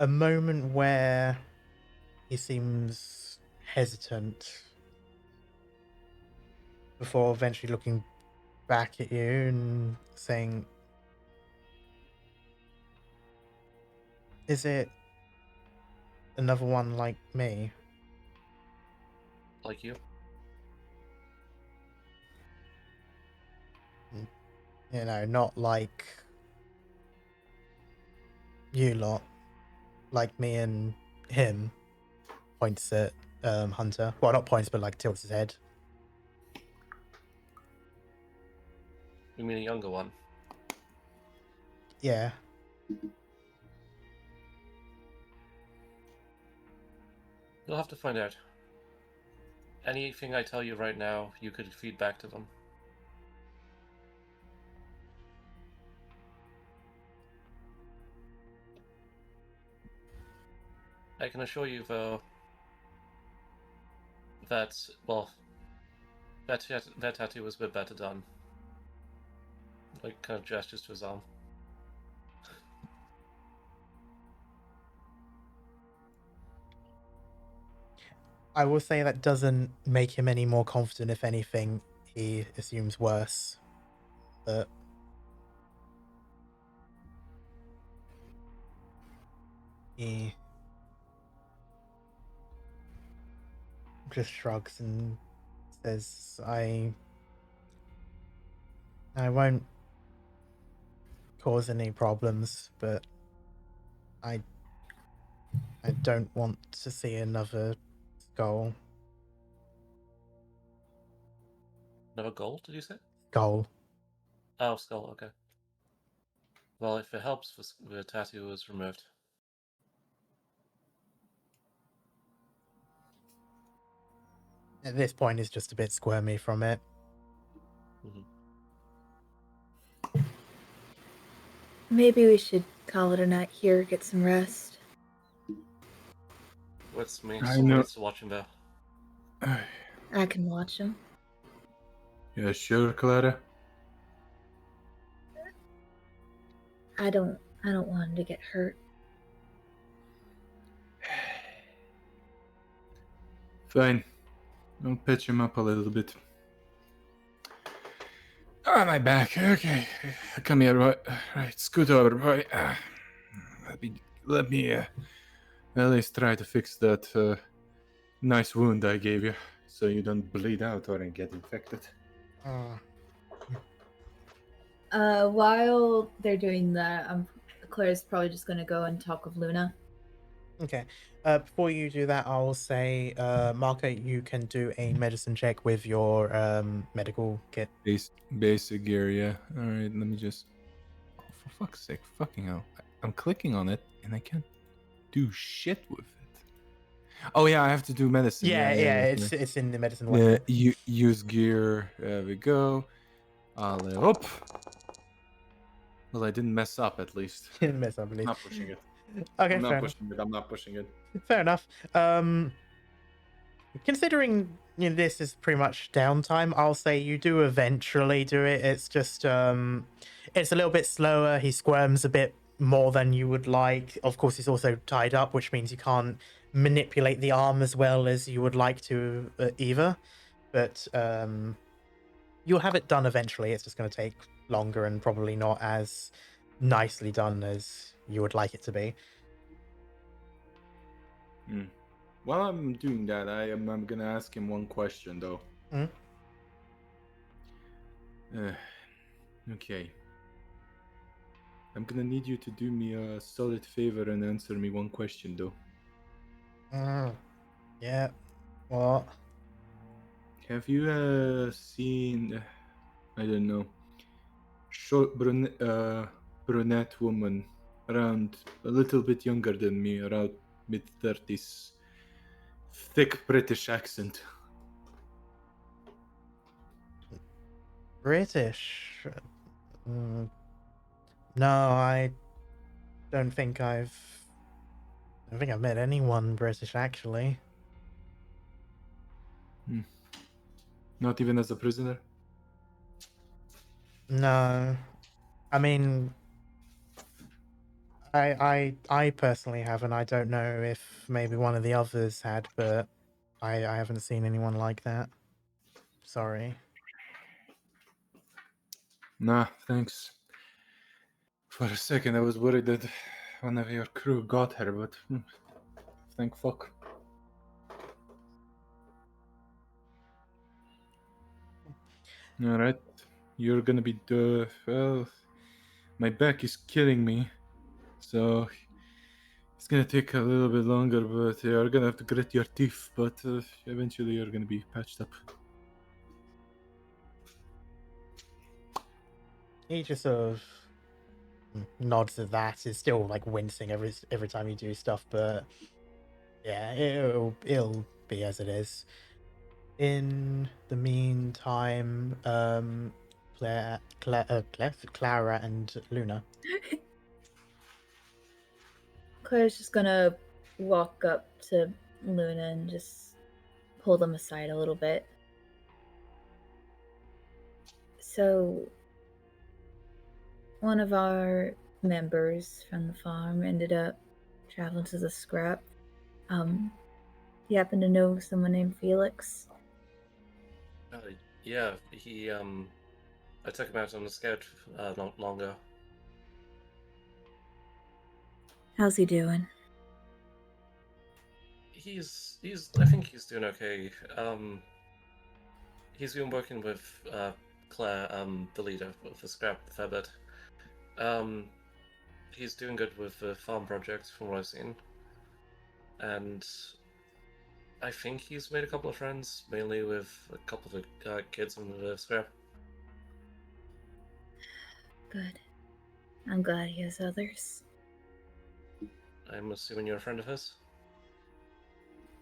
a moment where he seems hesitant before eventually looking back at you and saying, "Is it another one like me?" Like you? You know, not like you lot, like me and him. Points at Hunter. Well, not points, but like tilts his head. You mean a younger one? Yeah. You'll have to find out. Anything I tell you right now, you could feed back to them. I can assure you, though, that, well, that tattoo was a bit better done. Like, kind of gestures to his arm. I will say that doesn't make him any more confident. If anything, he assumes worse. But he just shrugs and says, I won't cause any problems, but I don't want to see another skull. Another gold, did you say? Skull. Oh, skull, okay. Well, if it helps, the tattoo was removed. At this point, he's just a bit squirmy from it. Mm-hmm. Maybe we should call it a night here, get some rest. What's me? I Someone know. needs to watch him there. I can watch him. Yeah, sure, Clara. I don't want him to get hurt. Fine. I'll patch him up a little bit. Ah, my back. Okay. Come here, boy. Right, scoot over, boy. Let me at least try to fix that nice wound I gave you, so you don't bleed out or get infected. While they're doing that, Claire's probably just gonna go and talk with Luna. Okay. Before you do that, I'll say, Marko, you can do a medicine check with your medical kit. Basic gear, yeah. All right, let me just. Oh, for fuck's sake, fucking hell! I'm clicking on it and I can't do shit with it. Oh yeah, I have to do medicine. Yeah, yeah. it's in the medicine one. Yeah, use gear. There we go. Up. Well, I didn't mess up at least. Didn't mess up, I I'm believe. not pushing it. Okay, I'm fair not enough. pushing it. I'm not pushing it. Fair enough. Considering this is pretty much downtime, I'll say you do eventually do it. It's just it's a little bit slower. He squirms a bit more than you would like. Of course, he's also tied up, which means you can't manipulate the arm as well as you would like to either. But you'll have it done eventually. It's just going to take longer and probably not as nicely done as you would like it to be. While I'm doing that, I'm gonna ask him one question though. Okay. I'm gonna need you to do me a solid favor and answer me one question though. Yeah. What? Have you seen? I don't know. short brunette woman, around a little bit younger than me, around mid-30s. Thick British accent. British? No, I don't think I've met anyone British actually. Not even as a prisoner? No, I mean, I personally haven't. I don't know if maybe one of the others had, but I haven't seen anyone like that. Sorry. Nah, thanks. For a second I was worried that one of your crew got her, but thank fuck. Alright, you're gonna be well, my back is killing me, so it's gonna take a little bit longer, but you're gonna have to grit your teeth, but eventually you're gonna be patched up. He just sort of nods at that. Is still like wincing every time you do stuff, but yeah, it'll be as it is. In the meantime, Clara and Luna. Claire's just gonna walk up to Luna and just pull them aside a little bit. So, one of our members from the farm ended up traveling to the scrap. You happen to know someone named Felix? Yeah, he I took him out on a scout not long ago. How's he doing? He's I think he's doing okay. He's been working with Claire, the leader of the scrap, a fair bit. He's doing good with the farm project from what I've seen. And I think he's made a couple of friends, mainly with a couple of the kids on the scrap. Good. I'm glad he has others. I'm assuming you're a friend of his?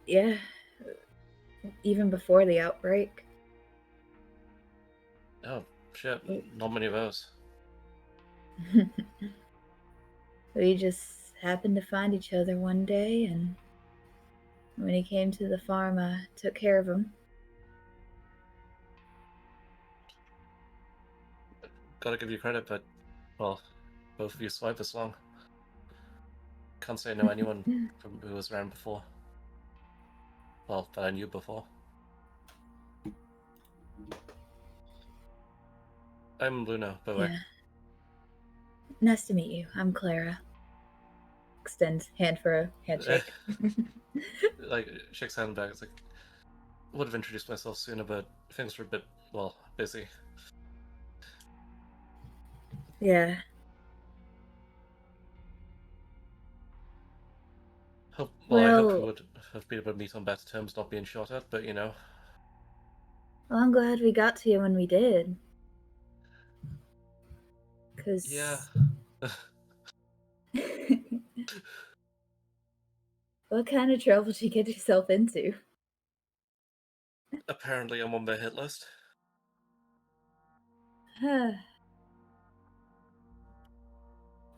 Yeah. Even before the outbreak. Oh, shit. Not many of those. We just happened to find each other one day, and when he came to the farm, I took care of him. Gotta give you credit, but, well, both of you survived this long. Can't say I know anyone from who was around before. Well, that I knew before. I'm Luna, by the way. Yeah. Nice to meet you. I'm Clara. Extends hand for a handshake. Like, shakes hand back. It's like, would have introduced myself sooner, but things were a bit, well, busy. Yeah. I hope we Well, would have been able to meet on better terms, not being shot at, but you know. I'm glad we got to you when we did. Because. Yeah. What kind of trouble did you get yourself into? Apparently I'm on their hit list.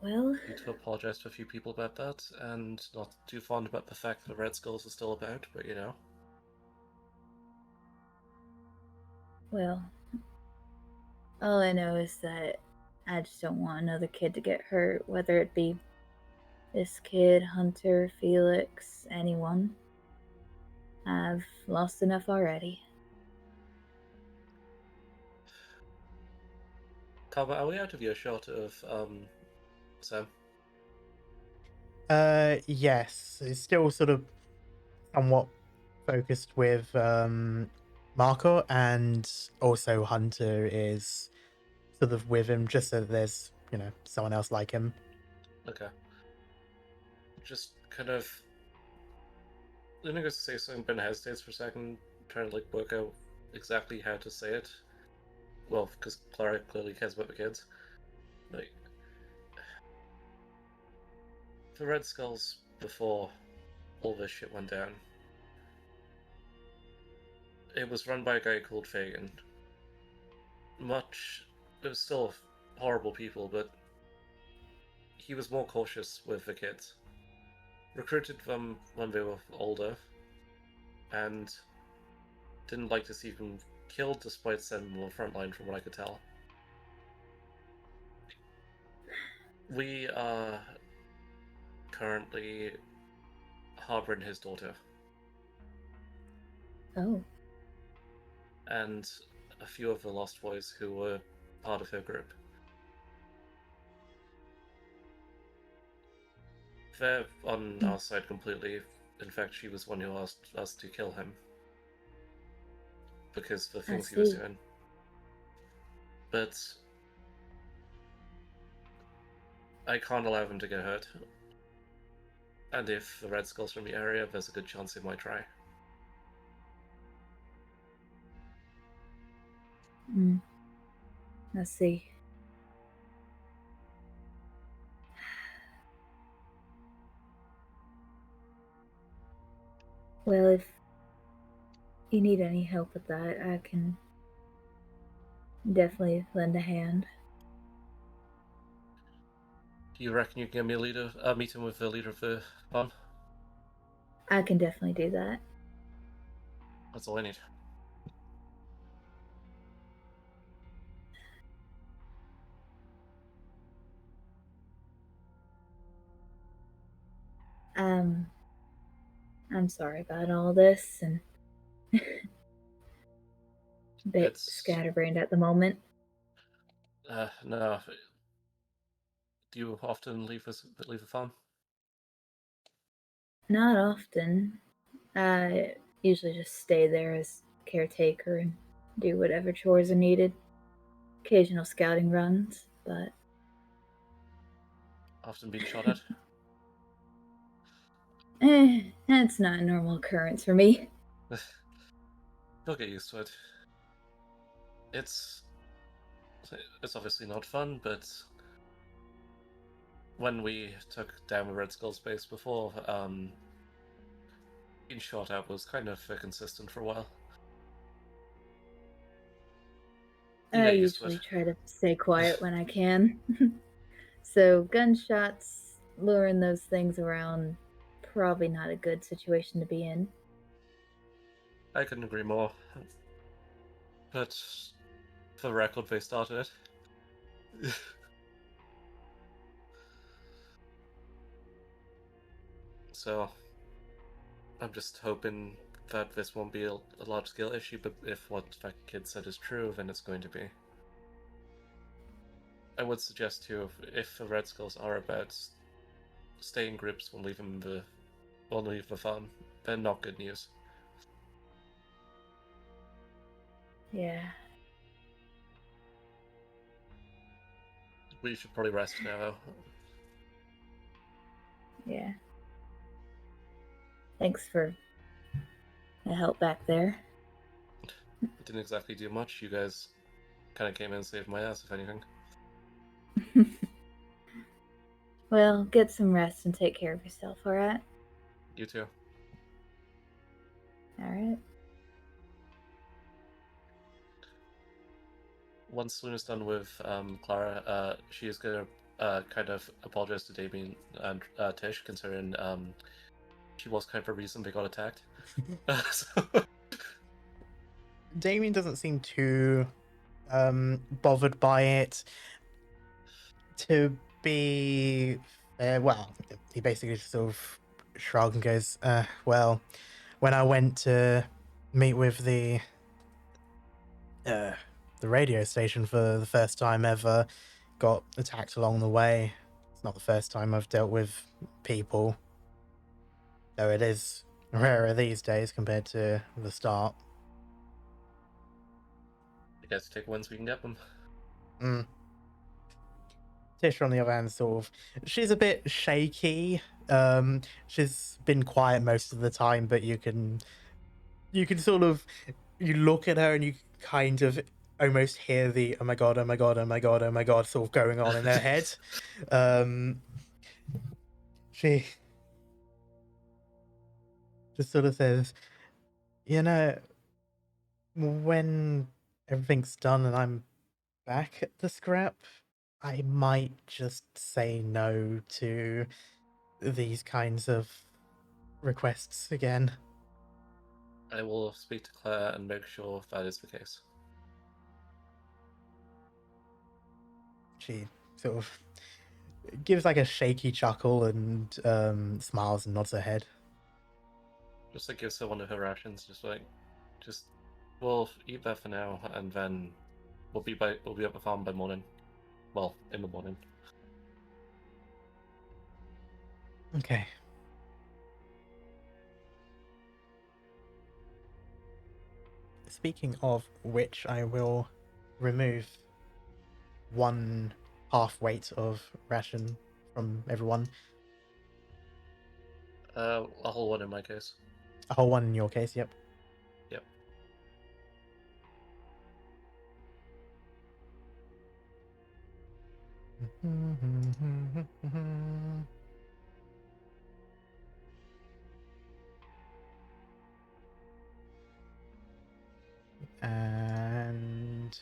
Well, Need to apologize to a few people about that, and not too fond about the fact that Red Skulls are still about, but you know. well, all I know is that I just don't want another kid to get hurt, whether it be this kid, Hunter, Felix, anyone. I've lost enough already. Carver, are we out of earshot of Sam? Yes, it's still sort of somewhat focused with Marko, and also Hunter is sort of with him, just so that there's someone else like him. Okay. Just kind of. I'm going to say something, Ben hesitates for a second, trying to like work out exactly how to say it. Well, because Clara clearly cares about the kids. Like, the Red Skulls before all this shit went down, it was run by a guy called Fagan. It was still horrible people, but he was more cautious with the kids. Recruited them when they were older, and didn't like to see them killed despite sending them on the front line, from what I could tell. We are currently harboring his daughter. Oh. And a few of the Lost Boys who were part of her group. They're on our side completely. In fact, she was one who asked us to kill him. Because the things he was doing. But I can't allow them to get hurt. And if the Red Skull's from the area, there's a good chance they might try. I see. Well, if you need any help with that, I can definitely lend a hand. Do you reckon you can get me a meeting with the leader of the farm? I can definitely do that. That's all I need. I'm sorry about all this, and a bit scatterbrained at the moment. No. Do you often leave the farm? Not often. I usually just stay there as caretaker and do whatever chores are needed. Occasional scouting runs, but... Often being shot at? That's not a normal occurrence for me. You'll get used to it. It's obviously not fun, but when we took down the Red Skull's base before, being shot at was kind of consistent for a while. I usually try to stay quiet when I can. So gunshots, luring those things around, probably not a good situation to be in. I couldn't agree more. But for the record, they started it. So I'm just hoping that this won't be a large-scale issue, but if what that kid said is true, then it's going to be. I would suggest too, if the Red Skulls are about staying in groups when leaving the farm, then not good news. Yeah. We should probably rest now. Yeah. Thanks for the help back there. Didn't exactly do much. You guys kind of came in and saved my ass, if anything. Well, get some rest and take care of yourself, alright? You too. Alright. Once Luna's done with Clara, she is going to kind of apologize to Damien and Tish, considering she was kind of a reason they got attacked. Damien doesn't seem too bothered by it. To be well, he basically just sort of shrugs and goes, well, when I went to meet with the radio station for the first time ever, got attacked along the way. It's not the first time I've dealt with people, though it is rarer these days compared to the start. I guess take wins we can get them. Tish, on the other hand, sort of, she's a bit shaky. She's been quiet most of the time, but you can sort of, you look at her and you kind of almost hear the "oh my god, oh my god, oh my god, oh my god" sort of going on in her head. She just sort of says, "You know, when everything's done and I'm back at the scrap, I might just say no to these kinds of requests again." I will speak to Claire and make sure that is the case. She sort of gives like a shaky chuckle and smiles and nods her head. Just like gives her one of her rations, just we'll eat that for now, and then we'll be at the farm by morning. Well, in the morning. Okay. Speaking of which, I will remove 1/2 weight of ration from everyone. A whole one in my case. A whole one in your case, yep. Yep. And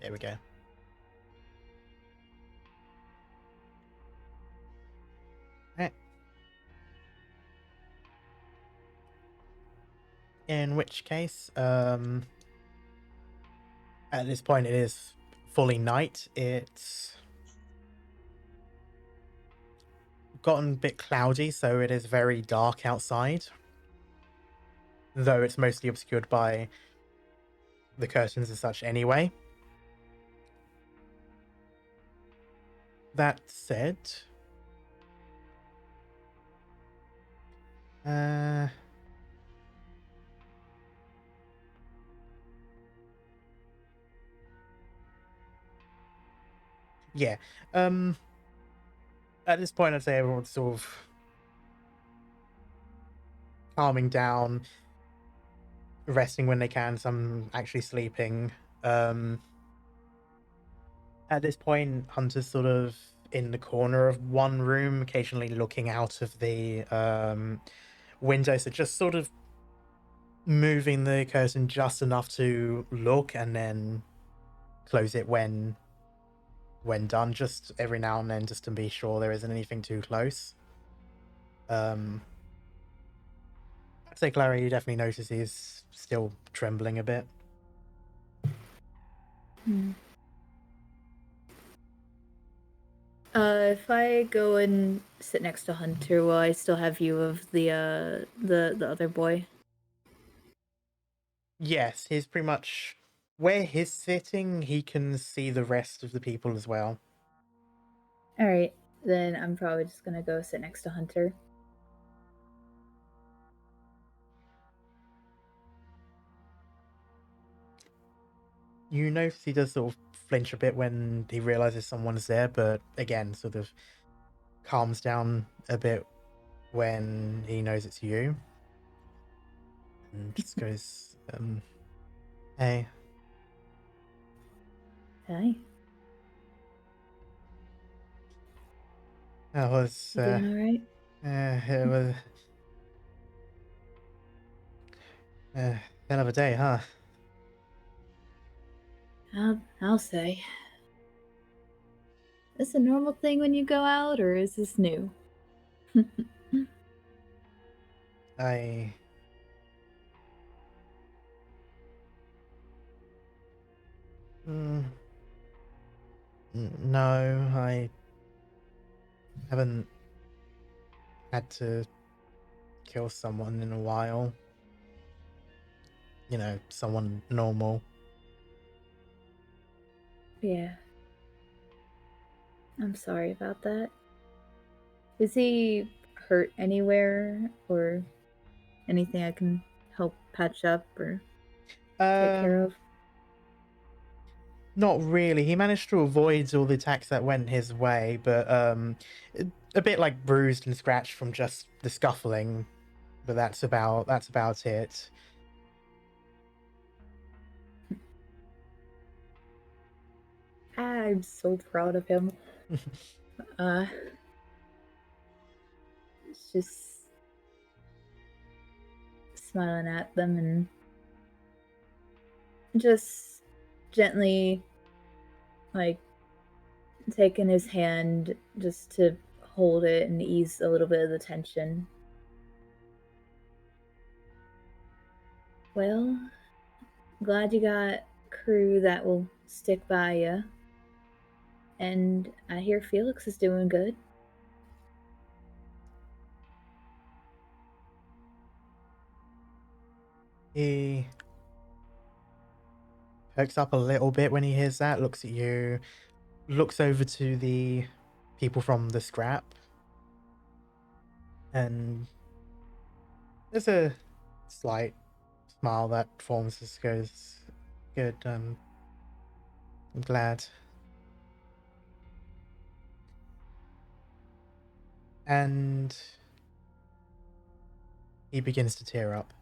there we go. Right. In which case, at this point it is fully night. It's gotten a bit cloudy, so it is very dark outside. Though it's mostly obscured by the curtains and such anyway. That said, yeah. At this point, I'd say everyone's sort of calming down, resting when they can, some actually sleeping. At this point, Hunter's sort of in the corner of one room, occasionally looking out of the window, so just sort of moving the curtain just enough to look and then close it when done, just every now and then, just to be sure there isn't anything too close. I'd say Clara, you definitely notice he's still trembling a bit. If I go and sit next to Hunter, will I still have view of the other boy? Yes, he's pretty much where he's sitting. He can see the rest of the people as well. All right, then I'm probably just gonna go sit next to Hunter. You notice he does sort of flinch a bit when he realizes someone's there, but again, sort of calms down a bit when he knows it's you. And just goes, hey. Hi. That was, You doing all right? it was hell of a day, huh? I'll say. Is this a normal thing when you go out, or is this new? No, I haven't had to kill someone in a while. You know, someone normal. Yeah. I'm sorry about that. Is he hurt anywhere, or anything I can help patch up or take care of? Not really. He managed to avoid all the attacks that went his way, but a bit like bruised and scratched from just the scuffling. But that's about it. I'm so proud of him. Uh, it's just smiling at them and just gently, like, taking his hand just to hold it and ease a little bit of the tension. Well, glad you got crew that will stick by you. And I hear Felix is doing good. He perks up a little bit when he hears that, looks at you, looks over to the people from the scrap, and there's a slight smile that forms, just goes, good, I'm glad. And he begins to tear up.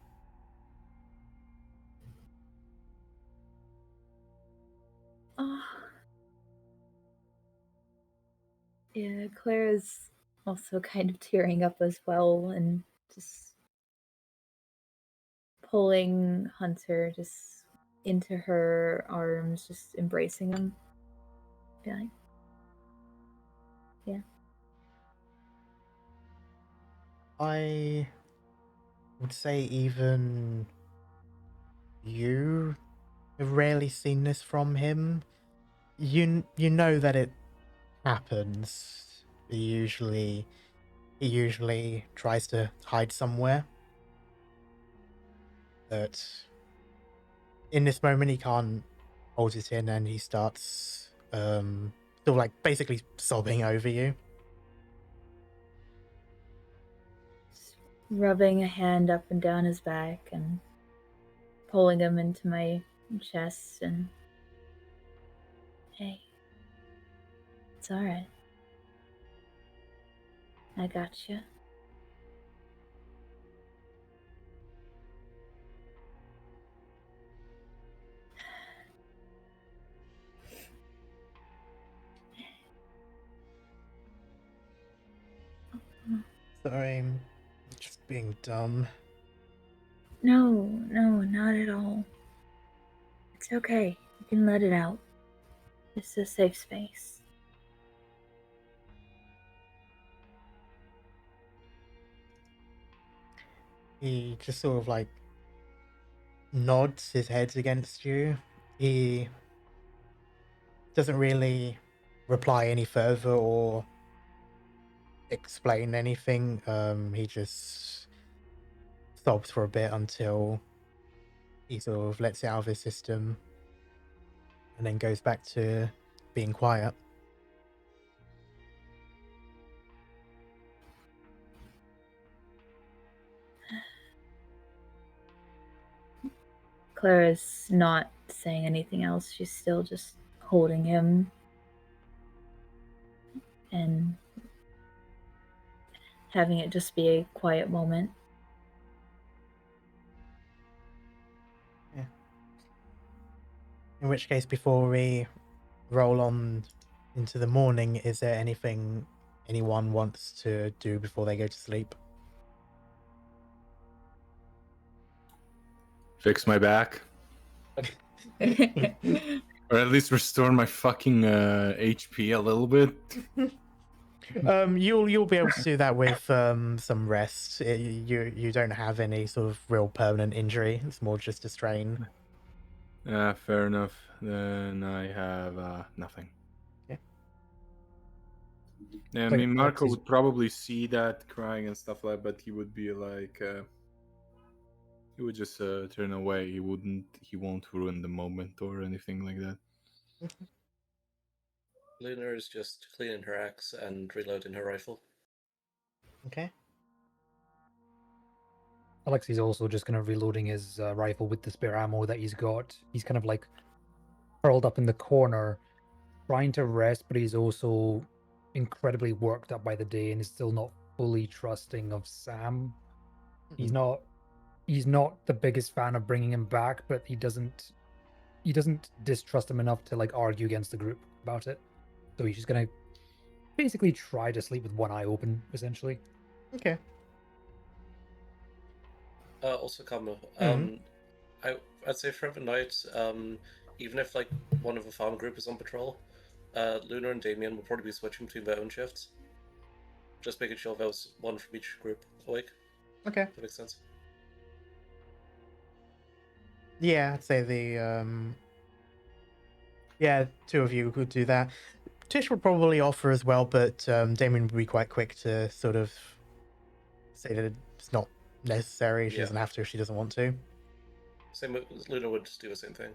Oh. Yeah, Clara's also kind of tearing up as well and just pulling Hunter just into her arms, just embracing him. Be like, yeah. I would say even you have rarely seen this from him. You know that it happens. He usually tries to hide somewhere. But in this moment he can't hold it in and he starts still like basically sobbing over you. Just rubbing a hand up and down his back and pulling him into my chest and hey, it's alright. I got you. Sorry, I'm just being dumb. No, not at all. It's okay. You can let it out. This is a safe space. He just sort of like nods his head against you. He doesn't really reply any further or explain anything. He just sobs for a bit until he sort of lets it out of his system and then goes back to being quiet. Clara's not saying anything else. She's still just holding him and having it just be a quiet moment. Yeah. In which case, before we roll on into the morning, is there anything anyone wants to do before they go to sleep? Fix my back, or at least restore my fucking HP a little bit. You'll be able to do that with some rest. You don't have any sort of real permanent injury. It's more just a strain. Fair enough. Then I have nothing. Okay. Yeah, I So, mean, Marko Alexei's- would probably see that crying and stuff like that, but he would be like, he would just turn away. He won't ruin the moment or anything like that. Luna is just cleaning her axe and reloading her rifle. Okay. Alexei's also just kind of reloading his rifle with the spare ammo that he's got. He's kind of like curled up in the corner, trying to rest, but he's also incredibly worked up by the day and is still not fully trusting of Sam. He's not the biggest fan of bringing him back, but he doesn't distrust him enough to like argue against the group about it. So he's just gonna basically try to sleep with one eye open, essentially. Okay. Also, Kamo, I'd say for the night, even if like one of the farm group is on patrol, Luna and Damien will probably be switching between their own shifts. Just making sure there was one from each group awake. Okay. That makes sense. Yeah, I'd say the yeah, two of you could do that. Tish would probably offer as well, but Damien would be quite quick to sort of say that it's not necessary. She Yeah. doesn't have to if she doesn't want to. Same with Luna would do the same thing.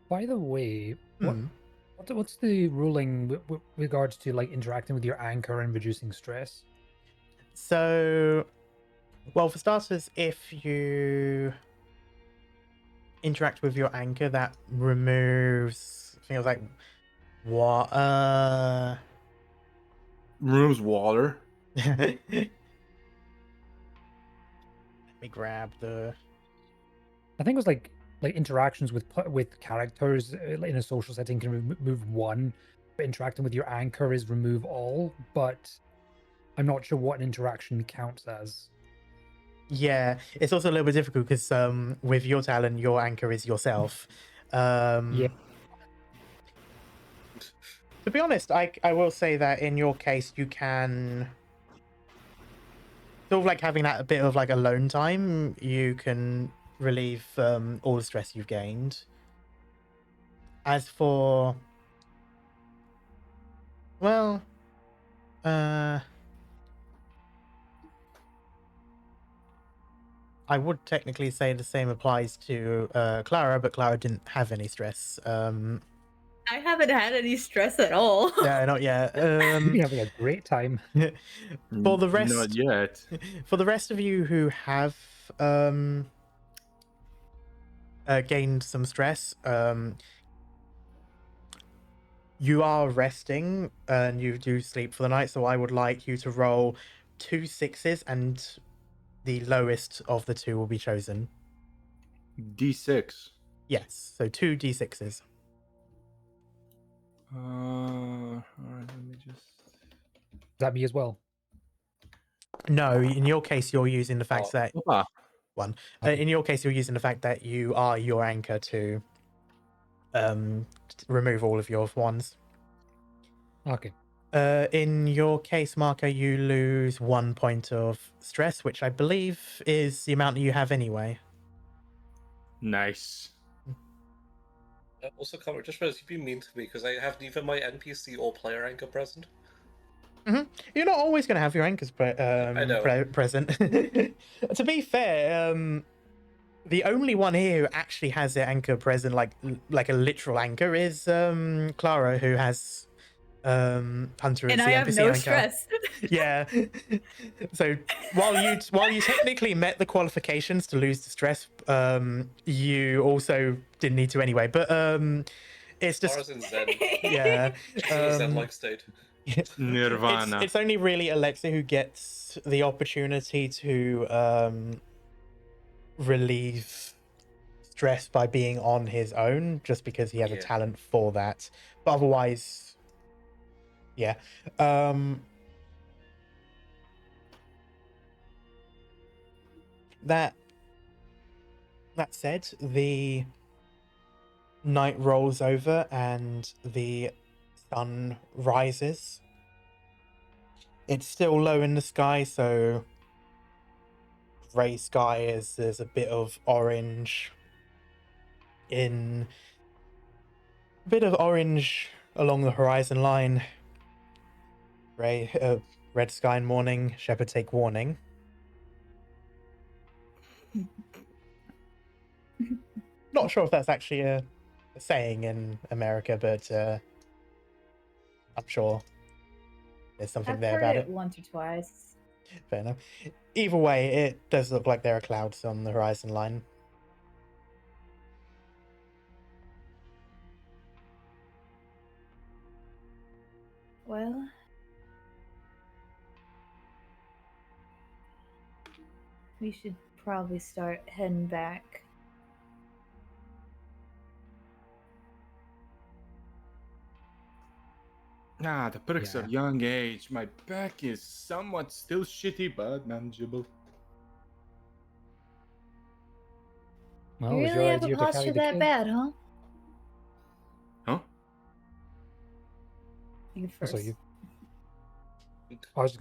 By the way, what's the ruling with regards to like interacting with your anchor and reducing stress? So, well, for starters, if you interact with your anchor, that removes things like what Removes water. Let me grab the. I think it was like interactions with characters in a social setting can remove one, but interacting with your anchor is remove all. But I'm not sure what an interaction counts as. Yeah, it's also a little bit difficult because with your talent, your anchor is yourself. Yeah. To be honest, I will say that in your case, you can sort of like having that a bit of like alone time. You can relieve all the stress you've gained. As for, well, I would technically say the same applies to Clara, but Clara didn't have any stress. I haven't had any stress at all. Yeah, not yet. You'd be having a great time. For the rest, Not yet. for the rest of you who have gained some stress, you are resting and you do sleep for the night. So I would like you to roll 2 6s, and the lowest of the two will be chosen. D6. Yes, so 2 d6s. All right, let me just. Is that me as well? No, in your case, you're using the fact that Ah, one. Okay. In your case, you're using the fact that you are your anchor to remove all of your ones. Okay. In your case, Marko, you lose 1 point of stress, which I believe is the amount that you have anyway. nice. Also, Kamo, just realized you've been mean to me because I have neither my NPC or player anchor present. You're not always going to have your anchors I know. present. To be fair, the only one here who actually has their anchor present, like a literal anchor, is Clara, who has Hunter as And the I have NPC no anchor. stress. Yeah. So while you technically met the qualifications to lose the stress, you also didn't need to anyway. But it's Clara's just in Zen. yeah. She's in a Zen-like state. Nirvana. It's only really Aleksei who gets the opportunity to relieve stress by being on his own, just because he has a Yeah. talent for that. But otherwise, yeah. That said, the night rolls over and the sun rises. It's still low in the sky, so grey sky is there's a bit of orange along the horizon line. Red sky in morning, shepherd take warning. Not sure if that's actually a saying in America, but I'm sure there's something I've there heard about it it. once or twice. Fair enough. Either way, it does look like there are clouds on the horizon line. Well, we should probably start heading back. The perks of Yeah. young age. My back is somewhat still shitty, but manageable. Well, You it was really your have a idea to carry posture the that kid. bad, huh? Huh? You Oh, first. sorry, you. I was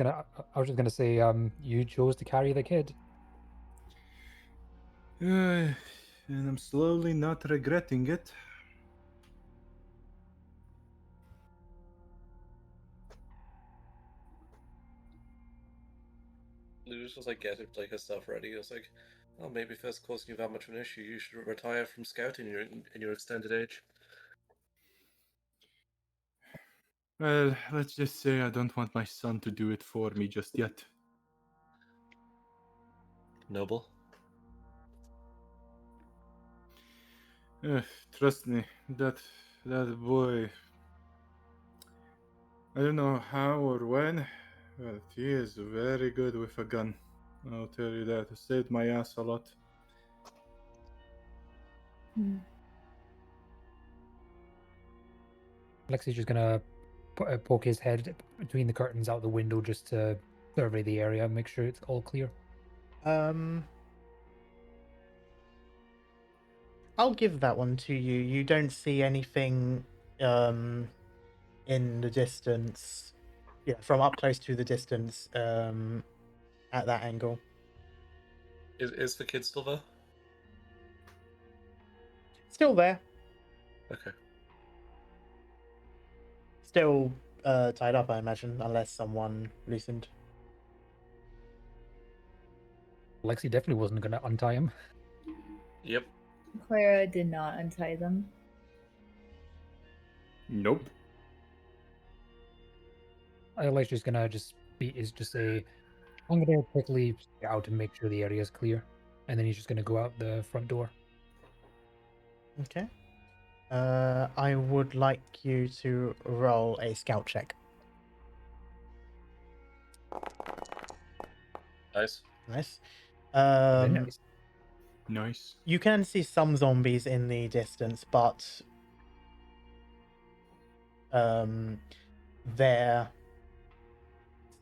just gonna say, you chose to carry the kid. And I'm slowly not regretting it. Luna's just like getting like her stuff ready. It's like, oh, maybe if that's causing you that much of an issue, you should retire from scouting in your extended age. Well, let's just say I don't want my son to do it for me just yet. Noble. Trust me, that boy. I don't know how or when, but he is very good with a gun. I'll tell you that. It saved my ass a lot. Alexei's just gonna poke his head between the curtains out the window just to survey the area, make sure it's all clear. I'll give that one to you. You don't see anything in the distance. Yeah, from up close to the distance at that angle. Is the kid still there? Still there. Okay. Still tied up, I imagine, unless someone loosened. Alexei definitely wasn't gonna untie him. Yep. Clara did not untie them. Nope. Alexei's gonna just say, I'm gonna quickly get out and make sure the area is clear, and then he's just gonna go out the front door. Okay. I would like you to roll a scout check. Nice. Nice. Very nice. Nice. You can see some zombies in the distance, but they're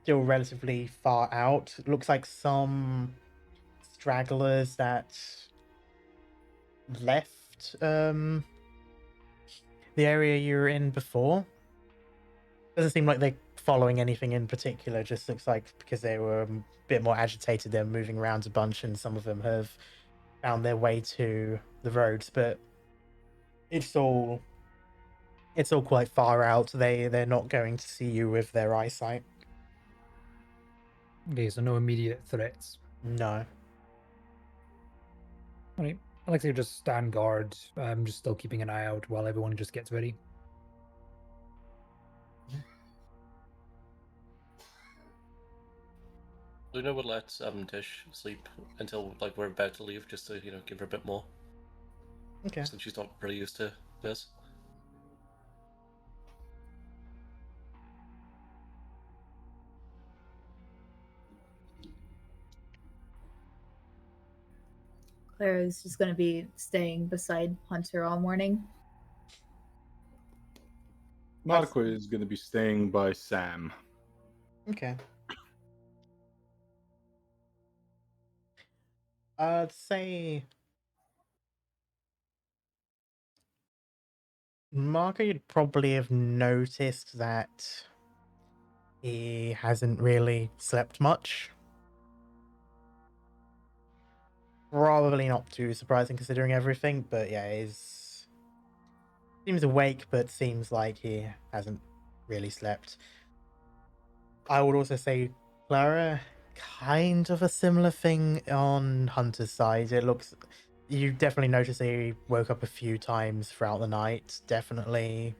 still relatively far out. It looks like some stragglers that left the area you were in before. Doesn't seem like they're following anything in particular. Just looks like because they were a bit more agitated, they're moving around a bunch, and some of them have found their way to the roads. But it's all quite far out. They're not going to see you with their eyesight. Okay, so no immediate threats. No. Alright, Alexei will just stand guard, just still keeping an eye out while everyone just gets ready. Luna would let Tish sleep until like we're about to leave, just to give her a bit more, Okay. since she's not really used to this. Clara is just going to be staying beside Hunter all morning. Marko is going to be staying by Sam. Okay. I'd say Marko, you'd probably have noticed that he hasn't really slept much. Probably not too surprising considering everything, but yeah, he's seems awake, but seems like he hasn't really slept. I would also say Clara, kind of a similar thing on Hunter's side. It looks, you definitely notice he woke up a few times throughout the night. Definitely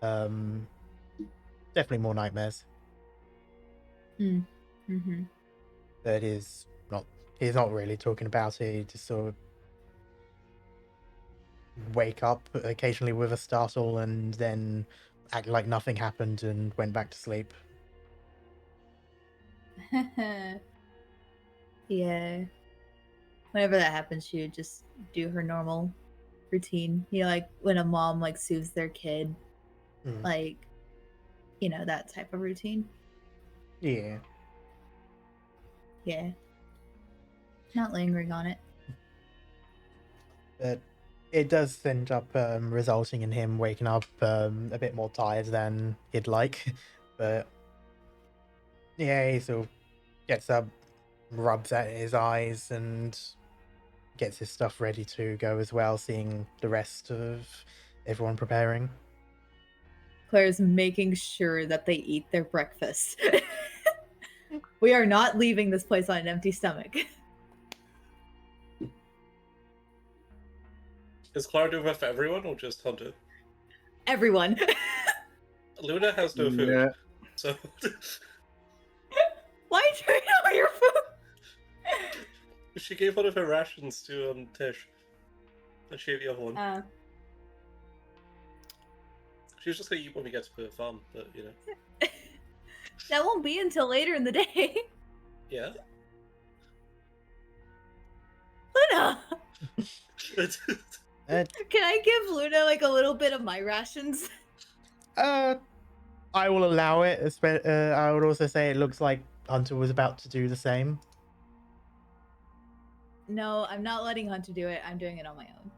more nightmares. Mm-hmm. But he's not really talking about it. He just sort of wake up occasionally with a startle and then act like nothing happened and went back to sleep. Yeah. Whenever that happens, she would just do her normal routine. You know, like when a mom like soothes their kid, Mm. like, you know, that type of routine. Yeah. Yeah. Not lingering on it. But it does end up resulting in him waking up a bit more tired than he'd like. But yeah, he sort of gets up, rubs at his eyes, and gets his stuff ready to go as well, seeing the rest of everyone preparing. Claire's making sure that they eat their breakfast. We are not leaving this place on an empty stomach. Is Clara doing that for everyone or just Hunter? Everyone. Luna has no food, Yeah. so Why are you all your food? she gave one of her rations to Tish, and she ate the other one. She was just gonna eat when we get to the farm, but you know. That won't be until later in the day. Yeah. Luna! Can I give Luna like a little bit of my rations? I will allow it. I would also say it looks like Hunter was about to do the same. No, I'm not letting Hunter do it. I'm doing it on my own.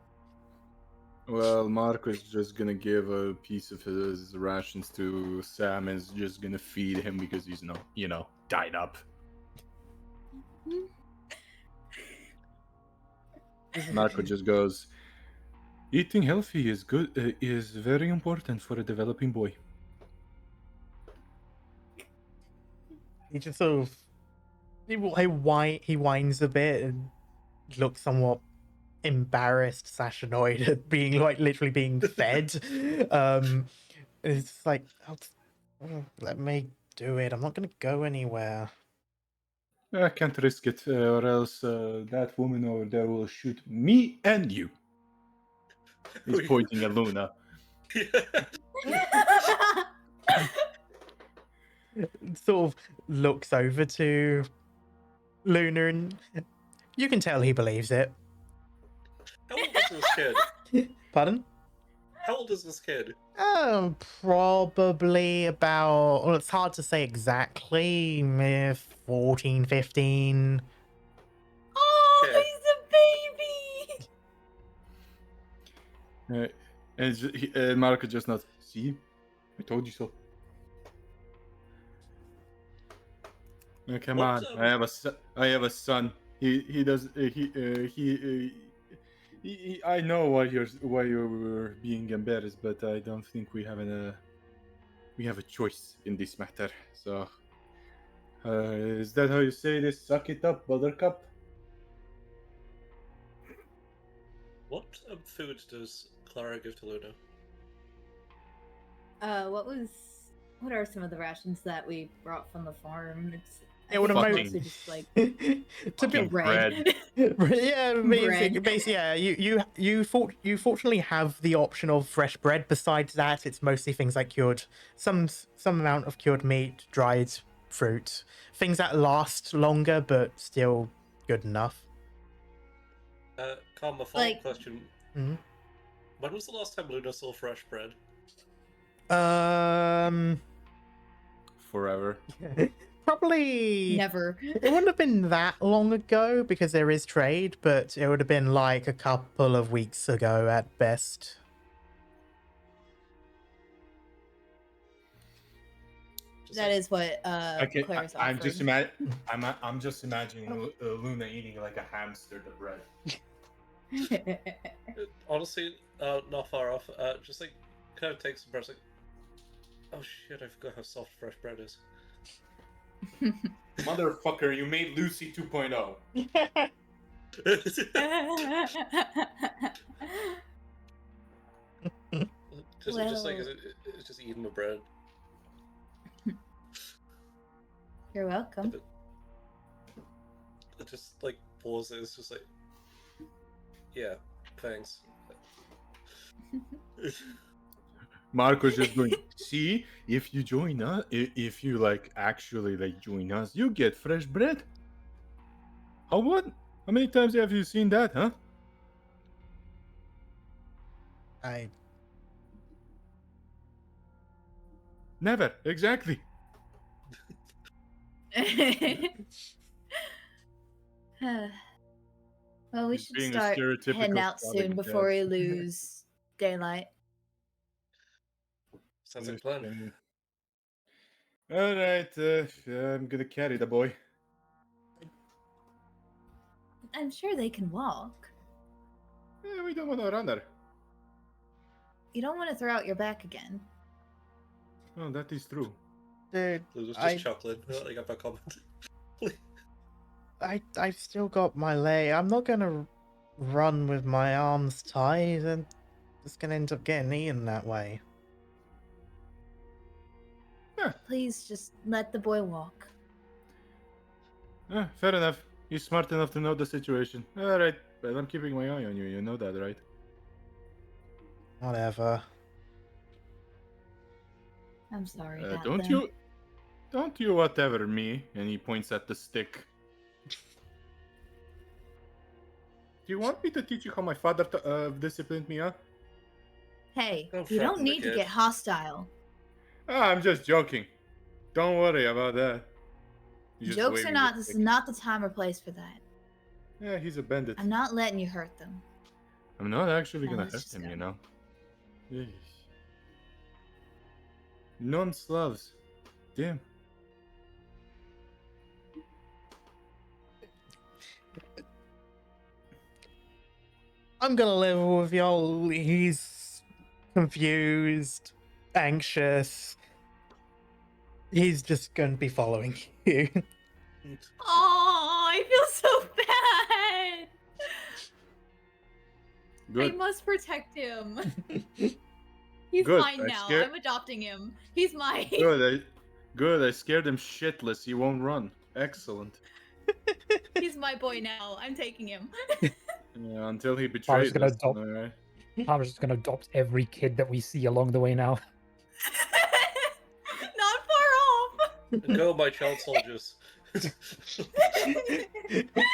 Well, Marko is just gonna give a piece of his rations to Sam and is just gonna feed him because he's died up. Marko just goes, eating healthy is good, is very important for a developing boy. He just sort of he whines a bit and looks somewhat embarrassed / annoyed at being like literally being fed. It's like, let me do it. I'm not gonna go anywhere. I can't risk it, or else that woman over there will shoot me and you. He's pointing at Luna. Sort of looks over to Luna, and you can tell he believes it. How old is this kid? Pardon? How old is this kid? Probably about, well, it's hard to say exactly, 14, 15. Oh, Okay. he's a baby! And Marko just not. See, I told you so. Come on, I have a son. He does. I know why you're being embarrassed, but I don't think we have a choice in this matter. So, is that how you say this? Suck it up, Buttercup. What food does Clara give to Luna? What are some of the rations that we brought from the farm? It would have mostly just like to be bread. Yeah, basically, yeah. You fortunately have the option of fresh bread. Besides that, it's mostly things like cured, some amount of cured meat, dried fruit, things that last longer but still good enough. Calm, a follow-up question. Mm-hmm. When was the last time Luna saw fresh bread? Forever. Probably never. It wouldn't have been that long ago because there is trade, but it would have been like a couple of weeks ago at best. That is what Claire's I'm offering. I'm just imagining Luna eating like a hamster the bread. Honestly, not far off. Just like kind of takes some bread. Like, oh shit! I forgot how soft fresh bread is. Motherfucker, you made Lucy 2.0. Just like it's just eating the bread. You're welcome. It just like pauses, just like, yeah, thanks. Marco's just going, see, if you join us, if you like actually like join us, you get fresh bread. How what? How many times have you seen that, huh? I Never, exactly. Well, we He's should being a start heading stereotypical out soon Slavic before dad. we lose daylight. Sounds like a plan. All right, I'm gonna carry the boy. I'm sure they can walk. We don't want to run her. You don't want to throw out your back again. Oh, that is true. dude, It was just I chuckling. I got my comment. I've still got my leg. I'm not gonna run with my arms tied, and it's gonna end up getting eaten that way. Please just let the boy walk. Fair enough. He's smart enough to know the situation. All right, but I'm keeping my eye on you. You know that, right? Whatever. I'm sorry about Don't them. you whatever me. And he points at the stick. Do you want me to teach you how my father disciplined me, huh? Hey, Don't you don't threaten the need to kid. get hostile. I'm just joking. Don't worry about that. He's just Jokes or waving not, the this is stick. not the time or place for that. Yeah, he's a bandit. I'm not letting you hurt them. I'm not actually Now gonna let's hurt just him, go. you know. Yeesh. Non-Slavs. Damn. I'm gonna level with y'all. He's confused, anxious. He's just gonna be following you. Oh, I feel so bad. Good. I must protect him. He's Good, mine I now. scared- I'm adopting him. He's mine. Good. I scared him shitless. He won't run. Excellent. He's my boy now. I'm taking him. Yeah, until he I was betrayed gonna us. adopt. Alright. I'm just gonna adopt every kid that we see along the way now. Not far off. Go, my child soldiers.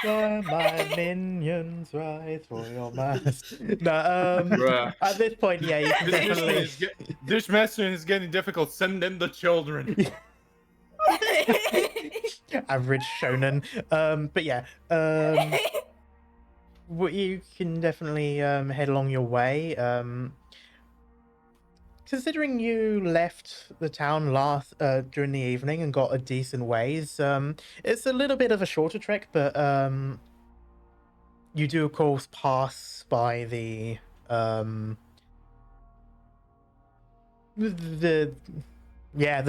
Join my minions, right for your master. No, Bruh. at this point, yeah, you can This mission definitely. is this mission is getting difficult. Send in the children. Average shonen. But yeah, you can definitely head along your way. Considering you left the town last during the evening and got a decent ways, it's a little bit of a shorter trek, but you do of course pass by the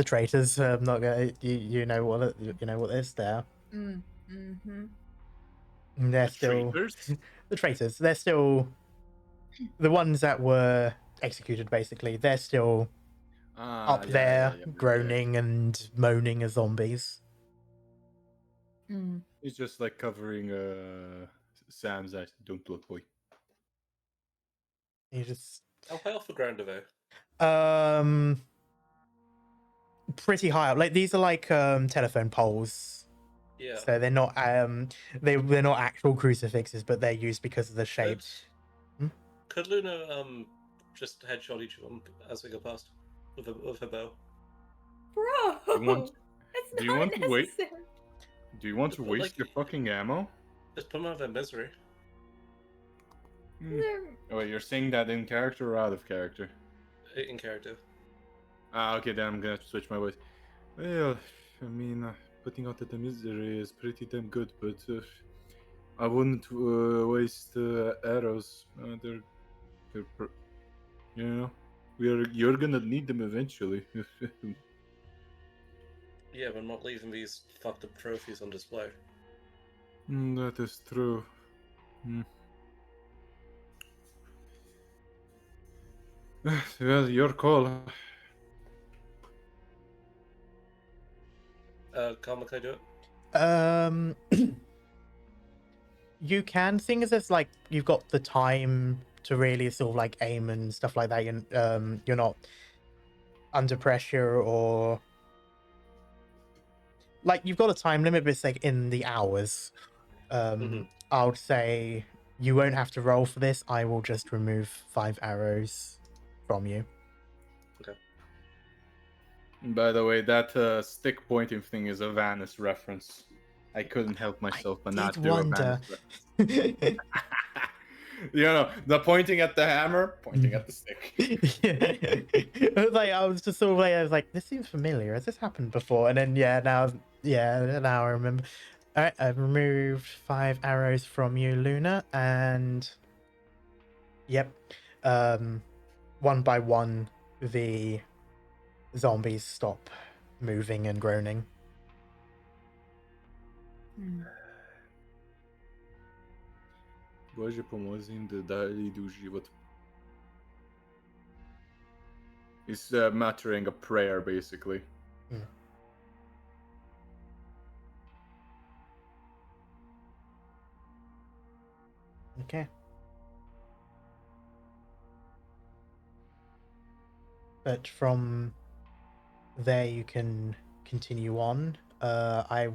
traitors. I'm not gonna. You know what you know what is there. Mm-hmm. And they're The still traitors? the traitors. They're still the ones that were executed. Basically, they're still up there, groaning and moaning as zombies. Mm. It's just like covering Sam's eyes. Don't look, boy. You just How high off the ground are they? pretty high up. Like these are like telephone poles. Yeah. So they're not they're not actual crucifixes, but they're used because of the shape. Could Luna just headshot each of them as we go past with her bow? Bro, You want- that's do you not want to wait? necessary. Do you want to But, waste like- your fucking ammo? Just put them out of their misery. They're- Oh, wait, you're saying that in character or out of character? In character. Okay, then I'm gonna switch my voice. Well, I mean, putting out the misery is pretty damn good, but I wouldn't waste arrows. They're you know, you're gonna need them eventually. Yeah, we're not leaving these fucked up trophies on display. That is true. Well, your call. Karma, can I do it? You can, seeing as it's like you've got the time to really sort of like aim and stuff like that. You're not under pressure or like you've got a time limit, but it's like in the hours. I would say you won't have to roll for this. I will just remove 5 arrows from you. Okay. By the way, that stick pointing thing is a Vanis reference. I couldn't help myself but not did do wonder. a Vanis reference. You know, the pointing at the hammer, pointing at the stick. It was like I was just sort of like I was like, this seems familiar. Has this happened before? And then now I remember. All right, I've removed 5 arrows from you, Luna, and yep, one by one the zombies stop moving and groaning. Bože, pomozi im da dalje idu u život. He's muttering a prayer, basically. Okay. But from there you can continue on. I'd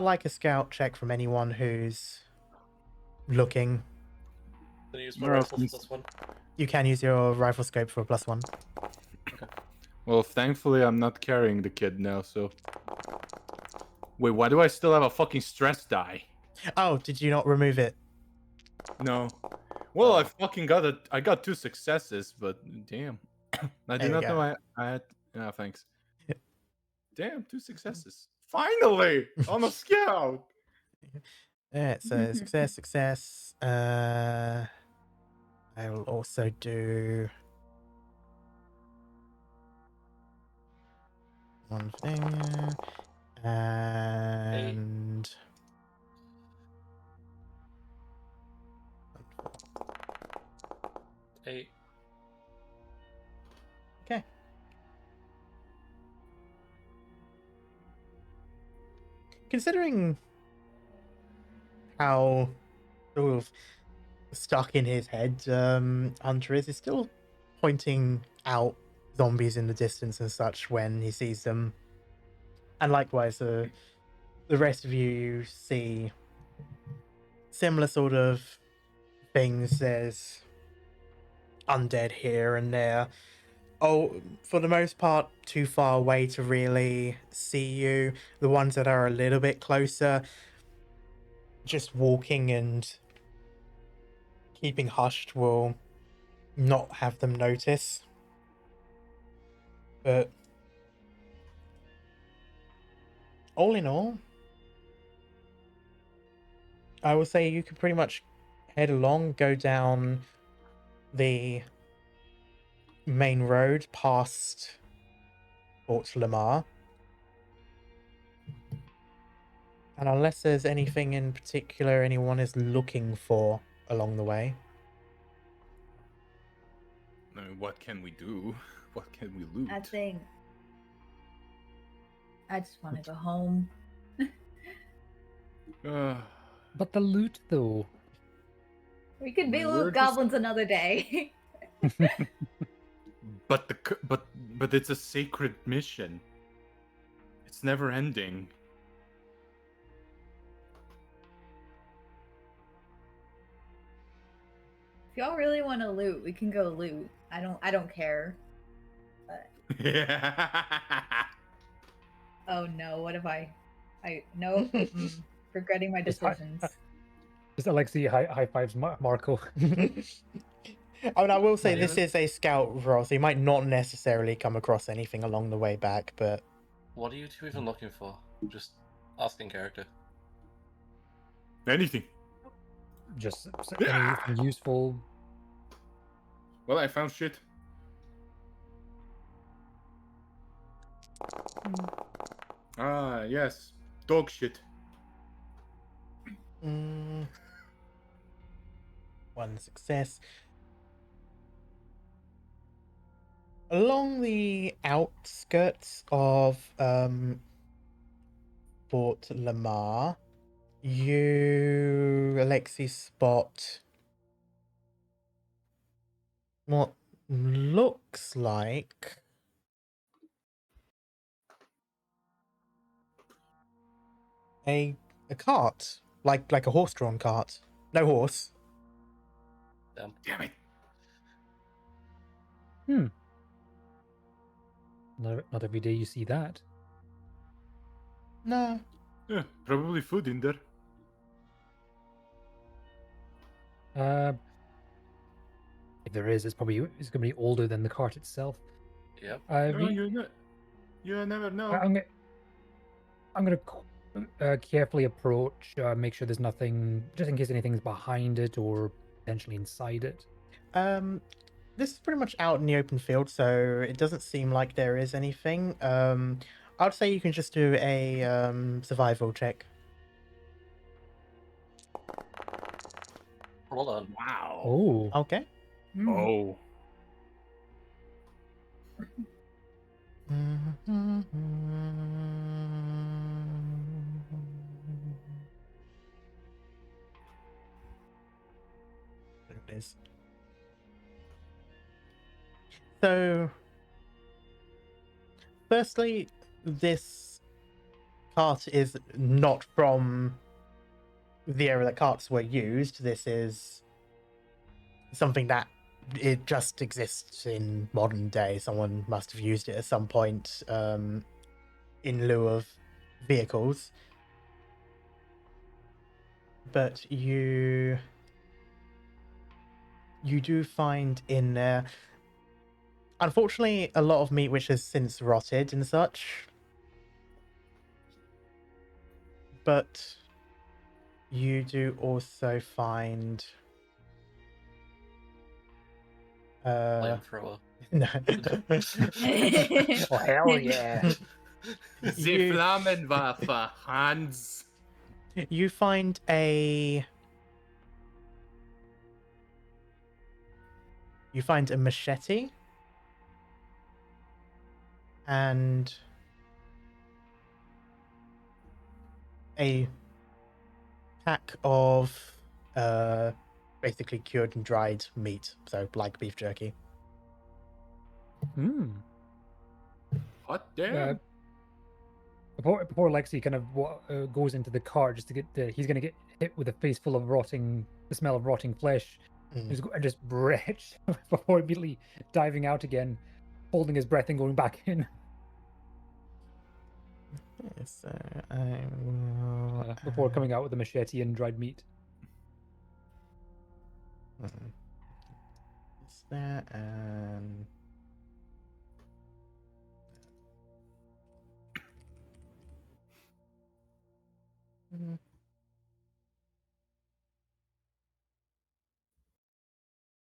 like a scout check from anyone who's looking. Can I use my rifle +1? You can use your rifle scope for a +1. Okay. Well, thankfully I'm not carrying the kid now, so... Wait, why do I still have a fucking stress die? Oh, did you not remove it? No. Well, I got 2 successes, but damn. I did not know I had... Yeah, thanks. Damn, 2 successes. Finally! I'm a scout! Alright, so success. I will also do one thing. And... Eight. Okay. Considering how sort of stuck in his head Hunter is, he's still pointing out zombies in the distance and such when he sees them. And likewise, the rest of you see similar sort of things. There's undead here and there. Oh, for the most part, too far away to really see you. The ones that are a little bit closer, just walking and keeping hushed will not have them notice. But all in all, I would say you could pretty much head along, go down the main road past Fort Lamar. And unless there's anything in particular anyone is looking for along the way. I mean, what can we do? What can we loot? I think I just want to go home. But the loot, though. We could be We're loot just- goblins another day. But it's a sacred mission. It's never ending. If y'all really want to loot, we can go loot. I don't care. Oh no, what if I no, regretting my Just hi- decisions. Just Aleksei high fives Marko. I mean, I will say Yeah. this is a scout role, so you might not necessarily come across anything along the way back, but What are you two even looking for? Just asking character. Anything. Just anything useful. Well, I found shit. Ah, yes. Dog shit. one success. Along the outskirts of Fort Lamar, You, Aleksei, spot what looks like a cart, like a horse-drawn cart. No horse. Damn it. Not every day you see that. No. Yeah, probably food in there. If there is, it's going to be older than the cart itself. Yep. You never know. I'm going to carefully approach, make sure there's nothing, just in case anything's behind it or potentially inside it. This is pretty much out in the open field, so it doesn't seem like there is anything. I'd say you can just do a survival check. Hold on. Wow. Oh, Okay. Oh. There it is. So, firstly, this cart is not from the area that carts were used. This is something that it just exists in modern day. Someone must have used it at some point in lieu of vehicles. But you do find in there, unfortunately, a lot of meat which has since rotted and such. But you do also find Flamethrower. no. oh hell yeah! The You- Flammenwaffe, Hans. You find a machete and a pack of basically cured and dried meat, so like beef jerky. Hot damn. Before Lexi kind of goes into the car just to get he's going to get hit with a face full of the smell of rotting flesh, and just retch before immediately diving out again, holding his breath and going back in. So I will Before coming out with a machete and dried meat. Is there and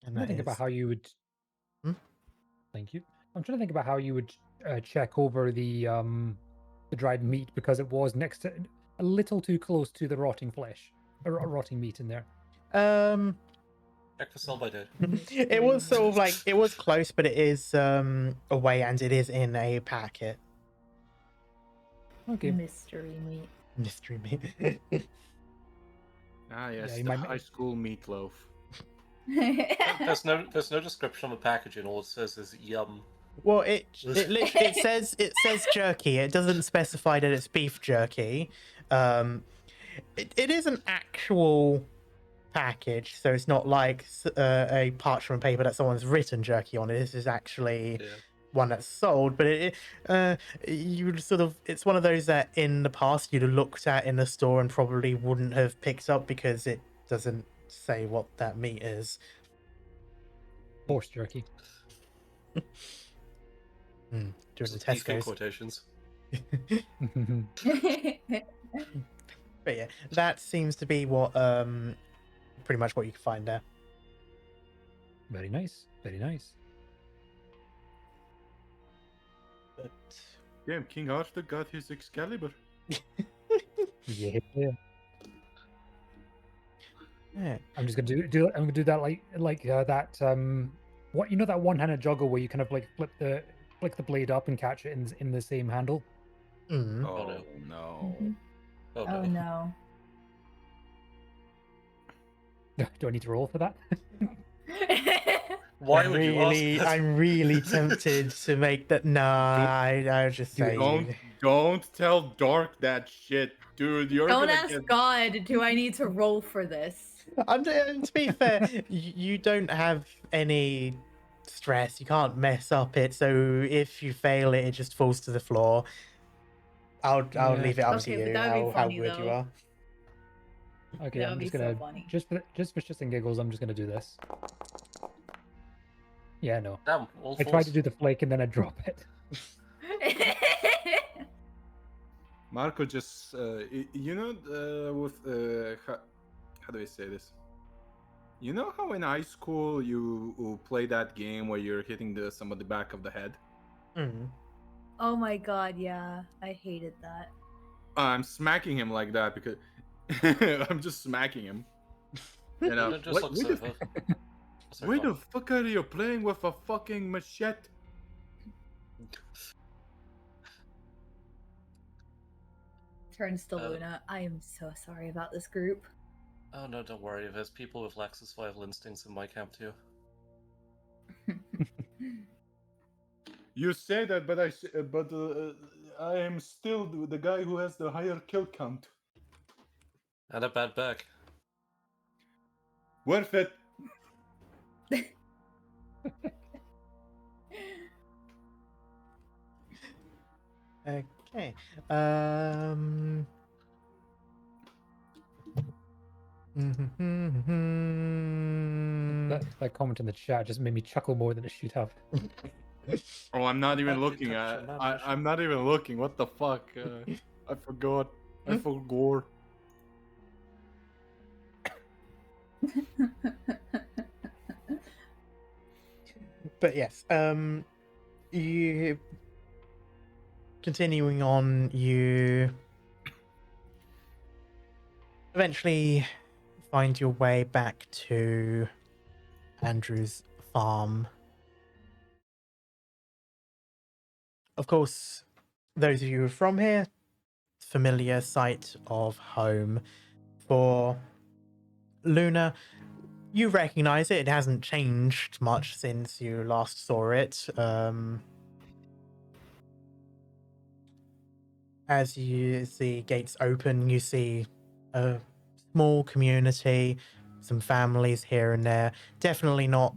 I'm trying to think about how you would. Hmm? Thank you. I'm trying to think about how you would check over the dried meat because it was next to a little too close to the rotting flesh, rotting meat in there. Check for sell by date. It was sort of like it was close, but it is away and it is in a packet. Okay. Mystery meat. Mystery meat. Ah, yes, Yeah, you the might- high school meatloaf. There's no description on the packaging. All it says is yum. Well, it says jerky. It doesn't specify that it's beef jerky. It is an actual package, so it's not like a parchment paper that someone's written jerky on it. This is actually Yeah. one that's sold, but you would sort of, it's one of those that in the past you'd have looked at in the store and probably wouldn't have picked up because it doesn't say what that meat is. Horse jerky. During the Beef in Tesco's. quotations. But yeah, that seems to be what pretty much what you can find there. Very nice. Very nice. But Damn, King Arthur got his Excalibur. Yeah. yeah. I'm just gonna do. I'm gonna do that like that. What you know that one-handed juggle where you kind of like flick the blade up and catch it in the same handle. Mm. Oh, no. no. Mhm. Oh Oh no. no. Do I need to roll for that? Why would you ask that? I'm really tempted to make that. Nah, I'll just say Don't tell Dark that shit, dude. You're Don't gonna ask get. God, do I need to roll for this? To be fair, you don't have any stress. You can't mess up it. So if you fail it, it just falls to the floor. I'll Yeah, leave it up Okay, to but you that would be how funny, good you though. are. Okay, That I'm would be just so gonna funny. just for shits and giggles, I'm just gonna do this. Yeah, no. Damn, all I tried to fours. do the flake and then I drop it. Marko just, with how do I say this? You know how in high school you play that game where you're hitting some of the back of the head? Mm. Oh my god, yeah. I hated that. I'm smacking him like that because I'm just smacking him. You know, It just looks so why the fuck are you playing with a fucking machete? Turns to Luna. I am so sorry about this group. Oh no, don't worry. There's people with lax survival instincts in my camp too. You say that, but I am still the guy who has the higher kill count. And a bad back. Worth it. Okay. That comment in the chat just made me chuckle more than it should have. Oh, I'm not even Bad looking detection, at. not I'm not even looking. What the fuck? I forgot. I forgot. But yes, you continuing on, you eventually find your way back to Andrew's farm. Of course, those of you who are from here, familiar sight of home. For Luna, you recognize it. It hasn't changed much since you last saw it. As you see gates open, you see a small community, some families here and there. Definitely not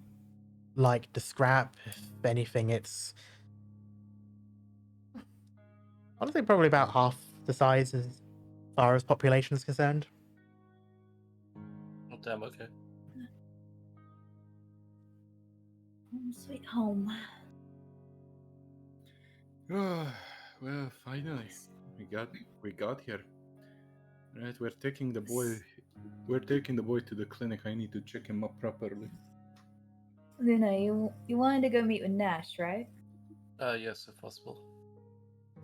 like the scrap. If anything, it's honestly probably about half the size as far as population is concerned. Oh, damn, okay. Home sweet home. Well, finally, we got here. Right, we're taking the boy to the clinic. I need to check him up properly. Luna, you wanted to go meet with Nash, right? Yes, if possible.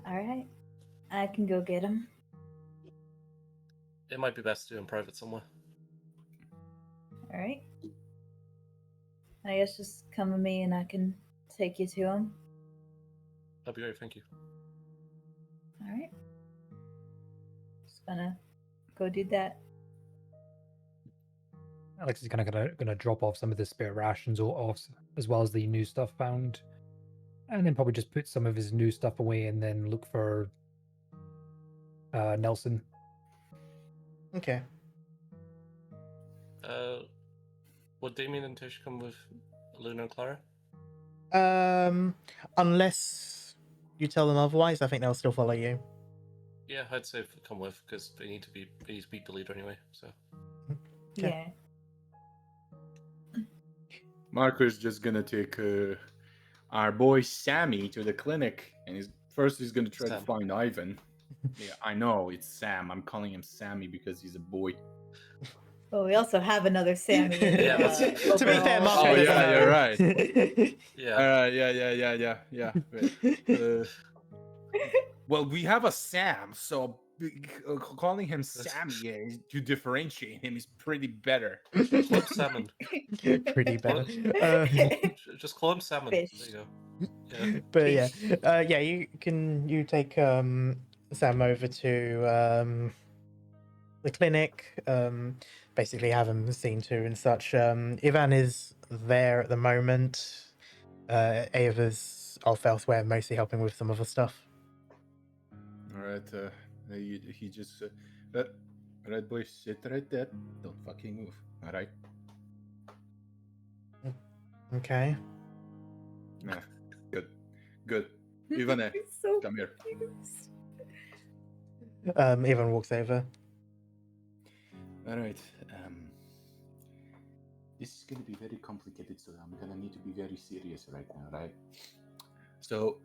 Alright. I can go get him. It might be best to do in private somewhere. Alright. I guess just come with me and I can take you to him. That'd be great, thank you. Alright. Just gonna go do that. Alex is kind of gonna drop off some of the spare rations off, as well as the new stuff found, and then probably just put some of his new stuff away, and then look for Nelson. Okay. Would Damien and Tish come with Luna and Clara? Unless you tell them otherwise, I think they'll still follow you. Yeah, I'd say come with because they need to beat the leader anyway. So. Okay. Yeah. Marko is just gonna take our boy Sammy to the clinic, and he's gonna try to Sam. find Ivan. Yeah, I know it's Sam. I'm calling him Sammy because he's a boy. Well, we also have another Sammy. In Yeah, the, To be fair, overall- Marko Oh, doesn't yeah, know. you're right. Yeah. Yeah. Wait, well, we have a Sam, so calling him Sammy to differentiate him is pretty better. Club Salmon. Pretty better. Just call him Salmon. Fish. There you go. Yeah. But yeah, you take Sam over to the clinic, basically have him seen to and such. Ivan is there at the moment. Ava's off elsewhere, mostly helping with some other stuff. All right. He just. Right, boy, sit right there. Don't fucking move. All right. Okay. Nah. Good. Good. Ivane, He's so come here. confused. Ivan walks over. All right. This is going to be very complicated, so I'm going to need to be very serious right now, right? So,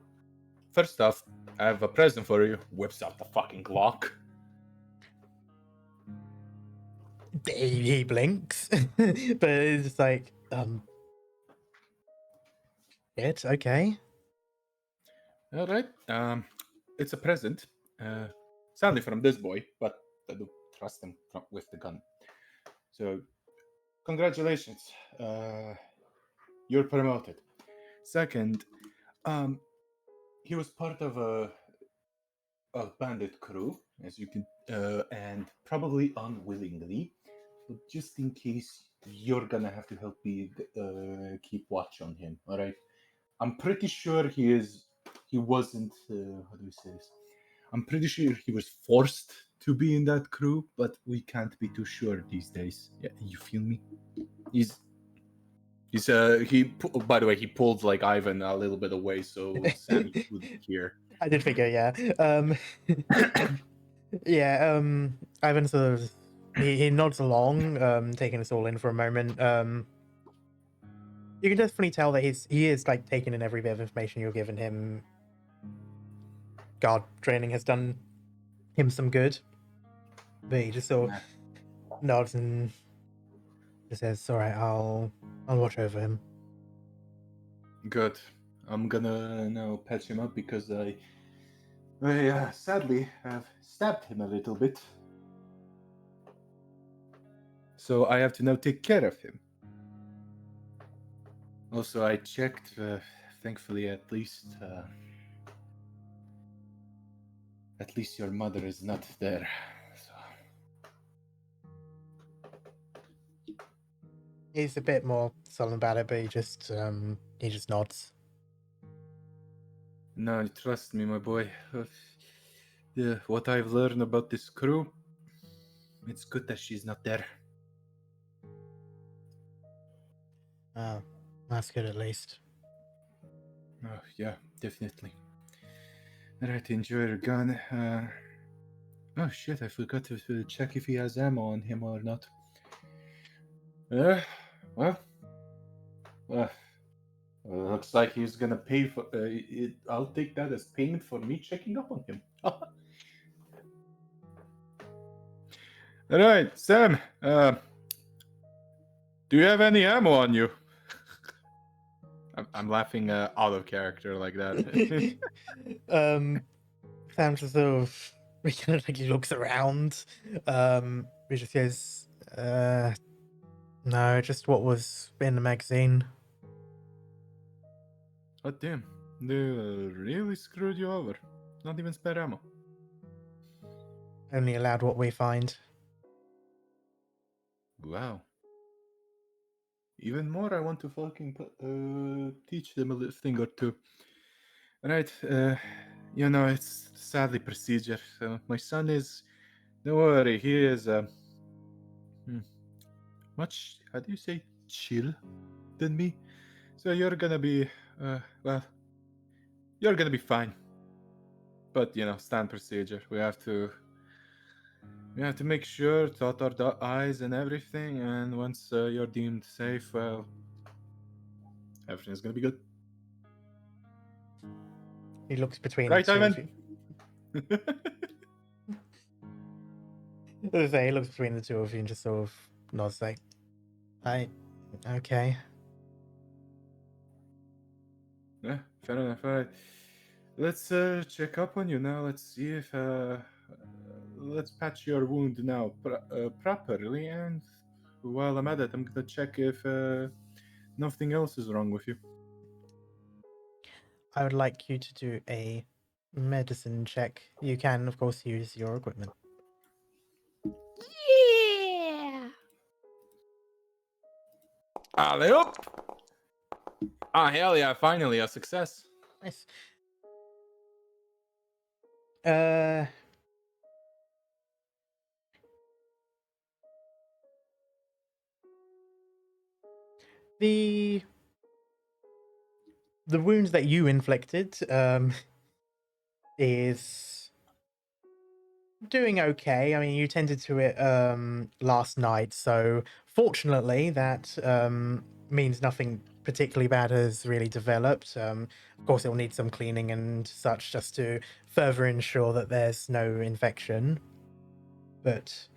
first off, I have a present for you. Whips out the fucking Glock. He blinks, but it's just like, it okay. All right. It's a present. Sadly from this boy, but I do trust him with the gun. So, congratulations. You're promoted. Second, he was part of a bandit crew, as you can, and probably unwillingly. But just in case, you're gonna have to help me keep watch on him. All right. I'm pretty sure he wasn't. How do we say this? I'm pretty sure he was forced to be in that crew, but we can't be too sure these days. Yeah, you feel me? By the way, he pulled like Ivan a little bit away so Sammy wouldn't hear. I did figure, yeah. Yeah, Ivan sort of he nods along, taking us all in for a moment. You can definitely tell that he is like taking in every bit of information you're giving him. Guard training has done him some good. But he just sort of nods and just says, "All right, I'll watch over him." Good. I'm gonna now patch him up because I sadly have stabbed him a little bit. So I have to now take care of him. Also, I checked, thankfully at least your mother is not there. So. He's a bit more sullen about it, but he just nods. No, trust me, my boy. Yeah, what I've learned about this crew, it's good that she's not there. Oh, that's good at least. Oh, yeah, definitely. Alright, enjoy your gun. Oh shit, I forgot to check if he has ammo on him or not. Well, looks like he's gonna pay for it. I'll take that as payment for me checking up on him. Alright, Sam, do you have any ammo on you? I'm laughing out of character like that. Sam just sort of kind of like he looks around. He just says, no, just what was in the magazine. Oh damn, they really screwed you over. Not even spare ammo. Only allowed what we find. Wow. Even more, I want to fucking teach them a little thing or two. Right, it's sadly procedure. My son is, don't worry, he is much, how do you say, chill than me. So you're gonna be, you're gonna be fine. But, stand procedure. We have to make sure, dot our I's and everything, and once you're deemed safe, well, everything's gonna be good. He looks between Right, the two Ivan? of you. As I say, he looks between the two of you and just sort of nods like, okay. Yeah, fair enough. All right. Let's check up on you now. Let's see if let's patch your wound now properly. And while I'm at it, I'm gonna check if nothing else is wrong with you. I would like you to do a medicine check. You can, of course, use your equipment. Alley up! Ah, hell yeah, finally a success. Nice. The wounds that you inflicted is doing okay. I mean, you tended to it last night, so fortunately that means nothing particularly bad has really developed. Of course, it will need some cleaning and such just to further ensure that there's no infection, but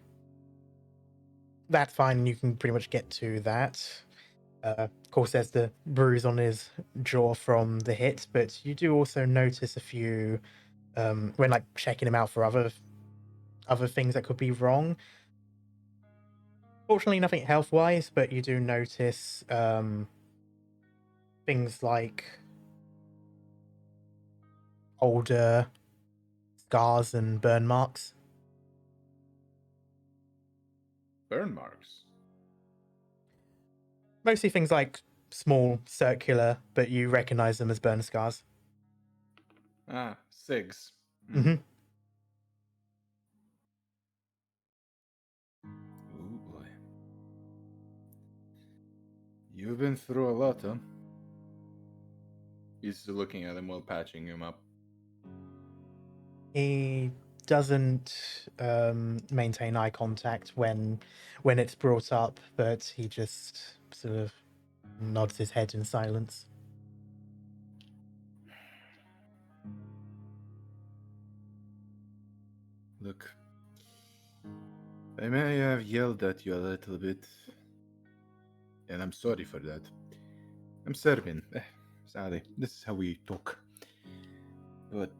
that's fine. You can pretty much get to that. Of course, there's the bruise on his jaw from the hit, but you do also notice a few when like checking him out for other things that could be wrong. Fortunately, nothing health-wise, but you do notice things like older scars and burn marks. Burn marks. Mostly things like small, circular, but you recognize them as burn scars. Ah, SIGs. Mm-hmm. Oh boy. You've been through a lot, huh? He's looking at him while patching him up. He doesn't maintain eye contact when it's brought up, but he just sort of nods his head in silence. Look, I may have yelled at you a little bit, and I'm sorry for that. I'm Serbian. Sorry, this is how we talk. But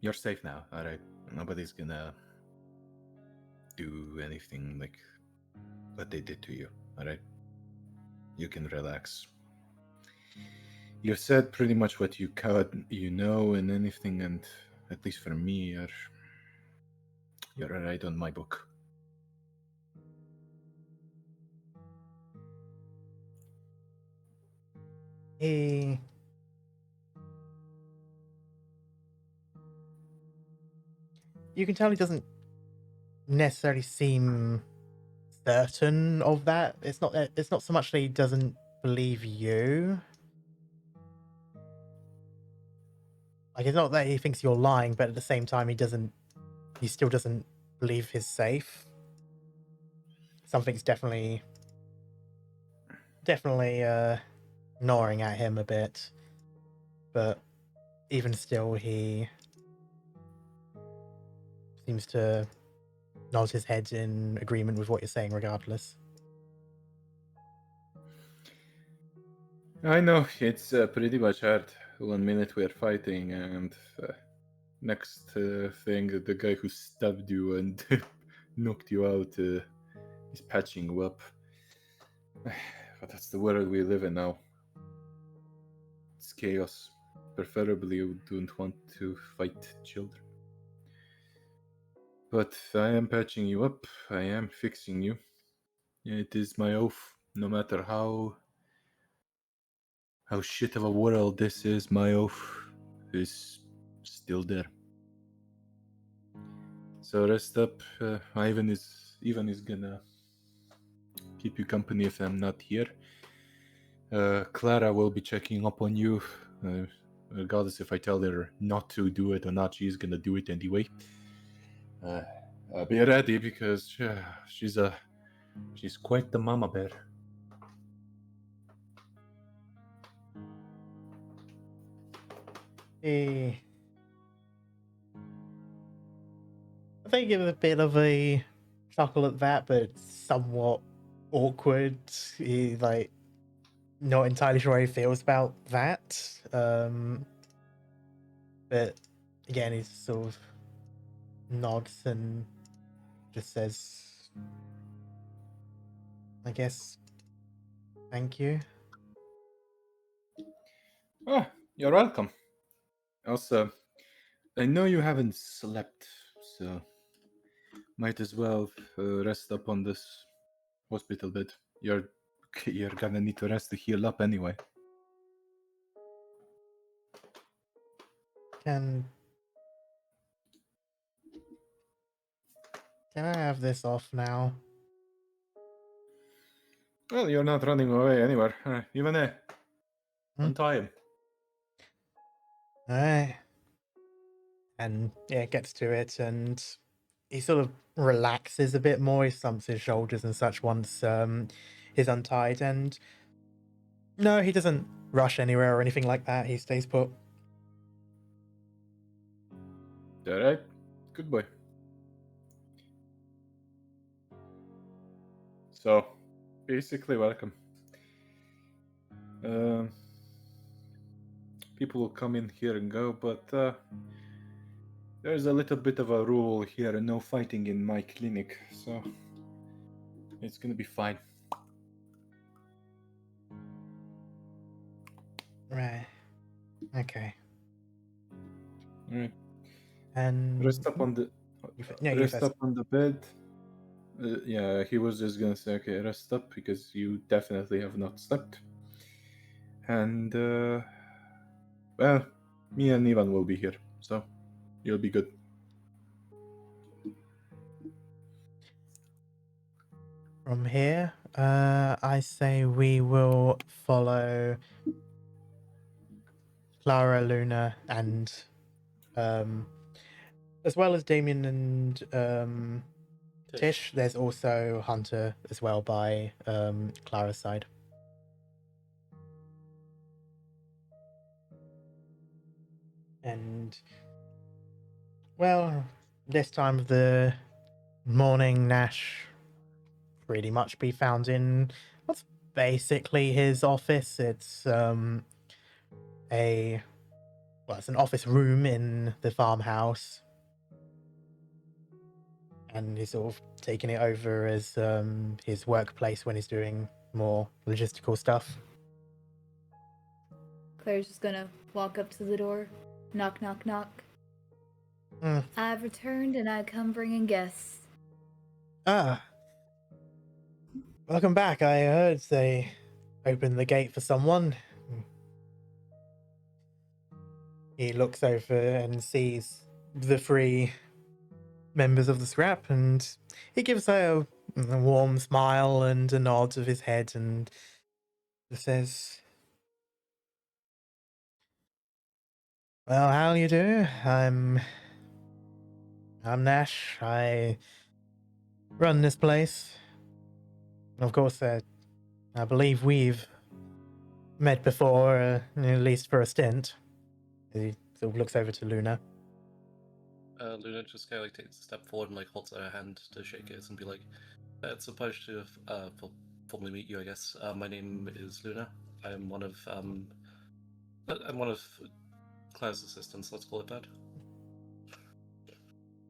you're safe now, alright? Nobody's gonna do anything like what they did to you, alright? You can relax. You said pretty much what you could, and anything, and at least for me, you're alright on my book. He You can tell he doesn't necessarily seem certain of that. It's not so much that he doesn't believe you. Like, it's not that he thinks you're lying, but at the same time he still doesn't believe he's safe. Something's definitely gnawing at him a bit. But even still, he seems to nod his head in agreement with what you're saying regardless. I know, it's pretty much hard. 1 minute we're fighting, and next thing, the guy who stabbed you and knocked you out is patching you up. But that's the world we live in now. It's chaos. Preferably, we don't want to fight children. But I am patching you up. I am fixing you. It is my oath. No matter how shit of a world this is, my oath is still there. So rest up. Ivan is gonna keep you company if I'm not here. Clara will be checking up on you. Regardless if I tell her not to do it or not, she's gonna do it anyway. Be ready because she's quite the mama bear. I think give a bit of a chuckle at that, but it's somewhat awkward. He like not entirely sure how he feels about that. But again, he sort of nods and just says, I guess, thank you. Oh, you're welcome. Also, I know you haven't slept, so might as well rest up on this hospital bed. You're gonna need to rest to heal up anyway. Can I have this off now? Well, you're not running away anywhere. Even untie him. Alright. And yeah, gets to it, and he sort of relaxes a bit more. He slumps his shoulders and such once he's untied, and no, he doesn't rush anywhere or anything like that. He stays put. All right. Good boy. So, basically, welcome. People will come in here and go, but there's a little bit of a rule here: no fighting in my clinic. So, it's gonna be fine. Right. Okay. All right. And Rest up on the. you Rest first. up on the bed. Yeah, he was just gonna say, okay, rest up because you definitely have not slept. And well, me and Ivan will be here, so you'll be good. From here, I say we will follow Clara, Luna, and as well as Damien and Tish. There's also Hunter as well by Clara's side. And well, this time of the morning, Nash pretty much be found in what's basically his office. It's it's an office room in the farmhouse, and he's sort of taking it over as his workplace when he's doing more logistical stuff. Claire's just gonna walk up to the door. Knock, knock, knock. Mm. I've returned and I come bringing guests. Ah, welcome back. I heard they opened the gate for someone. He looks over and sees the three members of the scrap, and he gives her a warm smile and a nod of his head and says, well, how do you do? I'm Nash. I run this place. Of course, I believe we've met before, at least for a stint. He sort of looks over to Luna. Luna just kind of like takes a step forward and like holds out her hand to shake it and be like, "It's a pleasure to formally meet you. I guess my name is Luna. I'm one of Claire's assistants. Let's call it that."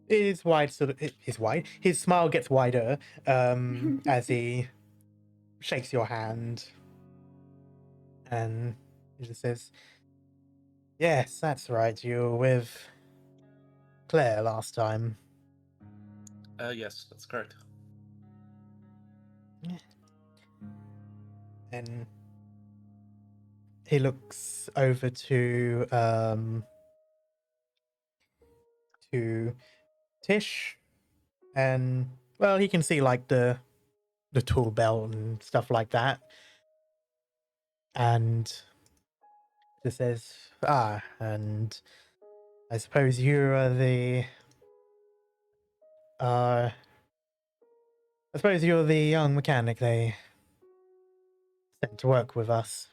His wide sort of his wide. His smile gets wider as he shakes your hand, and he just says, "Yes, that's right. You were with Claire last time." Yes, that's correct. And he looks over to Tish, and well, he can see like the tool belt and stuff like that, and just says, and I suppose you are the I suppose you're the young mechanic they sent to work with us.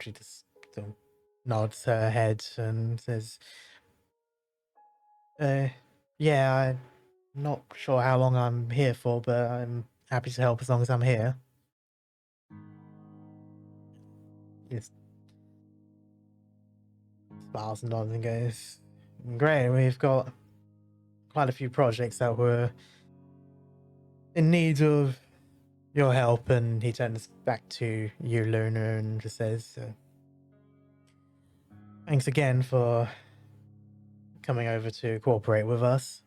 She just sort of nods her head and says, yeah, I'm not sure how long I'm here for, but I'm happy to help as long as I'm here." Just smiles and nods and goes, "Great, we've got quite a few projects that were in need of your help." And he turns back to you, Luna, and just says, "Thanks again for coming over to cooperate with us."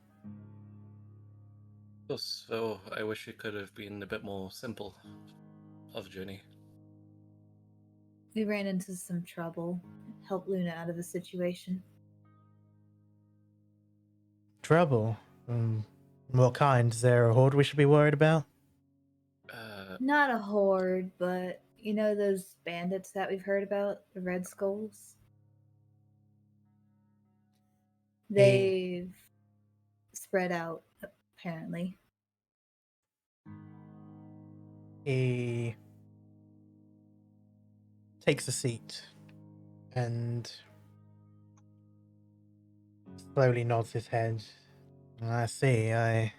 So I wish it could have been a bit more simple of a journey. We ran into some trouble. Helped Luna out of the situation. Trouble? What kind? Is there a horde we should be worried about? Not a horde, but you know those bandits that we've heard about? The Red Skulls? They've spread out, apparently. He takes a seat and slowly nods his head. I see. I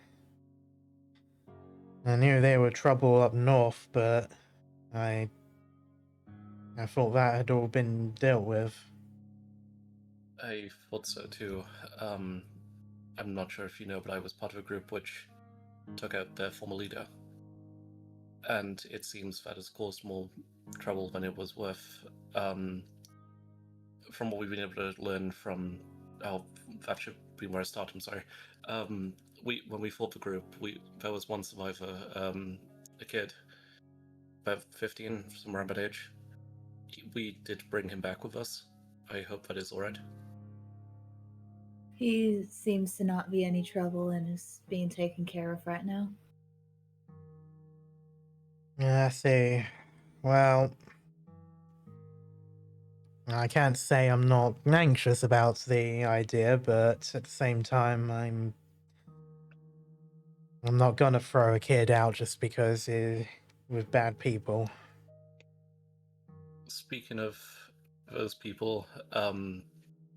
knew they were trouble up north, but I thought that had all been dealt with. I thought so too. I'm not sure if you know, but I was part of a group which took out their former leader. And it seems that has caused more trouble than it was worth. From what we've been able to learn from... Oh, that should be where I start, I'm sorry. When we fought the group, there was one survivor, a kid, about 15, somewhere around that age. We did bring him back with us. I hope that is alright. He seems to not be any trouble and is being taken care of right now. I see. Well, I can't say I'm not anxious about the idea, but at the same time, I'm not gonna throw a kid out just because he's with bad people. Speaking of those people,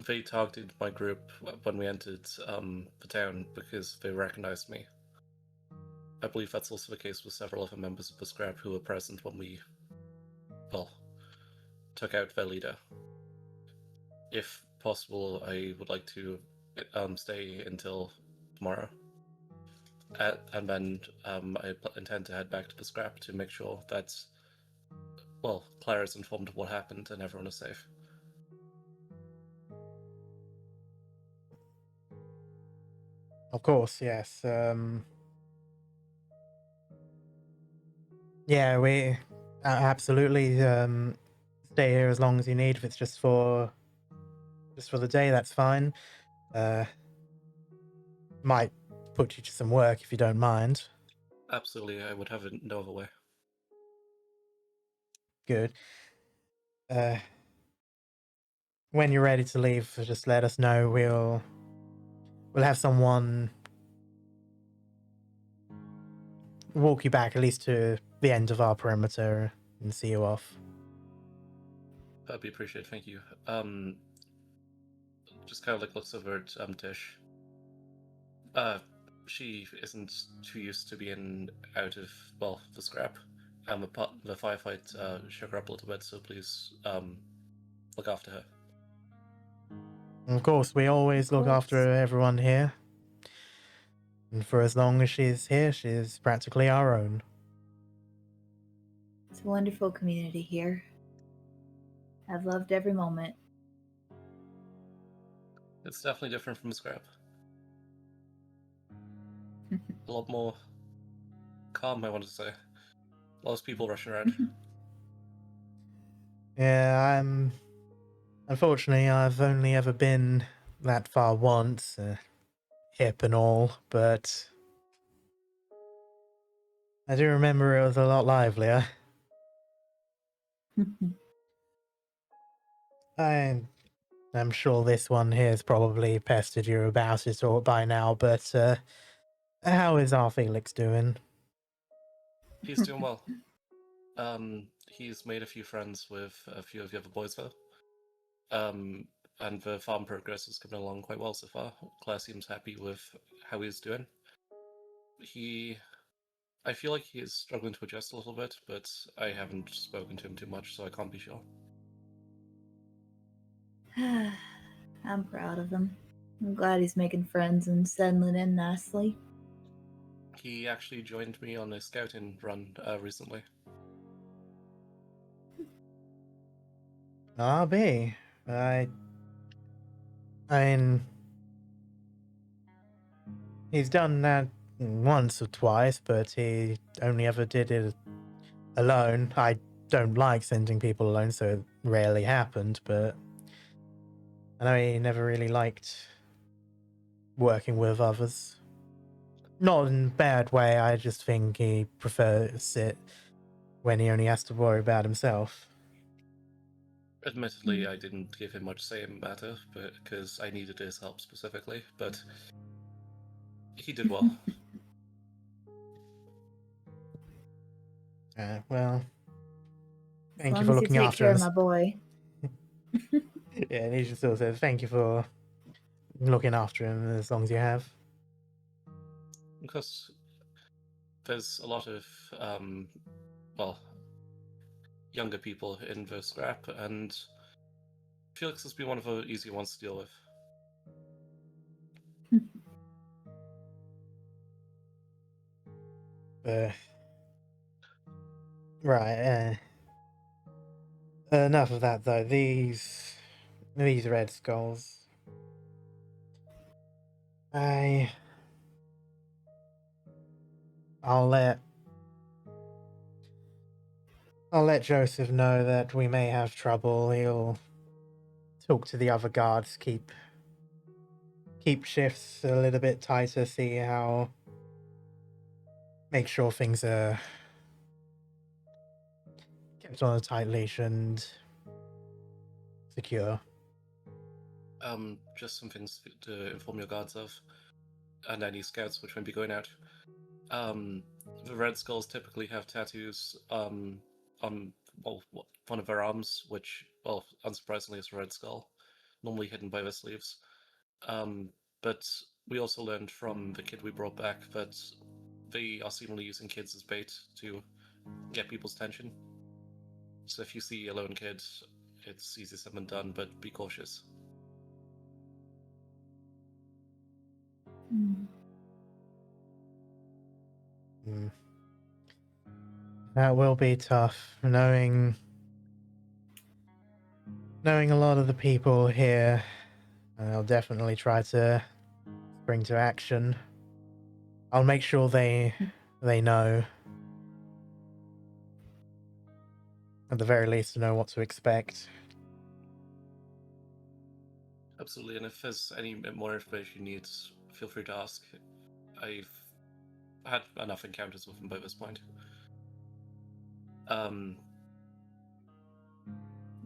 they targeted my group when we entered the town because they recognized me. I believe that's also the case with several other members of the scrap who were present when we, well, took out their leader. If possible, I would like to stay until tomorrow. And then I intend to head back to the scrap to make sure that, well, Clara's informed of what happened and everyone is safe. Of course, yes. Yeah, we absolutely stay here as long as you need. If it's just for the day, that's fine. Might put you to some work if you don't mind. Absolutely, I would have it no other way. Good. When you're ready to leave, just let us know. We'll have someone walk you back at least to the end of our perimeter and see you off. That'd be appreciated, thank you. Just kind of like looks over at Tish. She isn't too used to being out of, well, the scrap. The firefight shook her up a little bit, so please look after her. Of course, we always look after everyone here. And for as long as she's here, she's practically our own. It's a wonderful community here. I've loved every moment. It's definitely different from the scrap. A lot more calm, I want to say. Lots of people rushing around. Yeah, unfortunately, I've only ever been that far once, hip and all, but I do remember it was a lot livelier. I'm sure this one here's probably pestered you about it all by now, but how is our Felix doing? He's doing well. He's made a few friends with a few of the other boys though. And the farm progress is coming along quite well so far. Claire seems happy with how he's doing. I feel like he is struggling to adjust a little bit, but I haven't spoken to him too much, so I can't be sure. I'm proud of him. I'm glad he's making friends and settling in nicely. He actually joined me on a scouting run recently. I'll be. I mean, he's done that once or twice, but he only ever did it alone. I don't like sending people alone, so it rarely happened, but I know he never really liked working with others. Not in a bad way, I just think he prefers it when he only has to worry about himself. Admittedly, I didn't give him much say in the matter, because I needed his help specifically, but he did well. Well, As thank you long for as you looking take after care him. of my boy. Yeah, and he just sort of says, thank you for looking after him as long as you have. Because there's a lot of, well, younger people in the scrap, and Felix has been one of the easier ones to deal with. Right, enough of that though. These red skulls. I'll let Joseph know that we may have trouble. He'll talk to the other guards, keep shifts a little bit tighter, see how, make sure things are kept on a tight leash and secure. Just some things to inform your guards of, and any scouts which may be going out. The Red Skulls typically have tattoos on one of their arms, which, well, unsurprisingly is a red skull, normally hidden by their sleeves. But we also learned from the kid we brought back that they are seemingly using kids as bait to get people's attention. So if you see a lone kid, it's easier said than done, but be cautious. That will be tough, knowing a lot of the people here. I'll definitely try to spring to action. I'll make sure they know, at the very least, to know what to expect. Absolutely, and if there's any more information you need, feel free to ask. I've had enough encounters with them by this point.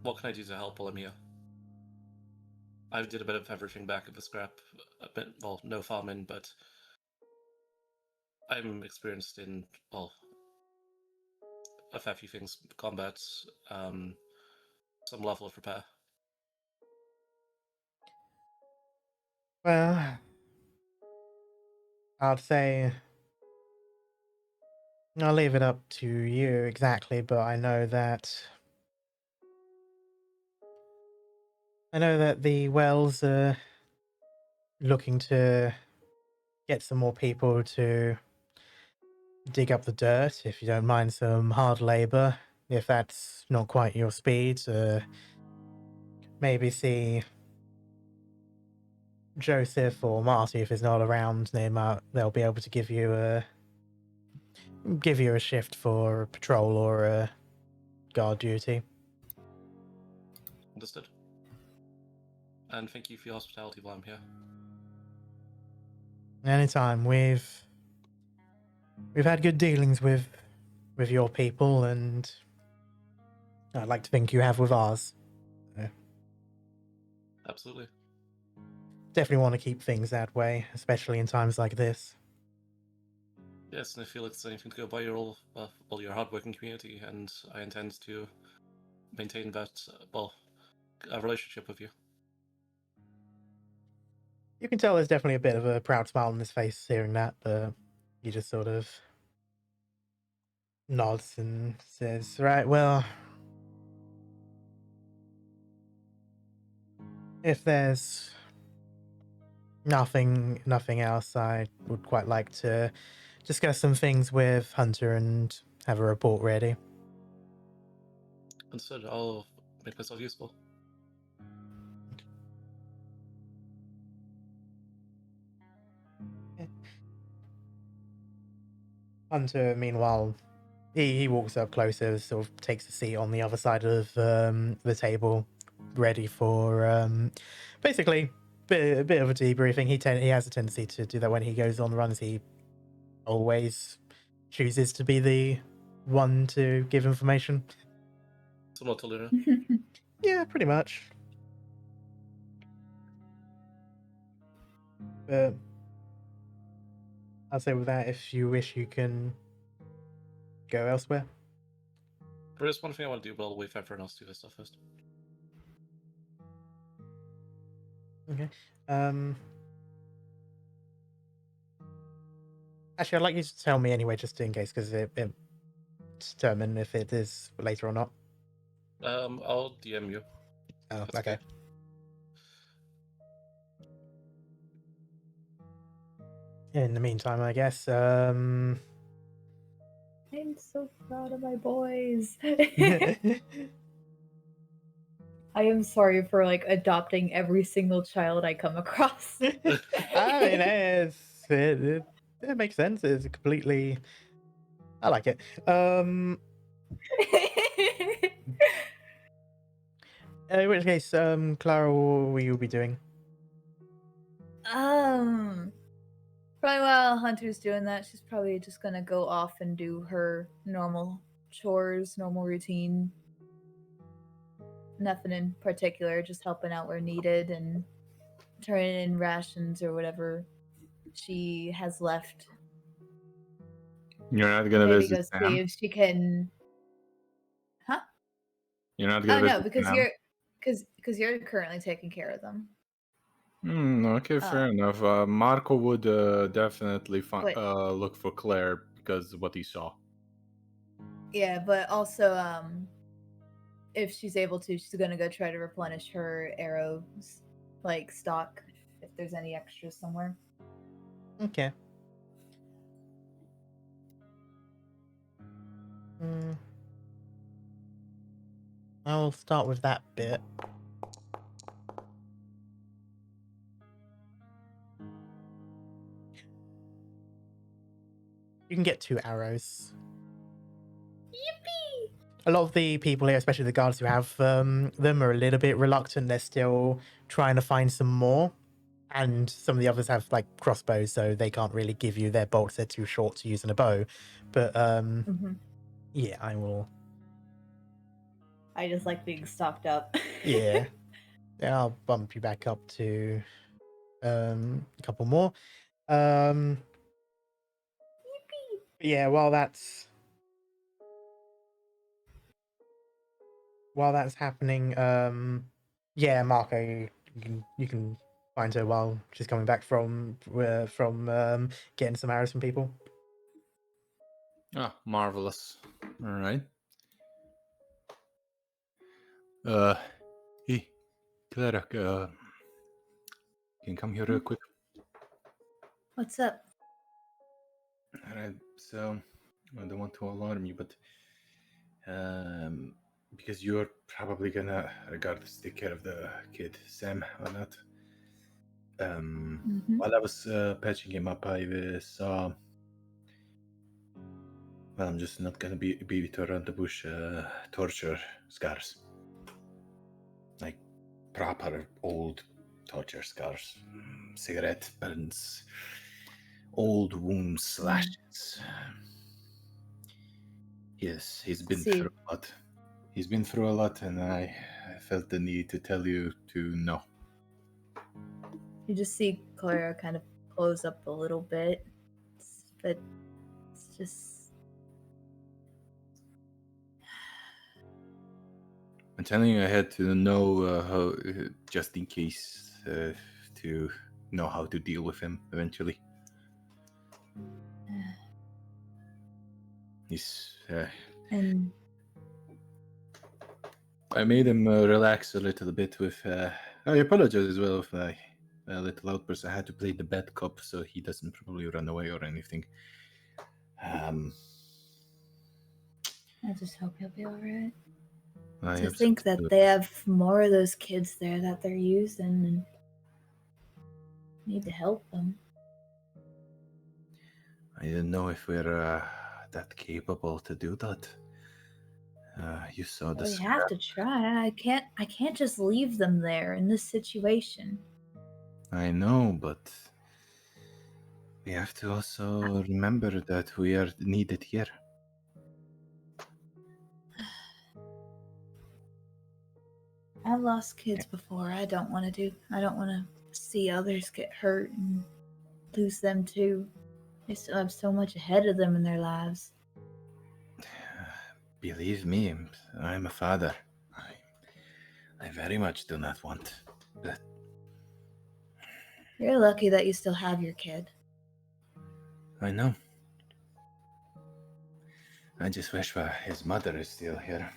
What can I do to help while I'm here? I did a bit of everything back at the scrap. A bit, well, no farming, but I'm experienced in, well, a fair few things: combat, some level of repair. Well, I'd say I'll leave it up to you exactly, but I know that the Wells are looking to get some more people to dig up the dirt, if you don't mind some hard labor. If that's not quite your speed, maybe see Joseph or Marty if he's not around. They'll be able to give you a shift for a patrol or a guard duty. Understood. And thank you for your hospitality while I'm here. Anytime. We've had good dealings with your people, and I'd like to think you have with ours. Absolutely. Definitely want to keep things that way, especially in times like this. Yes, and I feel it's anything to go by your your hardworking community, and I intend to maintain that, a relationship with you. You can tell there's definitely a bit of a proud smile on his face hearing that, but he just sort of nods and says, right, well, if there's nothing else, I would quite like to discuss some things with Hunter and have a report ready. Instead, I'll make myself useful. Hunter, meanwhile, he walks up closer, sort of takes a seat on the other side of the table, ready for basically a bit of a debriefing. He has a tendency to do that when he goes on runs. He always chooses to be the one to give information. Similar to Luna. Yeah, pretty much. But I'll say with that, if you wish, you can go elsewhere. There is one thing I want to do, but I'll wait for everyone else to do this stuff first. Okay. Actually, I'd like you to tell me anyway, just in case, because it determine if it is later or not. I'll DM you. Oh, That's okay. In the meantime, I guess. I'm so proud of my boys. I am sorry for like adopting every single child I come across. I mean, it makes sense. It's completely. I like it. In which case, Clara, what will you be doing? Probably while Hunter's doing that, she's probably just gonna go off and do her normal chores, normal routine. Nothing in particular, just helping out where needed and turning in rations or whatever she has left. You're not gonna Maybe visit go Sam? see if she can. Huh? You're not Oh gonna no, visit because Sam? you're currently taking care of them. Okay, fair enough. Marko would definitely But- look for Claire because of what he saw. Yeah, but also if she's able to, she's gonna go try to replenish her arrows, like stock, if there's any extras somewhere. Okay. I'll start with that bit. You can get 2 arrows. Yippee! A lot of the people here, especially the guards who have them, are a little bit reluctant. They're still trying to find some more. And some of the others have like crossbows, so they can't really give you their bolts. They're too short to use in a bow. But yeah, I will. I just like being stocked up. Yeah. Yeah, I'll bump you back up to a couple more. Yeah, while that's happening, yeah, Marko, you can find her while she's coming back from getting some arrows from people. Ah, marvelous. All right. Hey, Clara, can you come here real quick? What's up? All right. So, I don't want to alarm you, but because you're probably gonna, regardless, take care of the kid, Sam, or not. While I was patching him up, I saw. Well, I'm just not gonna be to around the bush. Torture scars, like proper old torture scars, cigarette burns, old wounds, slashes. Yes, he's been through a lot. He's been through a lot, and I felt the need to tell you to know. You just see Clara kind of close up a little bit, but it's just. I'm telling you, I had to know how, just in case, to know how to deal with him eventually. He's. And I made him relax a little bit with. I apologize as well with my little outburst. I had to play the bad cop so he doesn't probably run away or anything. I just hope he'll be alright. I To think that they have more of those kids there that they're using and need to help them. I don't know if we're that capable to do that. You saw the We have to try. I can't just leave them there in this situation. I know, but we have to also remember that we are needed here. I've lost kids before. I don't want to see others get hurt and lose them too. They still have so much ahead of them in their lives. Believe me, I'm a father. I very much do not want that. You're lucky that you still have your kid. I know. I just wish his mother is still here.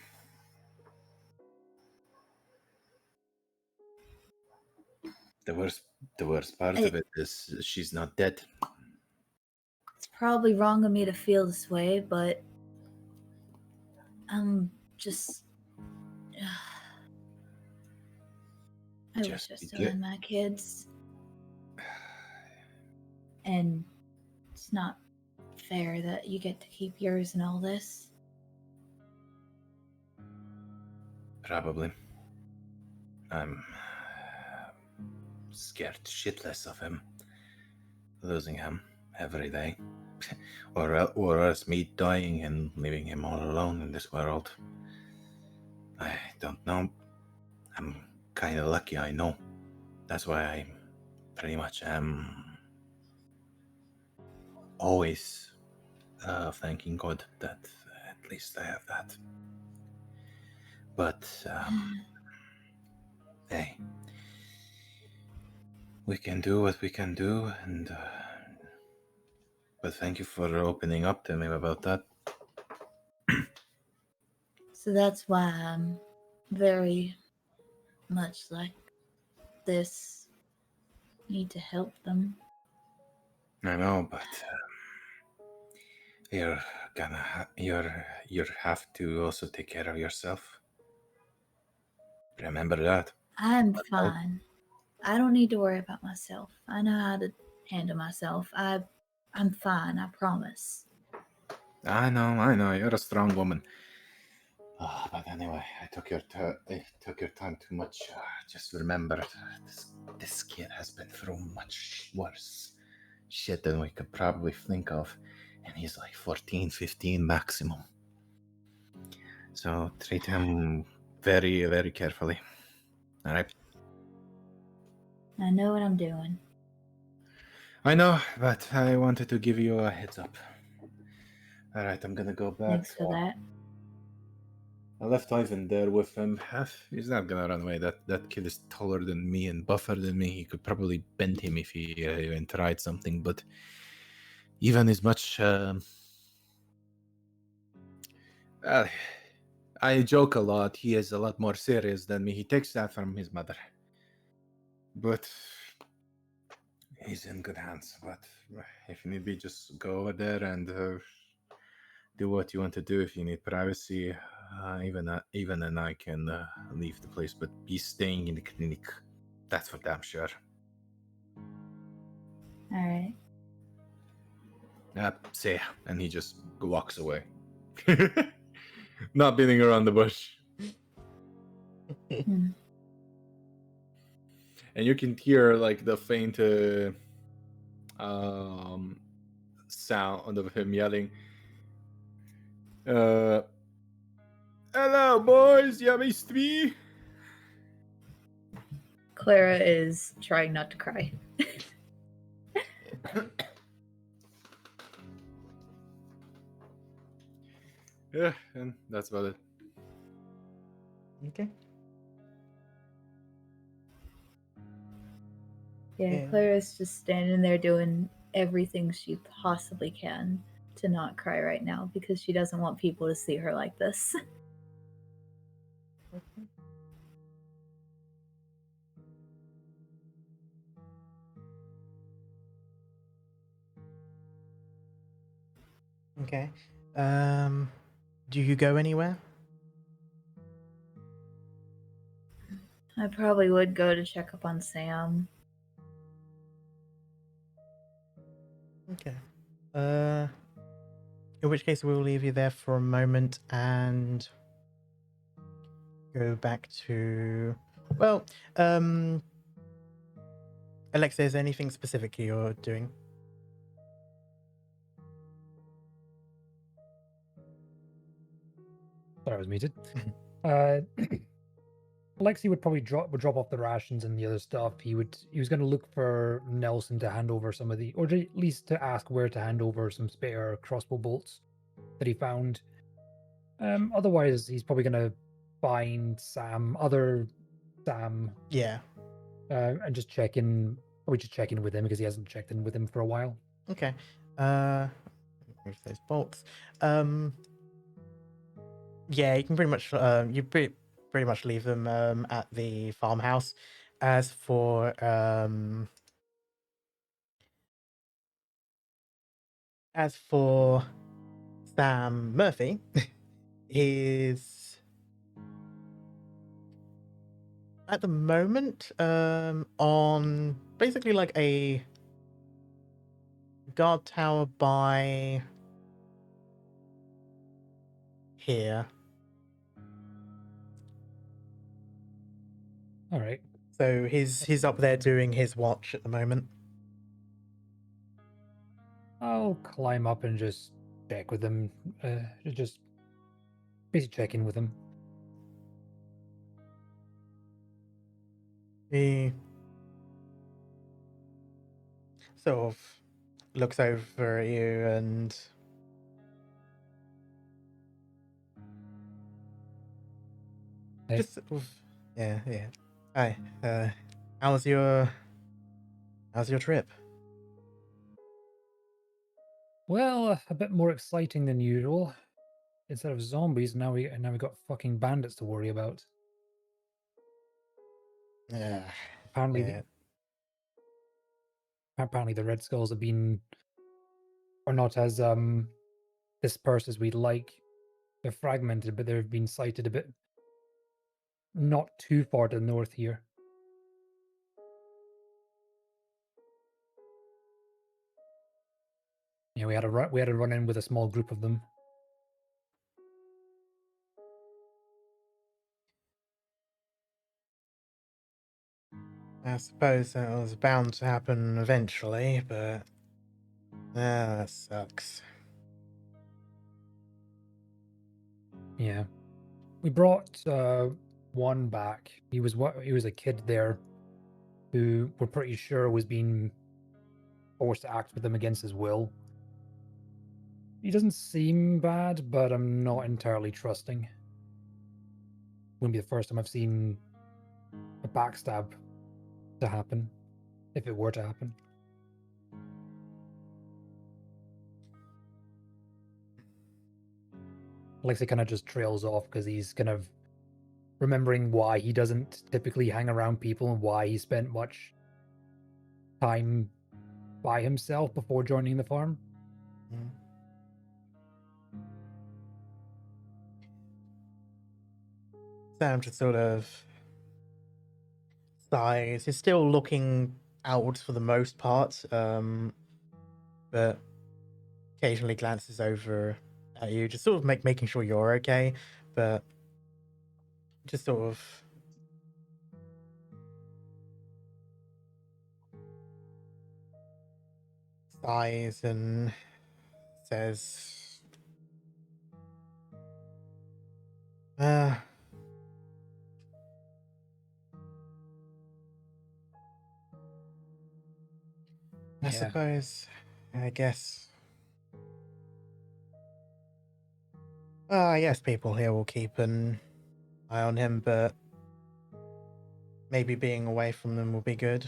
The worst part of it is she's not dead. It's probably wrong of me to feel this way, but I'm just... I wish I still had my kids. And it's not fair that you get to keep yours and all this. Probably. I'm scared shitless of him. Losing him every day. or else me dying and leaving him all alone in this world. I don't know. I'm kind of lucky, I know. That's why I pretty much am always thanking God that at least I have that. But, hey, we can do what we can do, and but thank you for opening up to me about that. So that's why I'm very much like this. Need to help them. I know, but you have to also take care of yourself. Remember that. I'm fine. I don't need to worry about myself. I know how to handle myself. I'm fine, I promise. I know. You're a strong woman. But anyway, I took your time too much. Just remember, this kid has been through much worse shit than we could probably think of. And he's like 14, 15 maximum. So treat him very, very carefully. All right? I know what I'm doing. I know, but I wanted to give you a heads up. All right, I'm gonna go back. Thanks for that. I left Ivan there with him. He's not gonna run away. That kid is taller than me and buffer than me. He could probably bend him if he even tried something. But Ivan is much... I joke a lot. He is a lot more serious than me. He takes that from his mother. But he's in good hands. But if need be, just go over there and do what you want to do. If you need privacy, even and I can leave the place. But be staying in the clinic. That's for damn sure. All right. See ya. And he just walks away. Not beating around the bush. And you can hear like the faint sound of him yelling, hello boys, you missed me. Clara is trying not to cry. Yeah, and that's about it. Okay. Yeah, Clara's just standing there doing everything she possibly can to not cry right now because she doesn't want people to see her like this. Okay. Do you go anywhere? I probably would go to check up on Sam. Okay. in which case we'll leave you there for a moment and go back to, well, Alexa, is there anything specifically you're doing? Sorry, I was muted. Aleksei would probably drop off the rations and the other stuff. He was going to look for Nelson to hand over some of the, or at least to ask where to hand over some spare crossbow bolts that he found. Otherwise, he's probably going to find other Sam, Yeah. and just check in with him because he hasn't checked in with him for a while. Okay. Move those bolts. Yeah, you can pretty much pretty much leave them at the farmhouse. As for Sam Murphy, is at the moment on basically like a guard tower by here. All right. So he's up there doing his watch at the moment. I'll climb up and just check with him. Just basically check in with him. He sort of looks over at you and Hey. just sort of, yeah. Hi. How's your trip? Well, a bit more exciting than usual. Instead of zombies, now we got fucking bandits to worry about. Yeah. Apparently, Yeah. apparently the Red Skulls are not as dispersed as we'd like. They're fragmented, but they've been sighted a bit not too far to the north here. Yeah, we had a run in with a small group of them. I suppose that was bound to happen eventually, but that sucks. Yeah, we brought one back. He was a kid there, who we're pretty sure was being forced to act with them against his will. He doesn't seem bad, but I'm not entirely trusting. Wouldn't be the first time I've seen a backstab to happen, if it were to happen. Aleksei kind of just trails off because he's kind of remembering why he doesn't typically hang around people and why he spent much time by himself before joining the farm. Mm. Sam just sort of sighs. He's still looking outwards for the most part, but occasionally glances over at you, just sort of making sure you're okay, but just sort of sighs and says, I Yeah. suppose, I guess. Yes, people here will keep an eye on him, but maybe being away from them will be good.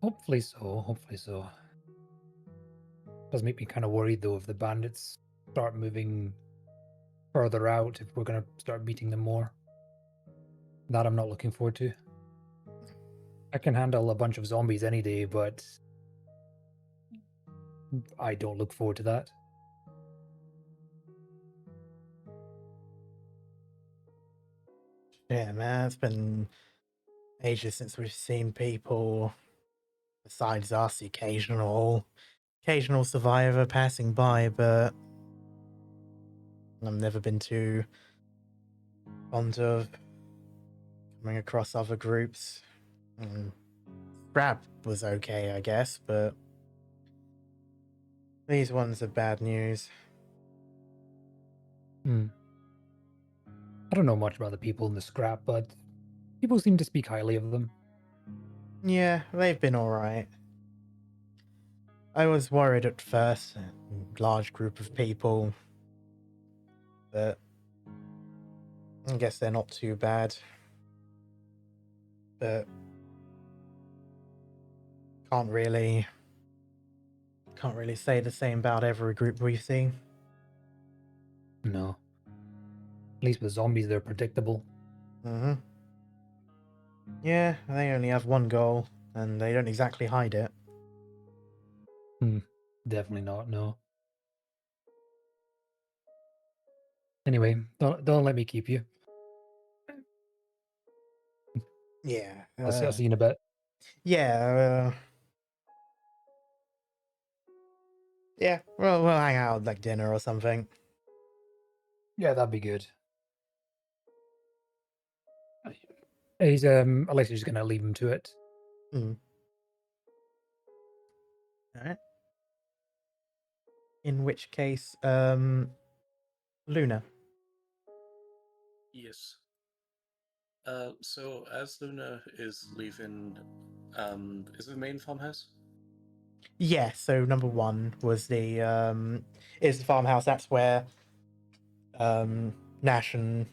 Hopefully so. Does make me kind of worried though if the bandits start moving further out, if we're going to start beating them more. That I'm not looking forward to. I can handle a bunch of zombies any day, but I don't look forward to that. Yeah, man, it's been ages since we've seen people besides us, the occasional occasional survivor passing by, but I've never been too fond of coming across other groups. Scrap was okay, I guess, but these ones are bad news. I don't know much about the people in the scrap, but people seem to speak highly of them. Yeah, they've been alright. I was worried at first, a large group of people, but I guess they're not too bad. But can't really say the same about every group we see. No. At least with zombies, they're predictable. Yeah, they only have one goal, and they don't exactly hide it. Definitely not, no. Anyway, don't let me keep you. Yeah. I'll see you in a bit. Yeah. Yeah. Well, we'll hang out at like dinner or something. Yeah, that'd be good. He's Alexei's gonna leave him to it. All right. In which case, Luna. Yes. So as Luna is leaving, is it the main farmhouse? Yeah. So number one was the is the farmhouse. That's where Nash and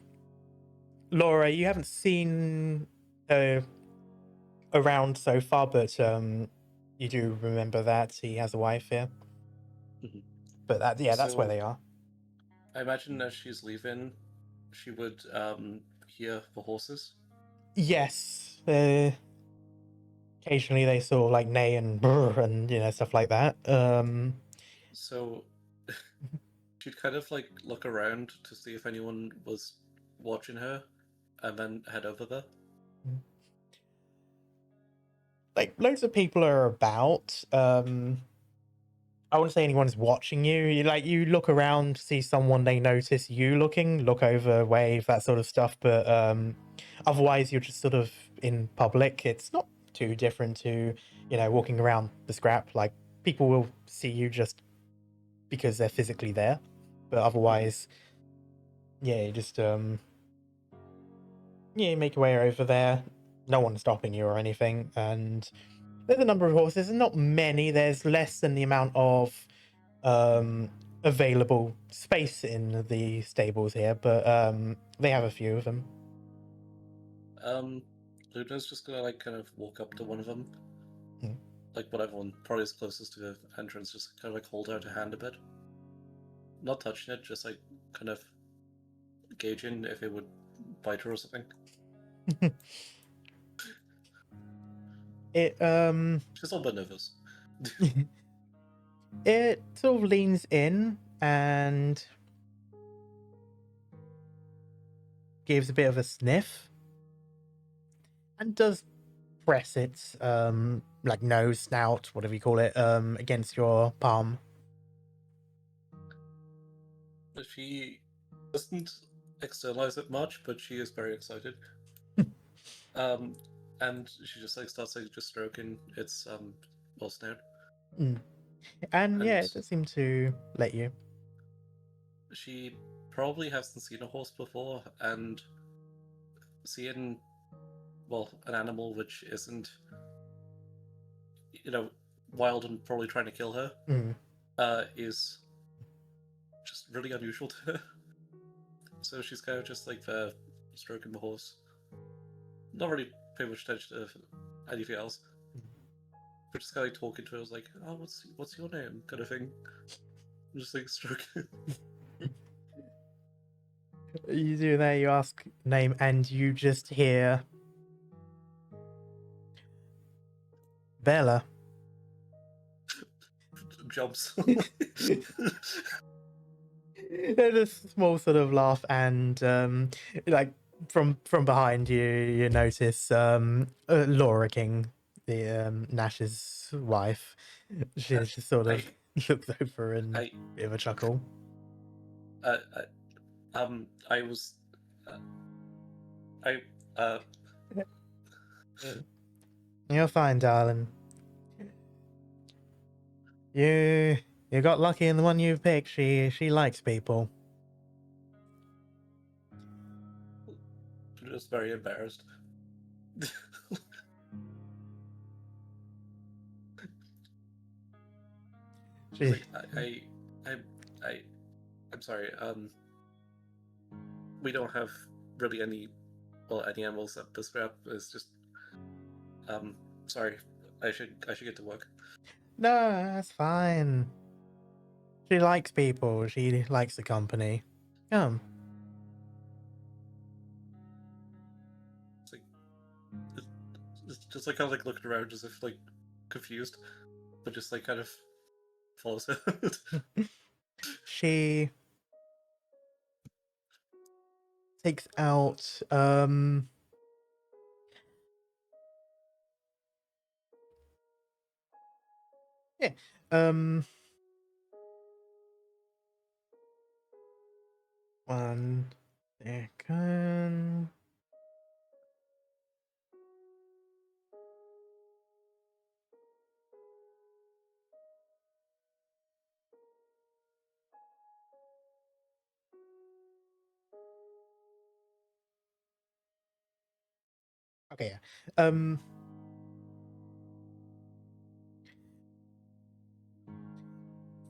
Laura. You haven't seen around so far, but you do remember that he has a wife here. Mhm. But that's where So- they are. I imagine as she's leaving, she would hear the horses. Yes. Occasionally they sort of like neigh and brr and stuff like that. So she'd kind of like look around to see if anyone was watching her, and then head over there. Like loads of people are about. I wouldn't say anyone's watching you. You look around, see someone, they notice you looking, look over, wave, that sort of stuff. But otherwise, you're just sort of in public. It's not too different to walking around the scrap. Like people will see you just because they're physically there. But otherwise, yeah, you just you make your way over there. No one's stopping you or anything, and there's a number of horses, and not many. There's less than the amount of available space in the stables here, but they have a few of them. Luna's just gonna like kind of walk up to one of them, Hmm. like whatever one probably is closest to the entrance. Just kind of like hold out a hand a bit, not touching it, just like kind of gauging if it would bite her or something. It She's a little bit nervous. it sort of leans in and gives a bit of a sniff and does press its like nose, snout, whatever you call it, against your palm. She doesn't externalize it much, but she is very excited. And she just like starts like just stroking its well snout. And yeah, And- it does seem to let you. She probably hasn't seen a horse before, and seeing an animal which isn't wild and probably trying to kill her is just really unusual to her. So she's kind of just like there stroking the horse, not really paying much attention to anything else, but just kind of like talking to her. I was like, oh, what's your name, kind of thing. I'm just like stroking. You do that, you ask name, and you just hear Bella. Jumps. There's a small sort of laugh, and like from behind you notice Laura King, the Nash's wife. She's just sort of looks over and I bit of a chuckle. I was I You're fine, darling. You got lucky in the one you picked. She likes people. I'm just very embarrassed. She Like I'm sorry. We don't have really any animals at this scrap. It's just sorry. I should get to work. No, that's fine. She likes people. She likes the company. Come. It's like it's just like kind of like looking around as if like confused, but just like kind of follows it. She takes out yeah. One second. Okay, yeah.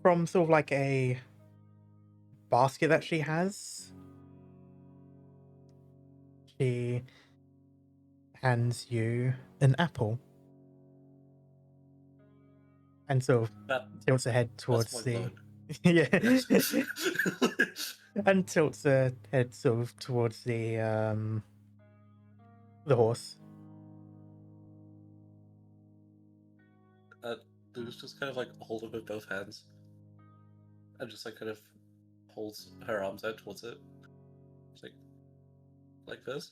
From sort of like a basket that she has, she hands you an apple and sort of That tilts her head that's towards my the loan. yeah, Yes. and tilts her head sort of towards the horse. Lou's just kind of like hold it with both hands, and just like kind of holds her arms out towards it. It's like this.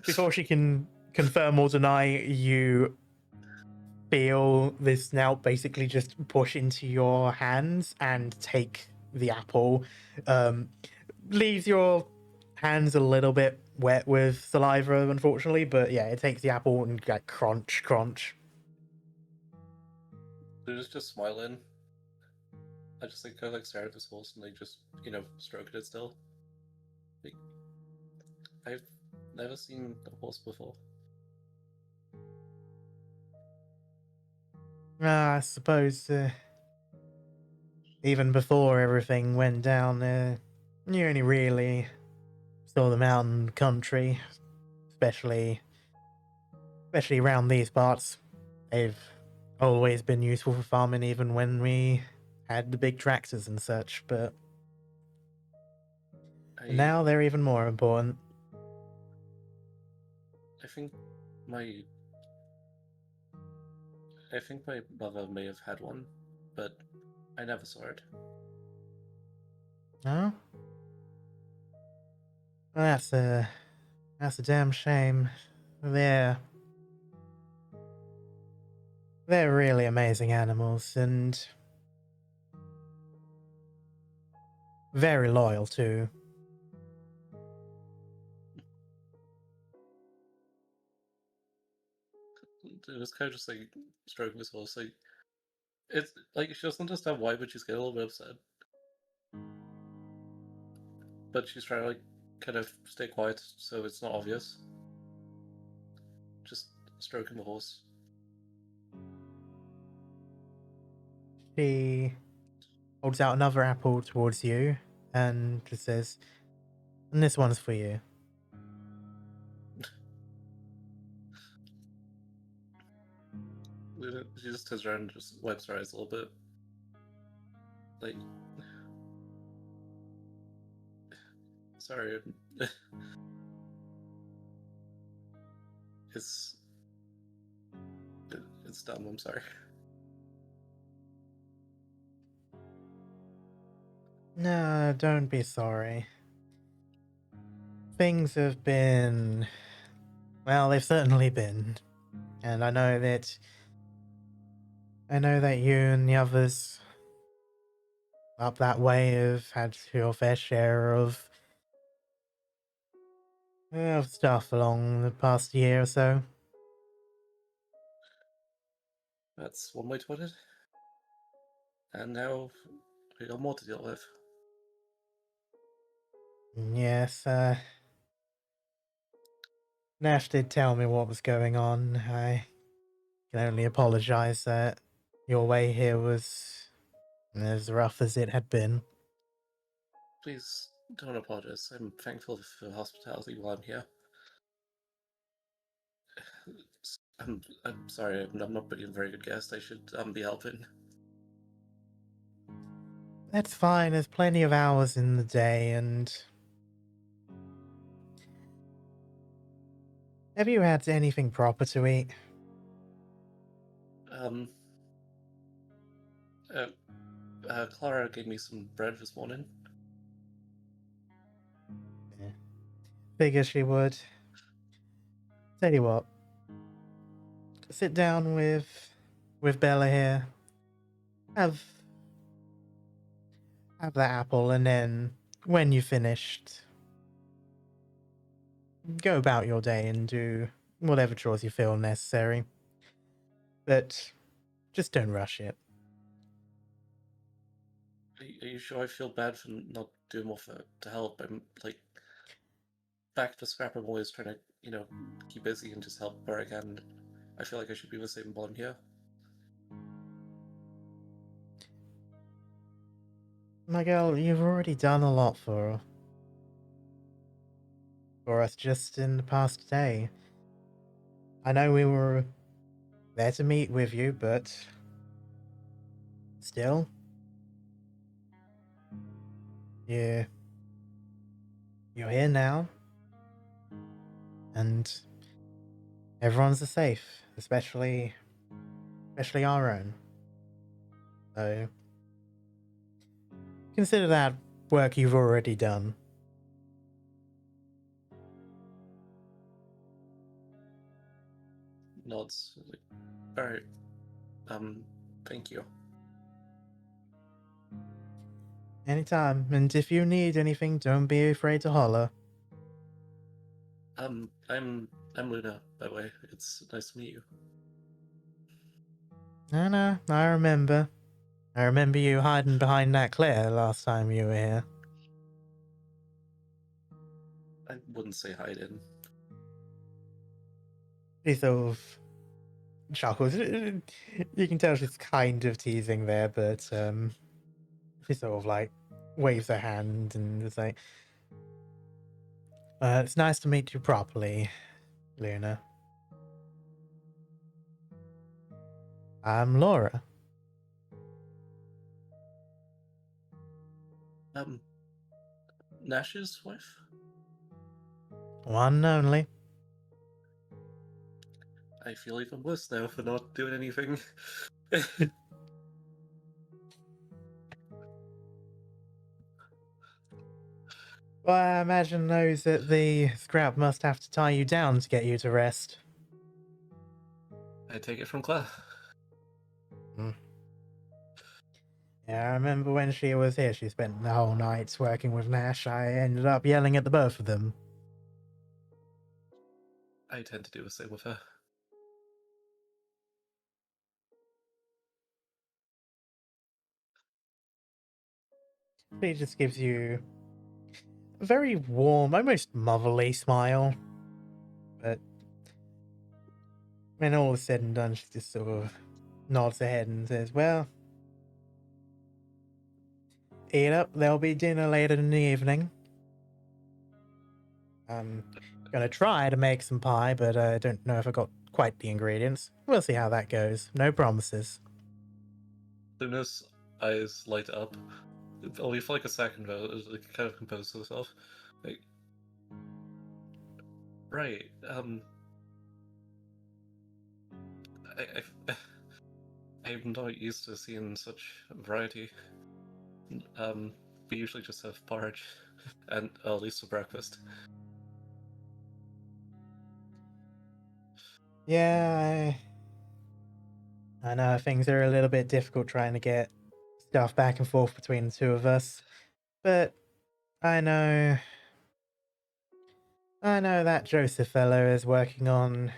Before she can confirm or deny, you feel this now basically just push into your hands and take the apple. Leaves your hands a little bit wet with saliva, unfortunately, but yeah, it takes the apple and like crunch, crunch. Lou's just smiling. I just like kind of like stare at this horse and like just stroke it still. Like, I've never seen a horse before. I suppose even before everything went down, you only really saw them out in the country, especially around these parts. They've always been useful for farming, even when we had the big tractors and such, but now they're even more important. I think my mother may have had one, but I never saw it. No? Well, that's a damn shame. They're really amazing animals and very loyal too. It was kind of just like stroking his horse. Like it's like she doesn't understand why, but she's getting a little bit upset. But she's trying to like kind of stay quiet so it's not obvious. Just stroking the horse. She holds out another apple towards you and just says, "And this one's for you." She just turns around and just wipes her eyes a little bit. Like, sorry. it's dumb. I'm sorry. No, don't be sorry. Things have been, well, they've certainly been. And I know that I know that you and the others up that way have had your fair share of stuff along the past year or so. That's one way to put it. And now we got more to deal with. Yes, Nash did tell me what was going on. I can only apologize that your way here was as rough as it had been. Please don't apologize. I'm thankful for hospitality while I'm here. I'm sorry, I'm not being a very good guest. I should be helping. That's fine, there's plenty of hours in the day, and... Have you had anything proper to eat? Clara gave me some bread this morning. Yeah. Figure she would. Tell you what. Sit down with Bella here. Have that apple, and then when you've finished, go about your day and do whatever chores you feel necessary. But just don't rush it. Are you sure I feel bad for not doing more to help? I'm like back to scrap. I'm always trying to, keep busy and just help where I can. I feel like I should be the same while I'm here. My girl, you've already done a lot for us just in the past day. I know we were there to meet with you, but still, you're here now, and everyone's safe, especially our own. So consider that work you've already done. Nods. Like, all right. Thank you. Anytime, and if you need anything, don't be afraid to holler. I'm Luna, by the way. It's nice to meet you. No, I remember. I remember you hiding behind that Claire last time you were here. I wouldn't say hide-in. She sort of chuckles. You can tell she's kind of teasing there, but she sort of like waves her hand and is like, it's nice to meet you properly, Luna. I'm Laura. Nash's wife? One and only. I feel even worse now for not doing anything. Well, I imagine those that the scrap must have to tie you down to get you to rest. I take it from Clara. Yeah, I remember when she was here, she spent the whole night working with Nash. I ended up yelling at the both of them. I tend to do the same with her. She just gives you a very warm, almost motherly smile. But when all is said and done, she just sort of nods her head and says, well, eat up, there'll be dinner later in the evening. I'm gonna try to make some pie, but I don't know if I got quite the ingredients. We'll see how that goes. No promises. Luna's eyes light up. Only for like a second, though, it like, kind of composes herself. Like, right, I'm not used to seeing such variety. We usually just have porridge, and at least for breakfast. Yeah, I know things are a little bit difficult trying to get stuff back and forth between the two of us, but I know that Joseph fellow is working on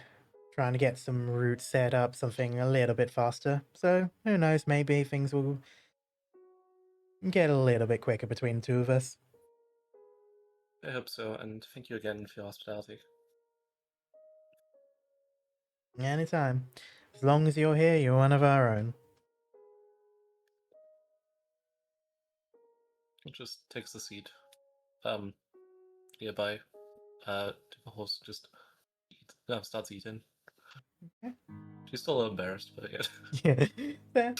trying to get some routes set up, something a little bit faster. So who knows, maybe things will get a little bit quicker between the two of us. I hope so, and thank you again for your hospitality. Anytime. As long as you're here, you're one of our own. It just takes the seat nearby. The horse just starts eating. Okay. She's still a little embarrassed, but yeah. Yeah, fair.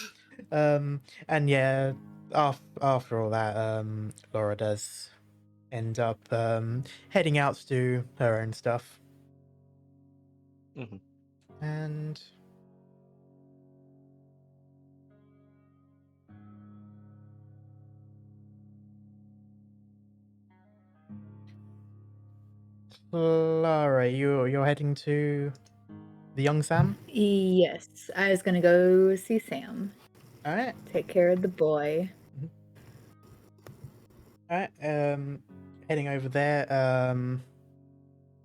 And yeah, after all that, Laura does end up heading out to do her own stuff. Mm-hmm. And Clara, you're heading to the young Sam? Yes, I was gonna go see Sam. All right. Take care of the boy. All right. Heading over there.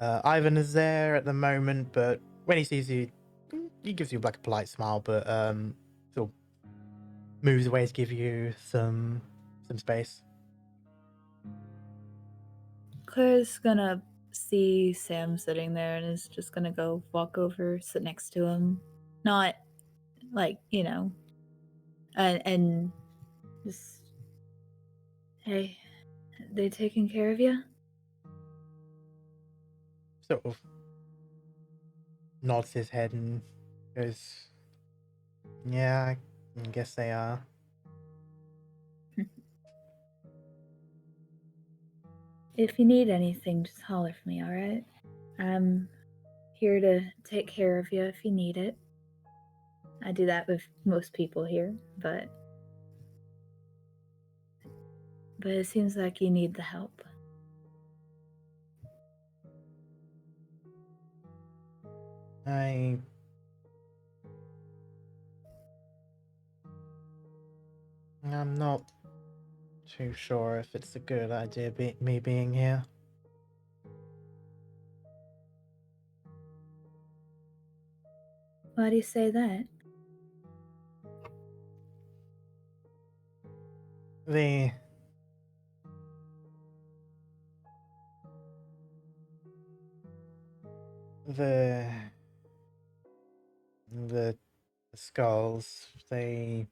Ivan is there at the moment, but when he sees you, he gives you like a polite smile, but sort of moves away to give you some space. Claire's gonna see Sam sitting there and is just gonna go walk over, sit next to him. Not like, and just, hey, they taking care of you? Sort of nods his head and goes, "Yeah, I guess they are." If you need anything, just holler for me, alright? I'm here to take care of you if you need it. I do that with most people here, but it seems like you need the help. I'm not too sure if it's a good idea me being here. Why do you say that? The the skulls, they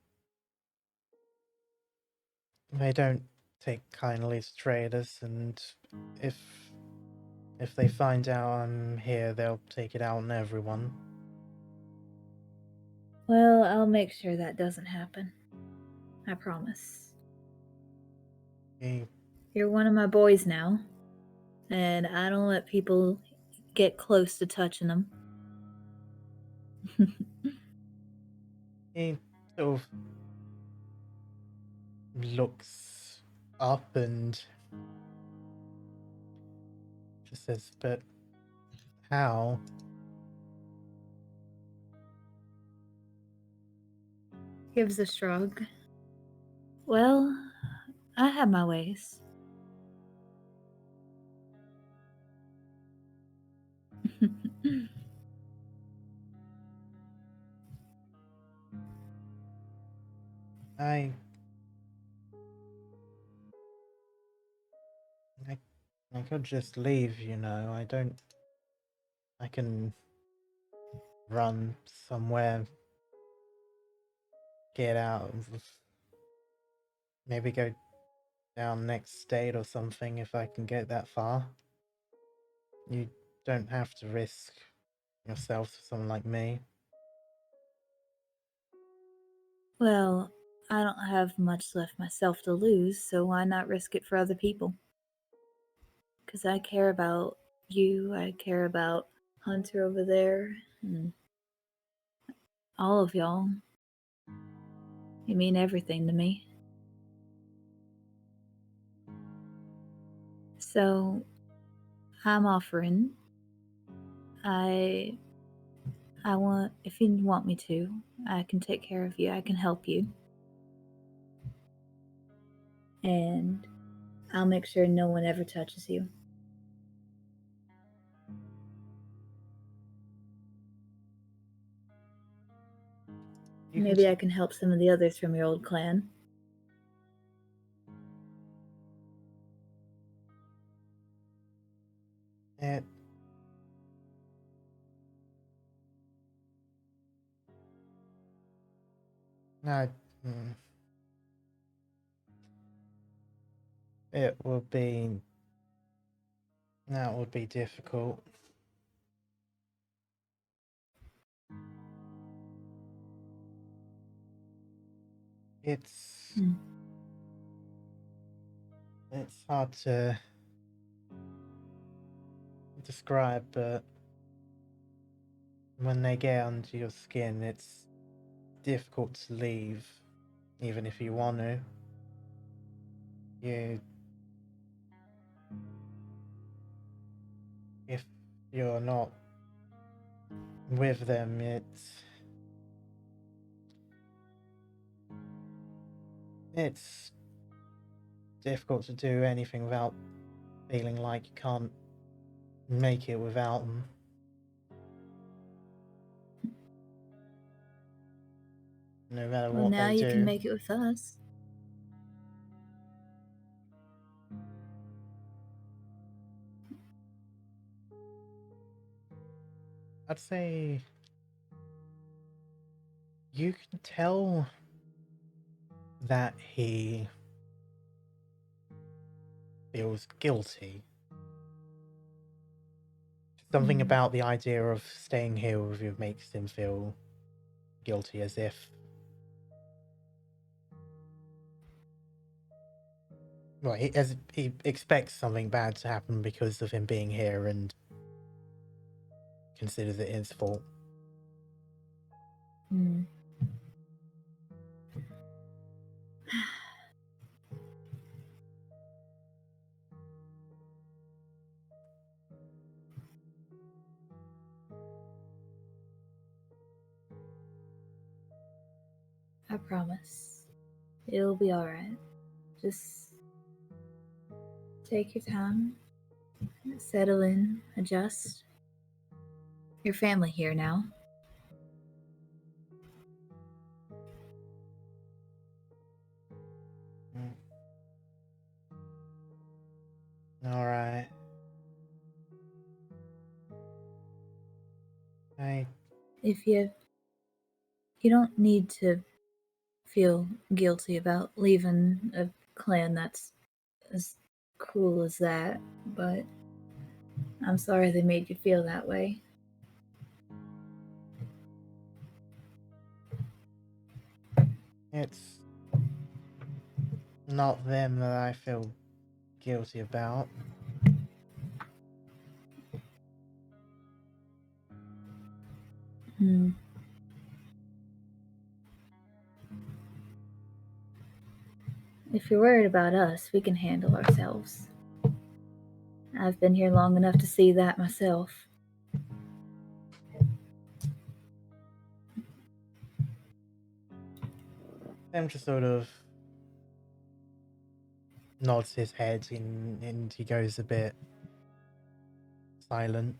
don't take kindly to traders, and if they find out I'm here, they'll take it out on everyone. Well, I'll make sure that doesn't happen. I promise. He You're one of my boys now, and I don't let people get close to touching them. he sort of looks up and just says, "But how?" Gives a shrug. Well, I have my ways. I could just leave, I can run somewhere, get out, maybe go down next state or something if I can get that far. You don't have to risk yourself to someone like me. Well, I don't have much left myself to lose, so why not risk it for other people? Because I care about you, I care about Hunter over there, and all of y'all. You mean everything to me. So, I'm offering. I want, if you want me to, I can take care of you. I can help you. And I'll make sure no one ever touches you. Maybe I can help some of the others from your old clan. It no. It would be. That would be difficult. It's hard to describe, but when they get under your skin, it's difficult to leave, even if you want to. If you're not with them, it's difficult to do anything without feeling like you can't make it without them. No matter Well, what now they you do. can make it with us. I'd say you can tell that he feels guilty. Something about the idea of staying here with you makes him feel guilty, as if he expects something bad to happen because of him being here and considers it his fault. I promise. It'll be alright. Just take your time, settle in, adjust. Your family here now. All right. If you don't need to feel guilty about leaving a clan that's as cruel as that, but I'm sorry they made you feel that way. It's not them that I feel guilty about. If you're worried about us, we can handle ourselves. I've been here long enough to see that myself. Sam just sort of nods his head and he goes a bit silent.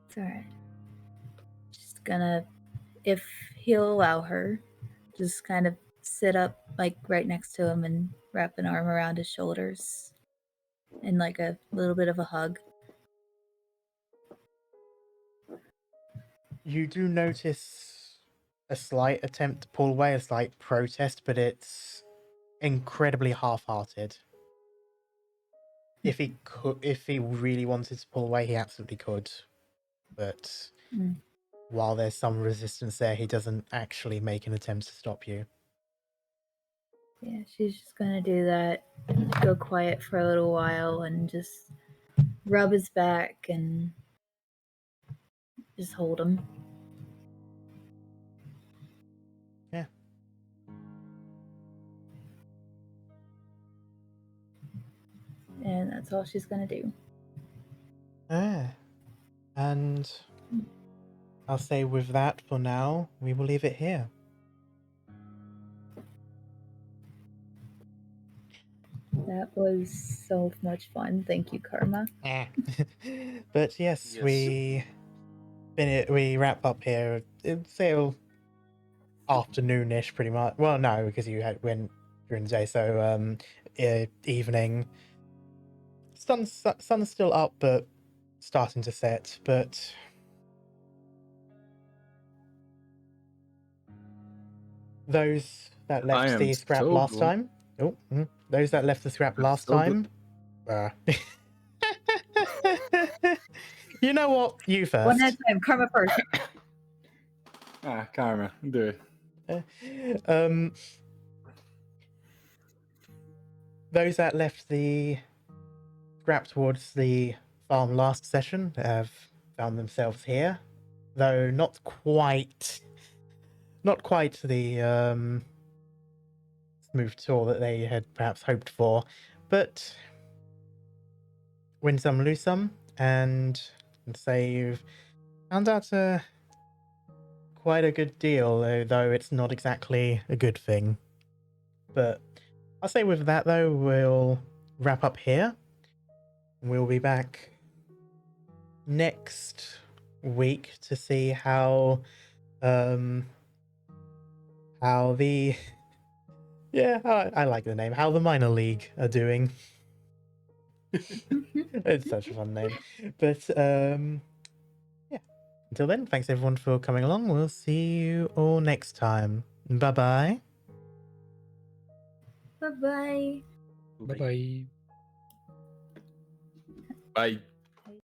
It's alright. Just gonna, if he'll allow her, just kind of sit up like right next to him and wrap an arm around his shoulders and like a little bit of a hug. You do notice a slight attempt to pull away, a slight protest, but it's incredibly half-hearted. If he really wanted to pull away, he absolutely could. But while there's some resistance there, he doesn't actually make an attempt to stop you. Yeah, she's just gonna do that, go quiet for a little while and just rub his back and just hold him. Yeah. And that's all she's gonna do. Ah. And I'll say with that for now, we will leave it here. That was so much fun. Thank you, Karma. But yes, Yes. we wrap up here. It's still afternoonish, pretty much. Well, no, because you went during the day, so evening. Sun's still up, but starting to set. But those that I left am the scrap so last glad. time. Those that left the scrap I'm last so glad. time. You know what? You One at first. a time. Karma first. Karma, do it. Those that left the scrap towards the farm last session have found themselves here, though not quite the smooth tour that they had perhaps hoped for, but win some, lose some, and say you've found out quite a good deal, though it's not exactly a good thing. But I'll say with that, though, we'll wrap up here. We'll be back next week to see how the I like the name, how the minor league are doing. It's such a fun name. But yeah, until then, thanks everyone for coming along. We'll see you all next time. Bye-bye. Bye-bye. Bye bye. Bye.